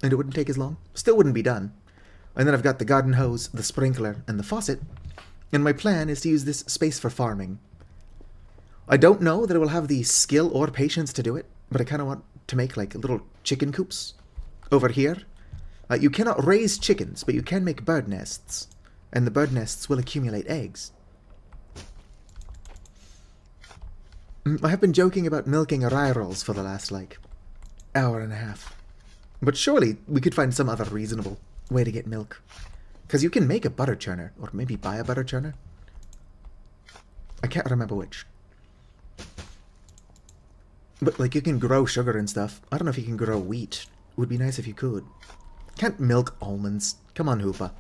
and it wouldn't take as long. Still wouldn't be done. And then I've got the garden hose, the sprinkler, and the faucet. And my plan is to use this space for farming. I don't know that I will have the skill or patience to do it, but I kind of want to make like little chicken coops over here. You cannot raise chickens, but you can make bird nests, and the bird nests will accumulate eggs. I have been joking about milking rye rolls for the last, like, hour and a half. But surely we could find some other reasonable way to get milk. Because you can make a butter churner, or maybe buy a butter churner. I can't remember which. But, like, you can grow sugar and stuff. I don't know if you can grow wheat. It would be nice if you could. Can't milk almonds. Come on, Hoopa.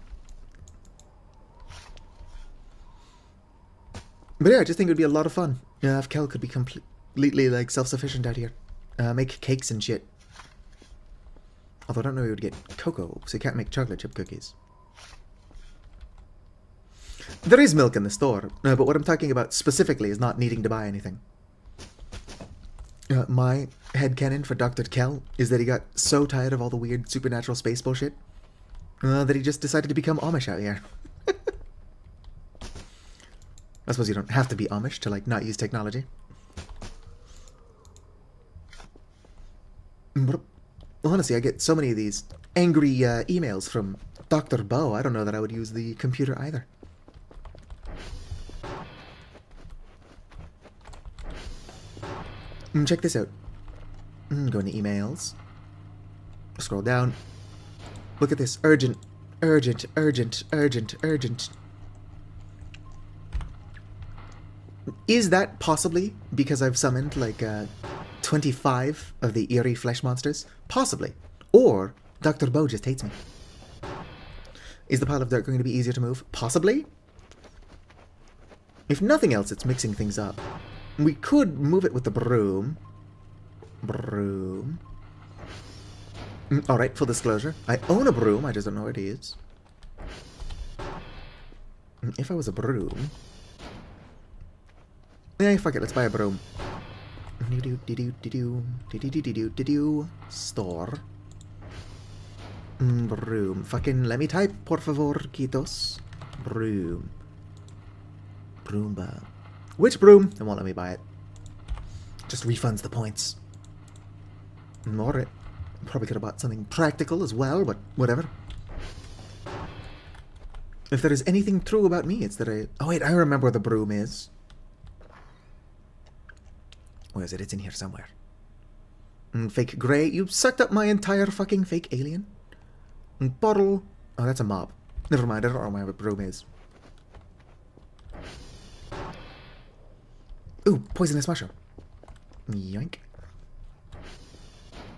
But yeah, I just think it would be a lot of fun. If Kel could be completely, like, self-sufficient out here. Make cakes and shit. Although I don't know he would get cocoa, so he can't make chocolate chip cookies. There is milk in the store, but what I'm talking about specifically is not needing to buy anything. My headcanon for Dr. Kell is that he got so tired of all the weird supernatural space bullshit that he just decided to become Amish out here. I suppose you don't have to be Amish to, like, not use technology. But honestly, I get so many of these angry emails from Dr. Bo, I don't know that I would use the computer either. Check this out. Go into emails. Scroll down. Look at this. Urgent. Urgent. Urgent. Urgent. Urgent. Is that possibly because I've summoned, like, 25 of the eerie flesh monsters? Possibly. Or Dr. Bo just hates me. Is the pile of dirt going to be easier to move? Possibly. If nothing else, it's mixing things up. We could move it with the broom. Broom. Alright, full disclosure. I own a broom, I just don't know where it is. If I was a broom... Yeah, fuck it, let's buy a broom. Store. Broom. Fucking let me type, por favor, quitos. Broom. Broomba. Which broom? They won't let me buy it. Just refunds the points. Alright. Probably could have bought something practical as well, but whatever. If there is anything true about me, it's that I... Oh wait, I remember where the broom is. Where is it? It's in here somewhere. Fake grey. You sucked up my entire fucking fake alien. Bottle. Oh, that's a mob. Never mind, I don't know where the broom is. Ooh, poisonous mushroom. Yoink.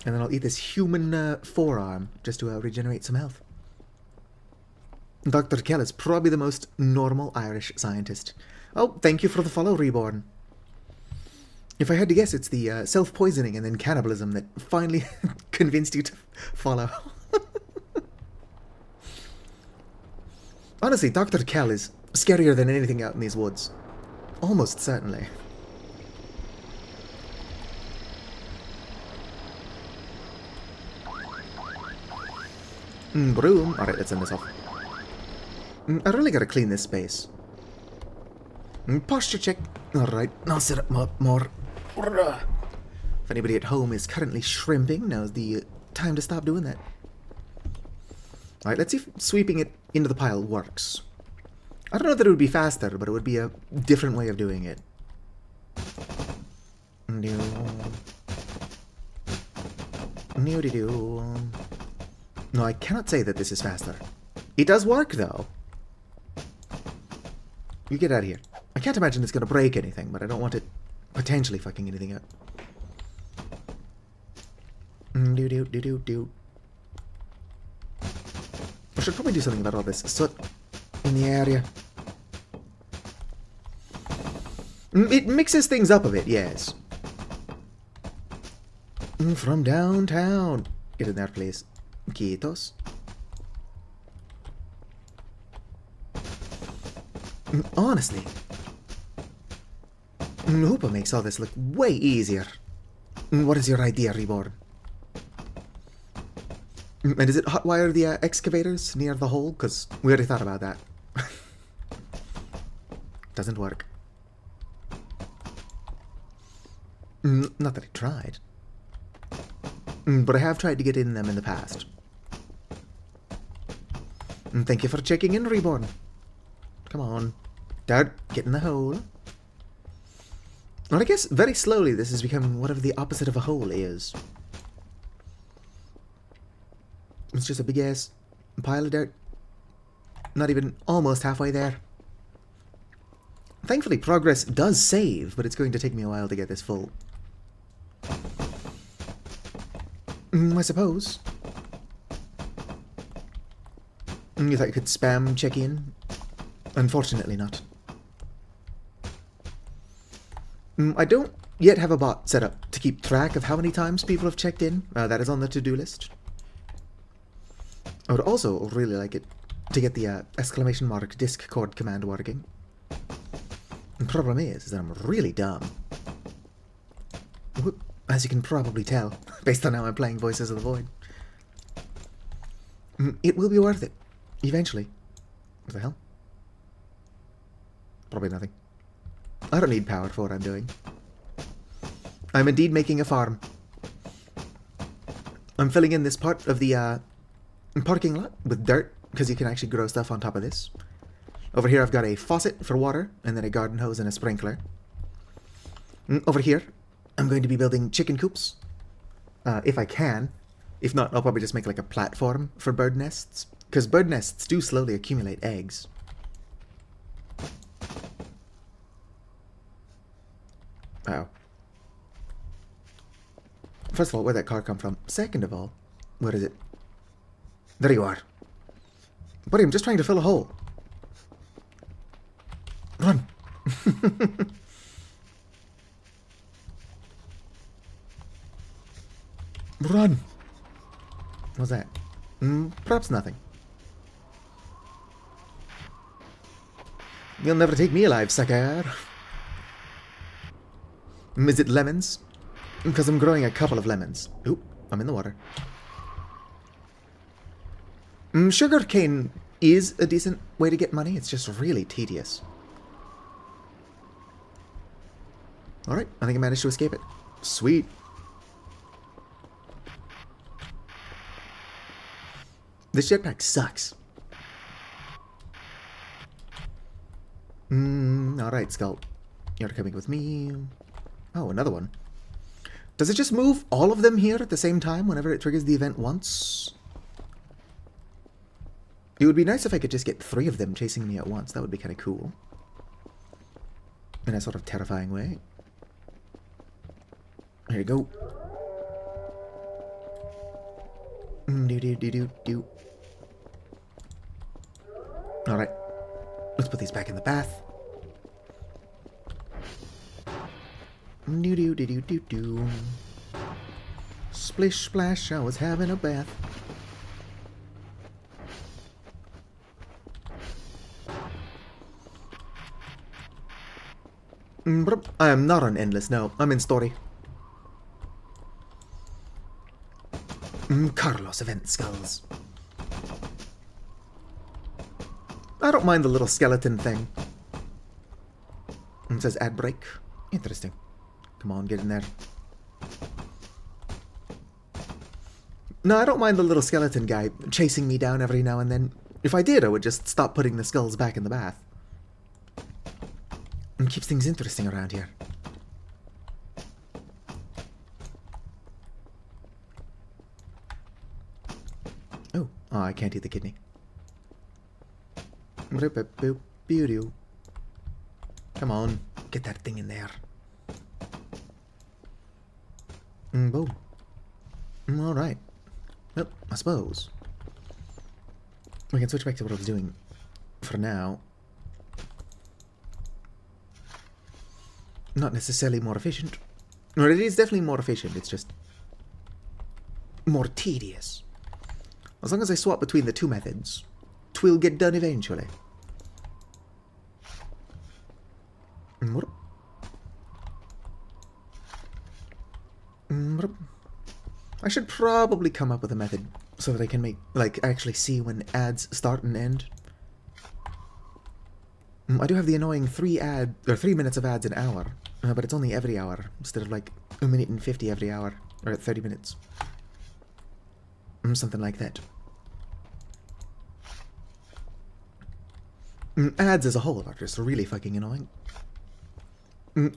And then I'll eat this human forearm just to regenerate some health. Dr. Kell is probably the most normal Irish scientist. Oh, thank you for the follow, Reborn. If I had to guess, it's the self-poisoning and then cannibalism that finally convinced you to follow. Honestly, Dr. Kell is scarier than anything out in these woods. Almost certainly. Broom. Alright, let's end this off. I really gotta clean this space. Posture check. Alright, now sit up more. If anybody at home is currently shrimping, now's the time to stop doing that. Alright, let's see if sweeping it into the pile works. I don't know that it would be faster, but it would be a different way of doing it. No, I cannot say that this is faster. It does work, though. You get out of here. I can't imagine it's going to break anything, but I don't want it potentially fucking anything up. I should probably do something about all this soot in the area. It mixes things up a bit, yes. From downtown. Get in there, please. Quitos. Honestly, Hoopa makes all this look way easier. What is your idea, Reborn? And does it hotwire the excavators near the hole? Because we already thought about that. Doesn't work. Not that I tried. But I have tried to get in them in the past. Thank you for checking in, Reborn. Come on. Dad, get in the hole. Well, I guess very slowly this is becoming whatever the opposite of a hole is. It's just a big ass pile of dirt. Not even almost halfway there. Thankfully, progress does save, but it's going to take me a while to get this full. I suppose. You thought you could spam check in? Unfortunately not. I don't yet have a bot set up to keep track of how many times people have checked in. That is on the to-do list. I would also really like it to get the ! Discord command working. The problem is that I'm really dumb. As you can probably tell, based on how I'm playing Voices of the Void. It will be worth it. Eventually. What the hell? Probably nothing. I don't need power for what I'm doing. I'm indeed making a farm. I'm filling in this part of the parking lot with dirt, because you can actually grow stuff on top of this. Over here I've got a faucet for water, and then a garden hose and a sprinkler. Over here, I'm going to be building chicken coops. If I can. If not, I'll probably just make like a platform for bird nests. Because bird nests do slowly accumulate eggs. Uh-oh. First of all, where'd that car come from? Second of all, where is it? There you are. Buddy, I'm just trying to fill a hole. Run. Run. What's that? Perhaps nothing. You'll never take me alive, sucker. Is it lemons? Because I'm growing a couple of lemons. Oop, I'm in the water. Sugar cane is a decent way to get money. It's just really tedious. Alright, I think I managed to escape it. Sweet. This jetpack sucks. Alright, Skull. You're coming with me. Oh, another one. Does it just move all of them here at the same time whenever it triggers the event once? It would be nice if I could just get 3 of them chasing me at once. That would be kind of cool. In a sort of terrifying way. Here you go. Do. Alright. Let's put these back in the bath. Do. Splish splash, I was having a bath. I am not on Endless, no. I'm in Story. Carlos Event Skulls. I don't mind the little skeleton thing. It says ad break. Interesting. Come on, get in there. No, I don't mind the little skeleton guy chasing me down every now and then. If I did, I would just stop putting the skulls back in the bath. And keeps things interesting around here. Oh, I can't eat the kidney. Come on, get that thing in there. Boom. Alright. Well, I suppose we can switch back to what I was doing for now. Not necessarily more efficient. Or it is definitely more efficient, it's just more tedious. As long as I swap between the two methods, 'twill get done eventually. I should probably come up with a method so that I can make, like, actually see when ads start and end. I do have the annoying 3 minutes of ads an hour, but it's only every hour instead of like 1 minute and 50 every hour, or at 30 minutes. Something like that. Ads as a whole are just really fucking annoying.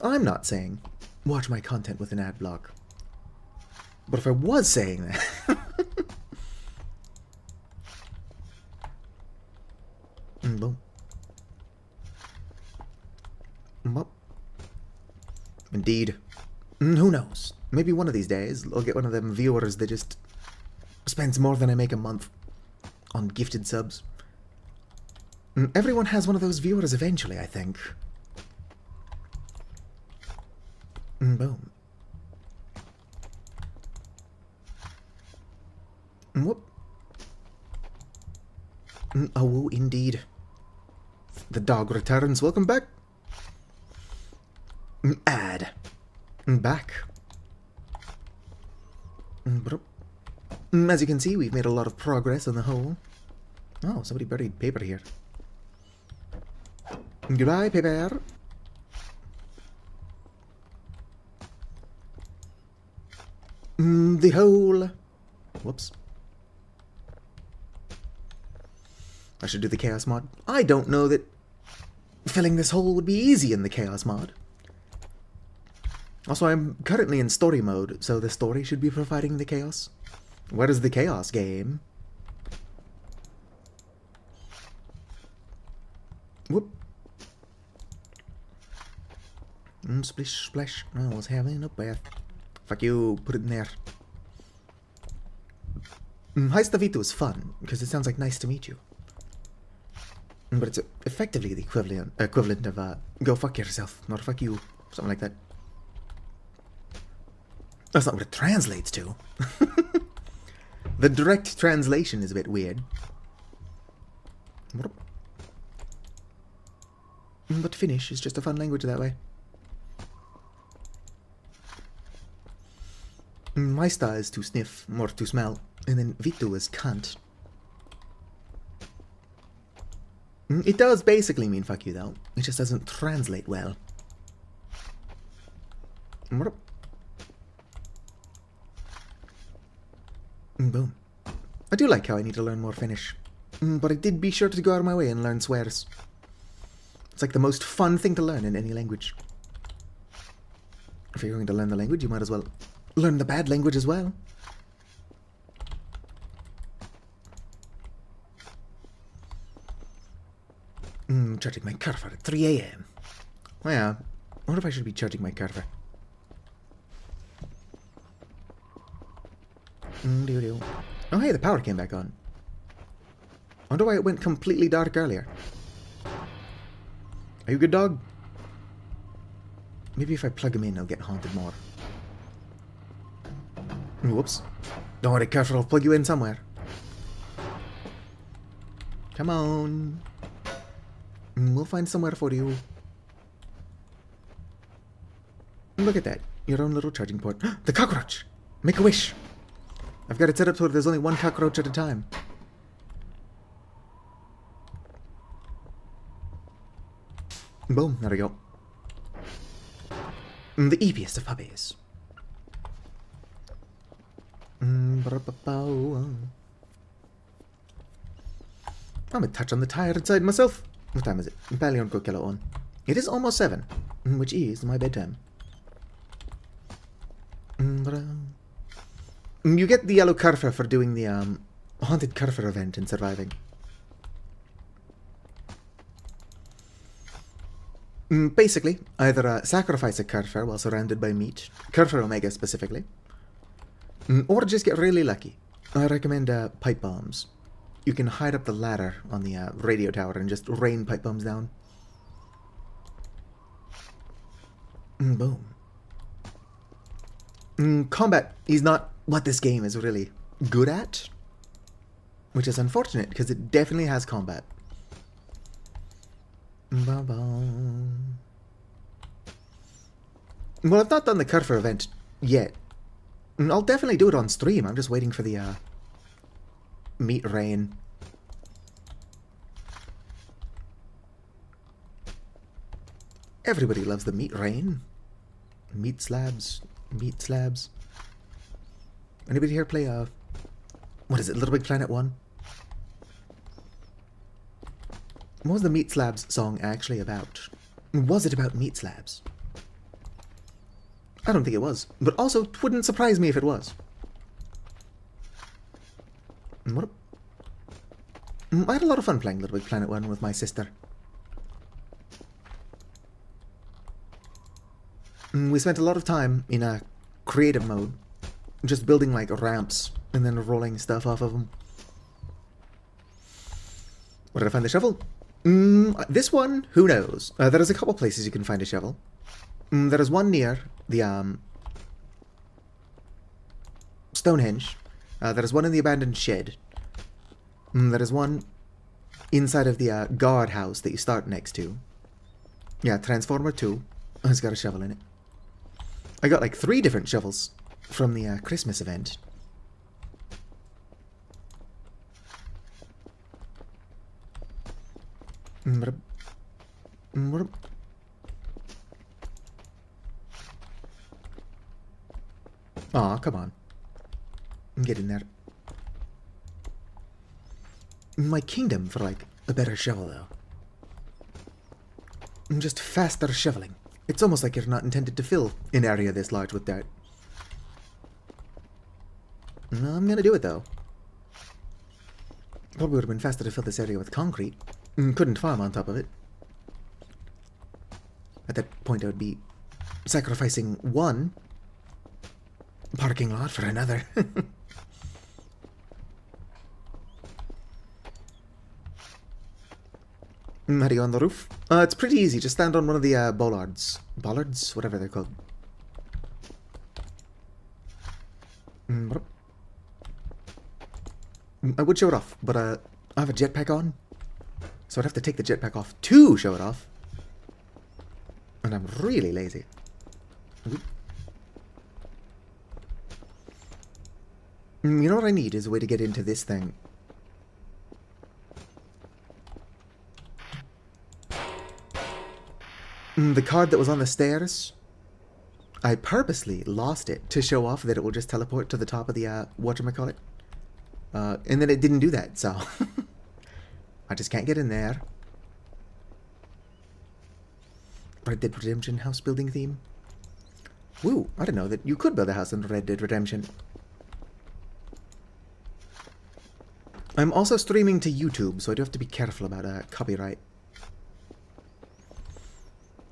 I'm not saying watch my content with an ad block. But if I was saying that... Boom. Indeed. Who knows? Maybe one of these days I'll get one of them viewers that just spends more than I make a month on gifted subs. Everyone has one of those viewers eventually, I think. Boom. Whoop. Oh, indeed. The dog returns. Welcome back. Add. Back. As you can see, we've made a lot of progress on the whole. Oh, somebody buried paper here. Goodbye, paper. The hole. Whoops. I should do the chaos mod. I don't know that filling this hole would be easy in the chaos mod. Also, I'm currently in story mode, so the story should be providing the chaos. Where is the chaos game? Whoop. Splish, splash. I was having a bath. Fuck you, put it in there. Hi, Stavito is fun, because it sounds like nice to meet you. But it's effectively the equivalent of go fuck yourself, or fuck you, something like that. That's not what it translates to. The direct translation is a bit weird. But Finnish is just a fun language that way. Maista is to sniff, or to smell, and then Vitu is cunt. It does basically mean fuck you, though. It just doesn't translate well. Boom. I do like how I need to learn more Finnish. But I did be sure to go out of my way and learn swears. It's like the most fun thing to learn in any language. If you're going to learn the language, you might as well learn the bad language as well. Charging my car for at 3 AM. Oh yeah, I wonder if I should be charging my car for. Oh hey, the power came back on. I wonder why it went completely dark earlier. Are you a good dog? Maybe if I plug him in, I'll get haunted more. Whoops. Don't worry, careful, I'll plug you in somewhere. Come on. We'll find somewhere for you. Look at that. Your own little charging port. The cockroach! Make a wish! I've got it set up so there's only one cockroach at a time. Boom, there we go. The eepiest of puppies. I'm a touch on the tired side myself. What time is it? Palion Kokelo on. It is almost 7, which is my bedtime. You get the yellow Karfa for doing the haunted Karfa event and surviving. Basically, either sacrifice a Karfa while surrounded by meat, Karfa Omega specifically, or just get really lucky. I recommend pipe bombs. You can hide up the ladder on the radio tower and just rain pipe bombs down. Boom. Combat is not what this game is really good at, which is unfortunate because it definitely has combat. Well, I've not done the Curfer event yet. I'll definitely do it on stream. I'm just waiting for the meat rain. Everybody loves the meat rain. Meat slabs. Meat slabs. Anybody here play what is it, Little Big Planet 1? What was the Meat Slabs song actually about? Was it about meat slabs? I don't think it was, but also it wouldn't surprise me if it was. What? I had a lot of fun playing Little Big Planet 1 with my sister. We spent a lot of time in a creative mode, just building like ramps and then rolling stuff off of them. Where did I find the shovel? This one, who knows? There is a couple places you can find a shovel. There is one near the Stonehenge. There is one in the abandoned shed. There is one inside of the guard house that you start next to. Yeah, Transformer 2 has got a shovel in it. I got like 3 different shovels from the Christmas event. Aw, come on. Get in there. My kingdom for, like, a better shovel, though. Just faster shoveling. It's almost like you're not intended to fill an area this large with dirt. I'm gonna do it, though. Probably would have been faster to fill this area with concrete. Couldn't farm on top of it. At that point, I would be sacrificing one parking lot for another. How do you go on the roof? It's pretty easy. Just stand on one of the bollards. Bollards? Whatever they're called. I would show it off, but I have a jetpack on. So I'd have to take the jetpack off to show it off. And I'm really lazy. You know what I need is a way to get into this thing. The card that was on the stairs, I purposely lost it to show off that it will just teleport to the top of the whatchamacallit. And then it didn't do that, so I just can't get in there. Red Dead Redemption house building theme. Woo, I didn't know that you could build a house in Red Dead Redemption. I'm also streaming to YouTube, so I do have to be careful about copyright.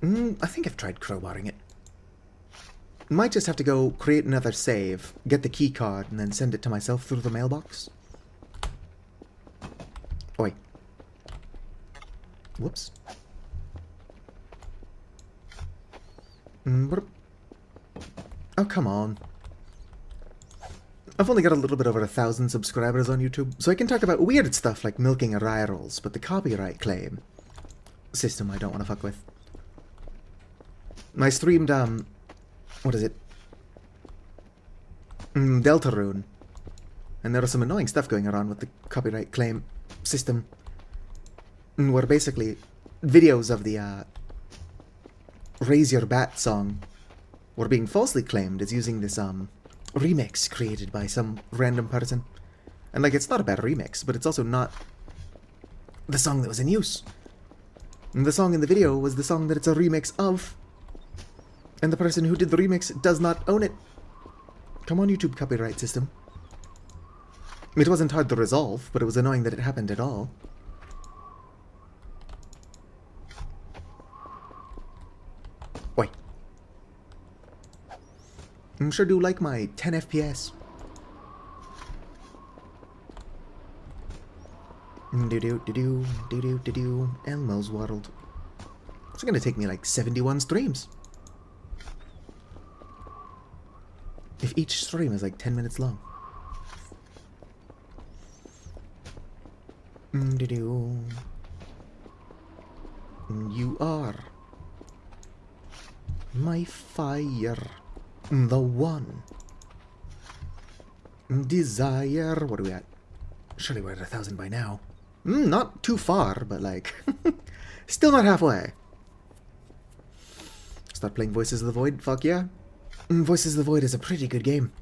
I think I've tried crowbarring it. Might just have to go create another save, get the key card, and then send it to myself through the mailbox. Oi. Whoops. Oh, come on. I've only got a little bit over 1,000 subscribers on YouTube, so I can talk about weird stuff like milking rye rolls, but the copyright claim system I don't want to fuck with. I streamed, what is it? Deltarune. And there was some annoying stuff going around with the copyright claim system. Where basically videos of the Raise Your Bat song were being falsely claimed as using this remix created by some random person. And like, it's not a bad remix, but it's also not the song that was in use. And the song in the video was the song that it's a remix of. And the person who did the remix does not own it. Come on, YouTube copyright system. It wasn't hard to resolve, but it was annoying that it happened at all. Oi. I sure do like my 10 FPS. Do-do-do-do-do-do-do-do. Elmo's World. It's gonna take me like 71 streams. If each stream is like 10 minutes long. You are my fire, the one desire. What are we at? Surely we're at 1,000 by now. Not too far, but like still not halfway. Start playing Voices of the Void. Fuck yeah. Voices of the Void is a pretty good game.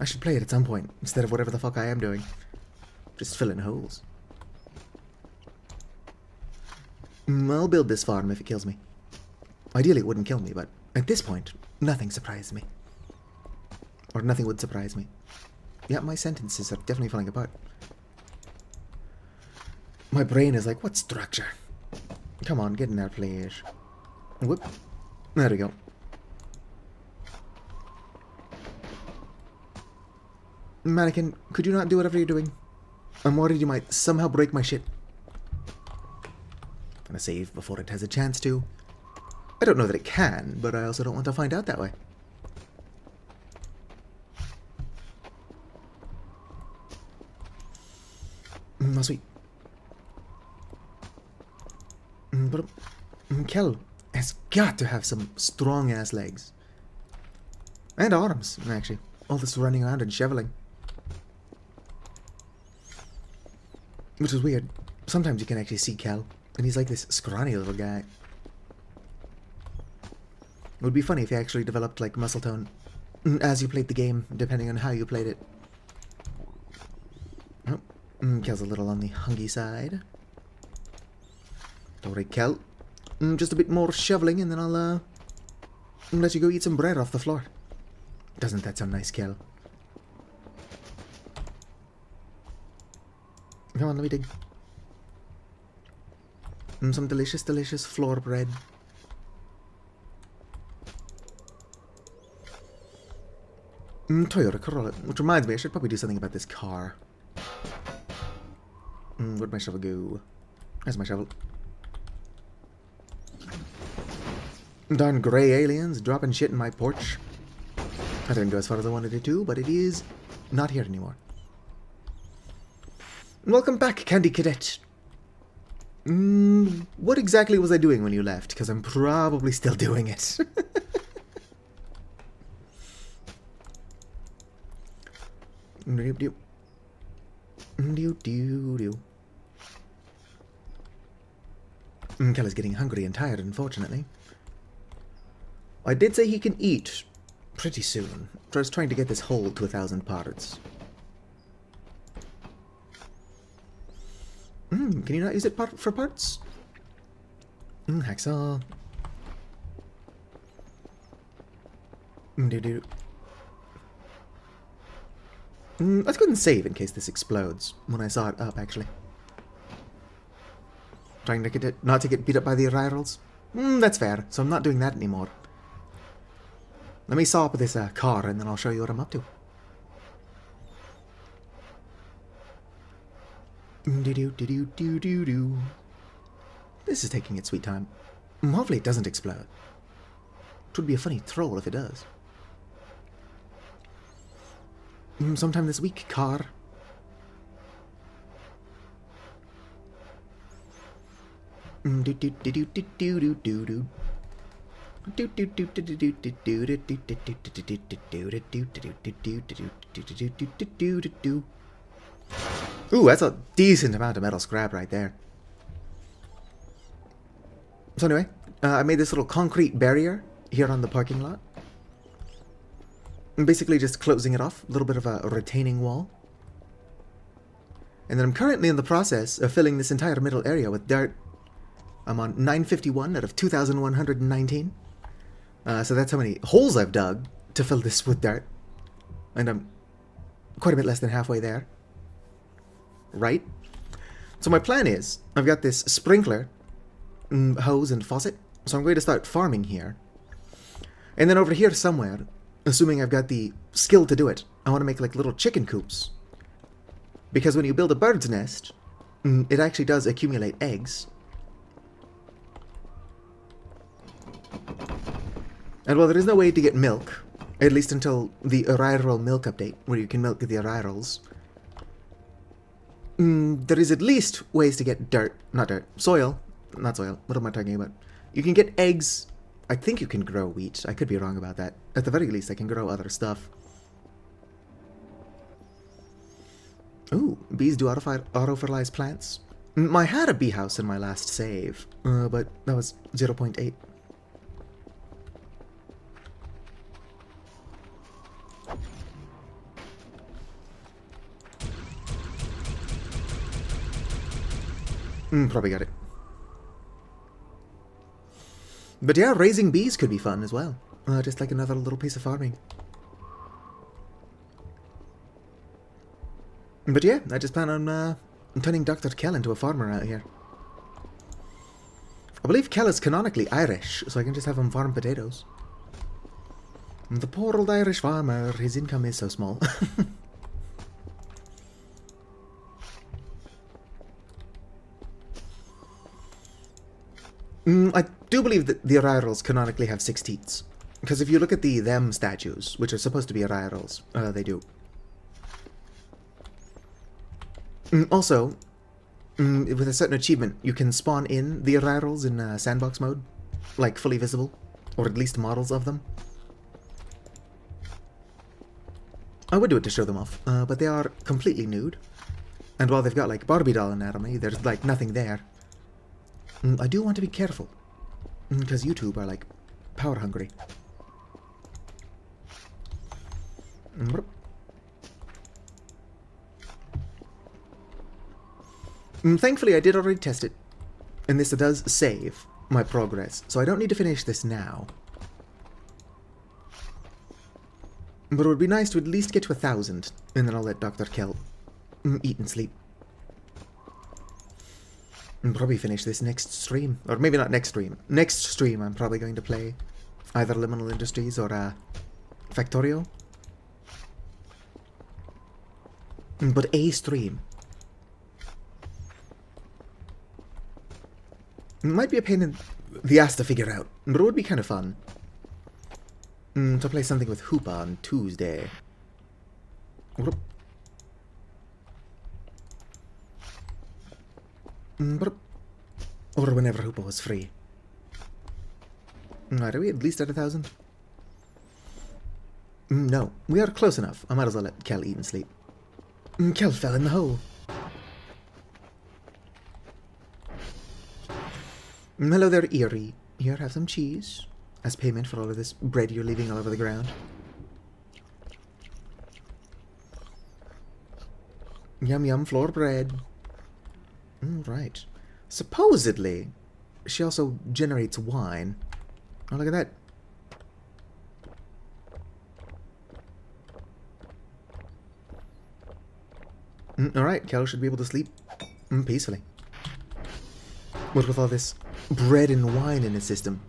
I should play it at some point, instead of whatever the fuck I am doing. Just filling holes. I'll build this farm if it kills me. Ideally it wouldn't kill me, but at this point, nothing surprises me. Or nothing would surprise me. Yeah, my sentences are definitely falling apart. My brain is like, what structure? Come on, get in there, please. Whoop. There we go. Mannequin, could you not do whatever you're doing? I'm worried you might somehow break my shit. Gonna save before it has a chance to. I don't know that it can, but I also don't want to find out that way. Oh, sweet. But Kel has got to have some strong-ass legs. And arms, actually. All this running around and shoveling. Which is weird. Sometimes you can actually see Kel, and he's like this scrawny little guy. It would be funny if he actually developed, like, muscle tone as you played the game, depending on how you played it. Oh, Kel's a little on the hungry side. Don't worry, Kel. Just a bit more shoveling, and then I'll let you go eat some bread off the floor. Doesn't that sound nice, Kel? Come on, let me dig. Some delicious, delicious floor bread. Toyota Corolla. Which reminds me, I should probably do something about this car. Where'd my shovel go? Where's my shovel? Darn grey aliens dropping shit in my porch. I didn't go as far as I wanted it to, but it is not here anymore. Welcome back, Candy Cadet. What exactly was I doing when you left? Because I'm probably still doing it. Kelly's getting hungry and tired, unfortunately. I did say he can eat pretty soon. Just trying to get this hole to 1,000 parts. Can you not use it for parts? Hacksaw. Let's go ahead and save in case this explodes when I saw it up, actually. Trying to get it not to get beat up by the rivals. That's fair, so I'm not doing that anymore. Let me saw up this car and then I'll show you what I'm up to. This is taking its sweet time. Hopefully it doesn't explode. It would be a funny troll if it does. Sometime this week, car. Ooh, that's a decent amount of metal scrap right there. So anyway, I made this little concrete barrier here on the parking lot. I'm basically just closing it off, a little bit of a retaining wall. And then I'm currently in the process of filling this entire middle area with dirt. I'm on 951 out of 2,119. So that's how many holes I've dug to fill this with dirt. And I'm quite a bit less than halfway there. Right? So my plan is, I've got this sprinkler, hose and faucet. So I'm going to start farming here. And then over here somewhere, assuming I've got the skill to do it, I want to make like little chicken coops. Because when you build a bird's nest, it actually does accumulate eggs. And while there is no way to get milk, at least until the Arrival milk update, where you can milk the Arrivals, there is at least ways to get soil. Not soil, what am I talking about? You can get eggs. I think you can grow wheat. I could be wrong about that. At the very least, I can grow other stuff. Ooh, bees do auto-fertilize plants. I had a bee house in my last save, but that was 0.8. Probably got it. But yeah, raising bees could be fun as well. Just like another little piece of farming. But yeah, I just plan on turning Dr. Kell into a farmer out here. I believe Kell is canonically Irish, so I can just have him farm potatoes. The poor old Irish farmer, his income is so small. I do believe that the Arrierals canonically have 6 teats. Because if you look at the them statues, which are supposed to be Arrierals, they do. Also, with a certain achievement, you can spawn in the Arrierals in sandbox mode. Like, fully visible. Or at least models of them. I would do it to show them off, but they are completely nude. And while they've got, like, Barbie doll anatomy, there's, like, nothing there. I do want to be careful. Because YouTube are, like, power hungry. Thankfully, I did already test it. And this does save my progress, so I don't need to finish this now. But it would be nice to at least get to 1,000, and then I'll let Dr. Kell eat and sleep. And probably finish this next stream. Or maybe not next stream. Next stream I'm probably going to play either Liminal Industries or Factorio. But a stream. It might be a pain in the ass to figure out, but it would be kind of fun. To play something with Hoopa on Tuesday. Or whenever Hoopa was free. Are we at least at 1,000? No, we are close enough. I might as well let Kel eat and sleep. Kel fell in the hole. Hello there, Eerie. Here, have some cheese. As payment for all of this bread you're leaving all over the ground. Yum yum floor bread. Right. Supposedly, she also generates wine. Oh, look at that. Alright, Kel should be able to sleep peacefully. What with all this bread and wine in his system?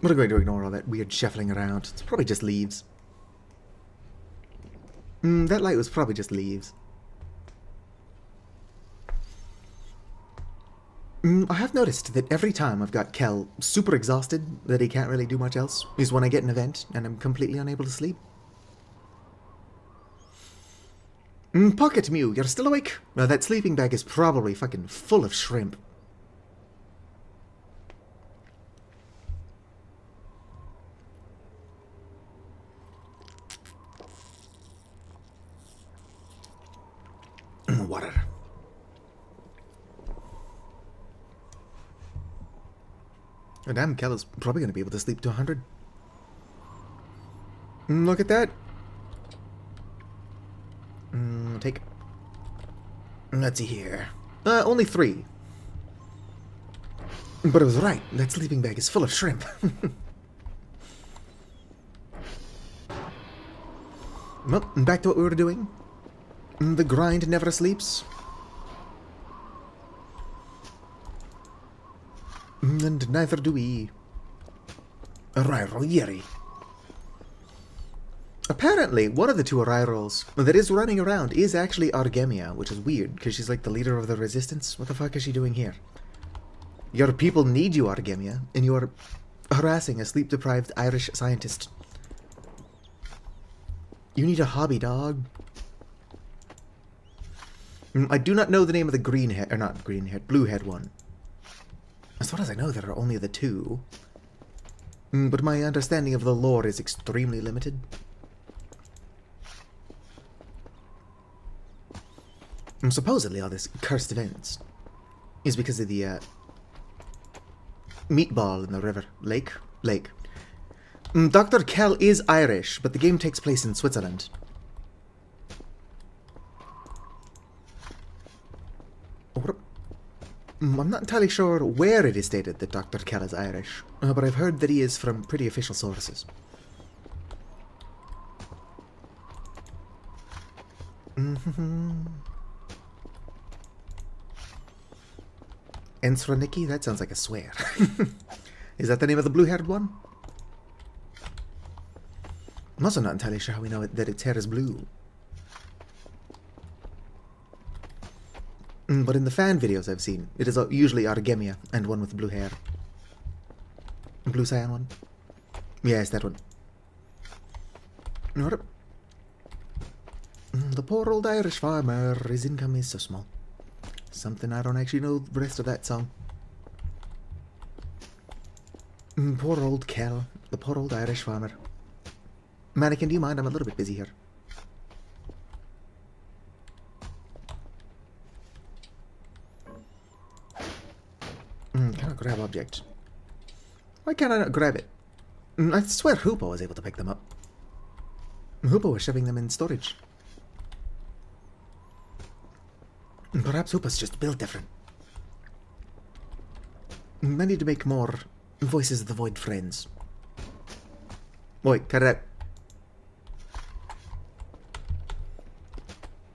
We're going to ignore all that weird shuffling around. It's probably just leaves. That light was probably just leaves. I have noticed that every time I've got Kel super exhausted that he can't really do much else is when I get an event and I'm completely unable to sleep. Pocket Mew, you're still awake? Now that sleeping bag is probably fucking full of shrimp. Water. Oh, damn, Kel is probably going to be able to sleep to 100. Look at that. Take. Let's see here. Only 3. But I was right. That sleeping bag is full of shrimp. Well, back to what we were doing. The grind never sleeps. And neither do we. Arriero. Apparently, one of the 2 Arrierals that is running around is actually Argemia, which is weird, because she's like the leader of the resistance. What the fuck is she doing here? Your people need you, Argemia, and you are harassing a sleep-deprived Irish scientist. You need a hobby, dog. I do not know the name of the green-head, or not green-head, blue-head one. As far as I know, there are only the 2. But my understanding of the lore is extremely limited. Supposedly all this cursed events is because of the meatball in the river. Lake? Dr. Kell is Irish, but the game takes place in Switzerland. I'm not entirely sure where it is stated that Dr. Kell is Irish, but I've heard that he is from pretty official sources. Ensraniki? That sounds like a swear. Is that the name of the blue-haired one? I'm also not entirely sure how we know that its hair is blue. But in the fan videos I've seen, it is usually Argemia and one with blue hair. Blue cyan one? Yes, that one. Alright. The poor old Irish farmer, his income is so small. Something I don't actually know the rest of that song. Poor old Kel, the poor old Irish farmer. Mannequin, do you mind? I'm a little bit busy here. Cannot grab object. Why can't I not grab it? I swear Hoopa was able to pick them up. Hoopa was shoving them in storage. Perhaps Hoopa's just built different. I need to make more Voices of the Void friends. Wait, cut it out.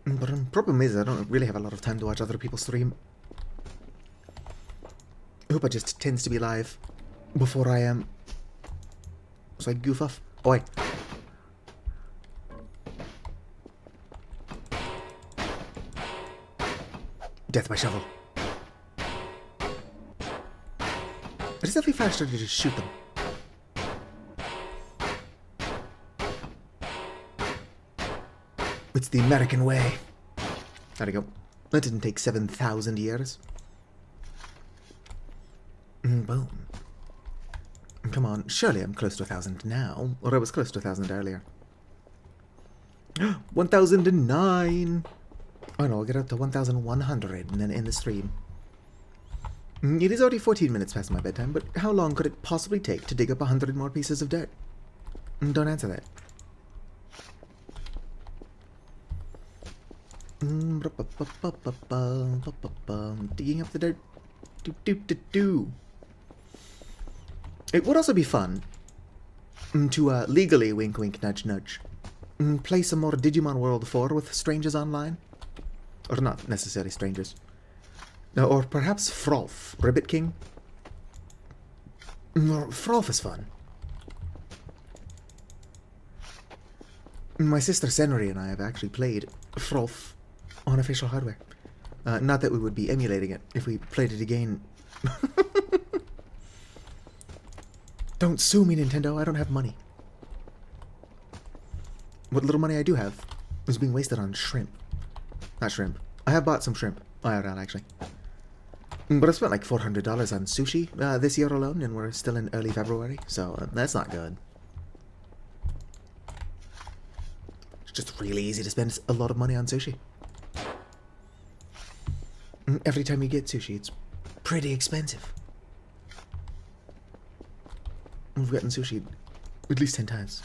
But the problem is I don't really have a lot of time to watch other people stream. Hoopa just tends to be live before I am. So I goof off. Oi. Death by shovel. It is definitely faster to just shoot them. It's the American way. There we go. That didn't take 7,000 years. Boom. Come on, surely I'm close to 1,000 now. Or I was close to 1,000 earlier. 1,009! Oh no, I'll get up to 1,100 and then end the stream. It is already 14 minutes past my bedtime, but how long could it possibly take to dig up 100 more pieces of dirt? Don't answer that. Digging up the dirt. It would also be fun to legally, wink wink nudge nudge, play some more Digimon World 4 with strangers online. Or not necessarily strangers. Or perhaps Frolf, Ribbit King. Frolf is fun. My sister Senri and I have actually played Frolf on official hardware. Not that we would be emulating it if we played it again. Don't sue me, Nintendo. I don't have money. What little money I do have is being wasted on shrimp. Not shrimp. I have bought some shrimp. IRL, actually. But I spent like $400 on sushi this year alone, and we're still in early February, so that's not good. It's just really easy to spend a lot of money on sushi. Every time you get sushi, it's pretty expensive. We've gotten sushi at least 10 times.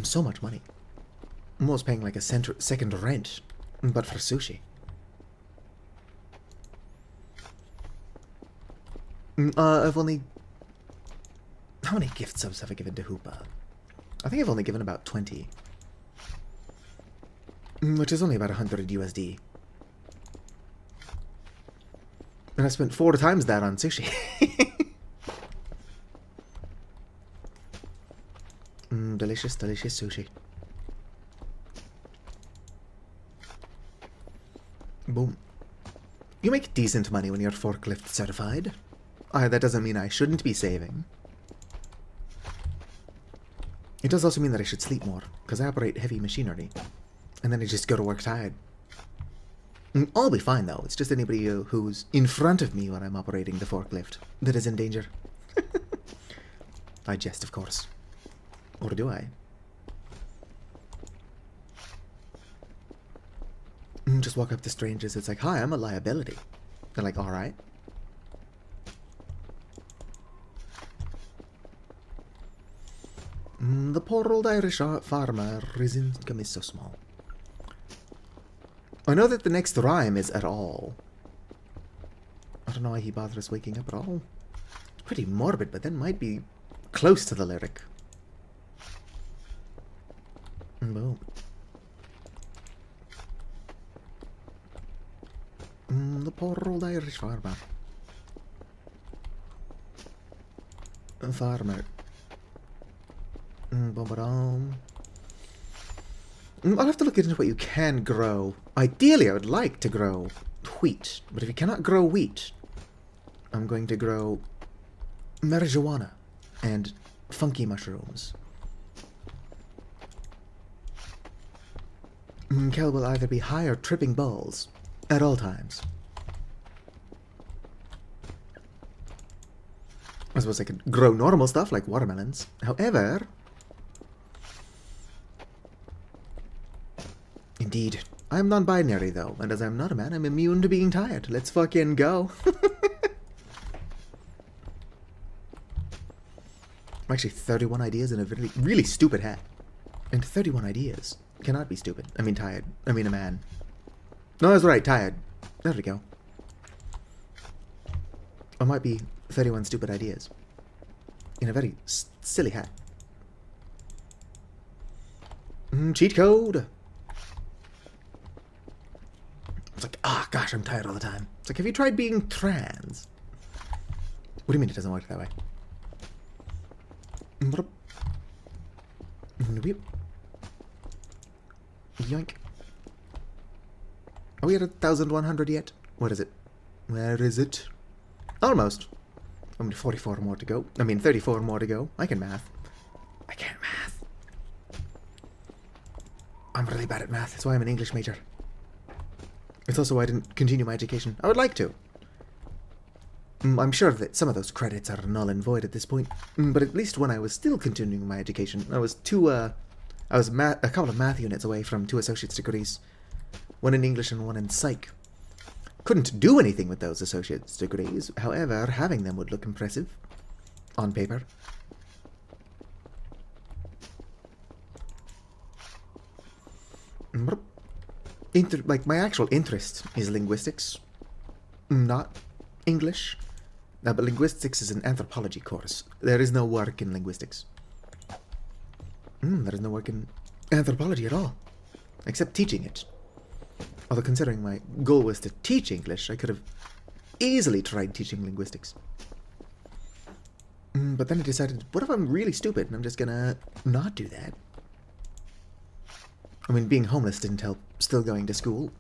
So much money. I'm almost paying like a second rent, but for sushi. I've only... How many gift subs have I given to Hoopa? I think I've only given about 20. Which is only about 100 USD. And I spent 4 times that on sushi. Delicious, delicious sushi. Boom. You make decent money when you're forklift certified. That doesn't mean I shouldn't be saving. It does also mean that I should sleep more, because I operate heavy machinery. And then I just go to work tired. I'll be fine, though. It's just anybody who's in front of me when I'm operating the forklift that is in danger. I jest, of course. Or do I? Just walk up to strangers. It's like, hi, I'm a liability. They're like, alright. The poor old Irish farmer, his income is so small. I know that the next rhyme is at all. I don't know why he bothers waking up at all. Pretty morbid, but that might be close to the lyric. Boom. The poor old Irish farmer. Farmer. Boom-ba-dum. I'll have to look into what you can grow. Ideally, I would like to grow wheat, but if you cannot grow wheat, I'm going to grow marijuana and funky mushrooms. Kel will either be high or tripping balls at all times. I suppose I could grow normal stuff like watermelons. However, indeed, I'm non-binary though, and as I'm not a man, I'm immune to being tired. Let's fucking go. I'm actually 31 ideas in a really, really stupid hat. And 31 ideas cannot be stupid. I mean tired. I mean a man. No, I was right, tired. There we go. Or might be 31 stupid ideas. In a very silly hat. Cheat code! It's like, gosh, I'm tired all the time. It's like, have you tried being trans? What do you mean it doesn't work that way? Yoink. Are we at 1,100 yet? What is it? Where is it? Almost. Only 44 more to go. I mean, 34 more to go. I can math. I can't math. I'm really bad at math. That's why I'm an English major. It's also why I didn't continue my education. I would like to. I'm sure that some of those credits are null and void at this point. But at least when I was still continuing my education, I was a couple of math units away from 2 associate's degrees. One in English and one in psych. Couldn't do anything with those associate's degrees. However, having them would look impressive. On paper. Like, my actual interest is linguistics. Not English. But linguistics is an anthropology course. There is no work in linguistics. There is no work in anthropology at all. Except teaching it. Although considering my goal was to teach English, I could have easily tried teaching linguistics. But then I decided, what if I'm really stupid and I'm just gonna not do that? I mean, being homeless didn't help still going to school.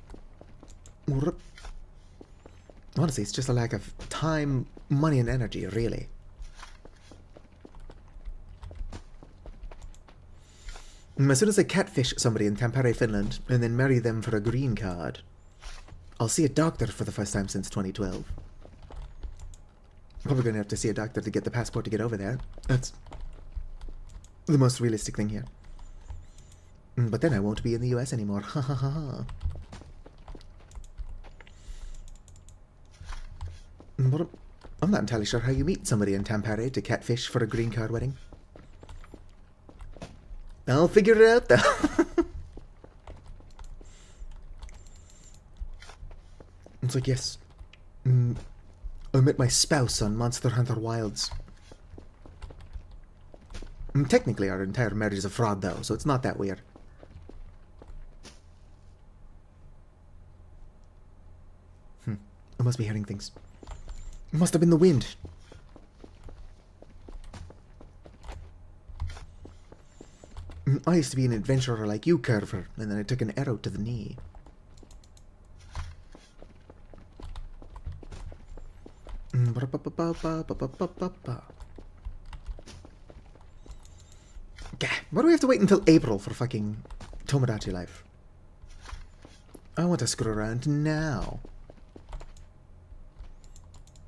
Honestly, it's just a lack of time, money, and energy, really. As soon as I catfish somebody in Tampere, Finland, and then marry them for a green card, I'll see a doctor for the first time since 2012. Probably going to have to see a doctor to get the passport to get over there. That's the most realistic thing here. But then I won't be in the US anymore. Ha ha ha ha. But I'm not entirely sure how you meet somebody in Tampere to catfish for a green card wedding. I'll figure it out, though. It's like, yes. I met my spouse on Monster Hunter Wilds. Technically, our entire marriage is a fraud, though, so it's not that weird. I must be hearing things. It must have been the wind. I used to be an adventurer like you, Curver, and then I took an arrow to the knee. Why do we have to wait until April for fucking Tomodachi Life? I want to screw around now.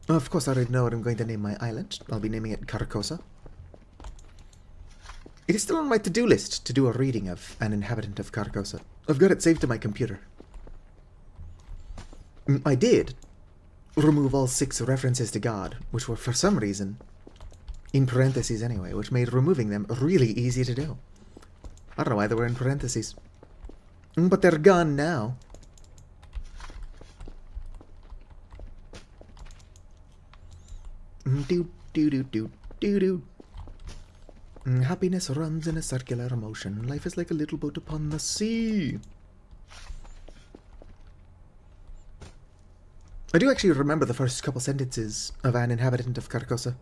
Of course, I already know what I'm going to name my island. I'll be naming it Carcosa. It is still on my to-do list to do a reading of An Inhabitant of Carcosa. I've got it saved to my computer. I did remove all 6 references to God, which were for some reason in parentheses anyway, which made removing them really easy to do. I don't know why they were in parentheses. But they're gone now. Do. Happiness runs in a circular motion. Life is like a little boat upon the sea. I do actually remember the first couple sentences of An Inhabitant of Carcosa.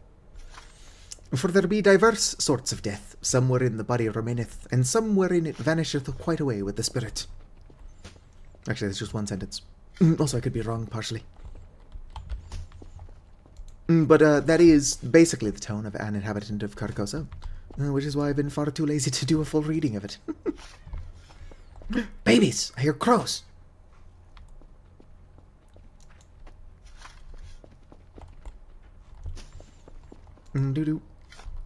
For there be diverse sorts of death, some wherein the body remaineth, and some wherein it vanisheth quite away with the spirit. Actually, that's just one sentence. Also, I could be wrong partially. But that is basically the tone of an inhabitant of Carcosa, which is why I've been far too lazy to do a full reading of it. Babies! I hear crows! Do-do.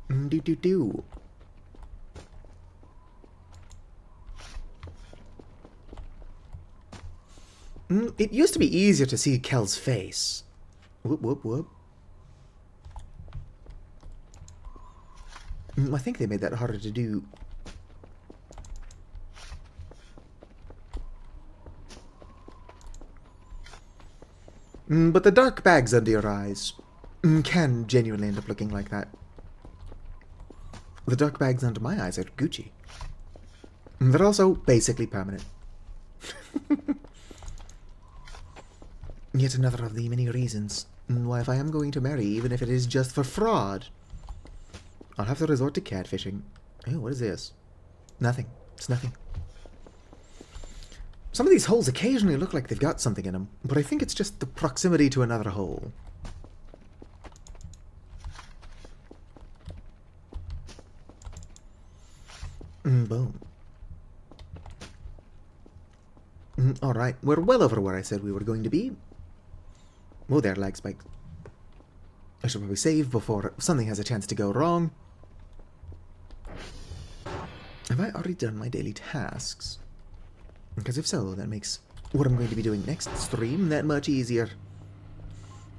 Do-do-do. It used to be easier to see Kel's face. Whoop, whoop, whoop. I think they made that harder to do. But the dark bags under your eyes can genuinely end up looking like that. The dark bags under my eyes are Gucci. They're also basically permanent. Yet another of the many reasons why if I am going to marry, even if it is just for fraud, I'll have to resort to catfishing. Oh, what is this? Nothing. It's nothing. Some of these holes occasionally look like they've got something in them, but I think it's just the proximity to another hole. Boom. Alright, we're well over where I said we were going to be. Oh, there, lag spike. I should probably save before something has a chance to go wrong. Have I already done my daily tasks? Because if so, that makes what I'm going to be doing next stream that much easier.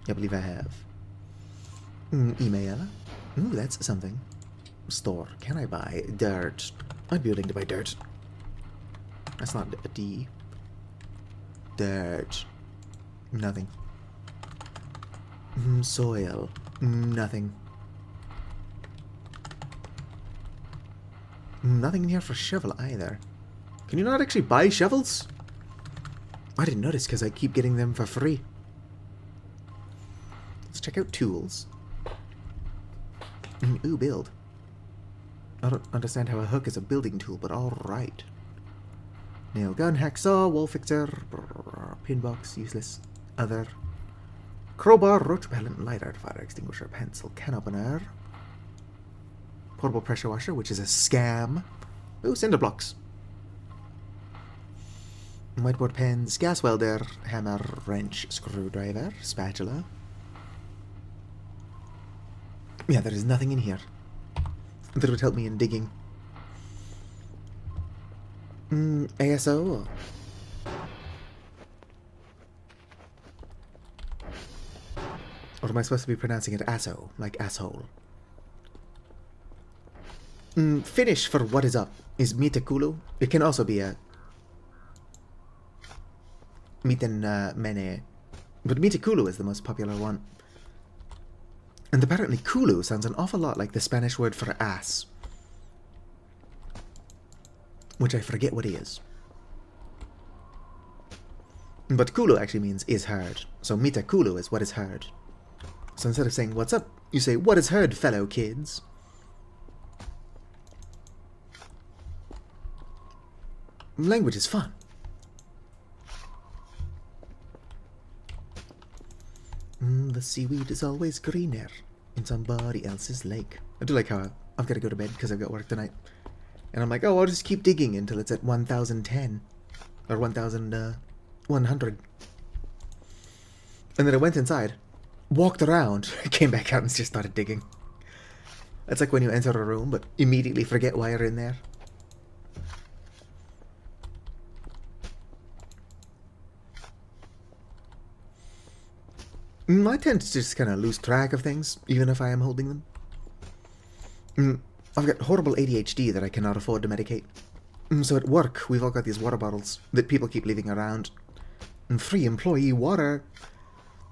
I believe I have. Email. Ooh, that's something. Store. Can I buy dirt? I'd be willing to buy dirt. That's not a D. Dirt. Nothing. Soil. Nothing. Nothing in here for shovel either. Can you not actually buy shovels? I didn't notice because I keep getting them for free. Let's check out tools. Ooh, build. I don't understand how a hook is a building tool, but alright. Nail gun, hacksaw, wall fixer, pin box, useless. Other. Crowbar, roach repellent, lighter, fire extinguisher, pencil, can opener. Portable pressure washer, which is a scam. Ooh, cinder blocks. Whiteboard pens, gas welder, hammer, wrench, screwdriver, spatula. Yeah, there is nothing in here that would help me in digging. ASO. Or am I supposed to be pronouncing it ASO, like asshole? Finnish for what is up is mitakulu. It can also be a miten mene, but mitakulu is the most popular one. And apparently kulu sounds an awful lot like the Spanish word for ass, which I forget what is. But kulu actually means is heard, so mitakulu is what is heard. So instead of saying what's up, you say what is heard, fellow kids. Language is fun. The seaweed is always greener in somebody else's lake. I do like how I've got to go to bed because I've got work tonight. And I'm like, oh, I'll just keep digging until it's at 1010. Or 1100. And then I went inside, walked around, came back out and just started digging. That's like when you enter a room but immediately forget why you're in there. I tend to just kind of lose track of things, even if I am holding them. I've got horrible ADHD that I cannot afford to medicate. So at work, we've all got these water bottles that people keep leaving around. Free employee water.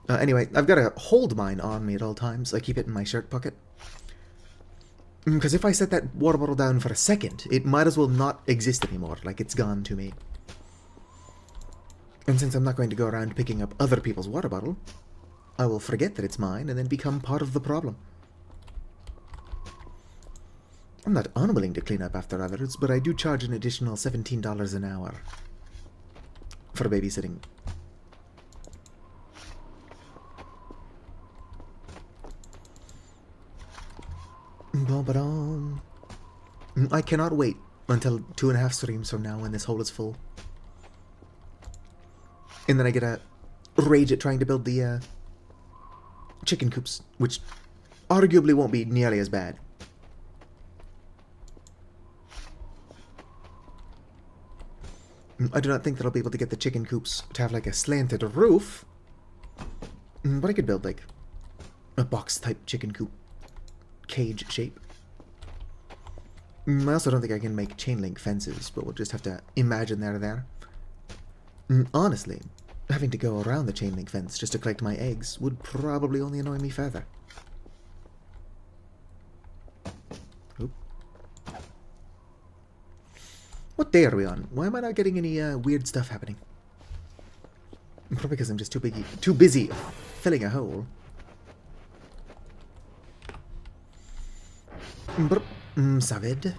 Anyway, I've got to hold mine on me at all times. I keep it in my shirt pocket. Because if I set that water bottle down for a second, it might as well not exist anymore, like it's gone to me. And since I'm not going to go around picking up other people's water bottle, I will forget that it's mine and then become part of the problem. I'm not unwilling to clean up after others, but I do charge an additional $17 an hour for babysitting. I cannot wait until 2.5 streams from now when this hole is full. And then I get a rage at trying to build the chicken coops, which arguably won't be nearly as bad. I do not think that I'll be able to get the chicken coops to have like a slanted roof, but I could build like a box type chicken coop cage shape. I also don't think I can make chain link fences, but we'll just have to imagine they're there. Honestly, having to go around the chain link fence just to collect my eggs would probably only annoy me further. Oop. What day are we on? Why am I not getting any weird stuff happening? Probably because I'm just too busy filling a hole. Savid.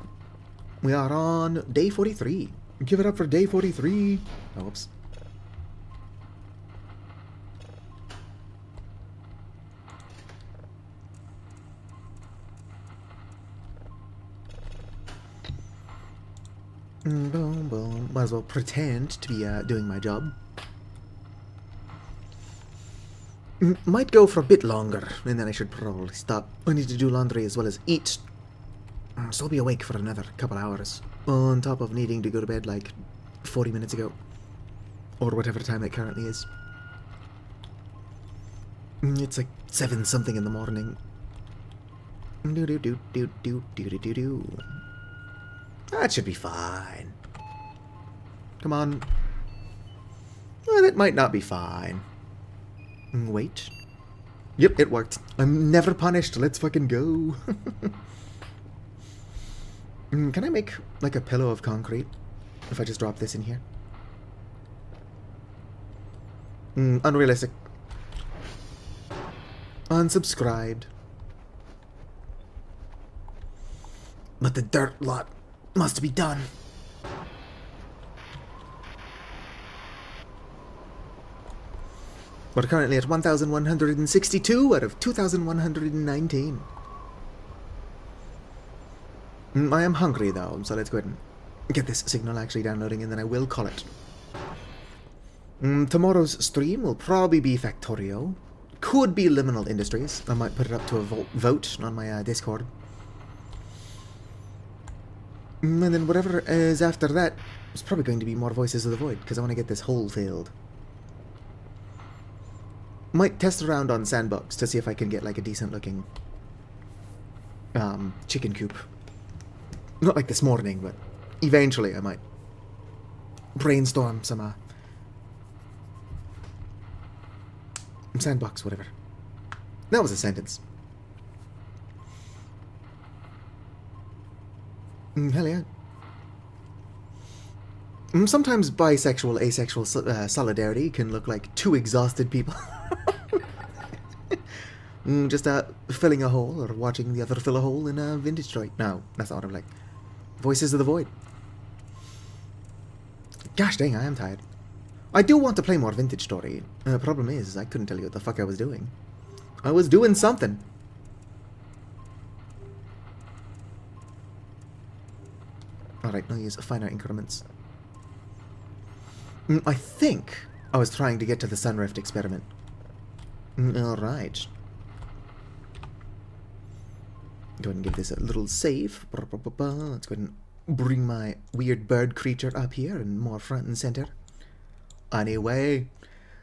We are on day 43. Give it up for day 43. Oh, whoops. Boom, boom. Might as well pretend to be doing my job. Might go for a bit longer, and then I should probably stop. I need to do laundry as well as eat. So I'll be awake for another couple hours, on top of needing to go to bed like 40 minutes ago, or whatever time it currently is. It's like 7 something in the morning. That should be fine. Come on. Well, that might not be fine. Wait. Yep, it worked. I'm never punished. Let's fucking go. Can I make, like, a pillow of concrete? If I just drop this in here? Unrealistic. Unsubscribed. But the dirt lot must be done. We're currently at 1,162 out of 2,119. I am hungry though, so let's go ahead and get this signal actually downloading and then I will call it. Tomorrow's stream will probably be Factorio. Could be Liminal Industries. I might put it up to a vote on my Discord. And then whatever is after that is probably going to be more Voices of the Void, because I want to get this hole filled. Might test around on Sandbox to see if I can get like a decent looking chicken coop. Not like this morning, but eventually I might brainstorm some Sandbox, whatever. That was a sentence. Hell yeah. Sometimes bisexual, asexual solidarity can look like two exhausted people. Just filling a hole or watching the other fill a hole in a vintage joint. No, that's not what I'm like. Voices of the Void. Gosh dang, I am tired. I do want to play more Vintage Story. The problem is, I couldn't tell you what the fuck I was doing. I was doing something. Alright, I'll use finer increments. I think I was trying to get to the Sunrift experiment. Alright. Go ahead and give this a little save. Let's go ahead and bring my weird bird creature up here and more front and center. Anyway,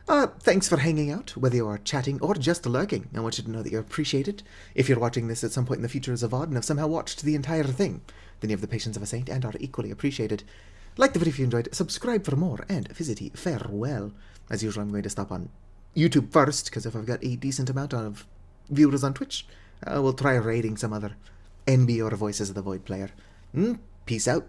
thanks for hanging out, whether you are chatting or just lurking. I want you to know that you're appreciated. If you're watching this at some point in the future as a VOD and have somehow watched the entire thing, then you have the patience of a saint and are equally appreciated. Like the video if you enjoyed, subscribe for more, and visity farewell. As usual, I'm going to stop on YouTube first, because if I've got a decent amount of viewers on Twitch, I will try raiding some other NB or Voices of the Void player. Peace out.